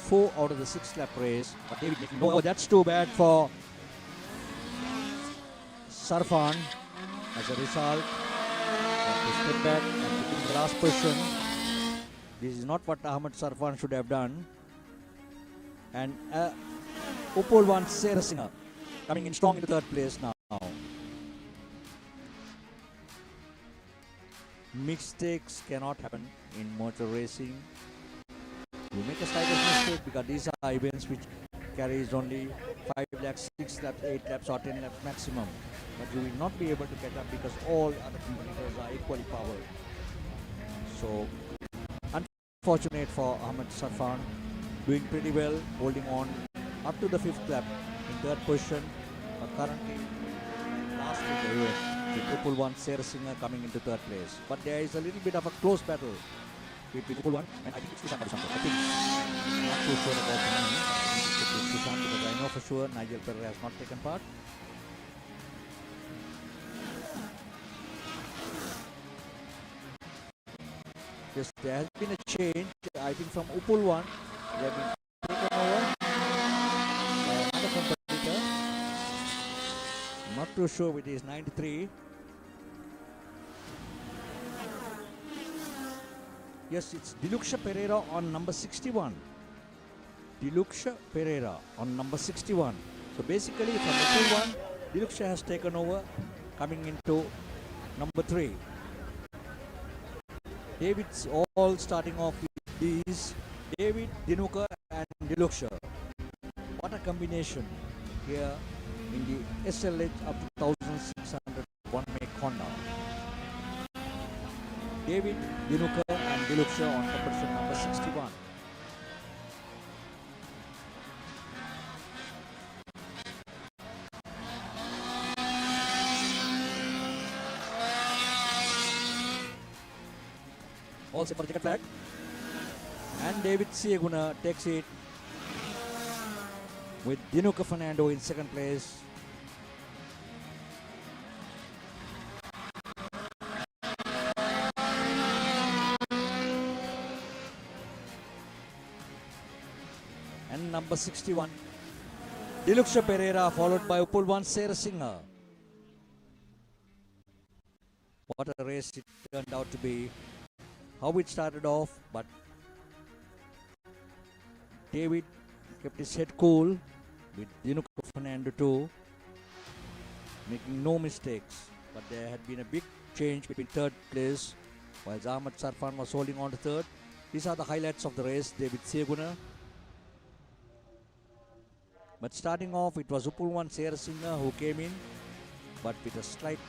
Four out of the 6 lap race, but David, oh, that's too bad for Sarfan. As a result, to step back and taking the last position. This is not what Ahmed Sarfan should have done. And Upulwan Serasinghe coming in strong in the third place now. Mistakes cannot happen in motor racing. You make a slightest mistake because these are events which carries only 5 laps, 6 laps, 8 laps or 10 laps maximum. But you will not be able to catch up because all other competitors are equally powered. So, unfortunate for Ahmed Sarfan, doing pretty well, holding on up to the 5th lap in 3rd position, but currently last in the event with Upulwan Serasinghe coming into 3rd place. But there is a little bit of a close battle between Upulwan and I think it's Tushan Madhusankar. I think I'm not too sure about the name. I think it's Tushan because I know for sure Nigel Pereira has not taken part. Yes, there has been a change. I think from Upulwan, they have been taken over by another competitor. I'm not too sure with his 93. Yes, it's Diluksha Pereira on number 61. Diluksha Pereira on number 61. So basically from Upulwan, Diluksha has taken over, coming into number 3. David's all starting off with these. David, Dinukar and Diluksha. What a combination here in the SLH up to 1600 one-make Honda. David, Dinukar and Diluksha on competition number 61. All set for the checkered flag. And David Siaguna takes it with Dinukar Fernando in 2nd place. And number 61, Diluksha Pereira, followed by Upulwan Serasinghe. What a race it turned out to be. How it started off, but David kept his head cool with Dinukar Fernando too, making no mistakes. But there had been a big change between 3rd place, while Ahmed Sarfan was holding on to 3rd. These are the highlights of the race. David Siaguna. But starting off, it was Upulwan Serasinghe who came in, but with a slight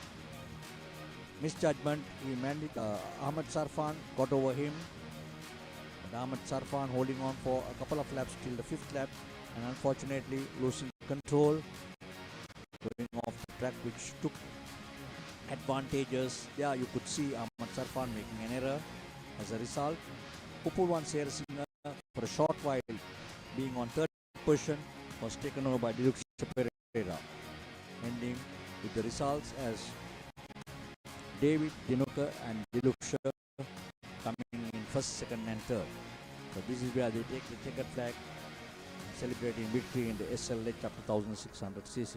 misjudgment, Ahmed Sarfan got over him. But Ahmed Sarfan holding on for a couple of laps till the 5th lap, and unfortunately losing control, going off the track, which took advantages. Yeah, you could see Ahmed Sarfan making an error. As a result, Kupulwan Sersinger for a short while being on third position was taken over by Diluksha Pereira, ending with the results as David Dinuka and Diluksha coming in first, second and third. So this is where they take the checkered flag, celebrating victory in the SLH up to 1600cc.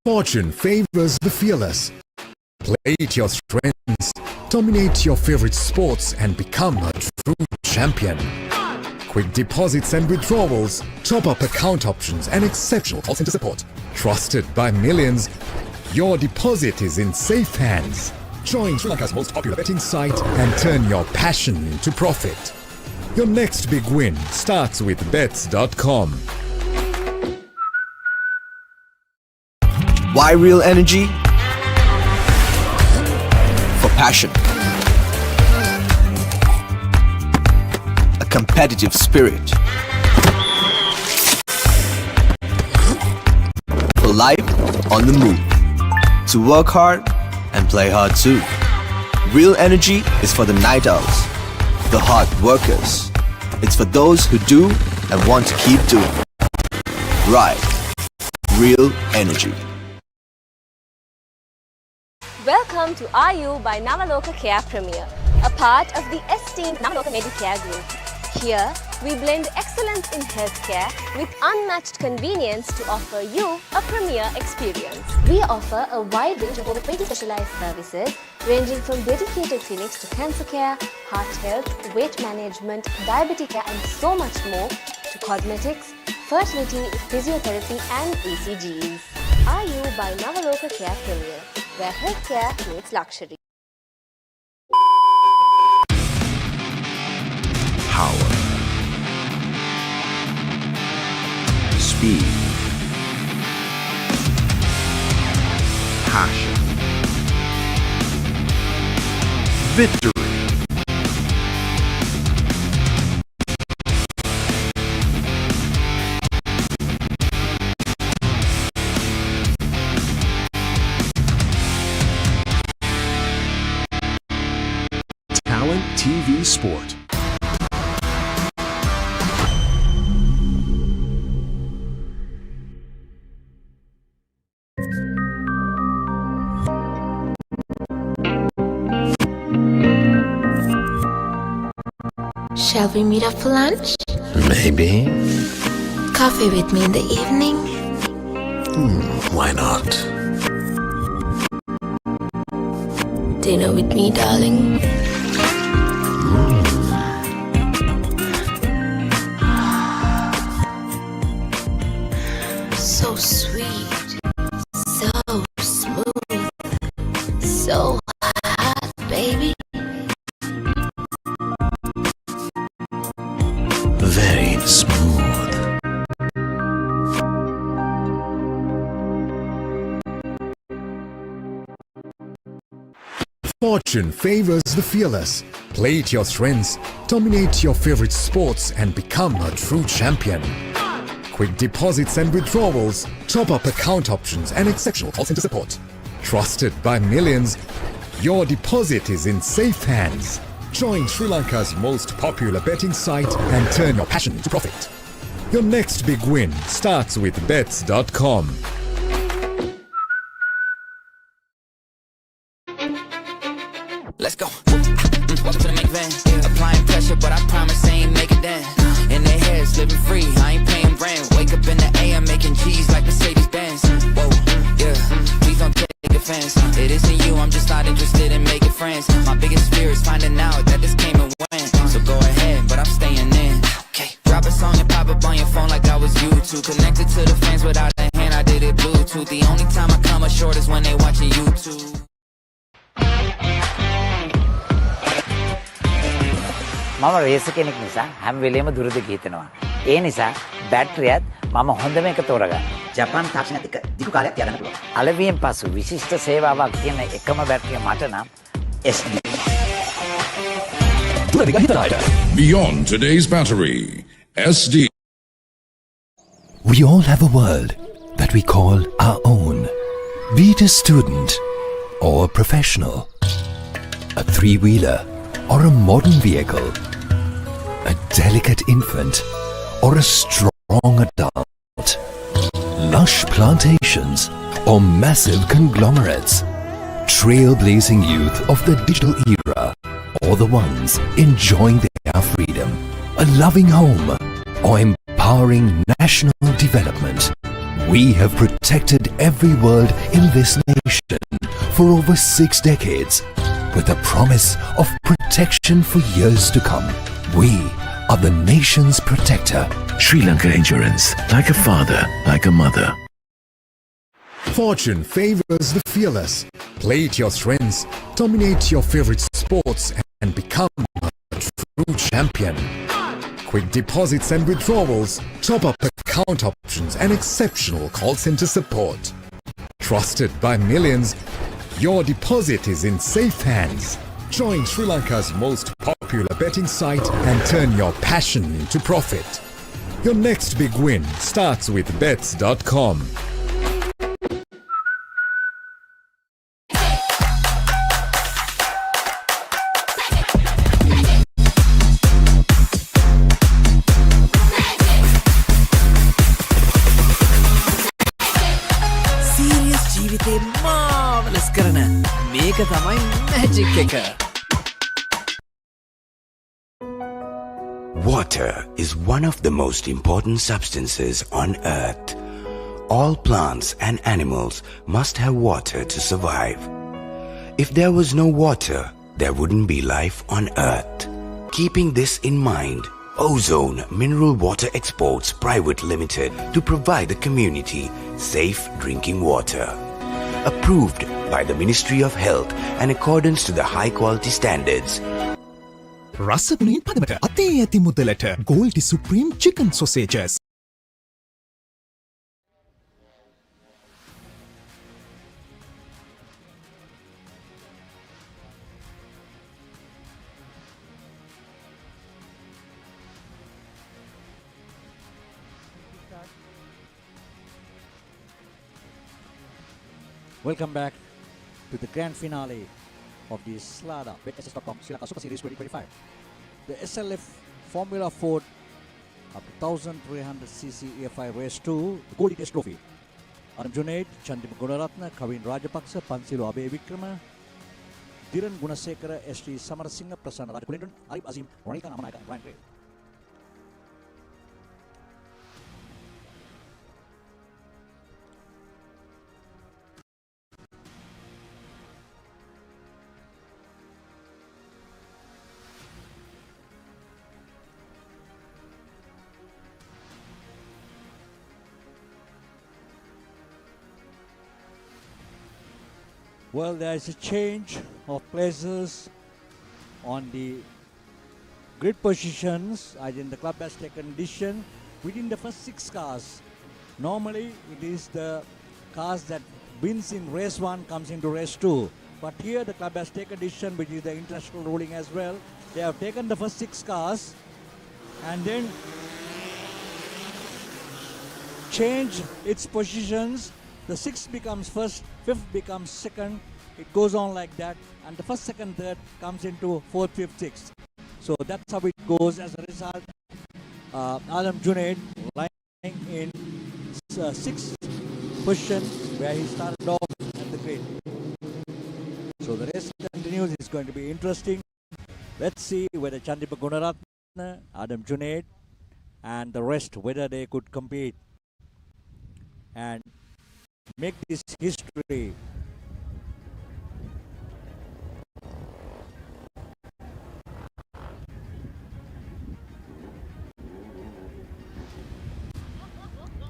Fortune favors the fearless. Play to your strengths, dominate your favorite sports and become a true champion. Quick deposits and withdrawals, top-up account options and exceptional call center support. Trusted by millions, your deposit is in safe hands. Join Sri Lanka's most popular betting site and turn your passion into profit. Your next big win starts with bets.com. Why real energy? For passion. A competitive spirit. For life on the move. To work hard and play hard too. Real energy is for the night owls, the hard workers. It's for those who do and want to keep doing. Right. Real energy. Welcome to RU by Navaloka Care Premier, a part of the esteemed Navaloka Medicare Group. Here, we blend excellence in healthcare with unmatched convenience to offer you a premier experience. We offer a wide range of over 20 specialized services ranging from dedicated clinics to cancer care, heart health, weight management, diabetic care and so much more, to cosmetics, fertility, physiotherapy and ECGs. RU by Navaloka Care Premier, where healthcare meets luxury. Power. Speed. Passion. Victory. Talent TV Sport. Shall we meet up for lunch? Maybe. Coffee with me in the evening? Why not? Dinner with me, darling? So sweet, so smooth, so hot, baby. Very smooth. Fortune favors the fearless. Play to your strengths, dominate your favorite sports and become a true champion. Quick deposits and withdrawals, top-up account options and exceptional call center support. Trusted by millions, your deposit is in safe hands. Join Sri Lanka's most popular betting site and turn your passion into profit. Your next big win starts with bets.com. Let's go. Welcome to the main van. Applying pressure, but I promise I ain't make it dance. In their heads, living free, I ain't paying rent. Wake up in the AM, making G's like Mercedes Benz. Whoa, yeah, please don't take offense. It isn't you, I'm just not interested in making friends. My biggest fear is finding out that this came and went. So go ahead, but I'm staying in. Okay, drop a song and pop up on your phone like I was YouTube. Connected to the fans without a hand, I did it Bluetooth. The only time I come up short is when they watching YouTube. මම raise කෙනෙක් නිසා හැම වෙලේම දුරද ගිහිනවා. ඒ නිසා බැටරියත් මම හොඳම එක තෝරගන්නවා. ජපාන් තාක්ෂණයත් එක්ක දිගු කාලයක් තියාගන්න පුළුවන්. අලවියෙන් පසු විශිෂ්ට සේවාවක් තියෙන එකම බැටරිය මට නම් SD. Beyond today's battery, SD. We all have a world that we call our own. Be it a student or a professional, a three-wheeler or a modern vehicle, a delicate infant or a strong adult, lush plantations or massive conglomerates, trailblazing youth of the digital era or the ones enjoying their freedom, a loving home or empowering national development. We have protected every world in this nation for over 6 decades with a promise of protection for years to come. We are the nation's protector. Sri Lanka Insurance, like a father, like a mother. Fortune favors the fearless. Play to your strengths, dominate your favorite sports, and become a true champion. Quick deposits and withdrawals, top-up account options, and exceptional call center support. Trusted by millions, your deposit is in safe hands. Join Sri Lanka's most popular betting site and turn your passion into profit. Your next big win starts with bets.com. marvelous කරන මේක තමයි magic එක. Water is one of the most important substances on earth. All plants and animals must have water to survive. If there was no water, there wouldn't be life on earth. Keeping this in mind, Ozone Mineral Water Exports Private Limited to provide the community safe drinking water. Approved by the Ministry of Health in accordance to the high quality standards. රසගුණයෙන් පදමට අතේ ඇති මුදලට Goldie Supreme Chicken Sausages. Welcome back to the grand finale of the Slada BetSS.com Sri Lanka Super Series 2025. The SLF Formula Ford up to 1300cc EFI Race 2 the Goldie Test Trophy. Adam Junaid, Chandima Gunaratna, Kavin Rajapaksa, Pansilo Abe Vikrama, Dhiran Gunasekara, ST Samarasinghe, Prasanna Rajakulendran, Arif Azim, Ronika Namanayaka, and Brian Gray. Well, there is a change of places on the grid positions as in the club has taken decision within the first 6 cars. Normally, it is the cars that wins in race 1 comes into race 2. But here the club has taken decision, which is the international ruling as well. They have taken the first 6 cars and then change its positions. The 6th becomes first, 5th becomes second. It goes on like that, and the first, second, third comes into 4th, 5th, 6th. So that's how it goes. As a result, Adam Junaid lying in 6th position where he started off at the grid. So the race continues. It's going to be interesting. Let's see whether Chandima Gunaratna, Adam Junaid, and the rest, whether they could compete and make this history.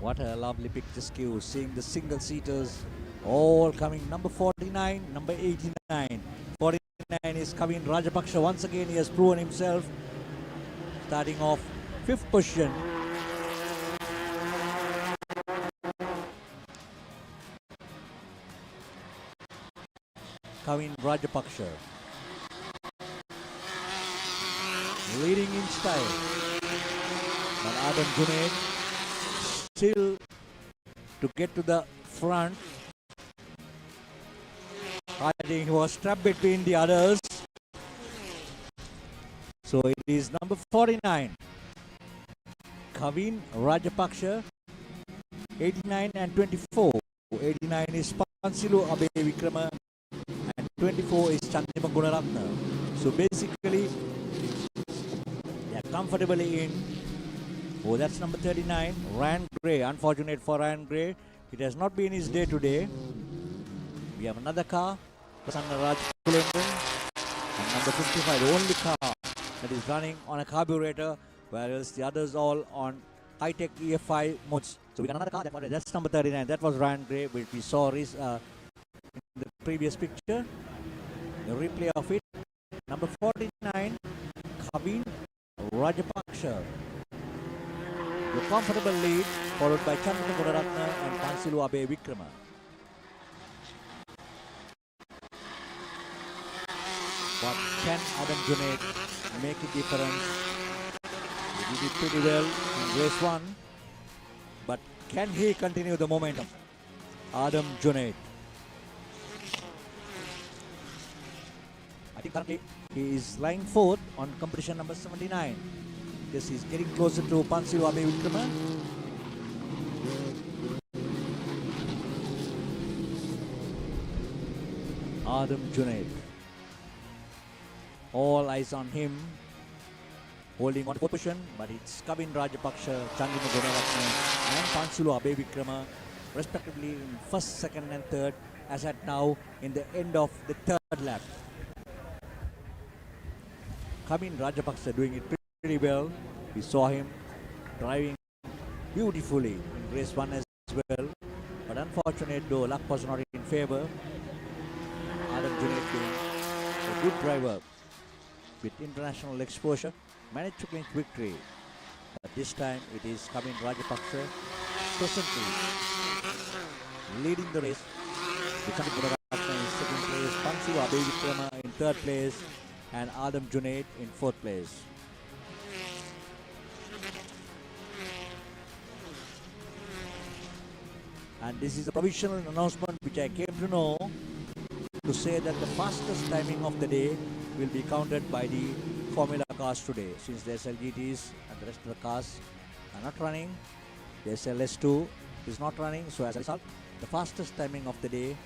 What a lovely picture skew, seeing the single seaters all coming. Number 49, number 89. 49 is Kavin Rajapaksha. Once again, he has proven himself, starting off 5th position. Kavin Rajapaksha leading in style, but Adam Junaid still to get to the front. I think he was trapped between the others. So it is number 49. Kavin Rajapaksha, 89 and 24. 89 is Pansilu Abe Vikrama and 24 is Chandima Gunaratna. So basically, they are comfortably in. Oh, that's number 39, Ryan Gray. Unfortunate for Ryan Gray. It has not been his day today. We have another car, Prasanna Raj Kulendran, and number 55, the only car that is running on a carburetor, whereas the others all on high-tech EFI modes. So we got another car, that's number 39. That was Ryan Gray, which we saw in the previous picture. The replay of it. Number 49, Kavin Rajapaksha. The comfortable lead, followed by Chandra Gunaratna and Pansilu Abe Vikrama. But can Adam Junaid make a difference? He did it pretty well in race 1. But can he continue the momentum? Adam Junaid. I think currently he is lying 4th on competition number 79. Yes, he's getting closer to Pansilu Abe Vikrama. Adam Junaid. All eyes on him, holding on to position, but it's Kavin Rajapaksha, Chandima Gunaratna and Pansilu Abe Vikrama, respectively in 1st, 2nd and 3rd, as at now in the end of the 3rd lap. Kavin Rajapaksha doing it pretty well. We saw him driving beautifully in race 1 as well, but unfortunate though, luck was not in favor. Adam Junaid being a good driver with international exposure, managed to clinch victory. But this time it is Kavin Rajapaksha presently leading the race. Chandima Gunaratna in 2nd place, Pansilu Abe Vikrama in 3rd place, and Adam Junaid in 4th place. And this is a provisional announcement which I came to know to say that the fastest timing of the day will be counted by the Formula cars today, since the SLGTs and the rest of the cars are not running. The SLS2 is not running, so as a result, the fastest timing of the day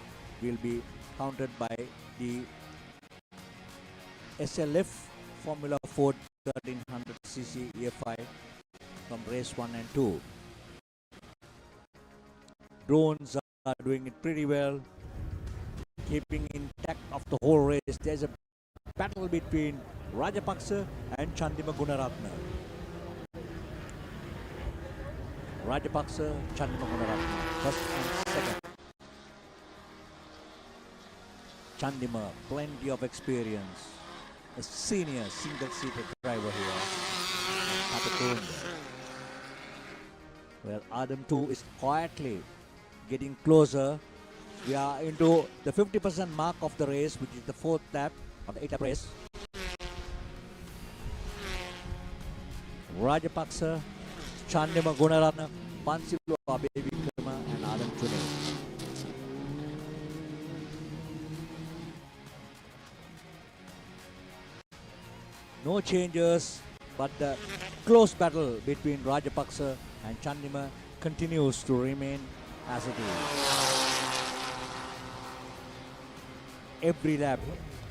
will be counted by the SLF Formula Ford 1300cc EFI from race 1 and 2. Drones are doing it pretty well, keeping intact of the whole race. There's a battle between Rajapaksa and Chandima Gunaratna. Rajapaksa, Chandima Gunaratna, 1st and 2nd. Chandima, plenty of experience. A senior single-seated driver here. Katukurunda. Where Adam 2 is quietly getting closer. We are into the 50% mark of the race, which is the 4th lap of the 8th lap race. Rajapaksa, Chandima Gunaratna, Pansilu Abe Vikrama and Adam Junaid. No changes, but the close battle between Rajapaksa and Chandima continues to remain as it is. Every lap,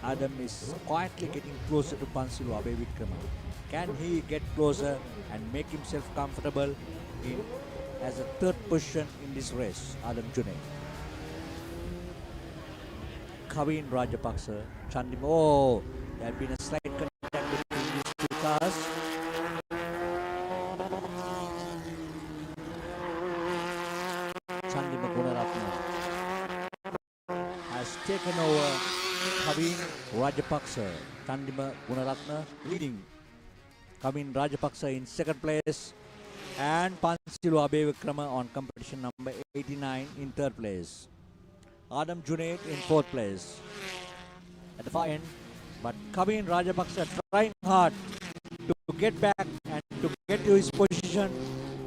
Adam is quietly getting closer to Pansilu Abe Vikrama. Can he get closer and make himself comfortable in as a 3rd position in this race? Adam Junaid. Kavin Rajapaksa, Chandima. Oh, there had been a slight contact between these 2 cars. Chandima Gunaratna has taken over Kavin Rajapaksa. Chandima Gunaratna leading Kavin Rajapaksa in 2nd place and Pansilu Abe Vikrama on competition number 89 in 3rd place. Adam Junaid in 4th place at the far end, but Kavin Rajapaksa trying hard to get back and to get to his position.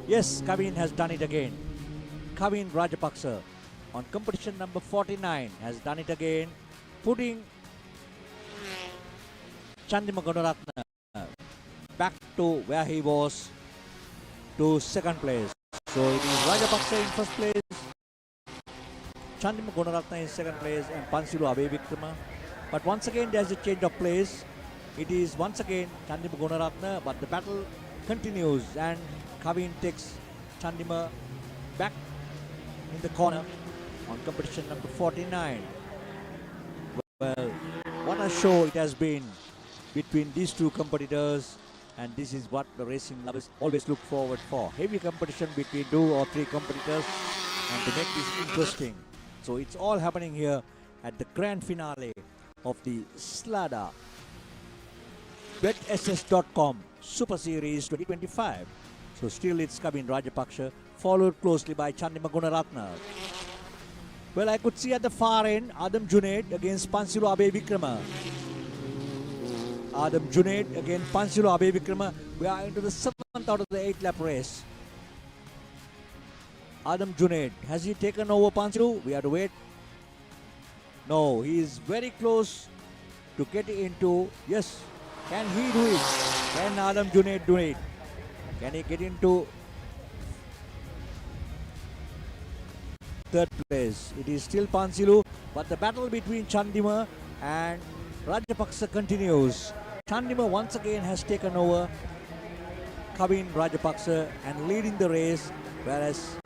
Yes, Kavin has done it again. Kavin Rajapaksa on competition number 49 has done it again, putting Chandima Gunaratna back to where he was, to second place. So it is Rajapaksa in first place, Chandima Gunaratna in second place, and Pansilu Abevikrama. But once again there's a change of place. It is once again Chandima Gunaratna, but the battle continues and Kavin takes Chandima back in the corner on competition number 49. Well, what a show it has been between these two competitors, and this is what the racing lovers always look forward for. Heavy competition between 2 or 3 competitors, and to make this interesting. So it's all happening here at the grand finale of the Slada BetSS.com Super Series 2025. So still it's Kavin Rajapaksa, followed closely by Chandima Gunaratna. Well, I could see at the far end Adam Junaid against Pansilu Abevikrama. Adam Junaid against Pansilu Abevikrama. We are into the 7th out of the 8 lap race. Adam Junaid, has he taken over Pansilu? We have to wait. No, he is very close to get into. Yes, can he do it? Can Adam Junaid do it? Can he get into third place? It is still Pansilu, but the battle between Chandima and Rajapaksa continues. Chandima once again has taken over Kavin Rajapaksa and leading the race, whereas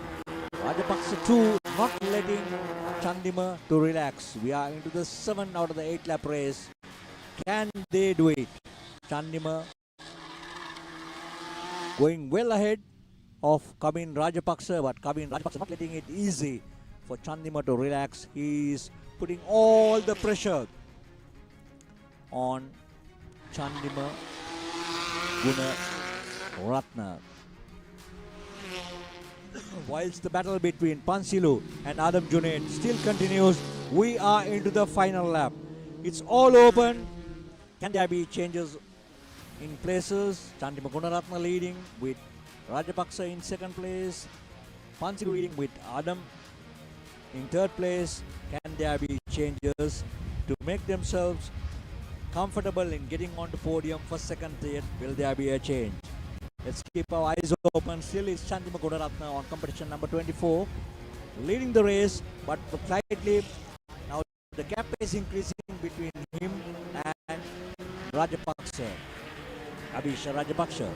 Rajapaksa too not letting Chandima to relax. We are into the 7 out of the 8 lap race. Can they do it? Chandima going well ahead of Kavin Rajapaksa, but Kavin Rajapaksa not letting it easy for Chandima to relax. He is putting all the pressure on Chandima Gunaratna. Whilst the battle between Pansilu and Adam Junaid still continues, we are into the final lap. It's all open. Can there be changes in places? Chandima Gunaratna leading with Rajapaksa in second place, Pansilu leading with Adam in third place. Can there be changes to make themselves comfortable in getting on the podium for second, third? Will there be a change? Let's keep our eyes open. Still is Chandima Gunaratna on competition number 24, leading the race, but slightly now the gap is increasing between him and Rajapaksa, Abhisha Rajapaksa.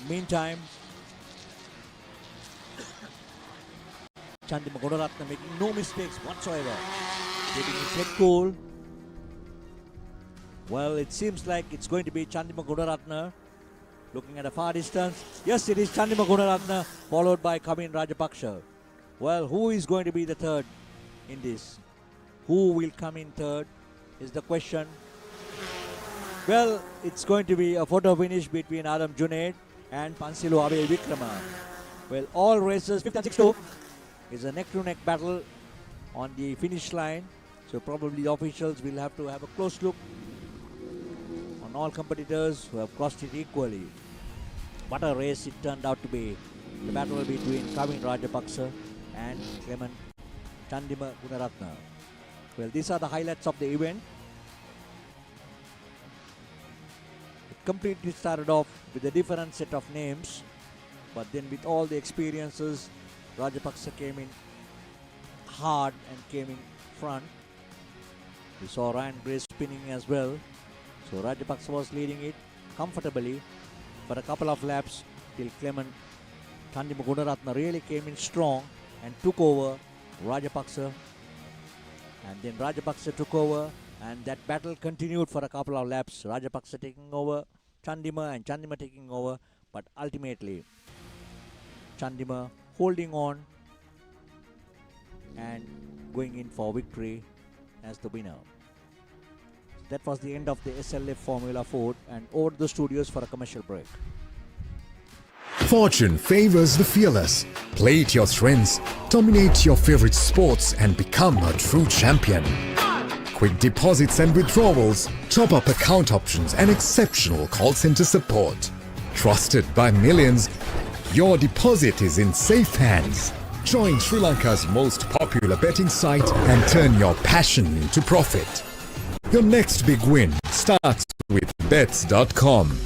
Meantime, Chandima Gunaratna making no mistakes whatsoever, keeping his head cool. Well, it seems like it's going to be Chandima Gunaratna. Looking at a far distance, yes, it is Chandima Gunaratna, followed by Kavin Rajapaksa. Well, who is going to be the third in this? Who will come in third is the question. Well, it's going to be a photo finish between Adam Junaid and Pansilu Abevikrama. Well, all races, 5th and 6th is a neck-to-neck battle on the finish line. So probably the officials will have to have a close look on all competitors who have crossed it equally. What a race it turned out to be. The battle between Kavin Rajapaksa and Chandima Gunaratna. Well, these are the highlights of the event. It completely started off with a different set of names, but then with all the experiences, Rajapaksa came in hard and came in front. We saw Ryan Gray spinning as well. So Rajapaksa was leading it comfortably for a couple of laps till Chandima Gunaratna really came in strong and took over Rajapaksa. And then Rajapaksa took over, and that battle continued for a couple of laps. Rajapaksa taking over Chandima and Chandima taking over, but ultimately Chandima holding on and going in for victory as the winner. That was the end of the SLF Formula Ford, and over to the studios for a commercial break. Fortune favors the fearless. Play to your strengths, dominate your favorite sports, and become a true champion. Quick deposits and withdrawals, top-up account options, and exceptional call center support. Trusted by millions, Your deposit is in safe hands. Join Sri Lanka's most popular betting site and turn your passion into profit. Your next big win starts with bets.com.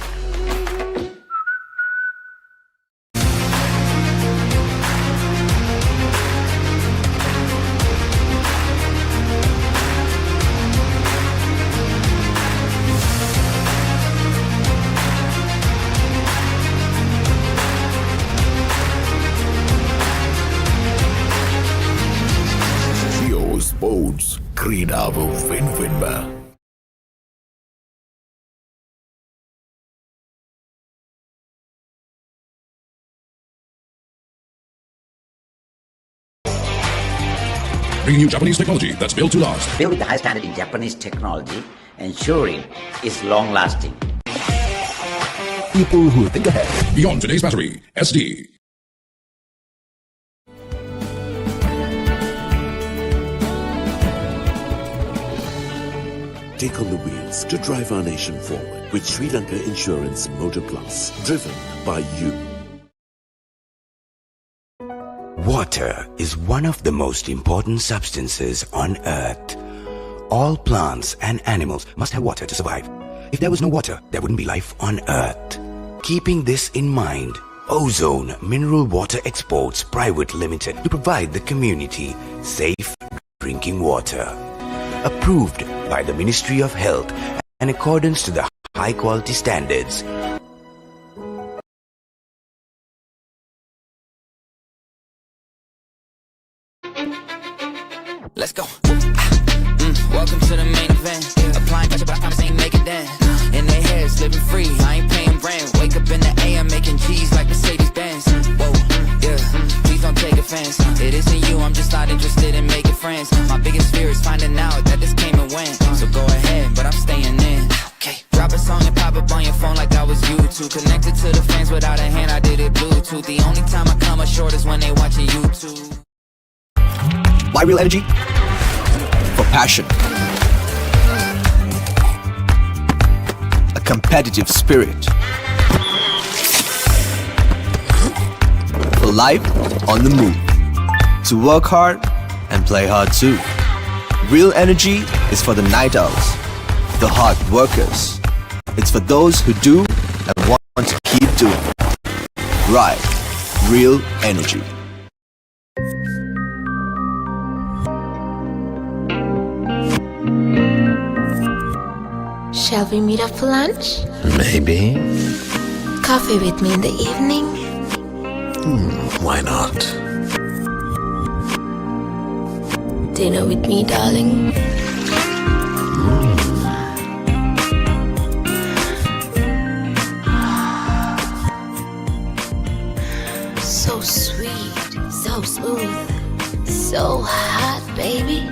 Sports ක්‍රීඩාව වෙනුවෙන්ම Bringing you Japanese technology that's built to last. Built with the high standard in Japanese technology, ensuring it's long lasting. People who think ahead. Beyond today's battery, SD. Take on the wheels to drive our nation forward with Sri Lanka Insurance Motor Plus, driven by you. Water is one of the most important substances on Earth. All plants and animals must have water to survive. If there was no water, there wouldn't be life on Earth. Keeping this in mind, Ozone Mineral Water Exports Private Limited to provide the community safe drinking water. Approved by the Ministry of Health in accordance to the high quality standards. Let's go. Welcome to the main event. Applying pressure, but I promise I ain't make it then. In their heads, living free. I ain't paying rent. Wake up in the AM, making G's like Mercedes Benz. Whoa, yeah. Please don't take offense. It isn't you, I'm just not interested in making friends. My biggest fear is finding out that this came and went. So go ahead, but I'm staying in. Okay. Drop a song and pop up on your phone like I was YouTube. Connected to the fans without a hand, I did it Bluetooth. The only time I come up short is when they watching YouTube. Why real energy? For passion. A competitive spirit. For life on the move. To work hard and play hard too. Real energy is for the night owls, the hard workers. It's for those who do and want to keep doing. Right. Real energy. Shall we meet up for lunch? Maybe. Coffee with me in the evening? Why not? Dinner with me, darling? So sweet, so smooth, so hot, baby.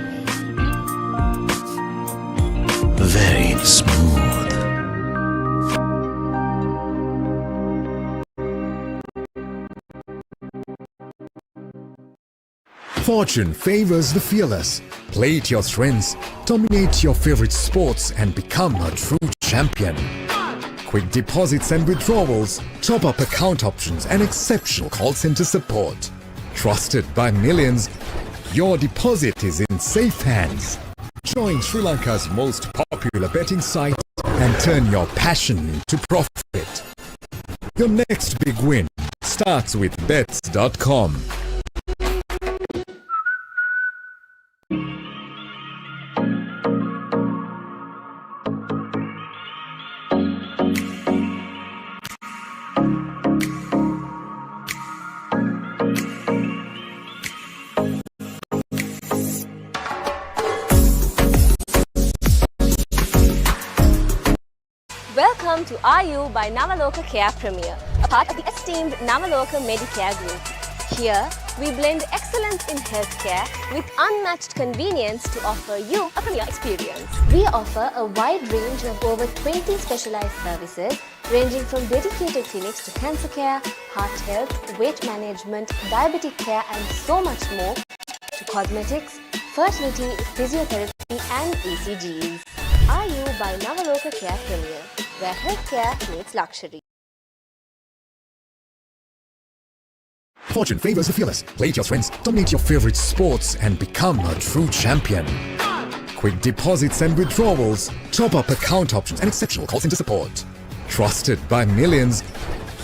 Very smooth. Fortune favors the fearless. Play to your strengths, dominate your favorite sports and become a true champion. Quick deposits and withdrawals, top-up account options and exceptional call center support. Trusted by millions, your deposit is in safe hands. Join Sri Lanka's most popular betting site and turn your passion into profit. Your next big win starts with bets.com. Welcome to RU by Navaloka Care Premier, a part of the esteemed Navaloka Medicare Group. Here, we blend excellence in healthcare with unmatched convenience to offer you a premier experience. We offer a wide range of over 20 specialized services ranging from dedicated clinics to cancer care, heart health, weight management, diabetic care and so much more, to cosmetics, fertility, physiotherapy and ECGs. RU by Navaloka Care Premier, where healthcare meets luxury. Fortune favors the fearless. Play it your friends, dominate your favorite sports, and become a true champion. Quick deposits and withdrawals, top-up account options, and exceptional call center support. Trusted by millions,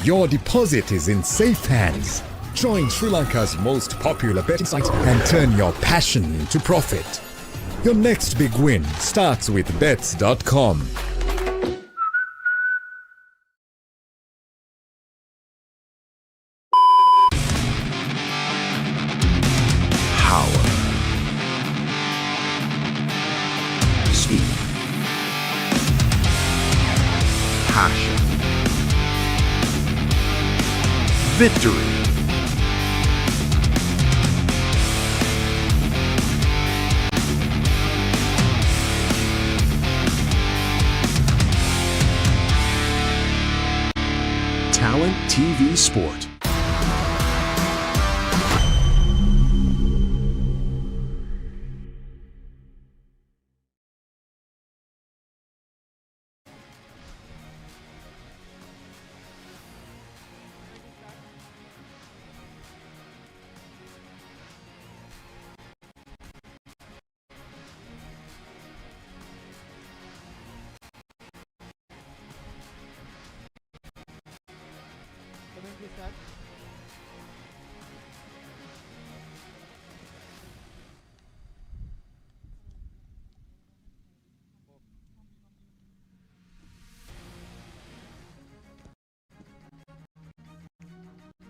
your deposit is in safe hands. Join Sri Lanka's most popular betting site and turn your passion into profit. Your next big win starts with bets.com. Power. Speed. Passion. Victory. Talent TV Sport.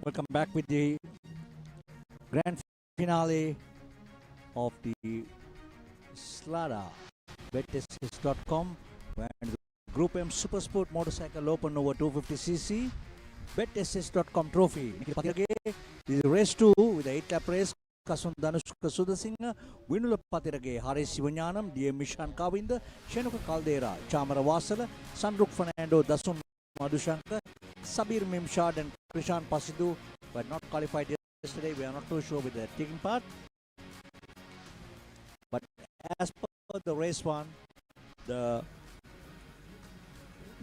Welcome back with the grand finale of the Slada BetSS.com and the Group M Supersport Motorcycle Open over 250cc BetSS.com trophy. This is race 2 with the 8-lap race. Kasun Danushka Sudasinga, Vinula Patirage, Hari Sivanyanam, DM Mishan Kavinda, Shenuka Caldera, Chamara Vasala, Sandruk Fernando, Dasun Madushanka, Sabir Mimshad and Krishan Pasidu were not qualified yesterday. We are not too sure with their taking part. But as per the race one, the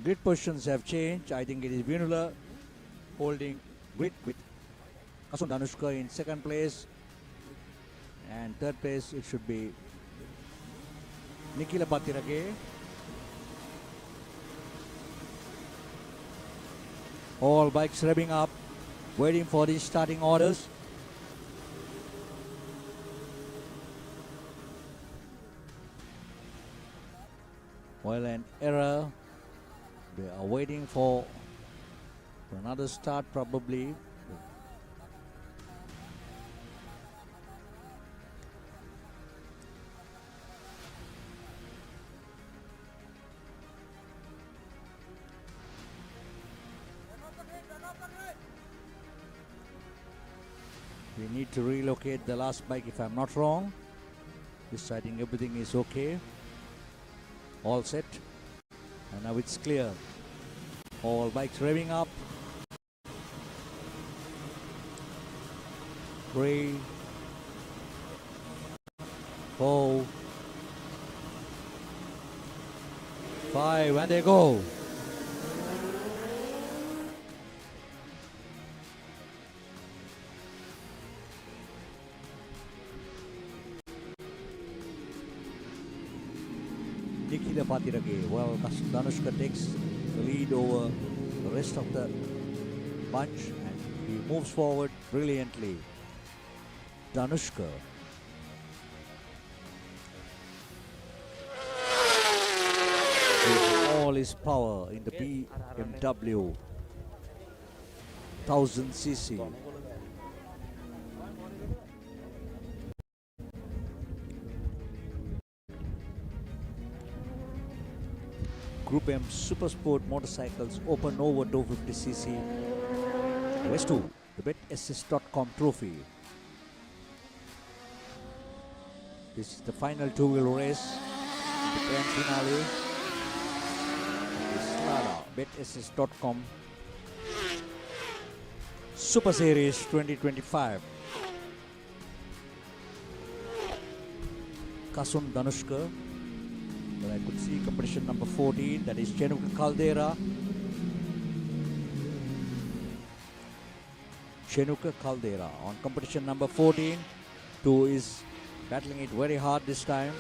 grid positions have changed. I think it is Vinula holding grid with Kasun Danushka in second place. And third place it should be Nikila Patirage. All bikes revving up, waiting for the starting orders. While an error, they are waiting for another start probably. We need to relocate the last bike if I'm not wrong. This I think everything is okay. All set. And now it's clear. All bikes revving up. 3, 4, 5, and they go. Nikila Patirage. Well, Danushka takes the lead over the rest of the bunch and he moves forward brilliantly. Danushka. With all his power in the BMW 1000cc. Group M Supersport Motorcycles Open over 250cc. Race 2, the BetSS.com trophy. This is the final two-wheel race, the grand finale. Slada BetSS.com Super Series 2025. Kasun Danushka. But I could see competition number 14, that is Chenuka Caldera. Chenuka Caldera. On competition number 14, 2 is battling it very hard this time.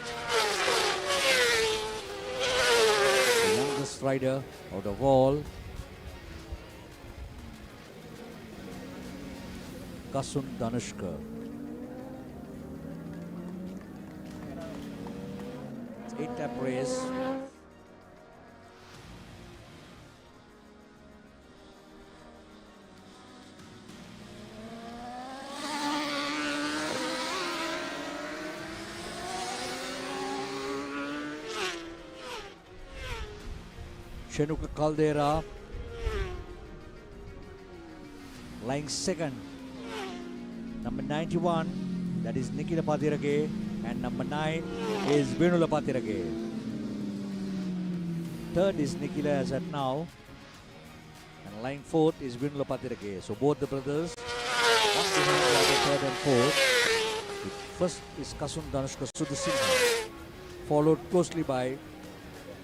The youngest rider out of all, Kasun Danushka. It's 8-lap race. Chenuka Caldera lying second. Number 91, that is Nikila Patirage, and number 9 is Venula Patirage. Third is Nikila as at now, and lying fourth is Venula Patirage. So both the brothers, one behind the other, third and fourth. First is Kasun Danushka Sudhasingha, followed closely by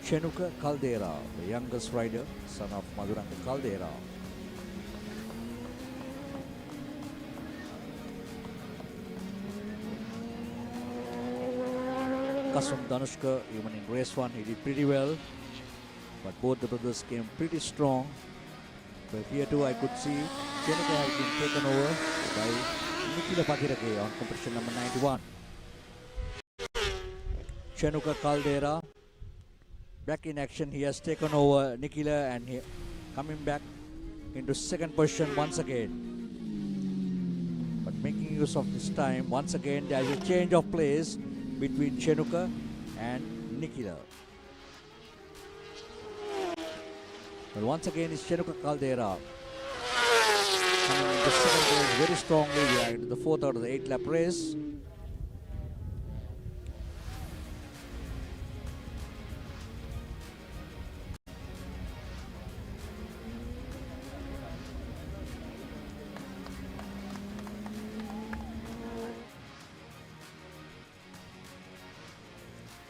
Chenuka Caldera, the youngest rider, son of Madhuranga Caldera. Kasun Danushka, even in race 1, he did pretty well, but both the brothers came pretty strong. But here too I could see Chenuka has been taken over by Nikila Patirake on competition number 91. Chenuka Caldera back in action. He has taken over Nikila and he coming back into second position once again. But making use of this time, once again there is a change of place between Chenuka and Nikila. But once again it's Chenuka Caldera coming into second place very strongly. We are into the fourth out of the 8-lap race.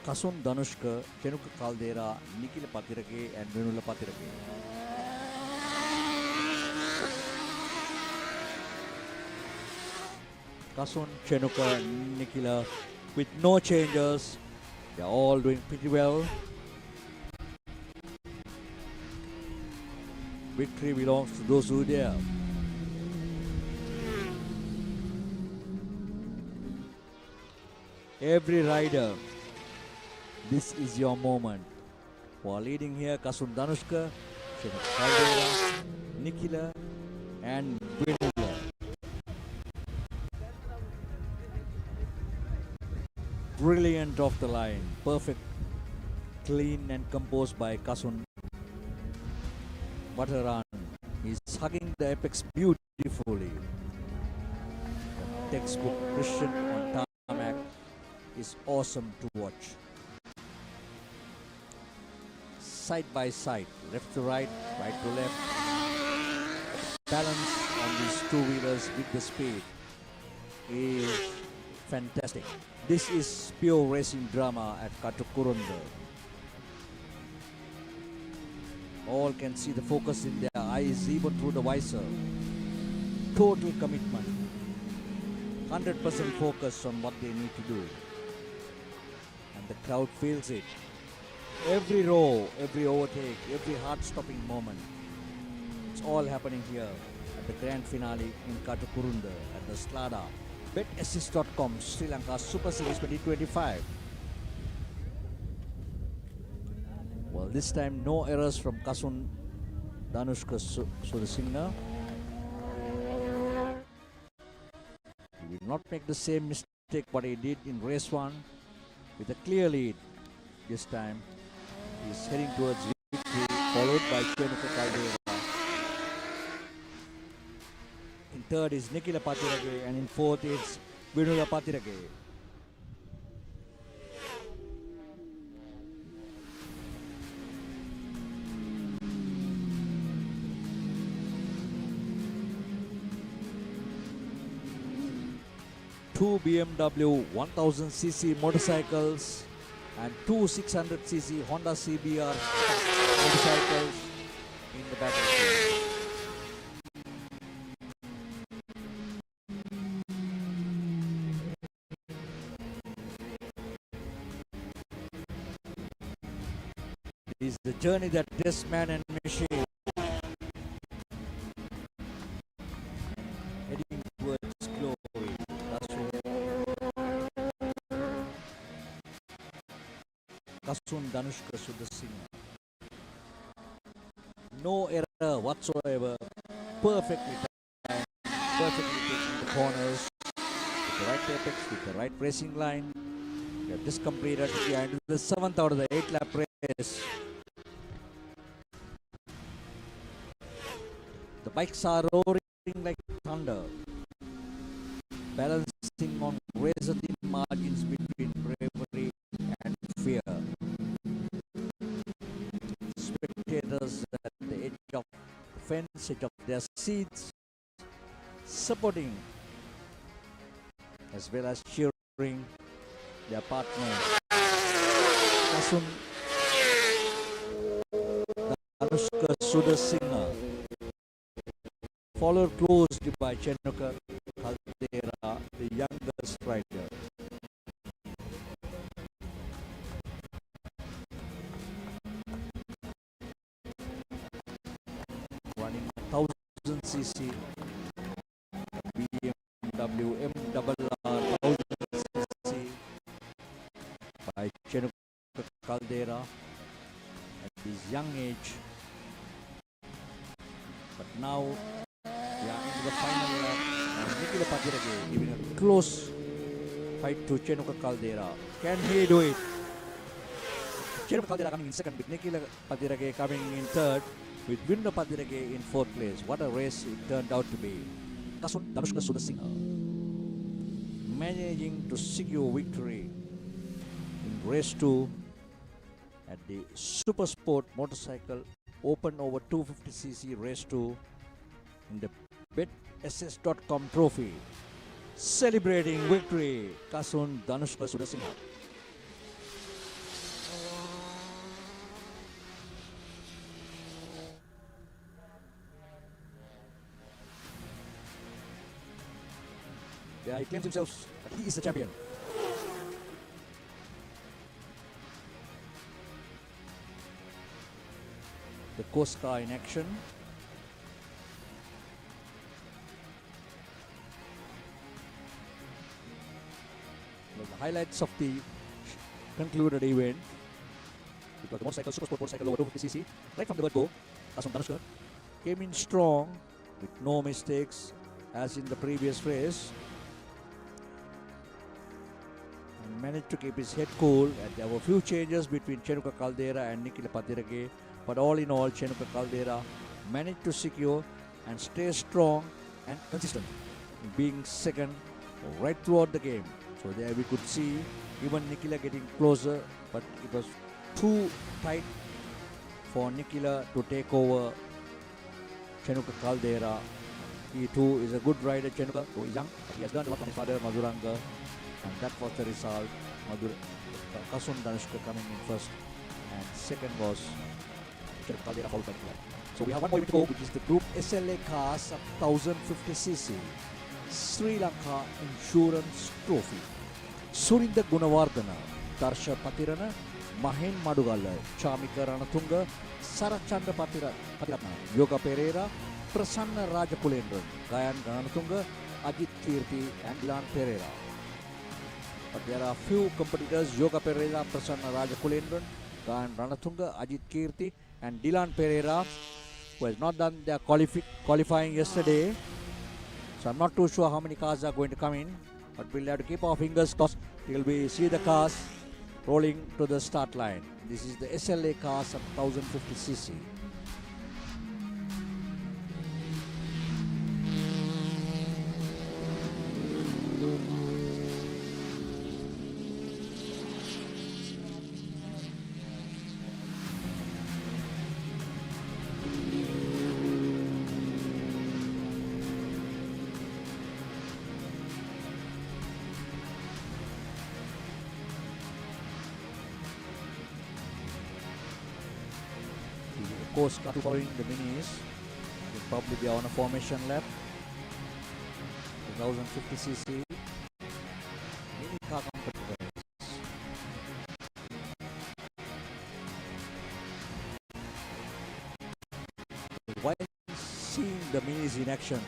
Kasun Danushka, Chenuka Caldera, Nikila Patirake and Venula Patirake. Kasun, Chenuka, Nikila with no changes. They are all doing pretty well. Victory belongs to those who dare. Every rider, this is your moment. While leading here, Kasun Danushka, Chenuka Caldera, Nikila and Venula. Brilliant off the line. Perfect, clean and composed by Kasun. What a run. He's hugging the apex beautifully. The textbook Christian on tarmac is awesome to watch. Side by side, left to right, right to left. Balance on these two-wheelers with the speed is fantastic. This is pure racing drama at Katukurunda. All can see the focus in their eyes even through the visor. Total commitment. 100% focus on what they need to do. And the crowd feels it. Every row, every overtake, every heart-stopping moment. It's all happening here at the grand finale in Katukurunda at the Slada. BetAssist.com Sri Lanka Super Series 2025. Well, this time no errors from Kasun Danushka Sudhasingha. He will not make the same mistake what he did in race 1 with a clear lead. This time he is heading towards victory, followed by Chenuka Caldera. In third is Nikila Patirage and in fourth is Venula Patirage. Two BMW 1000cc motorcycles and two 600cc Honda CBR motorcycles in the battlefield. is the journey that tests man and machine. Heading towards glory. Kasun Danushka Sudasinghe. No error whatsoever. Perfectly timed, perfectly taking the corners with the right apex, with the right racing line. We have just completed the 7th out of the 8-lap race. The bikes are roaring like thunder, balancing on razor-thin margins between bravery and fear. Spectators at the edge of the fence, edge of their seats, supporting as well as cheering their partner. Kasun Danushka Sudasinghe, followed closely by Chenuka Caldera, the youngest rider. Running 1000cc BMW MRR 1000cc by Chenuka Caldera at his young age. But now we are into the final lap, and Nikila Patirage giving a close fight to Chenuka Caldera. Can he do it? Chenuka Caldera coming in second, with Nikila Patirage coming in third, with Vinda Patirage in fourth place. What a race it turned out to be. Kasun Danushka Sudasinghe managing to secure victory in race 2 at the Super Sport Motorcycle Open over 250cc race 2 in the BetSS.com trophy. Celebrating victory, Kasun Danushka Sudasinghe. Yeah, he claims himself that he is the champion. The Coast car in action. Well, the highlights of the concluded event. It was the motorcycle, Super Sport motorcycle over 250cc. Right from the word go, Kasun Danushka came in strong with no mistakes as in the previous race. And managed to keep his head cool, and there were few changes between Chenuka Caldera and Nikila Patirage. But all in all, Chenuka Caldera managed to secure and stay strong and consistent in being second right throughout the game. So there we could see even Nikila getting closer, but it was too tight for Nikila to take over Chenuka Caldera. He too is a good rider, Chenuka, who is young. He has learned a lot from his father, Madhuranga, and that was the result. Kasun Danushka coming in first, and second was Chenuka Caldera, followed by Nikila. So we have one more to go, which is the Group SLA Cars of 1050cc Sri Lanka Insurance Trophy. Surinda Gunawardana, Darsha Patirana, Mahen Madugala, Chamika Ranatunga, Sarachanda Patiratna, Yoga Pereira, Prasanna Rajakulendran, Gayan Ranatunga, Ajit Kirti, and Dilan Pereira. But there are few competitors: Yoga Pereira, Prasanna Rajakulendran, Gayan Ranatunga, Ajit Kirti, and Dilan Pereira, who has not done their qualifying yesterday. So I'm not too sure how many cars are going to come in, but we'll have to keep our fingers crossed till we see the cars rolling to the start line. This is the SLA cars of 1050cc. Coast car following the minis will probably be on a formation lap. 1050cc mini car competitors. the minis in action.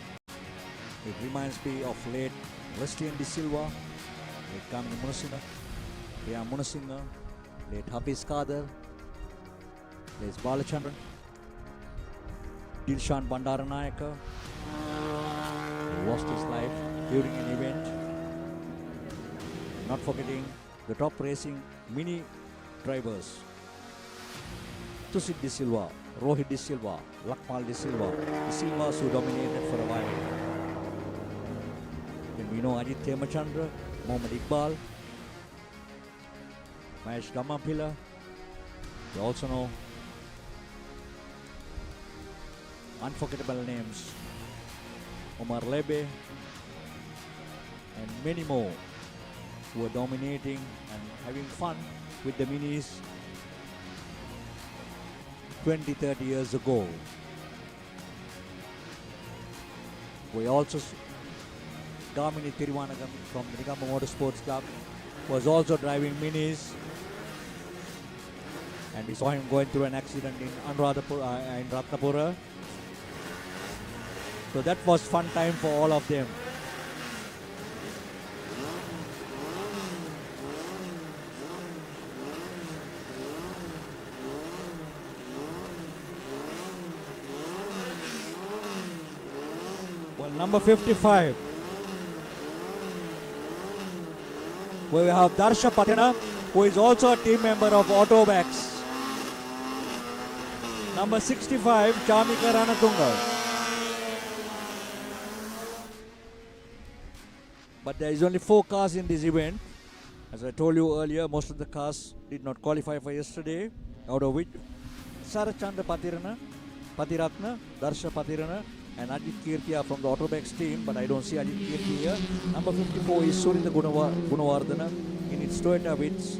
It reminds me of late Wesley De Silva, late Kamini Munasinga, Priya Munasinga, late Hafiz Kader, late Balachandran, Dilshan Bandaranayaka, who lost his life during an event. Not forgetting the top racing mini drivers, Tusit De Silva, Rohit De Silva, Lakmal De Silva, the Silvas who dominated for a while. Then we know Ajit Temachandra, Mohammad Iqbal, Mahesh Gamapilla. We also know unforgettable names, Omar Lebe, and many more who are dominating and having fun with the minis 20-30 years ago. We also Gamini Thiruvanagam from the Nigama Motorsports Club was also driving minis, and we saw him going through an accident in Ratnapura. So that was fun time for all of them. Well, number 55, we have Darsha Patina, who is also a team member of Autobax. Number 65, Chamika Ranatunga. But there is only 4 cars in this event. As I told you earlier, most of the cars did not qualify for yesterday, out of which Sarachanda Patiratna, Darsha Patirana, and Ajit Kirti from the Autobax team, but I don't see Ajit Kirti here. Number 54 is Surinda Gunawardana in its Toyota Vitz,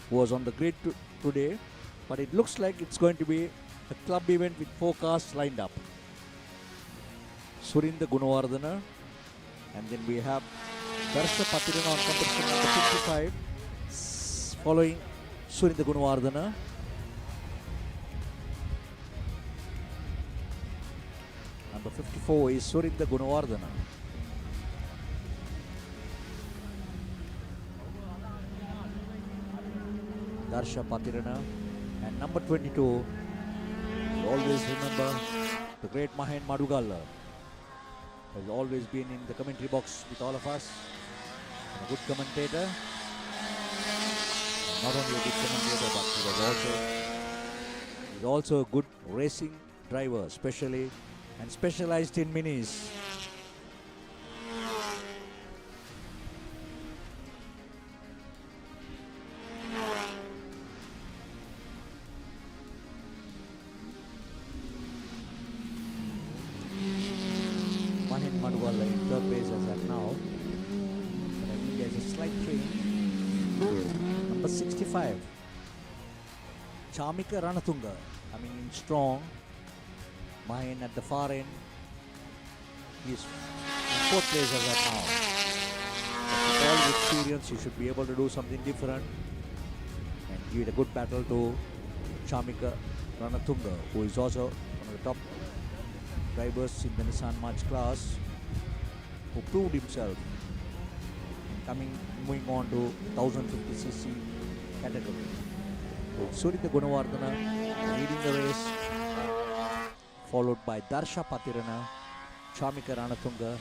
who was on the grid today, but it looks like it's going to be a club event with 4 cars lined up. Surinda Gunawardana, and then we have Darsha Patirana on competition number 55, following Surinda Gunawardana. Number 54 is Surinda Gunawardana. Darsha Patirana. And number 22, you always remember the great Mahen Madugalla. Has always been in the commentary box with all of us. And a good commentator. And not only a good commentator, but he was also a good racing driver, especially and specialized in minis. Mahin Madwala in third place as at now. But I think there's a slight change. Number 65, Chamika Ranatunga, coming in strong. Mahin at the far end. He's in fourth place as at now. But with all the experience, you should be able to do something different and give it a good battle to Chamika Ranatunga, who is also one of the top drivers in the Nissan March class, who proved himself moving on to 1050cc category. So Surinda Gunawardana leading the race, followed by Darsha Patirana, Chamika Ranatunga,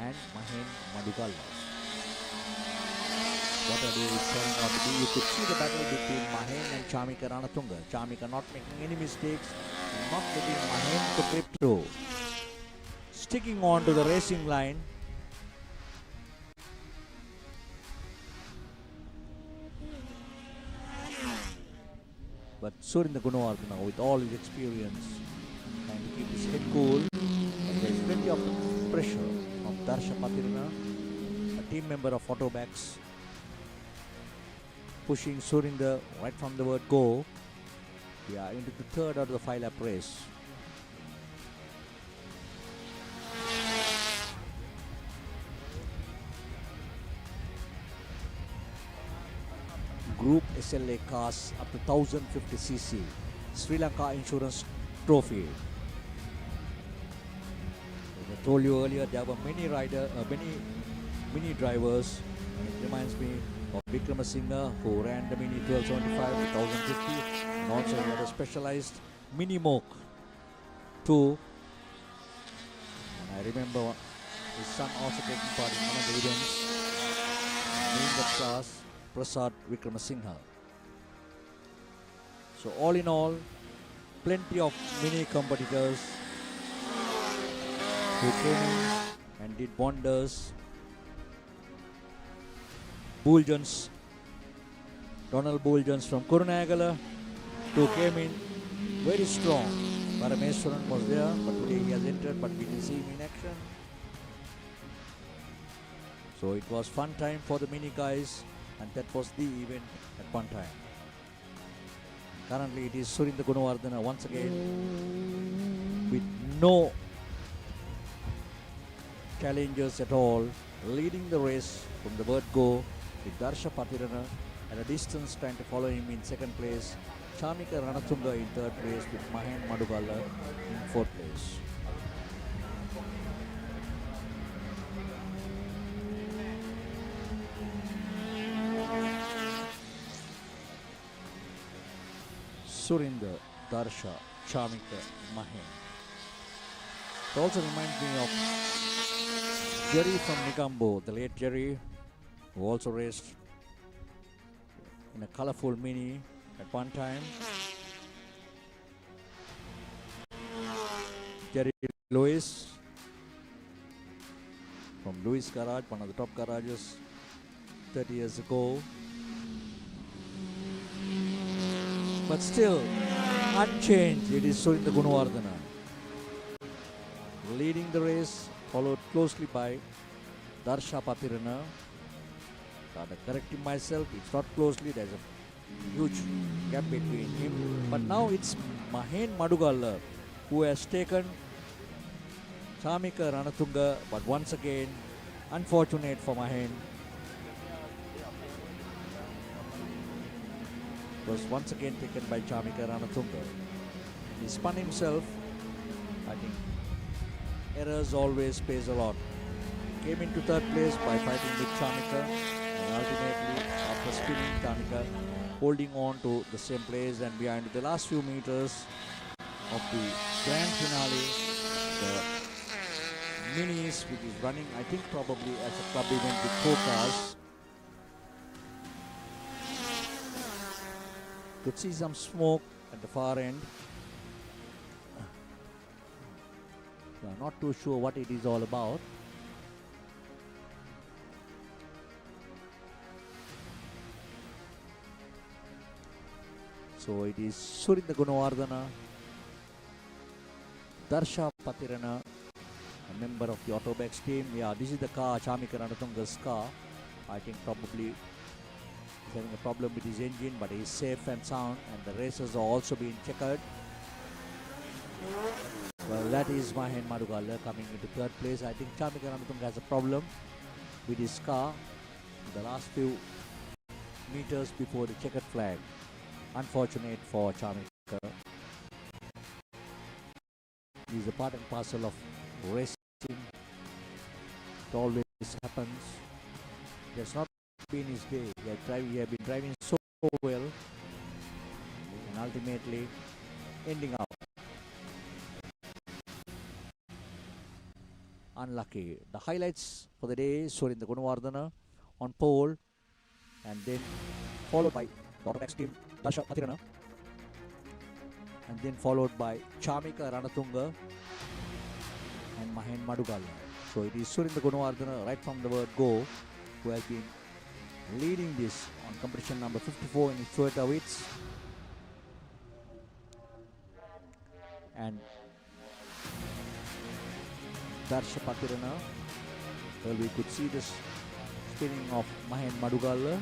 and Mahen Madugalla. What a day is turning out to be. You could see the battle between Mahen and Chamika Ranatunga. Chamika not making any mistakes, not letting Mahen to creep through. Sticking on to the racing line. But Surinda Gunawardana, with all his experience, trying to keep his head cool. And there is plenty of pressure from Darsha Patirana, a team member of Autobax, pushing Surinda right from the word go. We are into the third out of the 5-lap race. Group SLA cars up to 1050cc, Sri Lanka Insurance Trophy. I told you earlier, there were many drivers. And it reminds me of Vikramasinghe, who ran the Mini 1275 1050, and also he had a specialized Mini Moke too. And I remember his son also taking part in one of the events in the class, Prasad Vikramasinghe. So all in all, plenty of mini competitors who came in and did wonders. Buljans, Donald Buljans from Kurunagala, who came in very strong. Parameswaran was there, but today he has entered, but we didn't see him in action. So it was fun time for the mini guys, and that was the event at one time. Currently it is Surinda Gunawardena once again with no challengers at all, leading the race from the word go, with Darsha Pathirana at a distance trying to follow him in second place, Chamika Ranatunga in third place, with Mahen Madugala in fourth place. Surinda, Darsha, Chamika, Mahen. It also reminds me of Jerry from Nigambo, the late Jerry, who also raced in a colorful mini at one time. Jerry Lewis from Lewis Garage, one of the top garages 30 years ago. But still, unchanged, it is Surinda Gunawardena leading the race, followed closely by Darsha Pathirana. Gotta correcting myself, it's not closely, there's a huge gap between him. But now it's Mahen Madugala who has taken Chamika Ranatunga, but once again, unfortunate for Mahen. Was once again taken by Chamika Ranatunga. He spun himself. I think errors always pays a lot. Came into third place by fighting with Chamika, and ultimately after spinning, Chamika holding on to the same place, and behind the last few meters of the grand finale, the minis, which is running, I think probably as a club event with 4 cars. Could see some smoke at the far end. So I'm not too sure what it is all about. So it is Surinda Gunawardena, Darsha Pathirana, a member of the Autobex team. Yeah, this is the car, Chamika Ranatunga's car. I think probably he's having a problem with his engine, but he's safe and sound, and the races are also being checkered. Well, that is Mahen Madugala coming into third place. I think Chamika Ranatunga has a problem with his car the last few meters before the checkered flag. Unfortunate for Chamika. He's a part and parcel of racing. It always happens. That's not been his day. He had been driving so well, and ultimately ending up unlucky. The highlights for the day: Surinda Gunawardena on pole, and then followed by Autobex team Darsha Pathirana, and then followed by Chamika Ranatunga and Mahen Madugala. So it is Surinda Gunawardena right from the word go who has been leading this on competition number 54 in his Toyota Vitz. And Darsha Pathirana, well, we could see this spinning of Mahen Madugala.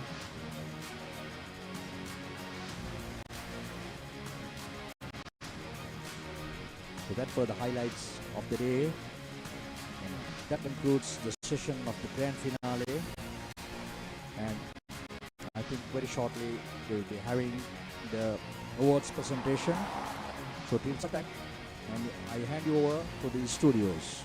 So that were the highlights of the day. And that concludes the session of the grand finale. And I think very shortly they will be having the awards presentation. So till some time, and I hand you over to the studios.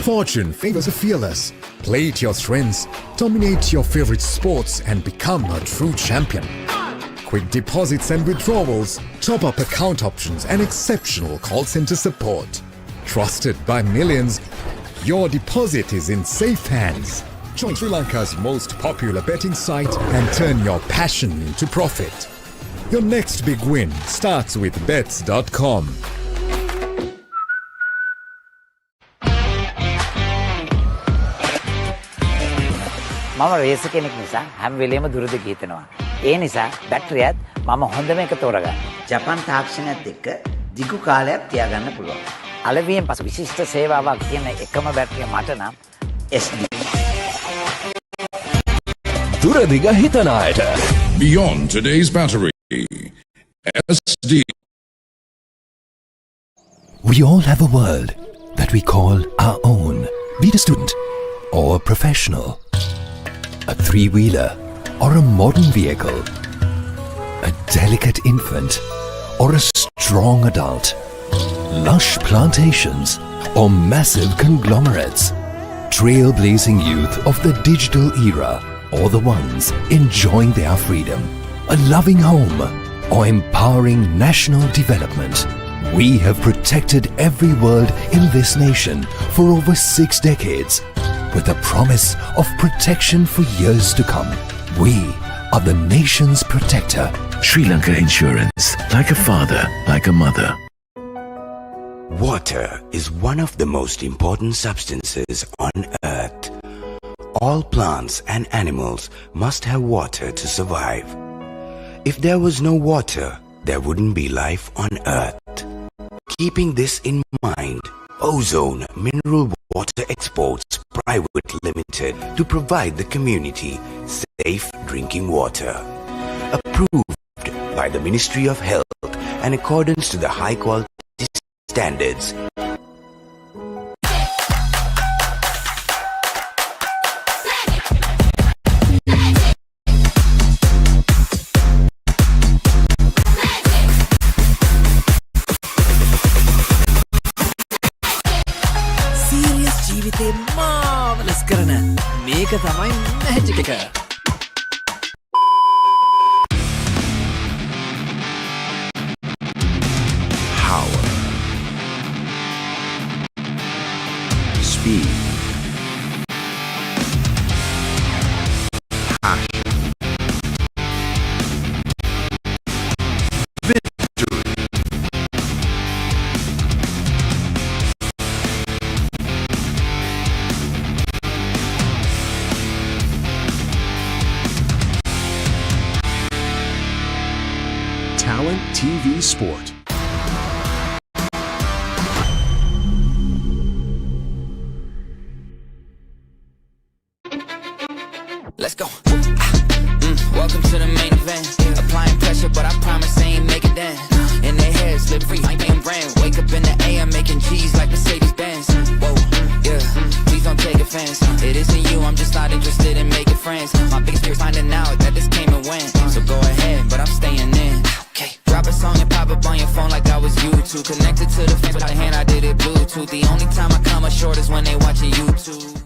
Fortune favors the fearless. Play to your strengths, dominate your favorite sports, and become a true champion. Quick deposits and withdrawals, top-up account options, and exceptional call center support. Trusted by millions, your deposit is in safe hands. Join Sri Lanka's most popular betting site and turn your passion into profit. Your next big win starts with bets.com. මම රේස කෙනෙක් නිසා හැම වෙලේම දුරද ගිහිනවා. ඒ නිසා බැටරියත් මම හොඳම එක තෝරගන්න. ජපන් තාක්ෂණයත් එක්ක දිගු කාලයක් තියාගන්න පුළුවන්. අලවියෙන් පසු විශිෂ්ට සේවාවක් තියෙන එකම බැටරිය මට නම් SD. දුරදිග හිතන අයට. Beyond today's battery. SD. We all have a world that we call our own. Be it a student or a professional, a three-wheeler or a modern vehicle, a delicate infant or a strong adult, lush plantations or massive conglomerates, trailblazing youth of the digital era or the ones enjoying their freedom, a loving home or empowering national development. We have protected every world in this nation for over 6 decades with a promise of protection for years to come. We are the nation's protector. Sri Lanka Insurance. Like a father, like a mother. Water is one of the most important substances on earth. All plants and animals must have water to survive. If there was no water, there wouldn't be life on earth. Keeping this in mind, Ozone Mineral Water Exports Private Limited to provide the community safe drinking water. Approved by the Ministry of Health in accordance to the high quality standards. මාවලස් කරන මේක තමයි magic එක. Power, speed, passion, victory. Talent TV Sport. Let's go. Welcome to the main event. Applying pressure, but I promise I ain't make it then. In their head, slip free, I ain't paying brand. Wake up in the AM, making G's like Mercedes Benz. Whoa, yeah. Please don't take offense. It isn't you, I'm just not interested in making friends. My biggest fear is finding out that this came and went. So go ahead, but I'm staying in. Okay. Drop a song and pop up on your phone like I was YouTube. Connected to the fence with the hand, I did it Bluetooth. The only time I come up short is when they watching YouTube.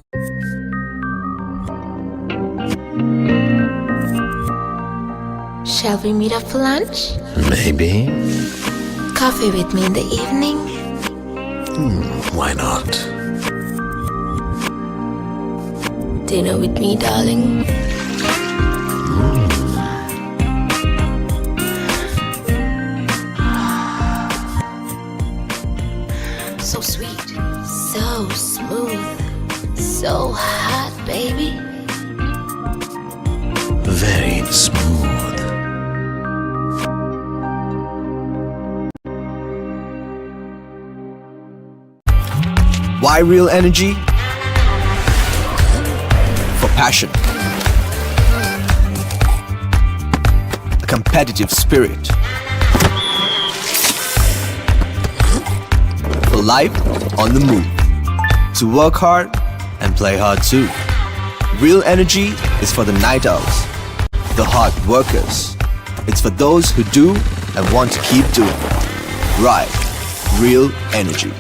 Shall we meet up for lunch? Maybe. Coffee with me in the evening? Why not? Dinner with me, darling? So sweet, so smooth, so hot, baby. Very smooth. Why real energy? For passion. A competitive spirit. For life on the move. To work hard and play hard too. Real energy is for the night owls, the hard workers. It's for those who do and want to keep doing. Right. Real energy.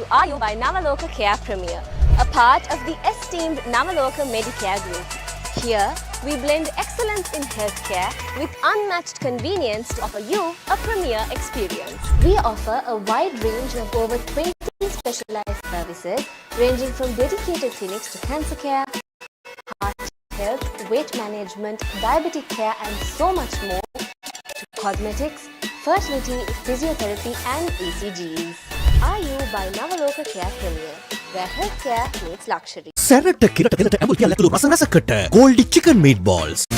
to RU by Navaloka Care Premier, a part of the esteemed Navaloka Medicare Group. Here, we blend excellence in healthcare with unmatched convenience to offer you a premier experience. We offer a wide range of over 20 specialized services ranging from dedicated clinics to cancer care, heart health, weight management, diabetic care and so much more, to cosmetics, fertility, physiotherapy and ECGs. RU by Navaloka Care Premier, where healthcare meets luxury. සැරට කිරට දෙලට ඇඹුල් තියල් ඇතුළු රස රසකට Goldi chicken meat balls.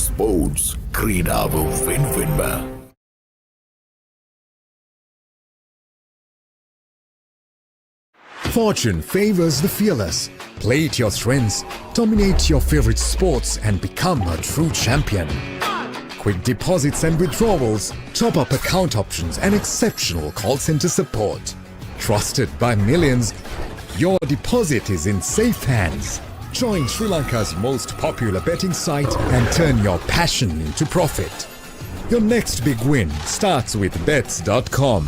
Sports ක්‍රීඩාව වෙන්වෙන්ම. Fortune favors the fearless. Play to your strengths, dominate your favorite sports and become a true champion. Quick deposits and withdrawals, top-up account options and exceptional call center support. Trusted by millions, your deposit is in safe hands. Join Sri Lanka's most popular betting site and turn your passion into profit. Your next big win starts with bets.com.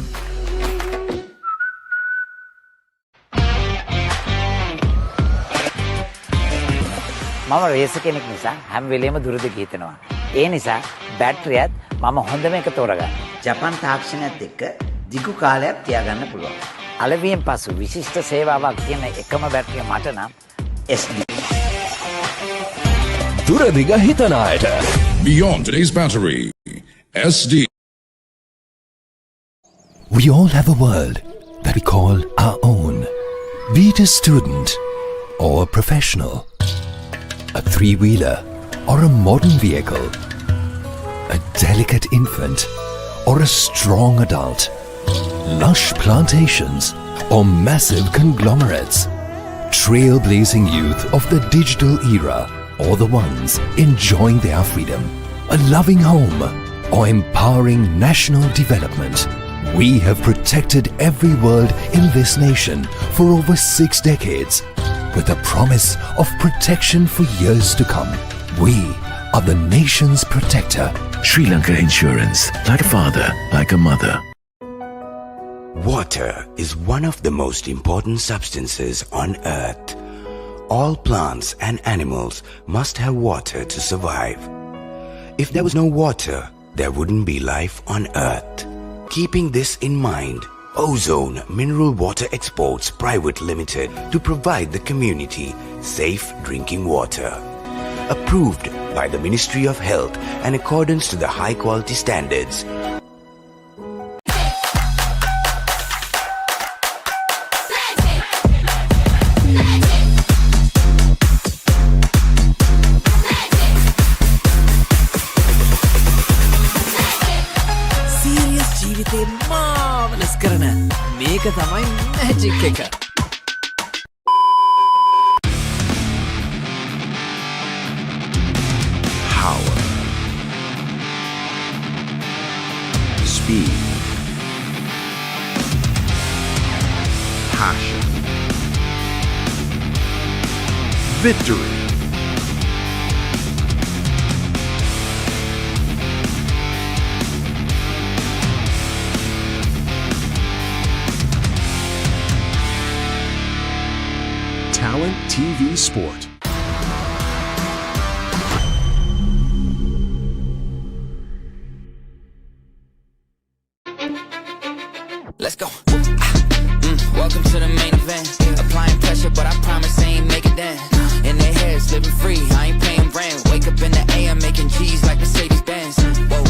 මම රේස කෙනෙක් නිසා හැම වෙලේම දුරද ගිහිනවා. ඒ නිසා බැටරියත් මම හොඳම එක තෝරගන්න. ජපන් තාක්ෂණයත් එක්ක දිගු කාලයක් තියාගන්න පුළුවන්. අලවියෙන් පසු විශිෂ්ට සේවාවක් තියෙන එකම බැටරිය මට නම් SD. දුරදිග හිතන අයට. Beyond today's battery, SD. We all have a world that we call our own. Be it a student or a professional, a three-wheeler or a modern vehicle, a delicate infant or a strong adult, lush plantations or massive conglomerates, trailblazing youth of the digital era or the ones enjoying their freedom, a loving home or empowering national development. We have protected every world in this nation for over 6 decades with a promise of protection for years to come. We are the nation's protector. Sri Lanka Insurance, like a father, like a mother. Water is one of the most important substances on earth. All plants and animals must have water to survive. If there was no water, there wouldn't be life on earth. Keeping this in mind, Ozone Mineral Water Exports Private Limited to provide the community safe drinking water. Approved by the Ministry of Health in accordance to the high quality standards. මාවලස් කරන මේක තමයි magic එක. Power, speed, passion, victory. Talent TV Sport. Let's go. Welcome to the main event. Applying pressure, but I promise I ain't making that. In their heads, living free, I ain't paying rent. Wake up in the AM, making G's like Mercedes Benz. Whoa,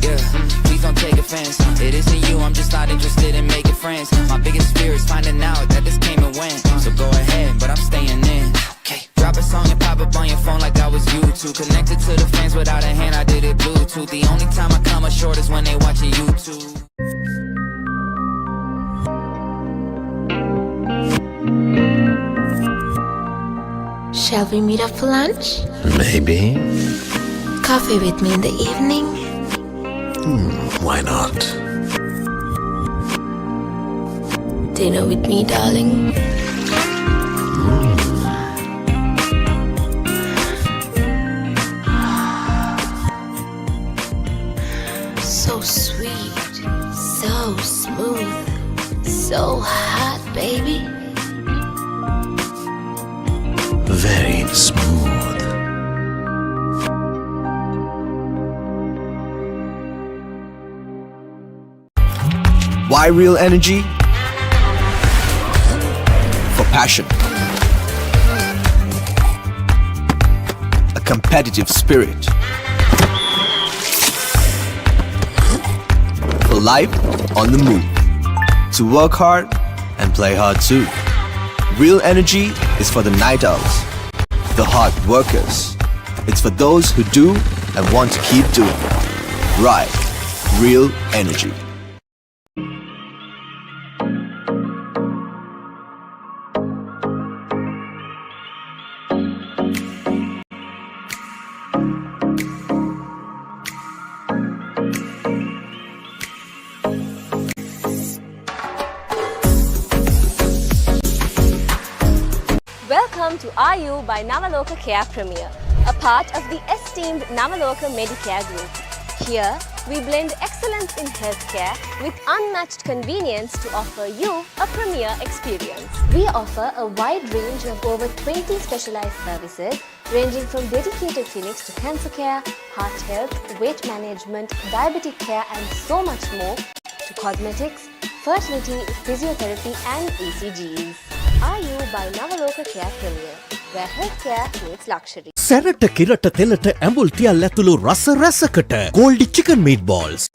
yeah, please don't take offense. It isn't you, I'm just not interested in making friends. My biggest fear is finding out that this came and went. So go ahead, but I'm staying in. Okay, drop a song and pop up on your phone like I was YouTube. Connected to the fans without a hand, I did it Bluetooth. The only time I come up short is when they watching YouTube. Shall we meet up for lunch? Maybe. Coffee with me in the evening? Why not? Dinner with me, darling. So sweet, so smooth, so hot, baby. Very smooth. Why real energy? For passion. A competitive spirit. For life on the move. To work hard and play hard too. Real energy is for the night owls, the hard workers. It's for those who do and want to keep doing. Right. Real energy. Welcome to RU by Navaloka Care Premier, a part of the esteemed Navaloka Medicare Group. Here, we blend excellence in healthcare with unmatched convenience to offer you a premier experience. We offer a wide range of over 20 specialized services ranging from dedicated clinics to cancer care, heart health, weight management, diabetic care and so much more, to cosmetics, fertility, physiotherapy and ECGs. RU by Navaloka Care Premier, where healthcare meets luxury. සැරට කිරට තෙලට ඇඹුල් තියල් ඇතුළු රස රැසකට Goldi chicken meat balls.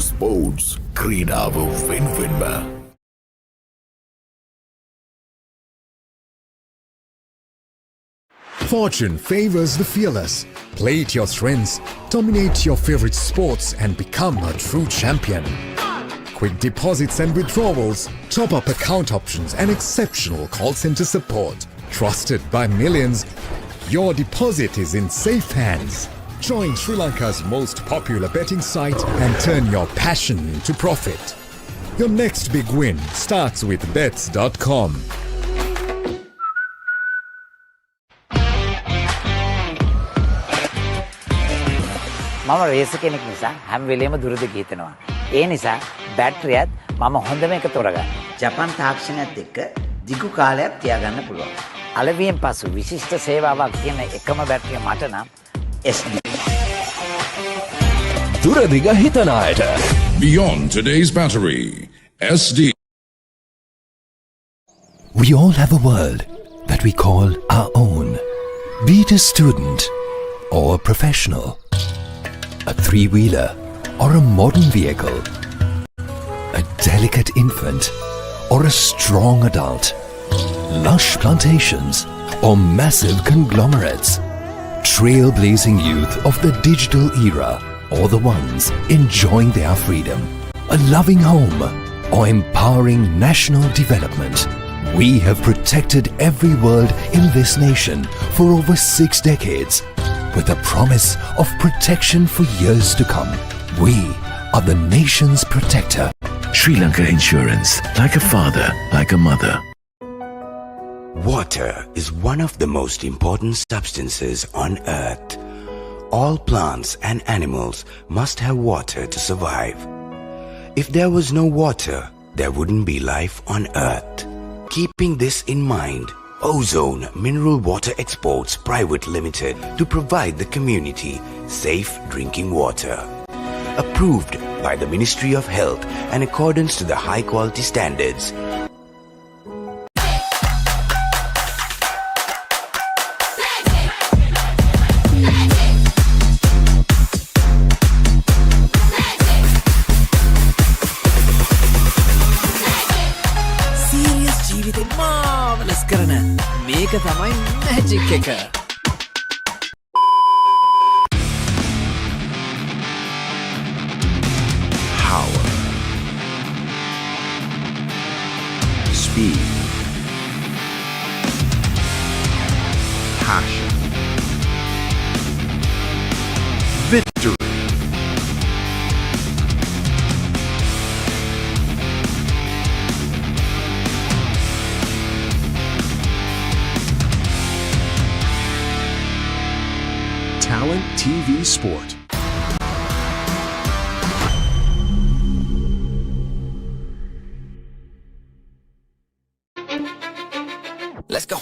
Sports ක්‍රීඩාව වෙන්වෙන්ම. Fortune favors the fearless. Play to your strengths, dominate your favorite sports and become a true champion. Quick deposits and withdrawals, top-up account options and exceptional call center support. Trusted by millions, your deposit is in safe hands. Join Sri Lanka's most popular betting site and turn your passion into profit. Your next big win starts with bets.com. මම රේස කෙනෙක් නිසා හැම වෙලේම දුරද ගිහිතනවා. ඒ නිසා බැටරියත් මම හොඳම එක තෝරගන්න. ජපන් තාක්ෂණයත් එක්ක දිගු කාලයක් තියාගන්න පුළුවන්. අලවියෙන් පසු විශිෂ්ට සේවාවක් තියෙන එකම බැටරිය මට නම් SD. දුරදිග හිතන අයට. Beyond today's battery, SD. We all have a world that we call our own. Be it a student or a professional, a three-wheeler or a modern vehicle, a delicate infant or a strong adult, lush plantations or massive conglomerates, trailblazing youth of the digital era or the ones enjoying their freedom, a loving home or empowering national development. We have protected every world in this nation for over 6 decades with a promise of protection for years to come. We are the nation's protector. Sri Lanka Insurance, like a father, like a mother. Water is one of the most important substances on earth. All plants and animals must have water to survive. If there was no water, there wouldn't be life on earth. Keeping this in mind, Ozone Mineral Water Exports Private Limited to provide the community safe drinking water. Approved by the Ministry of Health in accordance to the high quality standards. Serious ජීවිතේ මාවලස් කරන මේක තමයි magic එක. sport. Let's go.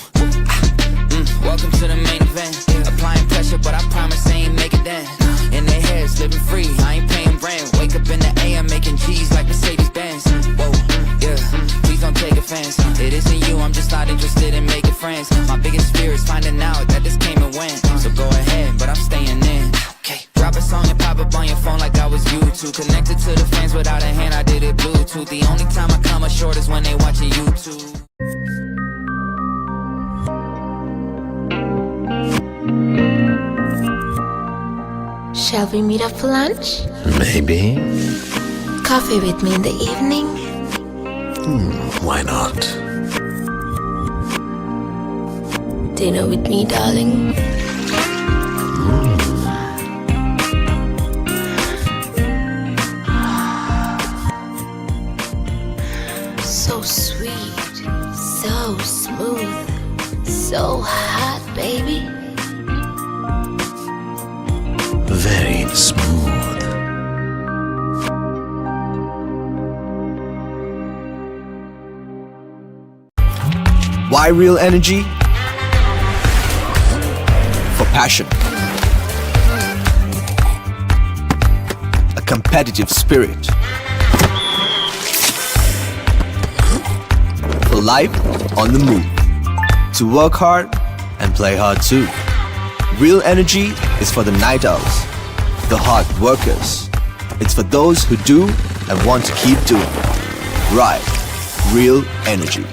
Welcome to the main event. Applying pressure, but I promise I ain't make it then. In their heads, living free, I ain't paying rent. Wake up in the AM, making G's like Mercedes Benz. Whoa, yeah, please don't take offense. It isn't you, I'm just not interested in making friends. My biggest fear is finding out that this came and went. So go ahead, but I'm staying in. Okay, drop a song and pop up on your phone like I was YouTube. Connected to the fans without a hand, I did it Bluetooth. The only time I come up short is when they watching YouTube. Shall we meet up for lunch? Maybe. Coffee with me in the evening? Why not? Dinner with me, darling? So sweet, so smooth, so hot, baby. Very smooth. Why real energy? For passion. A competitive spirit. For life on the move. To work hard and play hard too. Real energy is for the night owls, the hard workers. It's for those who do and want to keep doing. Right. Real energy.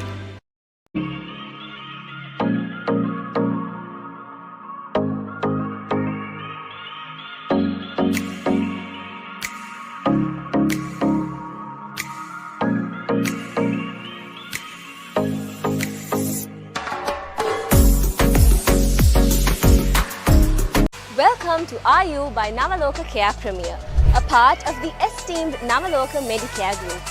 Welcome to RU by Navaloka Care Premier, a part of the esteemed Navaloka Medicare Group.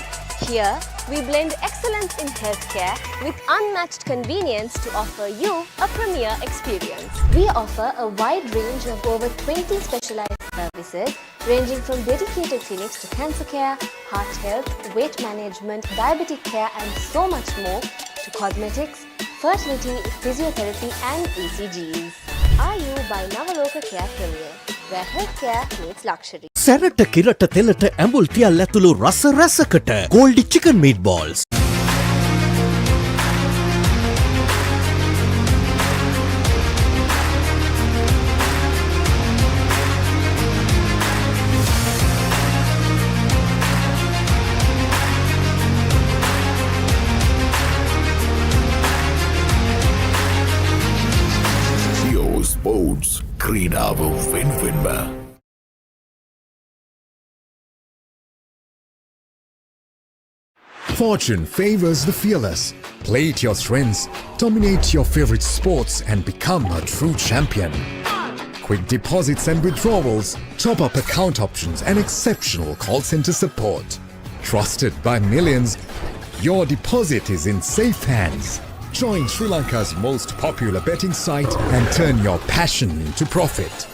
Here, we blend excellence in healthcare with unmatched convenience to offer you a premier experience. We offer a wide range of over 20 specialized services, ranging from dedicated clinics to cancer care, heart health, weight management, diabetic care, and so much more, to cosmetics, fertility, physiotherapy, and ECGs. RU by Navaloka Care Premier, where healthcare meets luxury. සැරට කිරට තෙලට ඇඹුල් තියල් ඇතුළු රස රැසකට Goldi chicken meat balls. Sports ක්‍රීඩාව වෙන්වෙන්ම. Fortune favors the fearless. Play to your strengths, dominate your favorite sports, and become a true champion. Quick deposits and withdrawals, top-up account options, and exceptional call center support. Trusted by millions, your deposit is in safe hands. Join Sri Lanka's most popular betting site and turn your passion into profit.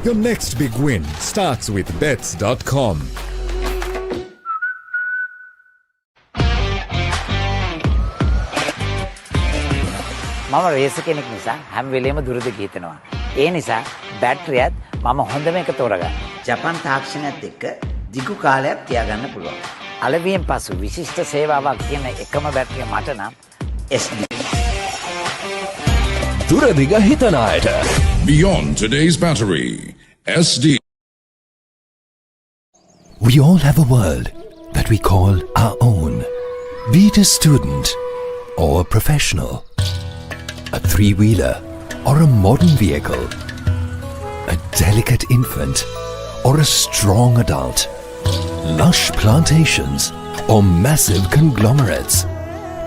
Your next big win starts with bets.com. මම රේස කෙනෙක් නිසා හැම වෙලේම දුරද ගිහිනවා. ඒ නිසා බැටරියත් මම හොඳම එක තෝරගන්නවා. ජපන් තාක්ෂණයත් එක්ක දිගු කාලයක් තියාගන්න පුළුවන්. අලවියෙන් පසු විශිෂ්ට සේවාවක් කියන එකම බැටරිය මට නම් SD. දුරදිග හිතන අයට. Beyond today's battery, SD. We all have a world that we call our own. Be it a student or a professional, a three-wheeler or a modern vehicle, a delicate infant or a strong adult, lush plantations or massive conglomerates,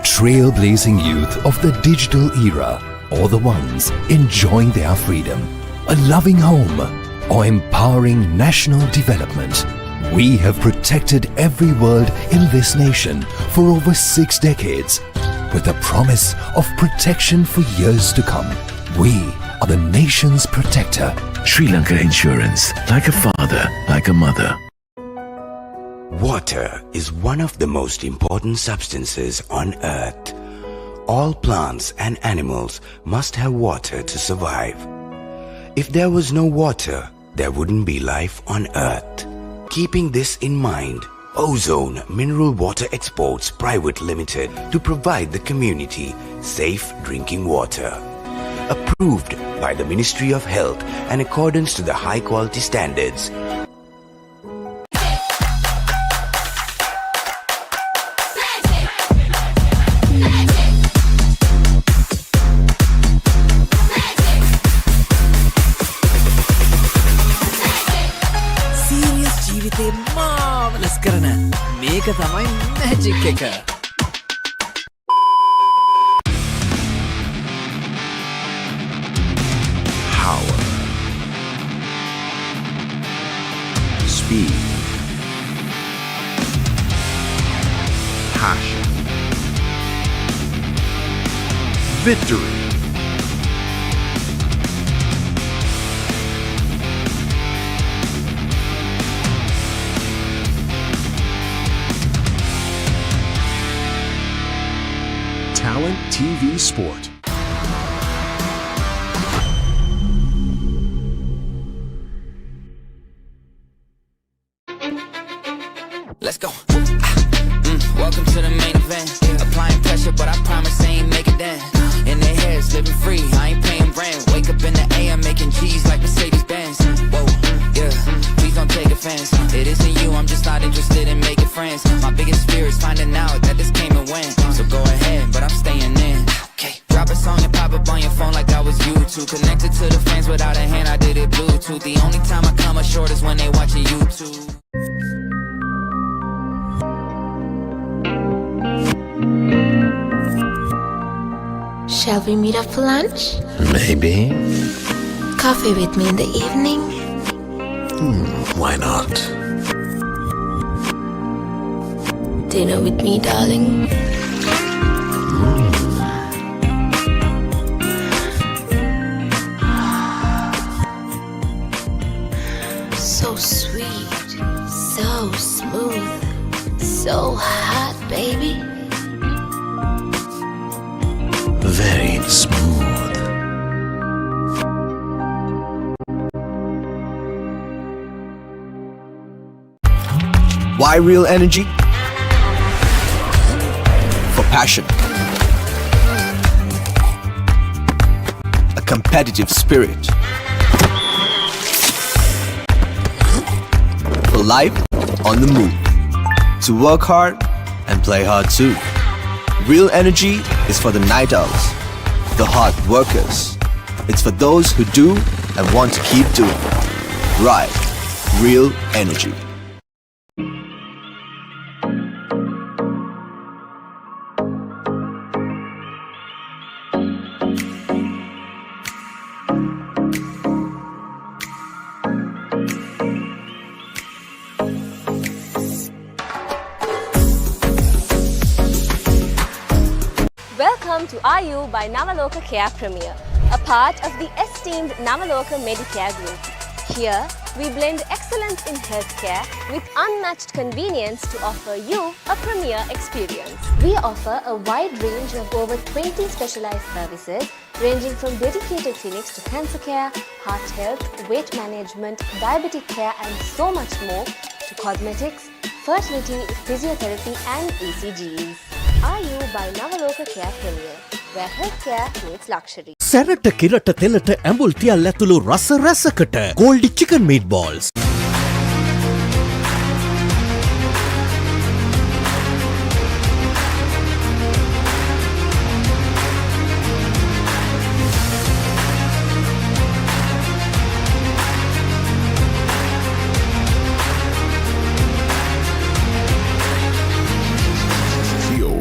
trailblazing youth of the digital era or the ones enjoying their freedom, a loving home or empowering national development. We have protected every world in this nation for over 6 decades with a promise of protection for years to come. We are the nation's protector. Sri Lanka Insurance. Like a father, like a mother. Water is one of the most important substances on earth. All plants and animals must have water to survive. If there was no water, there wouldn't be life on earth. Keeping this in mind, Ozone Mineral Water Exports Private Limited to provide the community safe drinking water. Approved by the Ministry of Health in accordance to the high quality standards. මාවලස් කරන මේක තමයි magic එක. Power, speed, passion, victory. Talent TV Sport. Let's go. Welcome to the main event. Applying pressure, but I promise I ain't make it then. In their heads, living free, I ain't paying rent. Wake up in the AM, making G's like Mercedes Benz. Whoa, yeah, please don't take offense. It isn't you, I'm just not interested in making friends. My biggest fear is finding out that this came and went. So go ahead, but I'm staying in. Okay, drop a song and pop up on your phone like I was YouTube. Connected to the fans without a hand, I did it Bluetooth. The only time I come up short is when they watching YouTube. Shall we meet up for lunch? Maybe. Coffee with me in the evening? Why not? Dinner with me, darling? So sweet, so smooth, so hot, baby. Very smooth. Why real energy? For passion. A competitive spirit. For life on the move. To work hard and play hard too. Real energy is for the night owls, the hard workers. It's for those who do and want to keep doing. Right. Real energy. Welcome to IU by Navaloka Care Premier, a part of the esteemed Navaloka Medicare Group. Here, we blend excellence in healthcare with unmatched convenience to offer you a premier experience. We offer a wide range of over 20 specialized services ranging from dedicated clinics to cancer care, heart health, weight management, diabetic care and so much more, to cosmetics, fertility, physiotherapy and ECGs. IU by Navaloka Care Premier, where healthcare meets luxury. සැරට කිරට තෙලට ඇඹුල් තියල් ඇතුළු රස රැසකට Goldi chicken meat balls.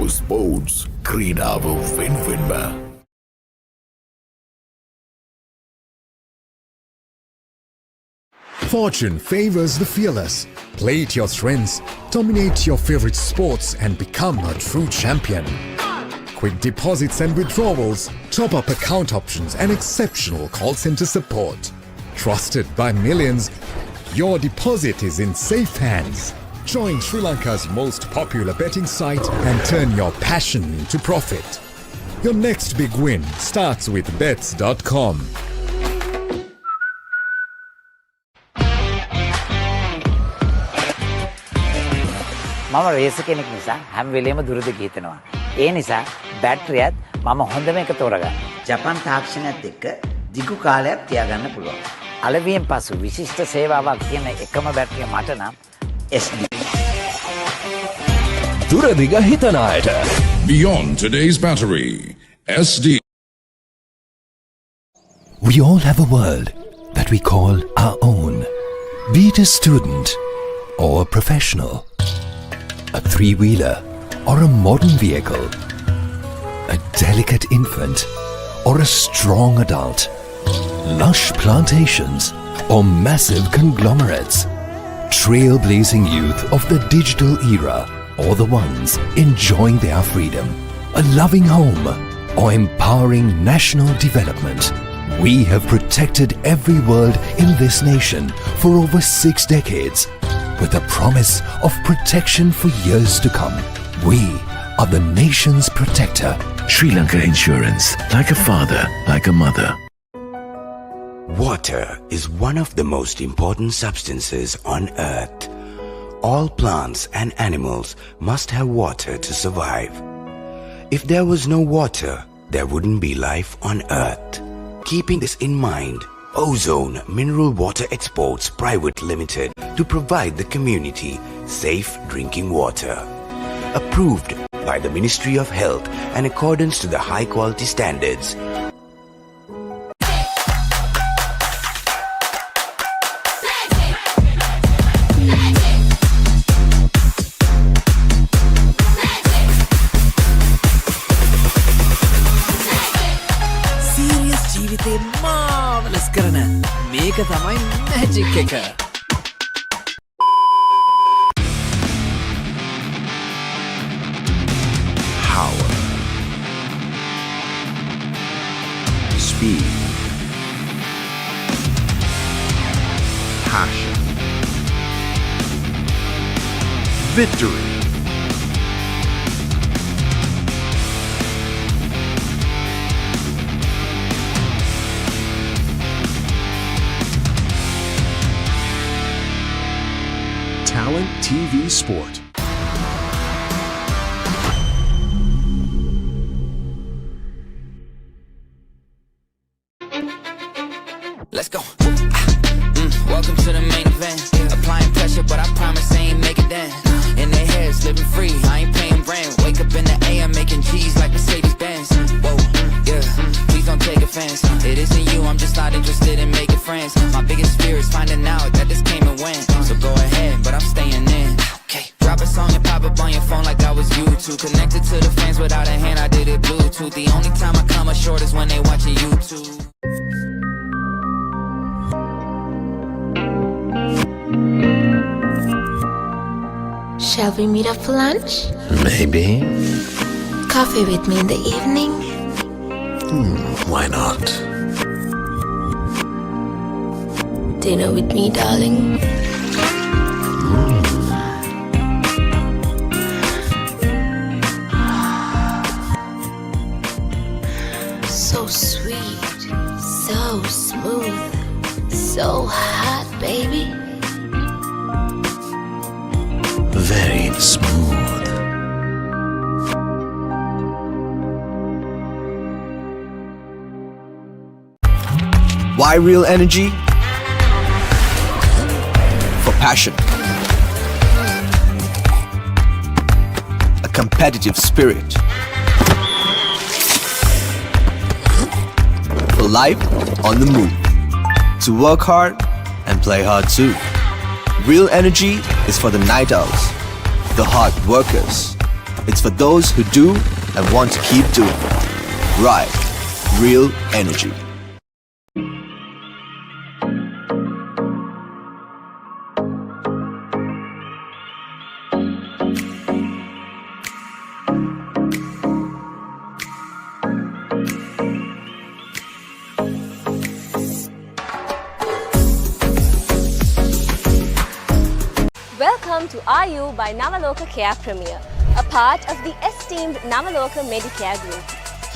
Sports ක්‍රීඩාව වෙන්වෙන්ම. Fortune favors the fearless. Play to your strengths, dominate your favorite sports and become a true champion. Quick deposits and withdrawals, top-up account options and exceptional call center support. Trusted by millions, your deposit is in safe hands. Join Sri Lanka's most popular betting site and turn your passion into profit. Your next big win starts with bets.com. මම රේස කෙනෙක් නිසා හැම වෙලේම දුරද ගිහිනවා. ඒ නිසා බැටරියත් මම හොඳම එක තෝරගන්න. ජපන් තාක්ෂණයත් එක්ක දිගු කාලයක් තියාගන්න පුළුවන්. අලවියෙන් පසු විශිෂ්ට සේවාවක් කියන එකම බැටරිය මට නම් SD. දුරදිග හිතන අයට. Beyond today's battery, SD. We all have a world that we call our own. Be it a student or a professional, a three-wheeler or a modern vehicle, a delicate infant or a strong adult, lush plantations or massive conglomerates, trailblazing youth of the digital era or the ones enjoying their freedom, a loving home or empowering national development. We have protected every world in this nation for over 6 decades with a promise of protection for years to come. We are the nation's protector. Sri Lanka Insurance, like a father, like a mother. Water is one of the most important substances on earth. All plants and animals must have water to survive. If there was no water, there wouldn't be life on earth. Keeping this in mind, Ozone Mineral Water Exports Private Limited to provide the community safe drinking water. Approved by the Ministry of Health in accordance to the high quality standards. මාවලස් කරන මේක තමයි magic එක. Power, speed, passion, victory. Talent TV Sport. Let's go. Welcome to the main event. Applying pressure, but I promise I ain't making that. In their heads, living free. I ain't paying rent. Wake up in the AM, making G's like Mercedes Benz. Whoa, yeah. Please don't take offense. It isn't you. I'm just not interested in making friends. My biggest fear is finding out that this came and went. So go ahead, but I'm staying in. Okay. Drop a song and pop up on your phone like I was YouTube. Connected to the fans without a hand, I did it Bluetooth. The only time I come up short is when they watching YouTube. Shall we meet up for lunch? Maybe. Coffee with me in the evening? Why not? Dinner with me, darling? So sweet, so smooth, so hot, baby. Very smooth. Why real energy? For passion. A competitive spirit. For life on the move. To work hard and play hard too. Real energy is for the night owls, the hard workers. It's for those who do and want to keep doing. Right. Real energy. Welcome to RU by Navaloka Care Premier, a part of the esteemed Navaloka Medicare Group.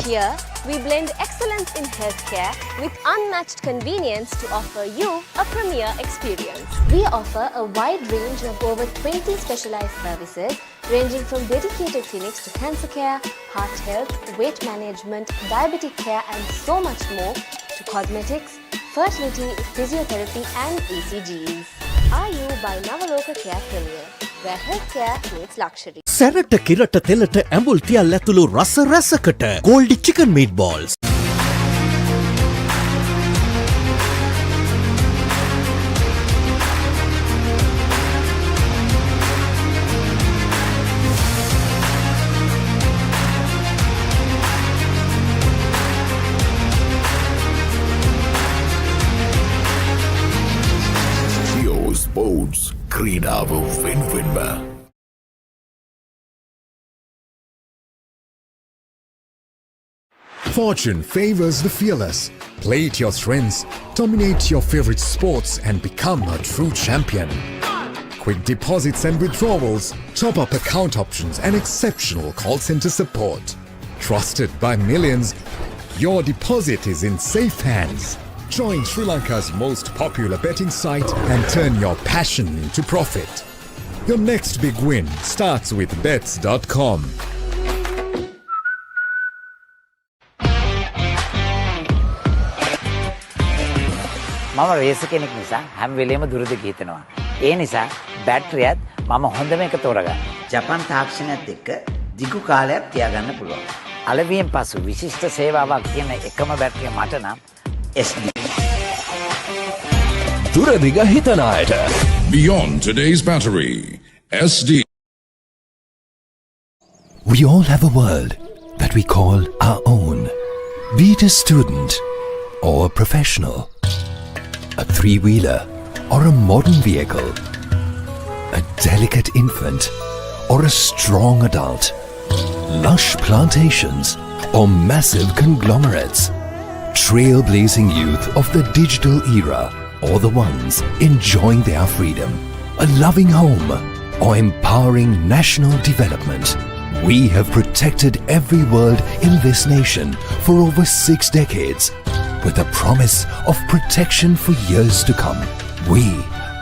Here, we blend excellence in healthcare with unmatched convenience to offer you a premier experience. We offer a wide range of over 20 specialized services ranging from dedicated clinics to cancer care, heart health, weight management, diabetic care and so much more, to cosmetics, fertility, physiotherapy and ECGs. RU by Navaloka Care Premier, where healthcare meets luxury. සැරට කිරට තෙලට ඇඹුල් තියල් ඇතුළු රස රැසකට Goldi chicken meat balls. Sports ක්‍රීඩාව වෙන්වෙන්ම. Fortune favors the fearless. Play to your strengths, dominate your favorite sports and become a true champion. Quick deposits and withdrawals, top-up account options and exceptional call center support. Trusted by millions, your deposit is in safe hands. Join Sri Lanka's most popular betting site and turn your passion into profit. Your next big win starts with bets.com. මම රේස කෙනෙක් නිසා හැම වෙලේම දුරද ගිහිනවා. ඒ නිසා බැටරියත් මම හොඳම එක තෝරගන්න. ජපන් තාක්ෂණයත් එක්ක දිගු කාලයක් තියාගන්න පුළුවන්. අලවියෙන් පසු විශිෂ්ට සේවාවක් කියන එකම බැටරිය මට නම් SD. දුරදිග හිතන අයට. Beyond today's battery, SD. We all have a world that we call our own. Be it a student or a professional, a three-wheeler or a modern vehicle, a delicate infant or a strong adult, lush plantations or massive conglomerates, trailblazing youth of the digital era or the ones enjoying their freedom, a loving home or empowering national development. We have protected every world in this nation for over 6 decades with a promise of protection for years to come. We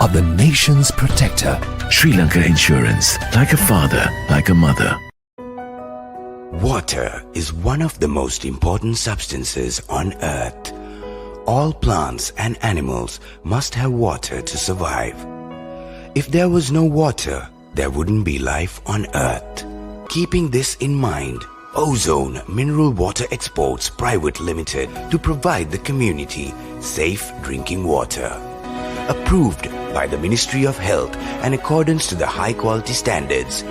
are the nation's protector. Sri Lanka Insurance, like a father, like a mother. Water is one of the most important substances on earth. All plants and animals must have water to survive. If there was no water, there wouldn't be life on earth. Keeping this in mind, Ozone Mineral Water Exports Private Limited to provide the community safe drinking water. Approved by the Ministry of Health in accordance to the high quality standards.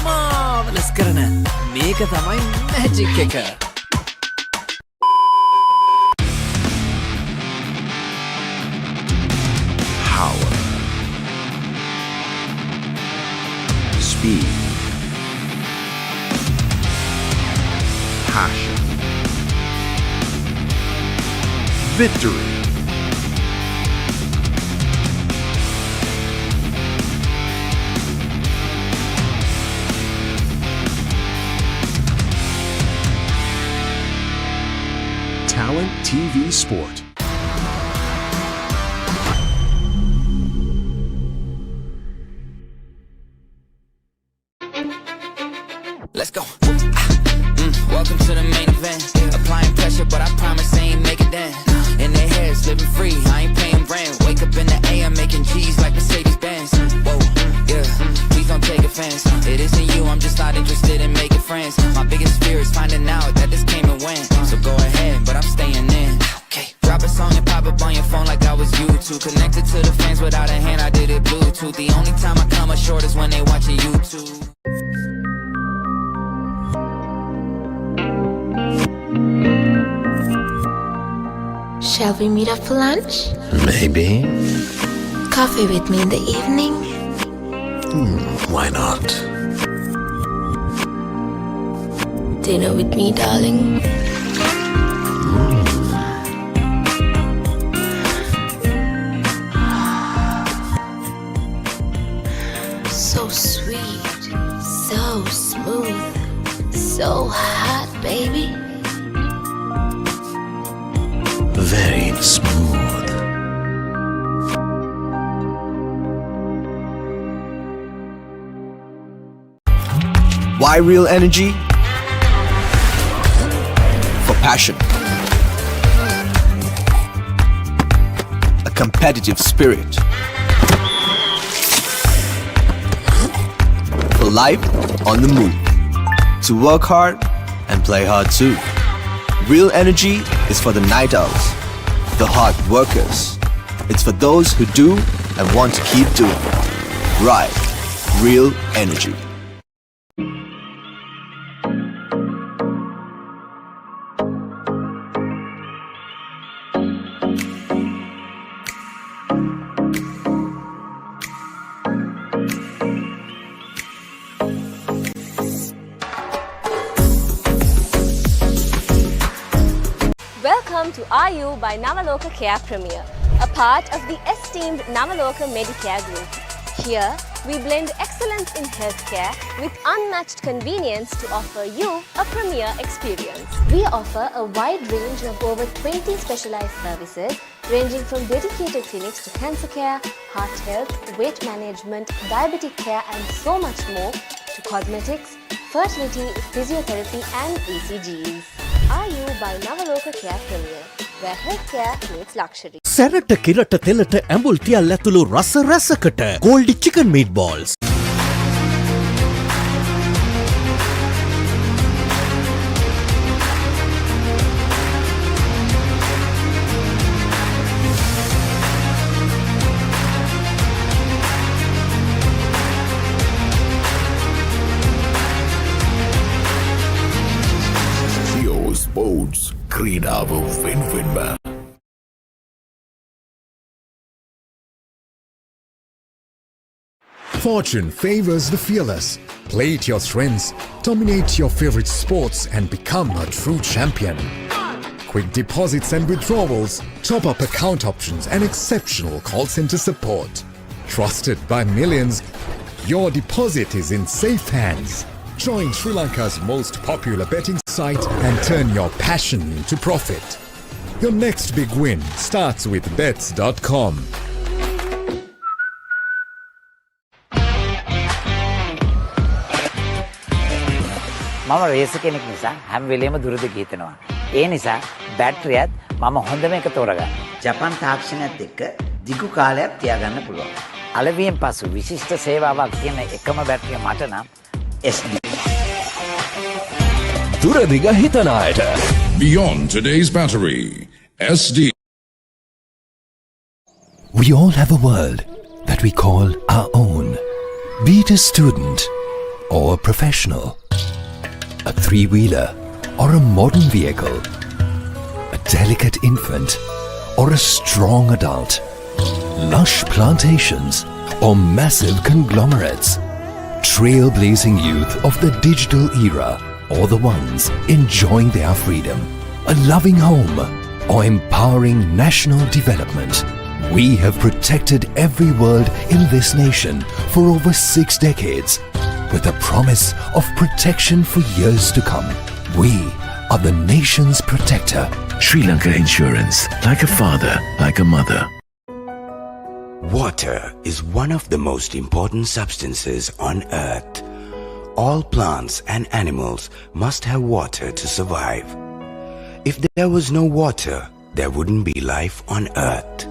මාවලස් කරන මේක තමයි magic එක. Power. Speed. Passion. Victory. Talent TV Sport. Let's go. Welcome to the main event. Applying pressure, but I promise I ain't making that. In their heads, living free, I ain't paying rent. Wake up in the AM, making G's like Mercedes Benz. Whoa, yeah, please don't take offense. It isn't you, I'm just not interested in making friends. My biggest fear is finding out that this came and went. So go ahead, but I'm staying in. Okay, drop a song and pop up on your phone like I was YouTube. Connected to the fans without a hand, I did it Bluetooth. The only time I come up short is when they watching YouTube. Shall we meet up for lunch? Maybe. coffee with me in the evening? Why not? Dinner with me, darling? So sweet, so smooth, so hot, baby. Very smooth. Why real energy? For passion. A competitive spirit. For life on the move. To work hard and play hard too. Real energy is for the night owls, the hard workers. It's for those who do and want to keep doing. Right. Real energy. Welcome to RU by Navaloka Care Premier, a part of the esteemed Navaloka Medicare Group. Here, we blend excellence in healthcare with unmatched convenience to offer you a premier experience. We offer a wide range of over 20 specialized services ranging from dedicated clinics to cancer care, heart health, weight management, diabetic care and so much more, to cosmetics, fertility, physiotherapy and ECGs. RU by Navaloka Care Premier, where healthcare meets luxury. සැරට කිරට තෙලට ඇඹුල් තියල් ඇතුළු රස රැසකට Goldi chicken meat balls. Sports ක්‍රීඩාව වෙනුවෙන්ම. Fortune favors the fearless. Play to your strengths, dominate your favorite sports and become a true champion. Quick deposits and withdrawals, top-up account options and exceptional call center support. Trusted by millions, your deposit is in safe hands. Join Sri Lanka's most popular betting site and turn your passion into profit. Your next big win starts with bets.com. මම රේස කෙනෙක් නිසා හැම වෙලේම දුරද ගිහිනවා. ඒ නිසා බැටරියත් මම හොඳම එක තෝරගන්න. ජපන් තාක්ෂණයත් එක්ක දිගු කාලයක් තියාගන්න පුළුවන්. අලවියෙන් පසු විශිෂ්ට සේවාවක් තියෙන එකම බැටරිය මට නම් SD. දුරදිග හිතන අයට. Beyond today's battery, SD. We all have a world that we call our own. Be it a student or a professional, a three-wheeler or a modern vehicle, a delicate infant or a strong adult, lush plantations or massive conglomerates, trailblazing youth of the digital era or the ones enjoying their freedom, a loving home or empowering national development. We have protected every world in this nation for over 6 decades with the promise of protection for years to come. We are the nation's protector. Sri Lanka Insurance, like a father, like a mother. Water is one of the most important substances on earth. All plants and animals must have water to survive. If there was no water, there wouldn't be life on earth.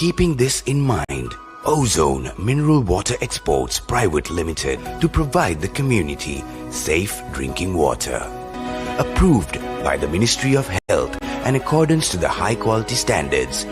Keeping this in mind, Ozone Mineral Water Exports Private Limited to provide the community safe drinking water. Approved by the Ministry of Health in accordance to the high quality standards.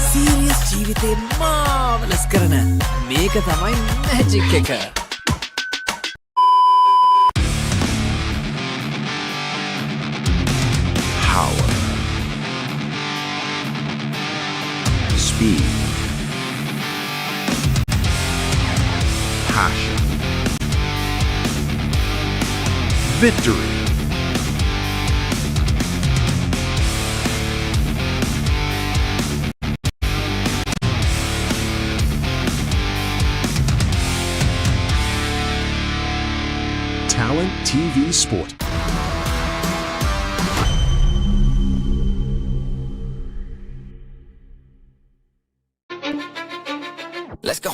Serious ජීවිතේ මාවලස් කරන කරන මේක තමයි magic එක. Power. Speed. Passion. Victory. Talent TV Sport. Let's go.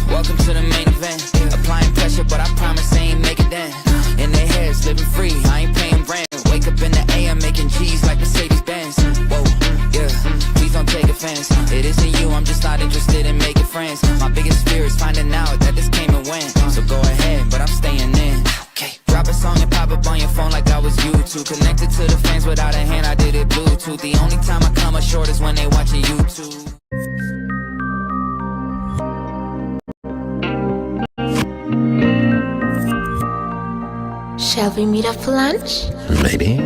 Welcome to the main event. Applying pressure, but I promise I ain't making them. In their heads, living free, I ain't paying rent. Wake up in the AM, making G's like Mercedes Benz. Whoa, yeah, please don't take offense. It isn't you, I'm just not interested in making friends. My biggest fear is finding out that this came and went. So go ahead, but I'm staying in. Okay, drop a song and pop up on your phone like I was YouTube. Connected to the fans without a hand, I did it Bluetooth. The only time I come up short is when they watching YouTube. Shall we meet up for lunch? Maybe.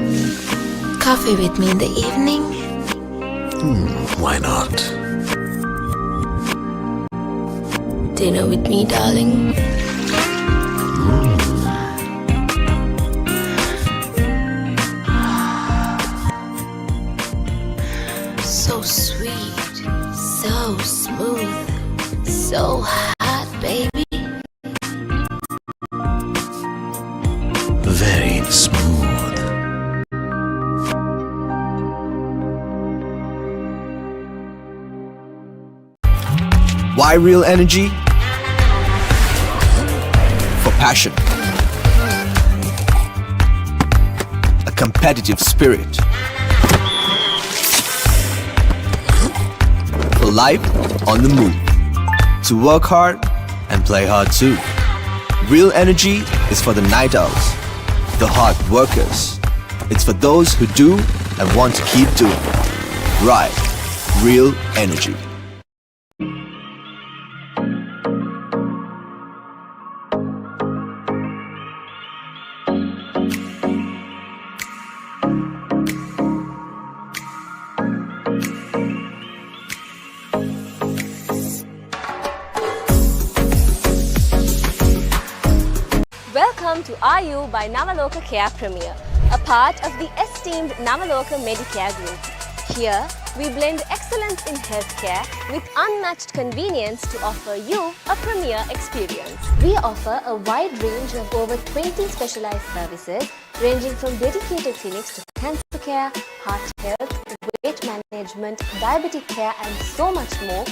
Coffee with me in the evening? Why not? Dinner with me, darling? So sweet, so smooth, so hot, baby. Very smooth. Why real energy? For passion. A competitive spirit. For life on the move. To work hard and play hard too. Real energy is for the night owls, the hard workers. It's for those who do and want to keep doing. Right. Real energy. Welcome to RU by Navaloka Care Premier, a part of the esteemed Navaloka Medicare Group. Here, we blend excellence in healthcare with unmatched convenience to offer you a premier experience. We offer a wide range of over 20 specialized services ranging from dedicated clinics to cancer care, heart health, weight management, diabetic care and so much more,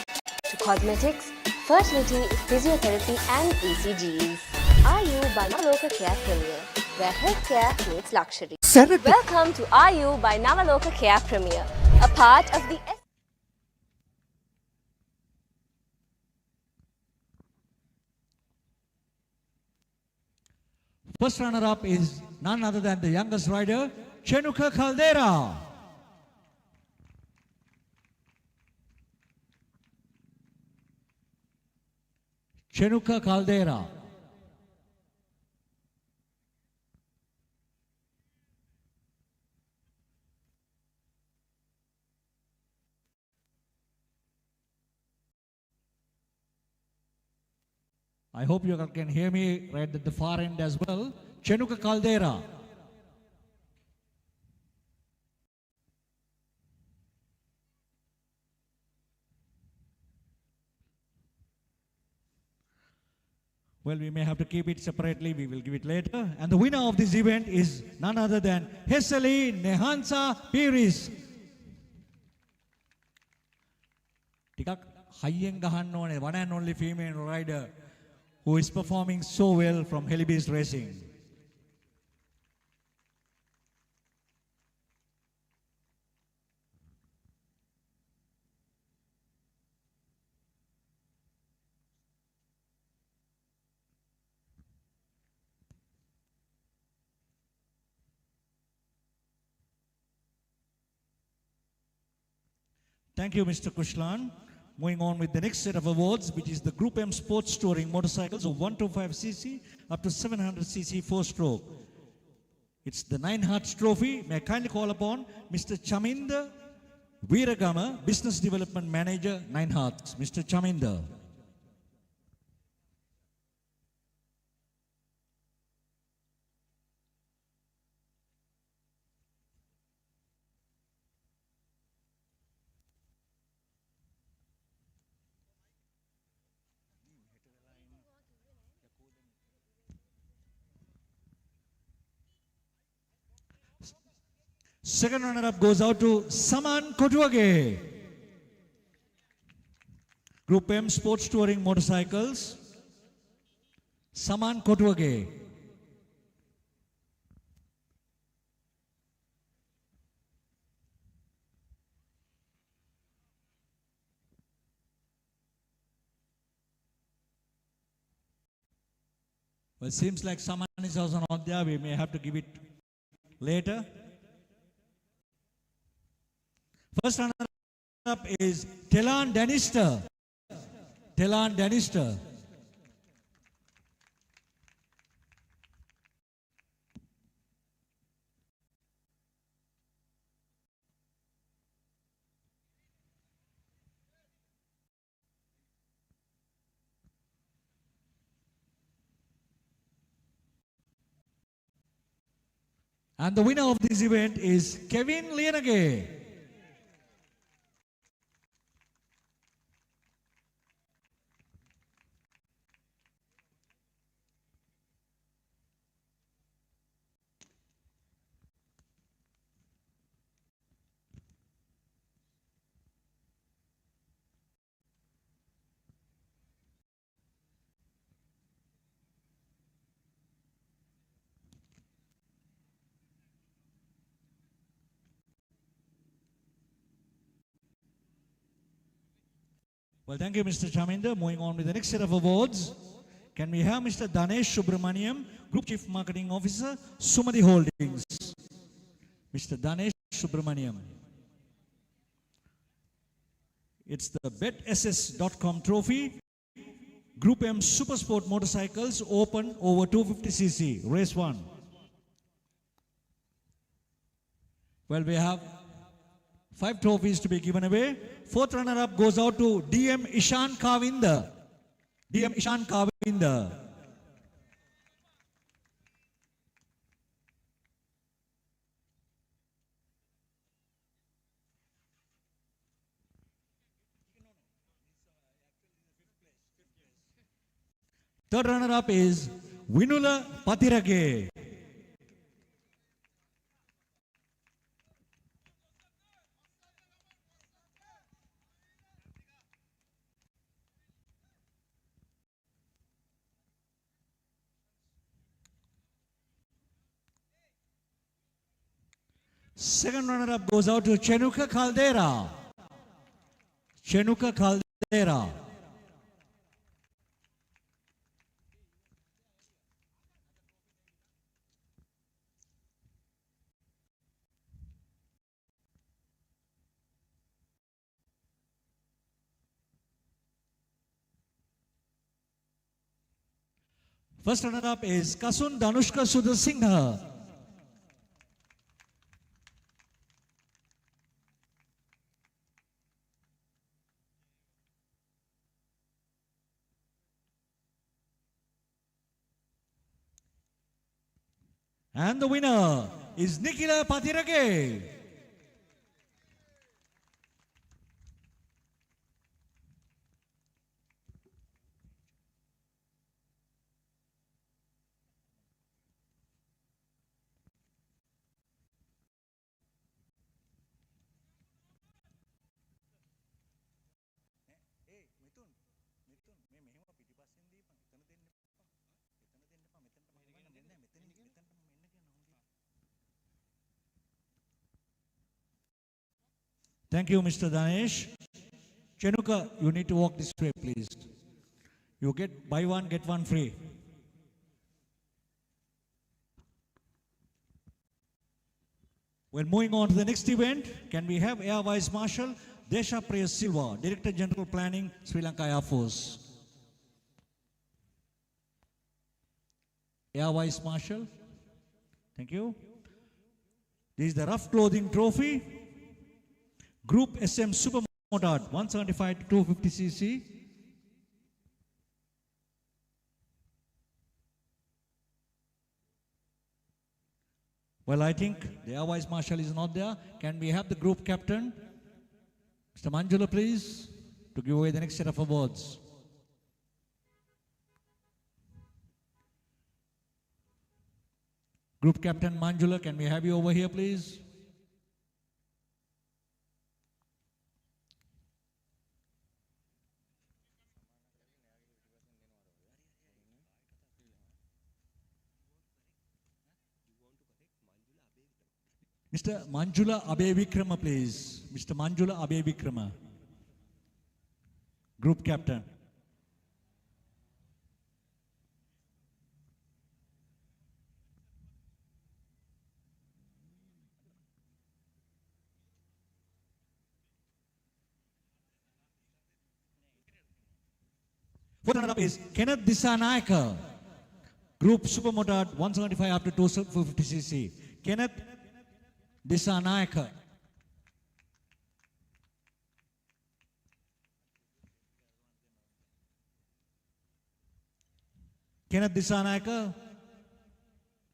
to cosmetics, fertility, physiotherapy and ECGs. RU by Navaloka Care Premier, where healthcare meets luxury. Welcome to RU by Navaloka Care Premier, a part of the First runner-up is none other than the youngest rider, Chenuka Caldera. Chenuka Caldera. I hope you can hear me right at the far end as well. Chenuka Caldera. Well, we may have to keep it separately. We will give it later. And the winner of this event is none other than Hesali Nehansa Piris. Tikak hayyen gahanna one and only female rider who is performing so well from Helibis Racing. Thank you, Mr. Kushlan. Moving on with the next set of awards, which is the Group M Sports Touring motorcycles of 125cc up to 700cc 4-stroke. It's the 9 Hearts Trophy. May I kindly call upon Mr. Chaminda Veeragama, Business Development Manager, 9 Hearts. Mr. Chaminda. Second runner-up goes out to Saman Kotuage. Group M Sports Touring Motorcycles. Saman Kotuage. Well, it seems like Saman is also not there. We may have to give it later. First runner-up is Telan Danister. Telan Danister. And the winner of this event is Kevin Lienage. Well, thank you, Mr. Chaminda. Moving on with the next set of awards. Can we have Mr. Danesh Subramaniam, Group Chief Marketing Officer, Sumati Holdings. Mr. Danesh Subramaniam. It's the BetSS.com Trophy, Group M Supersport Motorcycles, Open over 250cc, Race 1. Well, we have 5 trophies to be given away. Fourth runner-up goes out to DM Ishan Kavinda. DM Ishan Kavinda. Third runner-up is Vinula Patirage. Second runner-up goes out to Chenuka Caldera. Chenuka Caldera. First runner-up is Kasun Danushka Sudha Singha. And the winner is Nikila Patirage. Thank you, Mr. Danesh. Chenuka, you need to walk this way, please. You get buy one, get one free. Well, moving on to the next event, can we have Air Vice Marshal Desha Priya Silva, Director General Planning, Sri Lanka Air Force. Air Vice Marshal. Thank you. This is the Rough Clothing Trophy. Group SM Super Motard 175 to 250 cc. Well, I think the Air Vice Marshal is not there. Can we have the group captain, Mr. Manjula, please, to give away the next set of awards. Group Captain Manjula, can we have you over here, please? Mr. Manjula Abe Vikrama, please. Mr. Manjula Abe Vikrama. Group Captain. Fourth runner-up is Kenneth Disanayaka. Group Supermotard 175 up to 250 cc. Kenneth Disanayaka. Kenneth Disanayaka.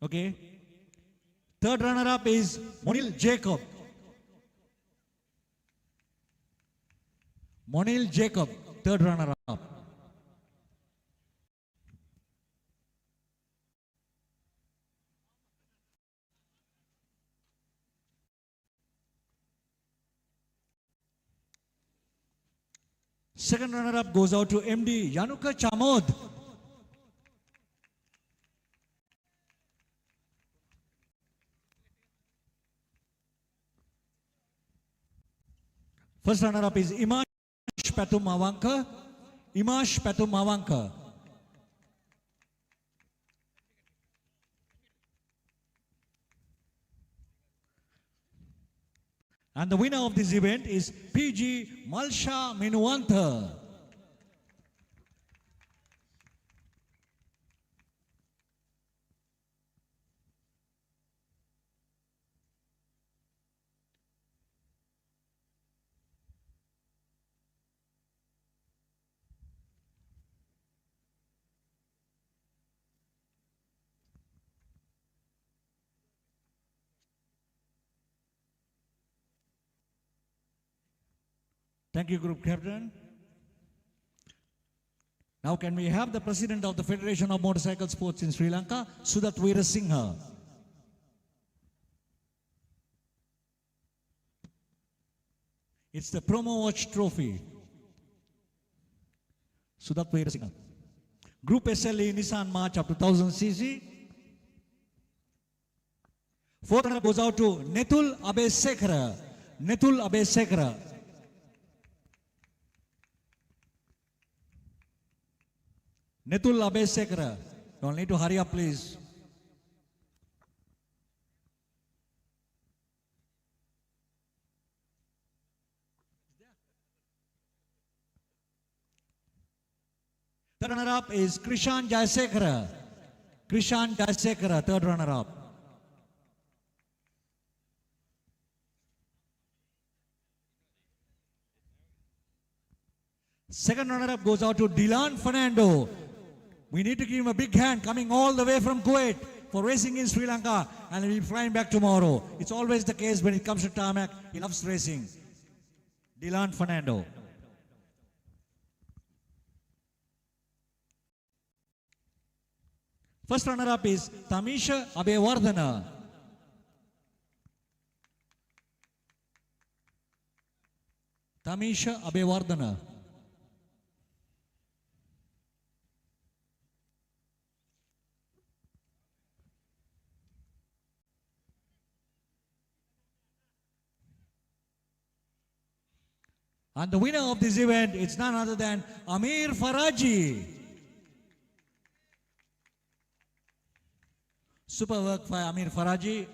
Okay. Third runner-up is Monil Jacob. Monil Jacob, third runner-up. Second runner-up goes out to MD Yanuka Chamod. First runner-up is Imash Patum Mawanka. Imash Patum Mawanka. And the winner of this event is PG Malsha Minuwanta. Thank you, Group Captain. Now can we have the President of the Federation of Motorcycle Sports in Sri Lanka, Sudat Veerasinghe. It's the Promo Watch Trophy. Sudat Veerasinghe. Group SLE Nissan March up to 1000 cc. Fourth runner goes out to Netul Abesekara. Netul Abesekara. Netul Abesekara. Don't need to hurry up, please. Third runner-up is Krishan Jayasekara. Krishan Jayasekara, third runner-up. Second runner-up goes out to Dylan Fernando. We need to give him a big hand, coming all the way from Kuwait for racing in Sri Lanka, and he'll be flying back tomorrow. It's always the case when it comes to tarmac. He loves racing. Dylan Fernando. First runner-up is Tamisha Abewardhana. Tamisha Abewardhana. And the winner of this event is none other than Amir Faraji. Super work by Amir Faraji.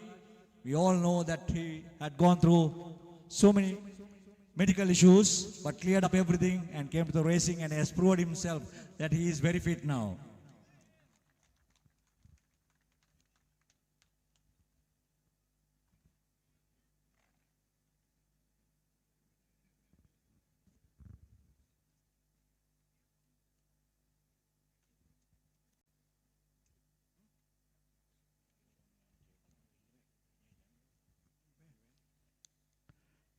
We all know that he had gone through so many medical issues, but cleared up everything and came to the racing and has proved himself that he is very fit now.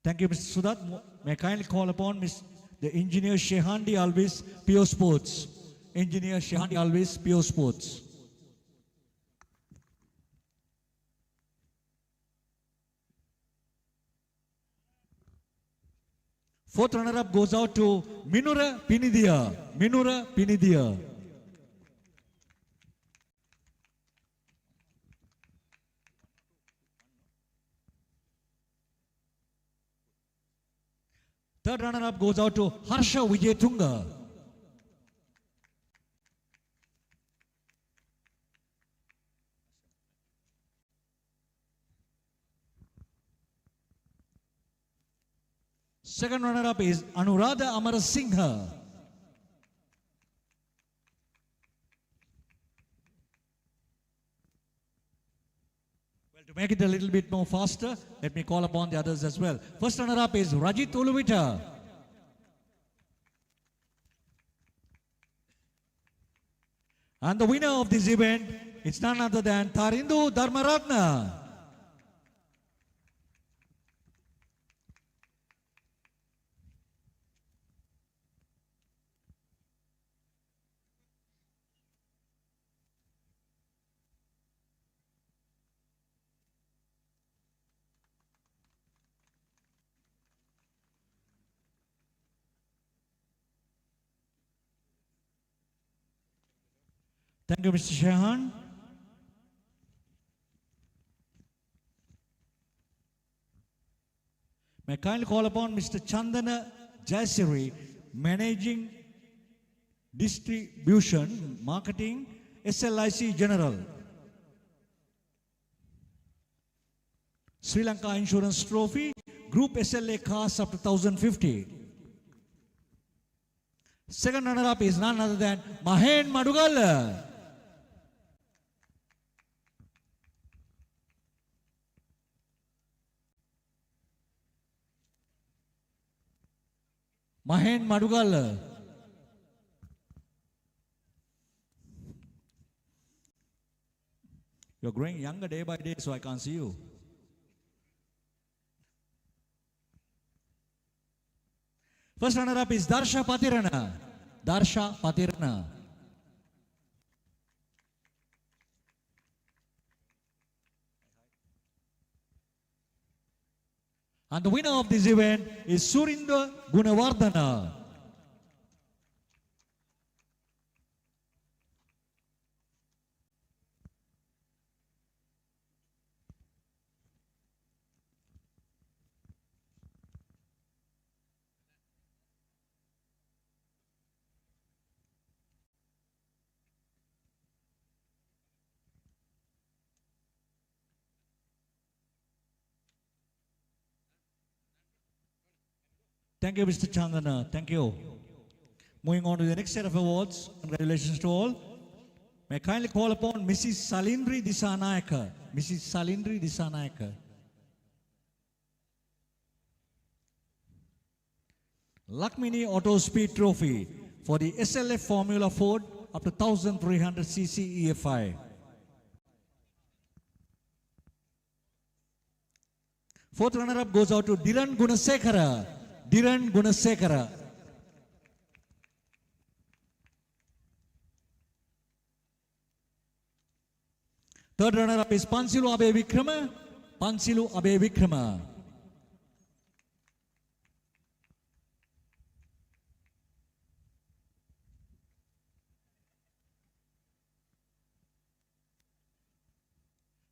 Thank you, Mr. Sudat. May I kindly call upon the engineer Shehandi Alvis, Pure Sports. Engineer Shehandi Alvis, Pure Sports. Fourth runner-up goes out to Minura Pinidia. Minura Pinidia. Third runner-up goes out to Harsha Wijetunga. Second runner-up is Anuradha Amarasinghe. Well, to make it a little bit more faster, let me call upon the others as well. First runner-up is Rajit Uluvita. And the winner of this event is none other than Tarindu Dharmaratna. Thank you, Mr. Shehan. May I kindly call upon Mr. Chandana Jayasiri, Managing Distribution, Marketing, SLIC General. Sri Lanka Insurance Trophy, Group SLA Cars up to 1050. Second runner-up is none other than Mahen Madugal. Mahen Madugal. You're growing younger day by day, so I can't see you. First runner-up is Darsha Patirana. Darsha Patirana. And the winner of this event is Surinda Gunawardana. Thank you, Mr. Chandana. Thank you. Moving on to the next set of awards. Congratulations to all. May I kindly call upon Mrs. Salindri Disanayaka. Mrs. Salindri Disanayaka. Lakmini Auto Speed Trophy for the SLF Formula Ford up to 1300cc EFI. Fourth runner-up goes out to Dhiran Gunasekara. Dhiran Gunasekara. Third runner-up is Pansilu Abe Vikrama. Pansilu Abe Vikrama.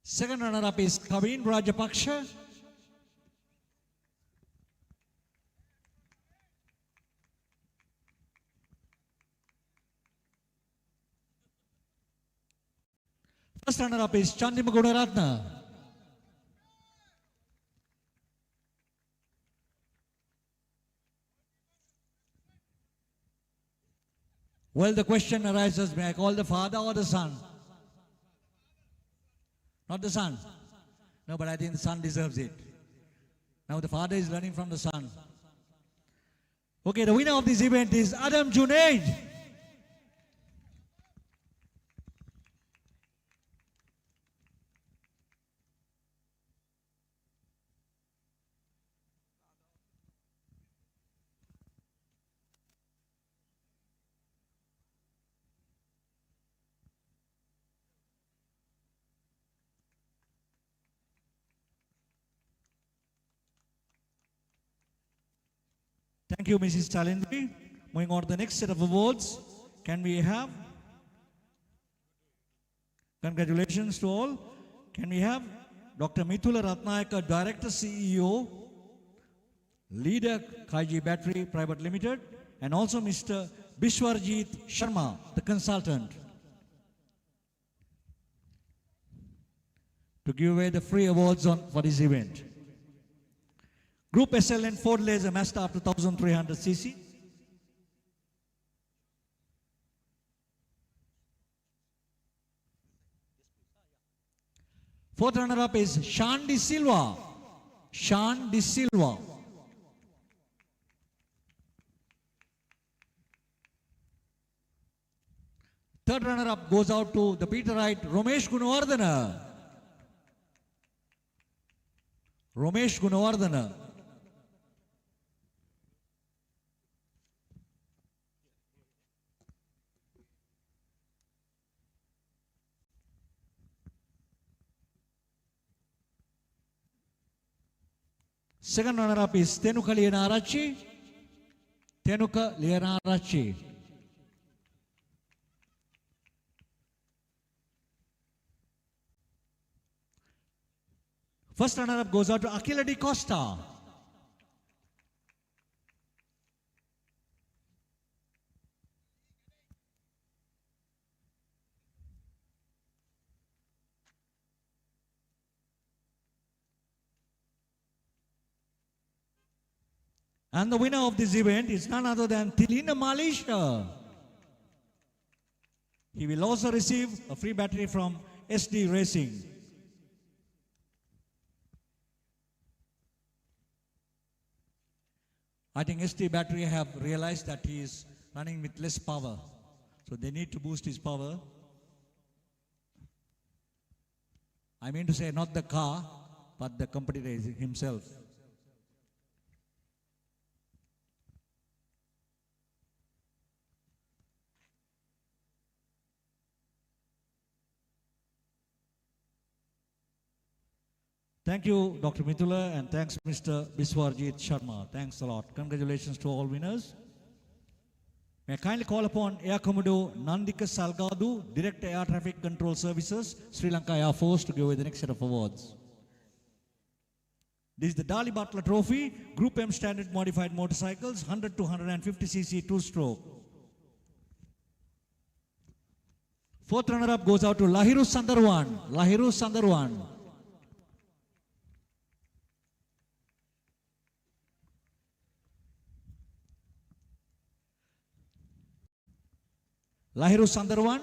Second runner-up is Kavin Rajapaksha. First runner-up is Chandima Gunaratna. . Well, the question arises, may I call the father or the son? Not the son. No, but I think the son deserves it. Now the father is learning from the son. Okay, the winner of this event is Adam Junaid. Thank you, Mrs. Chalendri. Moving on to the next set of awards. Can we have? Congratulations to all. Can we have Dr. Mithula Ratnayaka, Director CEO, Leader Kaiji Battery Private Limited, and also Mr. Bishwarjit Sharma, the consultant, to give away the free awards for this event. Group SLN Ford Laser Mazda up to 1300cc. Fourth runner-up is Sean De Silva. Sean De Silva. Third runner-up goes out to the Peterite Romesh Gunawardana. Romesh Gunawardana. Second runner-up is Tenuka Lianarachi. Tenuka Lianarachi. First runner-up goes out to Akila Di Costa. And the winner of this event is none other than Tilina Malaysia. He will also receive a free battery from SD Racing. I think SD Battery have realized that he is running with less power. So they need to boost his power. I mean to say not the car, but the competitor himself. Thank you, Dr. Mithula, and thanks, Mr. Biswarjit Sharma. Thanks a lot. Congratulations to all winners. May I kindly call upon Air Commodore Nandika Salgadu, Director Air Traffic Control Services, Sri Lanka Air Force, to give away the next set of awards. This is the Dali Butler Trophy, Group M Standard Modified Motorcycles, 100 to 150cc two-stroke. Fourth runner-up goes out to Lahiru Sandarwan. Lahiru Sandarwan. Lahiru Sandarwan.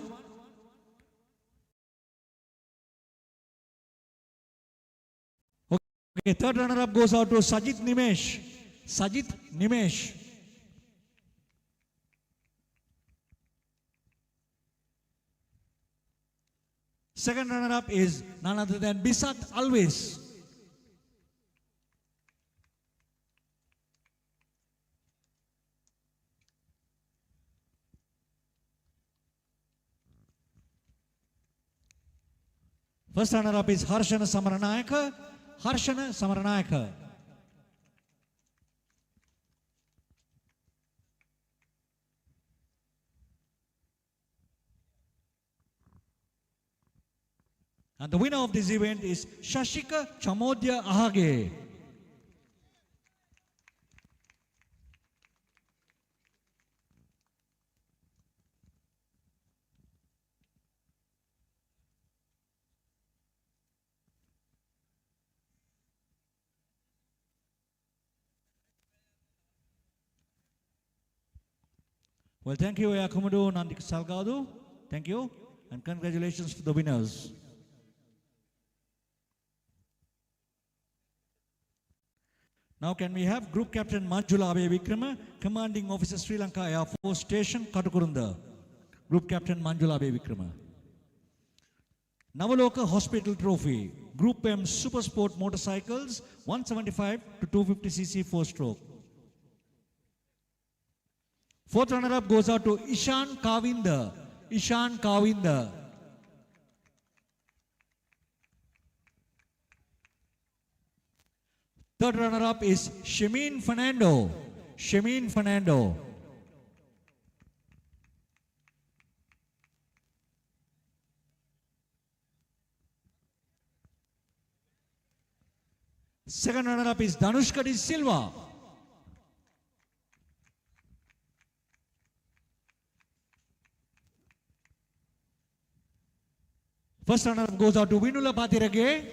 Okay, third runner-up goes out to Sajit Nimesh. Sajit Nimesh. Second runner-up is none other than Bisat Alves. First runner-up is Harshana Samaranayaka. Harshana Samaranayaka. And the winner of this event is Shashika Chamodya Ahage. Well, thank you, Yakumudu Nandik Salgado. Thank you, and congratulations to the winners. Now can we have Group Captain Manjula Abe Vikrama, Commanding Officer Sri Lanka Air Force Station, Katukurunda. Group Captain Manjula Abe Vikrama. Navaloka Hospital Trophy, Group M Super Sport Motorcycles, 175 to 250cc 4-stroke. Fourth runner-up goes out to Ishan Kavinda. Ishan Kavinda. Third runner-up is Shemin Fernando. Shemin Fernando. Second runner-up is Danushka De Silva. First runner-up goes out to Vinula Patirage.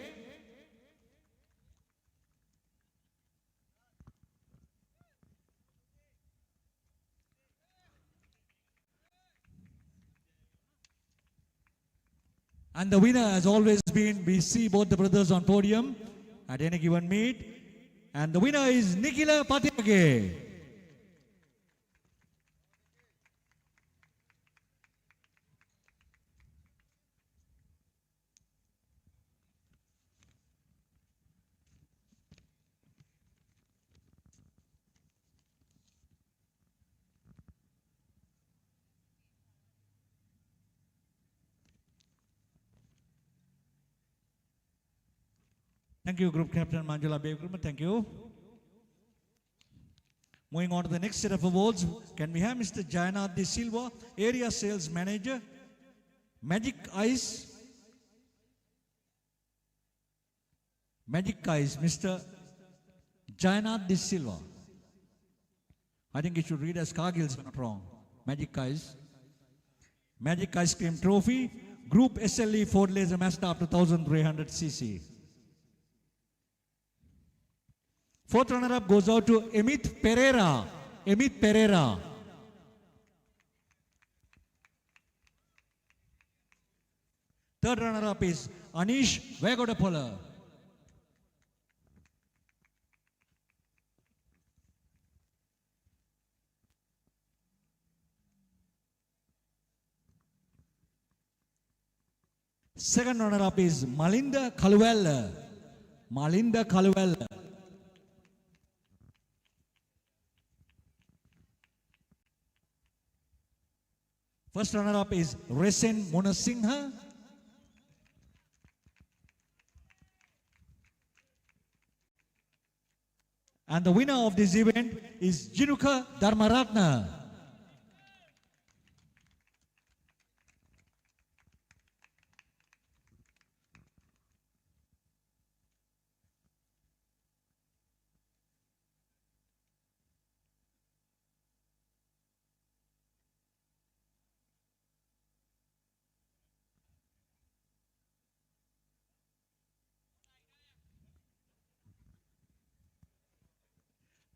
And the winner has always been, we see both the brothers on podium at any given meet. And the winner is Nikila Patirage. Thank you, Group Captain Manjula Begruma. Thank you. Moving on to the next set of awards, can we have Mr. Jayanath De Silva, Area Sales Manager, Magic Eyes. Magic Eyes, Mr. Jayanath De Silva. I think it should read as Cargill's, if I'm not wrong. Magic Eyes. Magic Ice Cream Trophy, Group SLE Ford Laser Mazda up to 1300cc. Fourth runner-up goes out to Emit Pereira. Emit Pereira. Third runner-up is Anish Vegodapola. Second runner-up is Malinda Kaluwella. Malinda Kaluwella. First runner-up is Resen Munasingha. And the winner of this event is Jinuka Dharmaratna.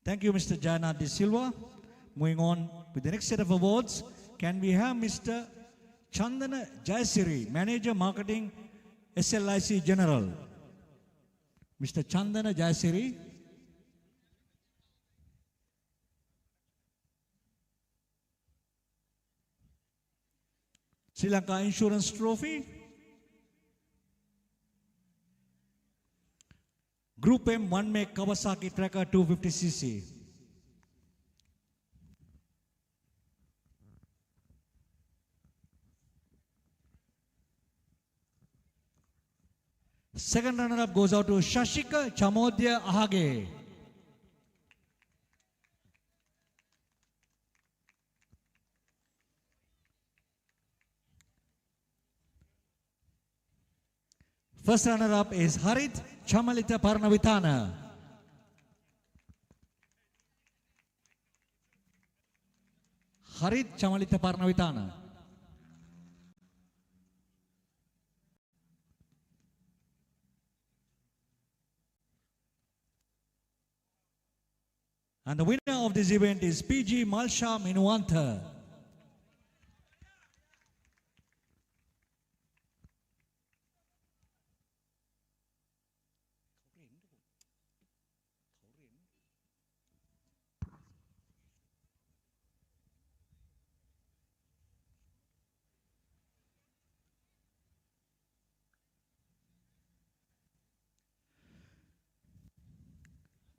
Thank you, Mr. Jayanath De Silva. Moving on with the next set of awards, can we have Mr. Chandana Jayasiri, Manager Marketing, SLIC General. Mr. Chandana Jayasiri. Sri Lanka Insurance Trophy. Group M 1 make Kawasaki Tracker 250cc. Second runner-up goes out to Shashika Chamodya Ahage. First runner-up is Harit Chamalita Parnavitana. Harit Chamalita Parnavitana. And the winner of this event is PG Malsha Minuanta.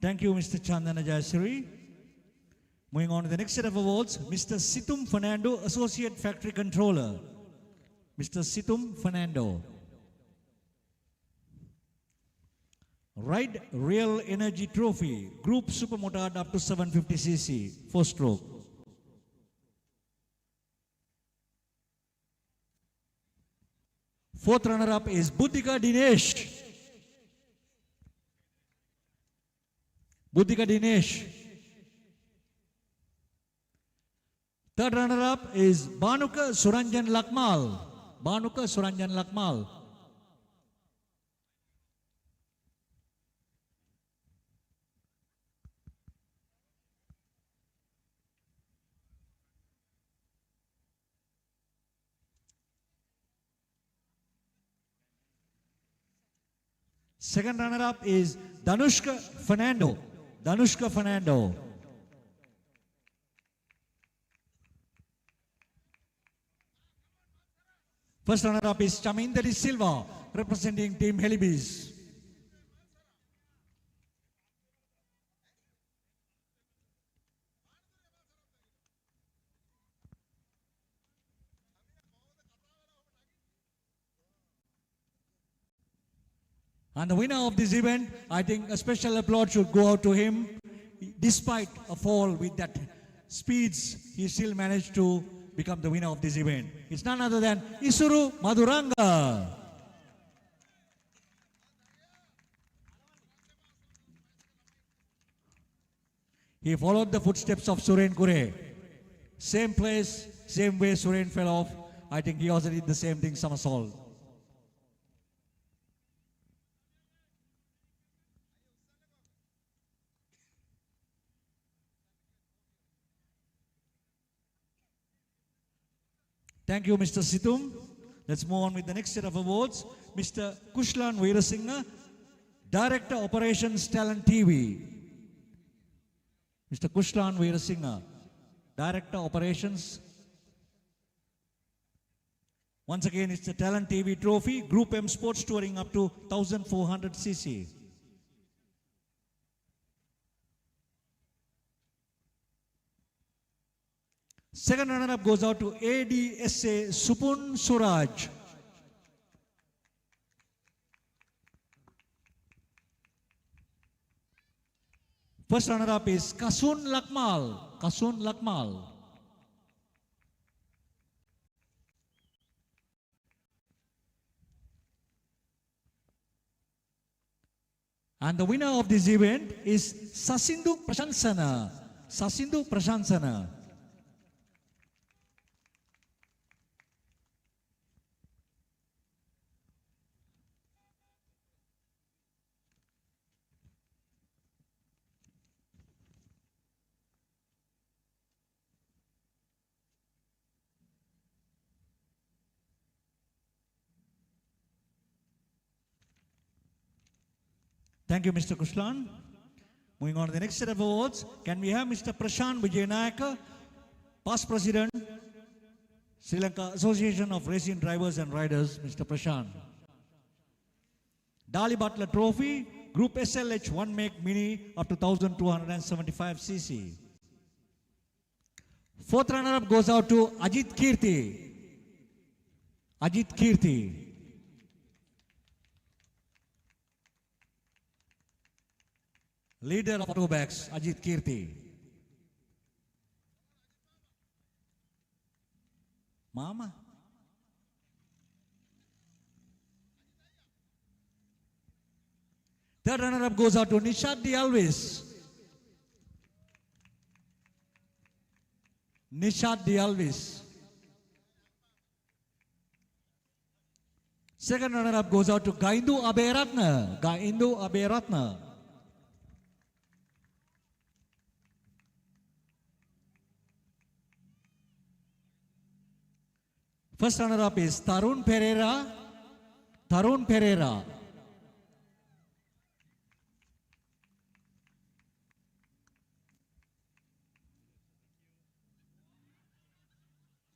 Thank you, Mr. Chandana Jayasri. Moving on to the next set of awards, Mr. Situm Fernando, Associate Factory Controller. Mr. Situm Fernando. Ride Real Energy Trophy, Group Supermotard up to 750cc, 4-stroke. Fourth runner-up is Buddhika Dinesh. Buddhika Dinesh. Third runner-up is Banuka Suranjan Lakmal. Banuka Suranjan Lakmal. Second runner-up is Danushka Fernando. Danushka Fernando. First runner-up is Chamindari Silva, representing Team Helibis. And the winner of this event, I think a special applause should go out to him. Despite a fall with that speeds, he still managed to become the winner of this event. It's none other than Isuru Maduranga. He followed the footsteps of Suren Kure. Same place, same way Suren fell off. I think he also did the same thing, somersault. Thank you, Mr. Situm. Let's move on with the next set of awards. Mr. Kushlan Veerasinghe, Director Operations Talent TV. Mr. Kushlan Veerasinghe, Director Operations. Once again, it's the Talent TV Trophy, Group M Sports Touring up to 1400cc. Second runner-up goes out to ADSA Supun Suraj. First runner-up is Kasun Lakmal. Kasun Lakmal. And the winner of this event is Sasindu Prashansana. Sasindu Prashansana. Thank you, Mr. Kushlan. Moving on to the next set of awards, can we have Mr. Prashant Vijayanayaka, past president, Sri Lanka Association of Racing Drivers and Riders, Mr. Prashant. Dali Butler Trophy, Group SLH 1 Make Mini up to 1275cc. Fourth runner-up goes out to Ajit Kirti. Ajit Kirti. Leader of Autobacks, Ajit Kirti. Mama. Third runner-up goes out to Nishad D. Alvis. Nishad D. Alvis. Second runner-up goes out to Gaindu Aberatna. Gaindu Aberatna. First runner-up is Tarun Pereira. Tarun Pereira.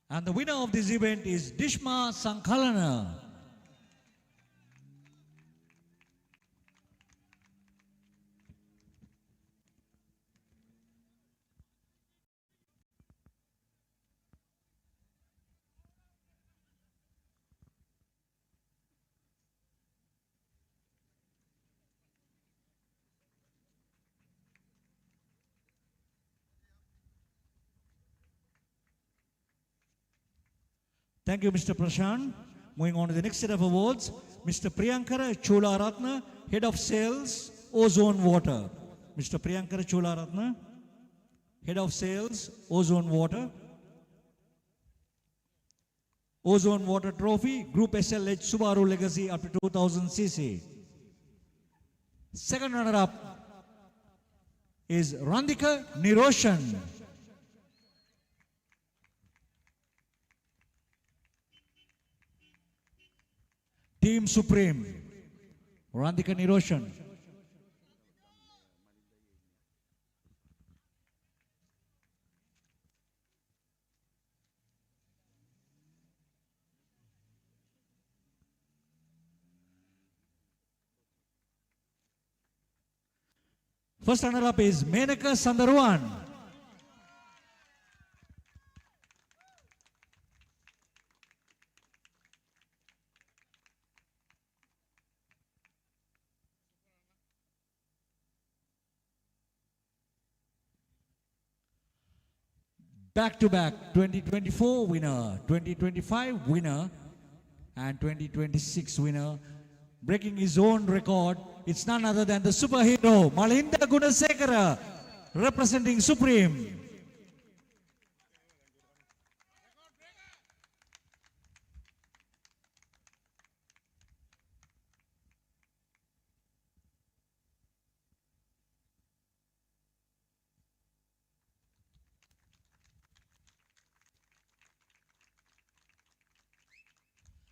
And the winner of this event is Dishma Sankhalana. Thank you, Mr. Prashant. Moving on to the next set of awards, Mr. Priyankara Cholaratna, Head of Sales, Ozone Water. Mr. Priyankara Cholaratna, Head of Sales, Ozone Water. Ozone Water Trophy, Group SLH Subaru Legacy up to 2000 cc. Second runner-up is Randika Niroshan. Team Supreme, Randika Niroshan. First runner-up is Menaka Sandarwan. Back-to-back 2024 winner, 2025 winner, and 2026 winner. Breaking his own record, it's none other than the superhero, Malinda Gunasekara, representing Supreme.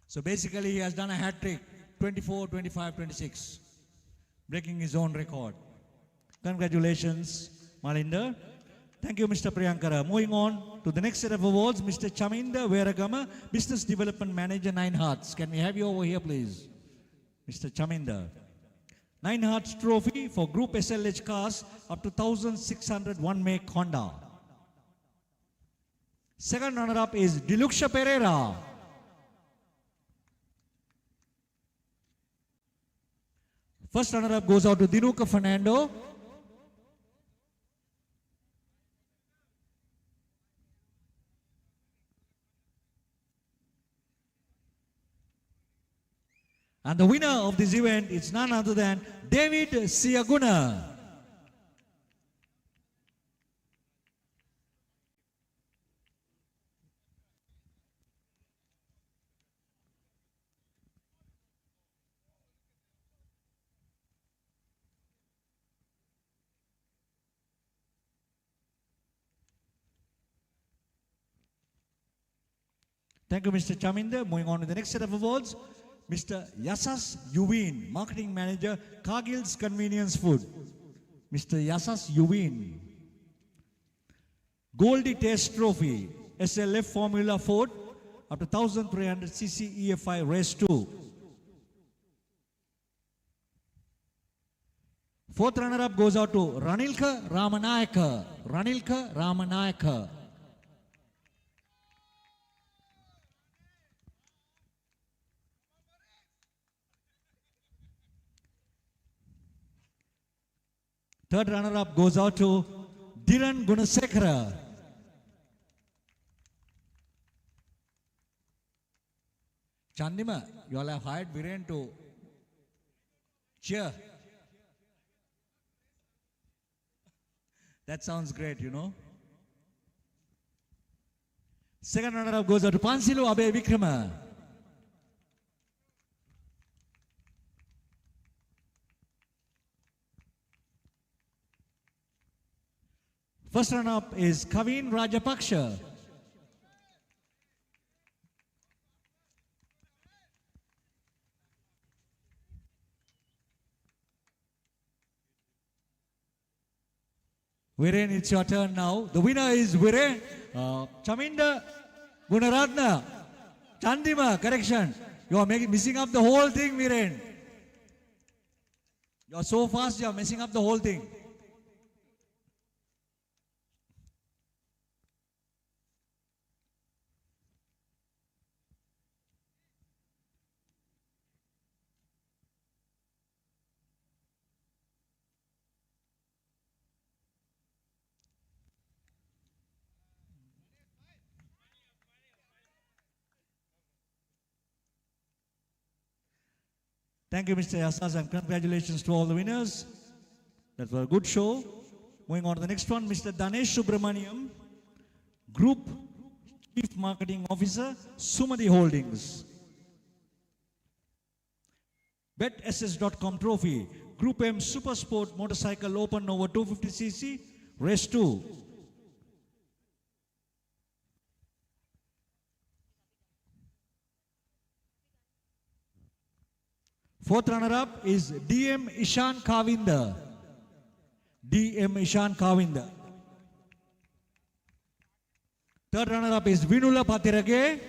So basically he has done a hat trick, 24, 25, 26, breaking his own record. Congratulations, Malinda. Thank you, Mr. Priyankara. Moving on to the next set of awards, Mr. Chaminda Veragama, Business Development Manager, Nine Hearts. Can we have you over here, please? Mr. Chaminda. Nine Hearts Trophy for Group SLH cars up to 1601 make Honda. Second runner-up is Diluksha Pereira. First runner-up goes out to Dinuka Fernando. And the winner of this event is none other than David Siaguna. Thank you, Mr. Chaminda. Moving on to the next set of awards, Mr. Yasas Yuvin, Marketing Manager, Cargill's Convenience Food. Mr. Yasas Yuvin. Goldie Taste Trophy, SLF Formula Ford, up to 1300cc EFI Race 2. Fourth runner-up goes out to Ranilka Ramanayaka. Ranilka Ramanayaka. Third runner-up goes out to Dhiran Gunasekara. Chandima, you all have hired Viren to cheer. That sounds great, you know. Second runner-up goes out to Pansilu Abe Vikrama. First runner-up is Kavin Rajapaksha. Viren, it's your turn now. The winner is Viren. Chaminda Gunaratna. Chandima, correction. You are missing up the whole thing, Viren. You are so fast, you are messing up the whole thing. Thank you, Mr. Yassas, and congratulations to all the winners. That was a good show. Moving on to the next one, Mr. Danesh Subramaniam, Group Chief Marketing Officer, Sumati Holdings. BetSS.com Trophy, Group M Super Sport Motorcycle Open over 250cc, Race 2. Fourth runner-up is DM Ishan Kavinda. DM Ishan Kavinda. Third runner-up is Vinula Patirage.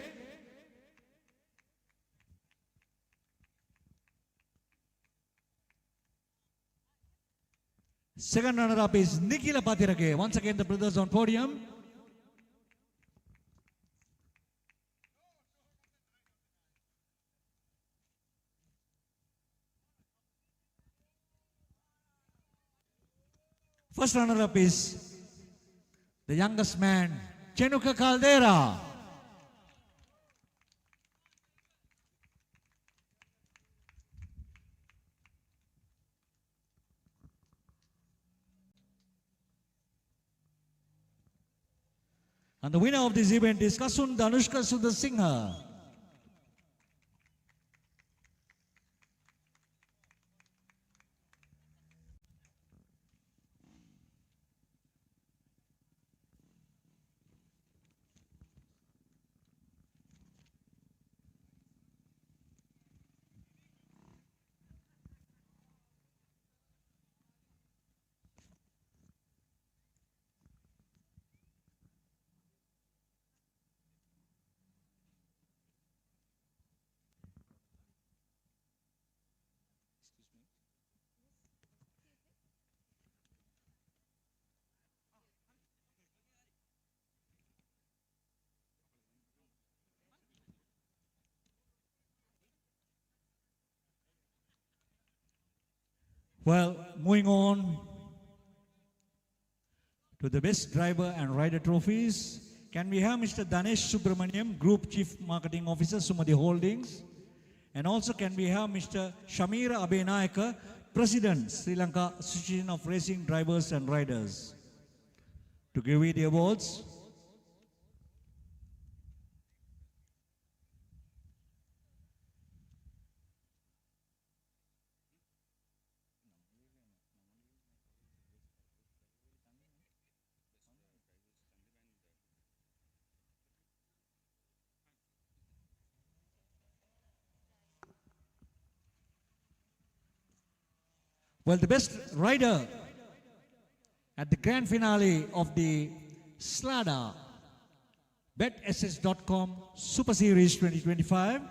Second runner-up is Nikila Patirage. Once again, the brothers on podium. First runner-up is the youngest man, Chenuka Caldera. And the winner of this event is Kasun Danushka Sudasingha. Well, moving on to the best driver and rider trophies. Can we have Mr. Danesh Subramaniam, Group Chief Marketing Officer, Sumati Holdings. And also can we have Mr. Shamira Abenayaka, President, Sri Lanka Association of Racing Drivers and Riders, to give you the awards. Well, the best rider at the grand finale of the SLADA BetSS.com Super Series 2025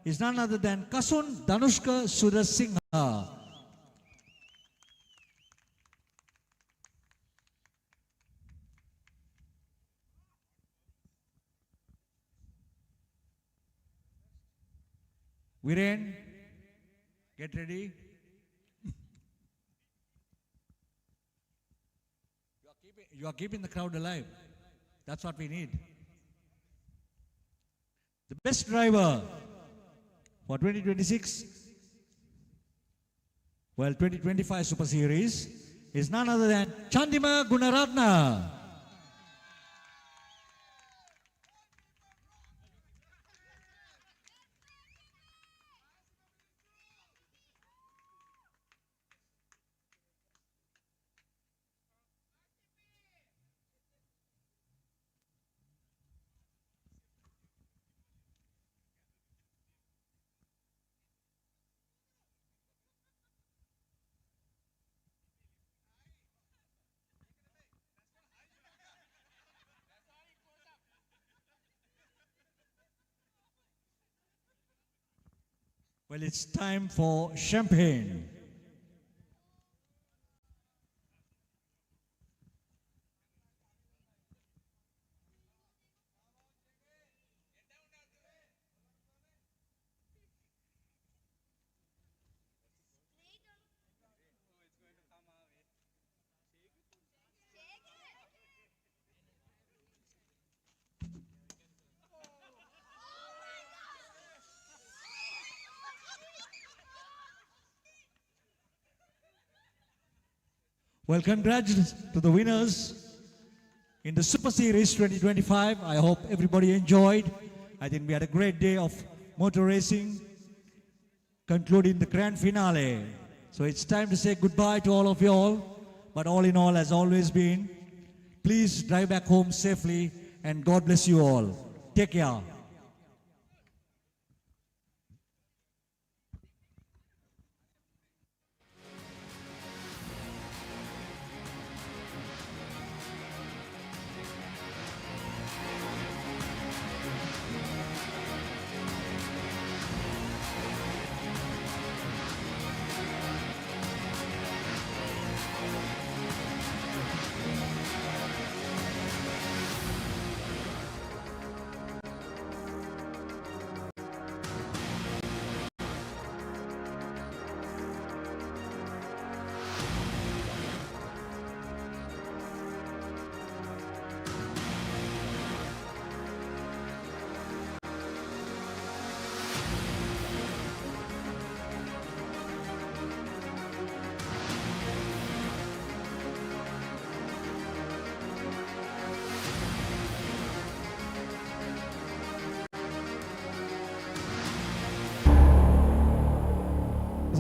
is none other than Kasun Danushka Sudasingha. Viren, get ready. You are keeping the crowd alive. That's what we need. The best driver for 2026, well, 2025 Super Series is none other than Chandima Gunaratna. Well, it's time for champagne. Well, congratulations to the winners in the Super Series 2025. I hope everybody enjoyed. I think we had a great day of motor racing, concluding the grand finale. So it's time to say goodbye to all of you all. But all in all, as always been, please drive back home safely and God bless you all. Take care.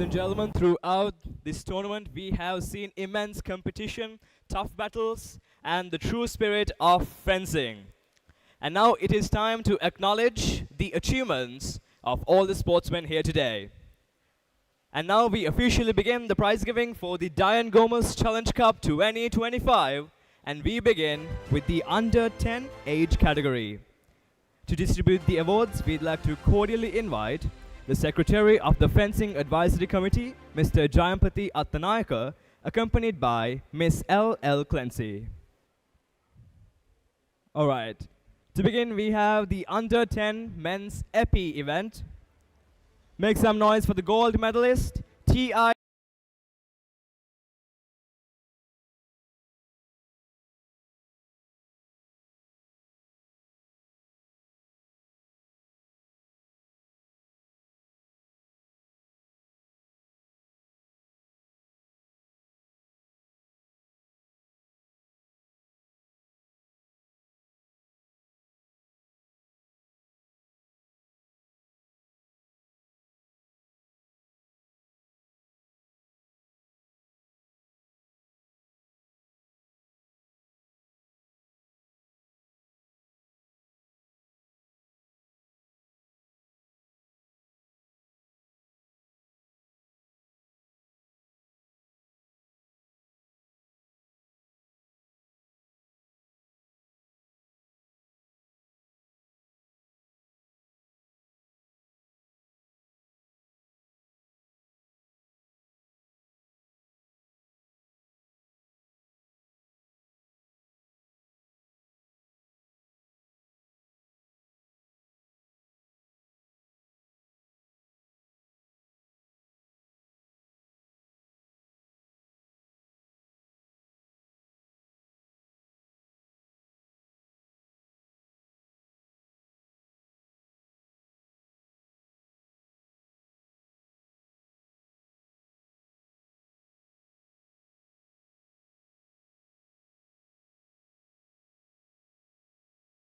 Ladies and gentlemen, throughout this tournament, we have seen immense competition, tough battles, and the true spirit of fencing. And now it is time to acknowledge the achievements of all the sportsmen here today. And now we officially begin the prize giving for the Diane Gomez Challenge Cup 2025, and we begin with the under 10 age category. To distribute the awards, we'd like to cordially invite the Secretary of the Fencing Advisory Committee, Mr. Jayampati Attanayaka, accompanied by Miss L. Clancy. Alright, to begin we have the Under 10 Men's Epi event. Make some noise for the gold medalist, T.I.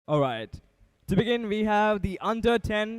Alright, to begin we have the Under 10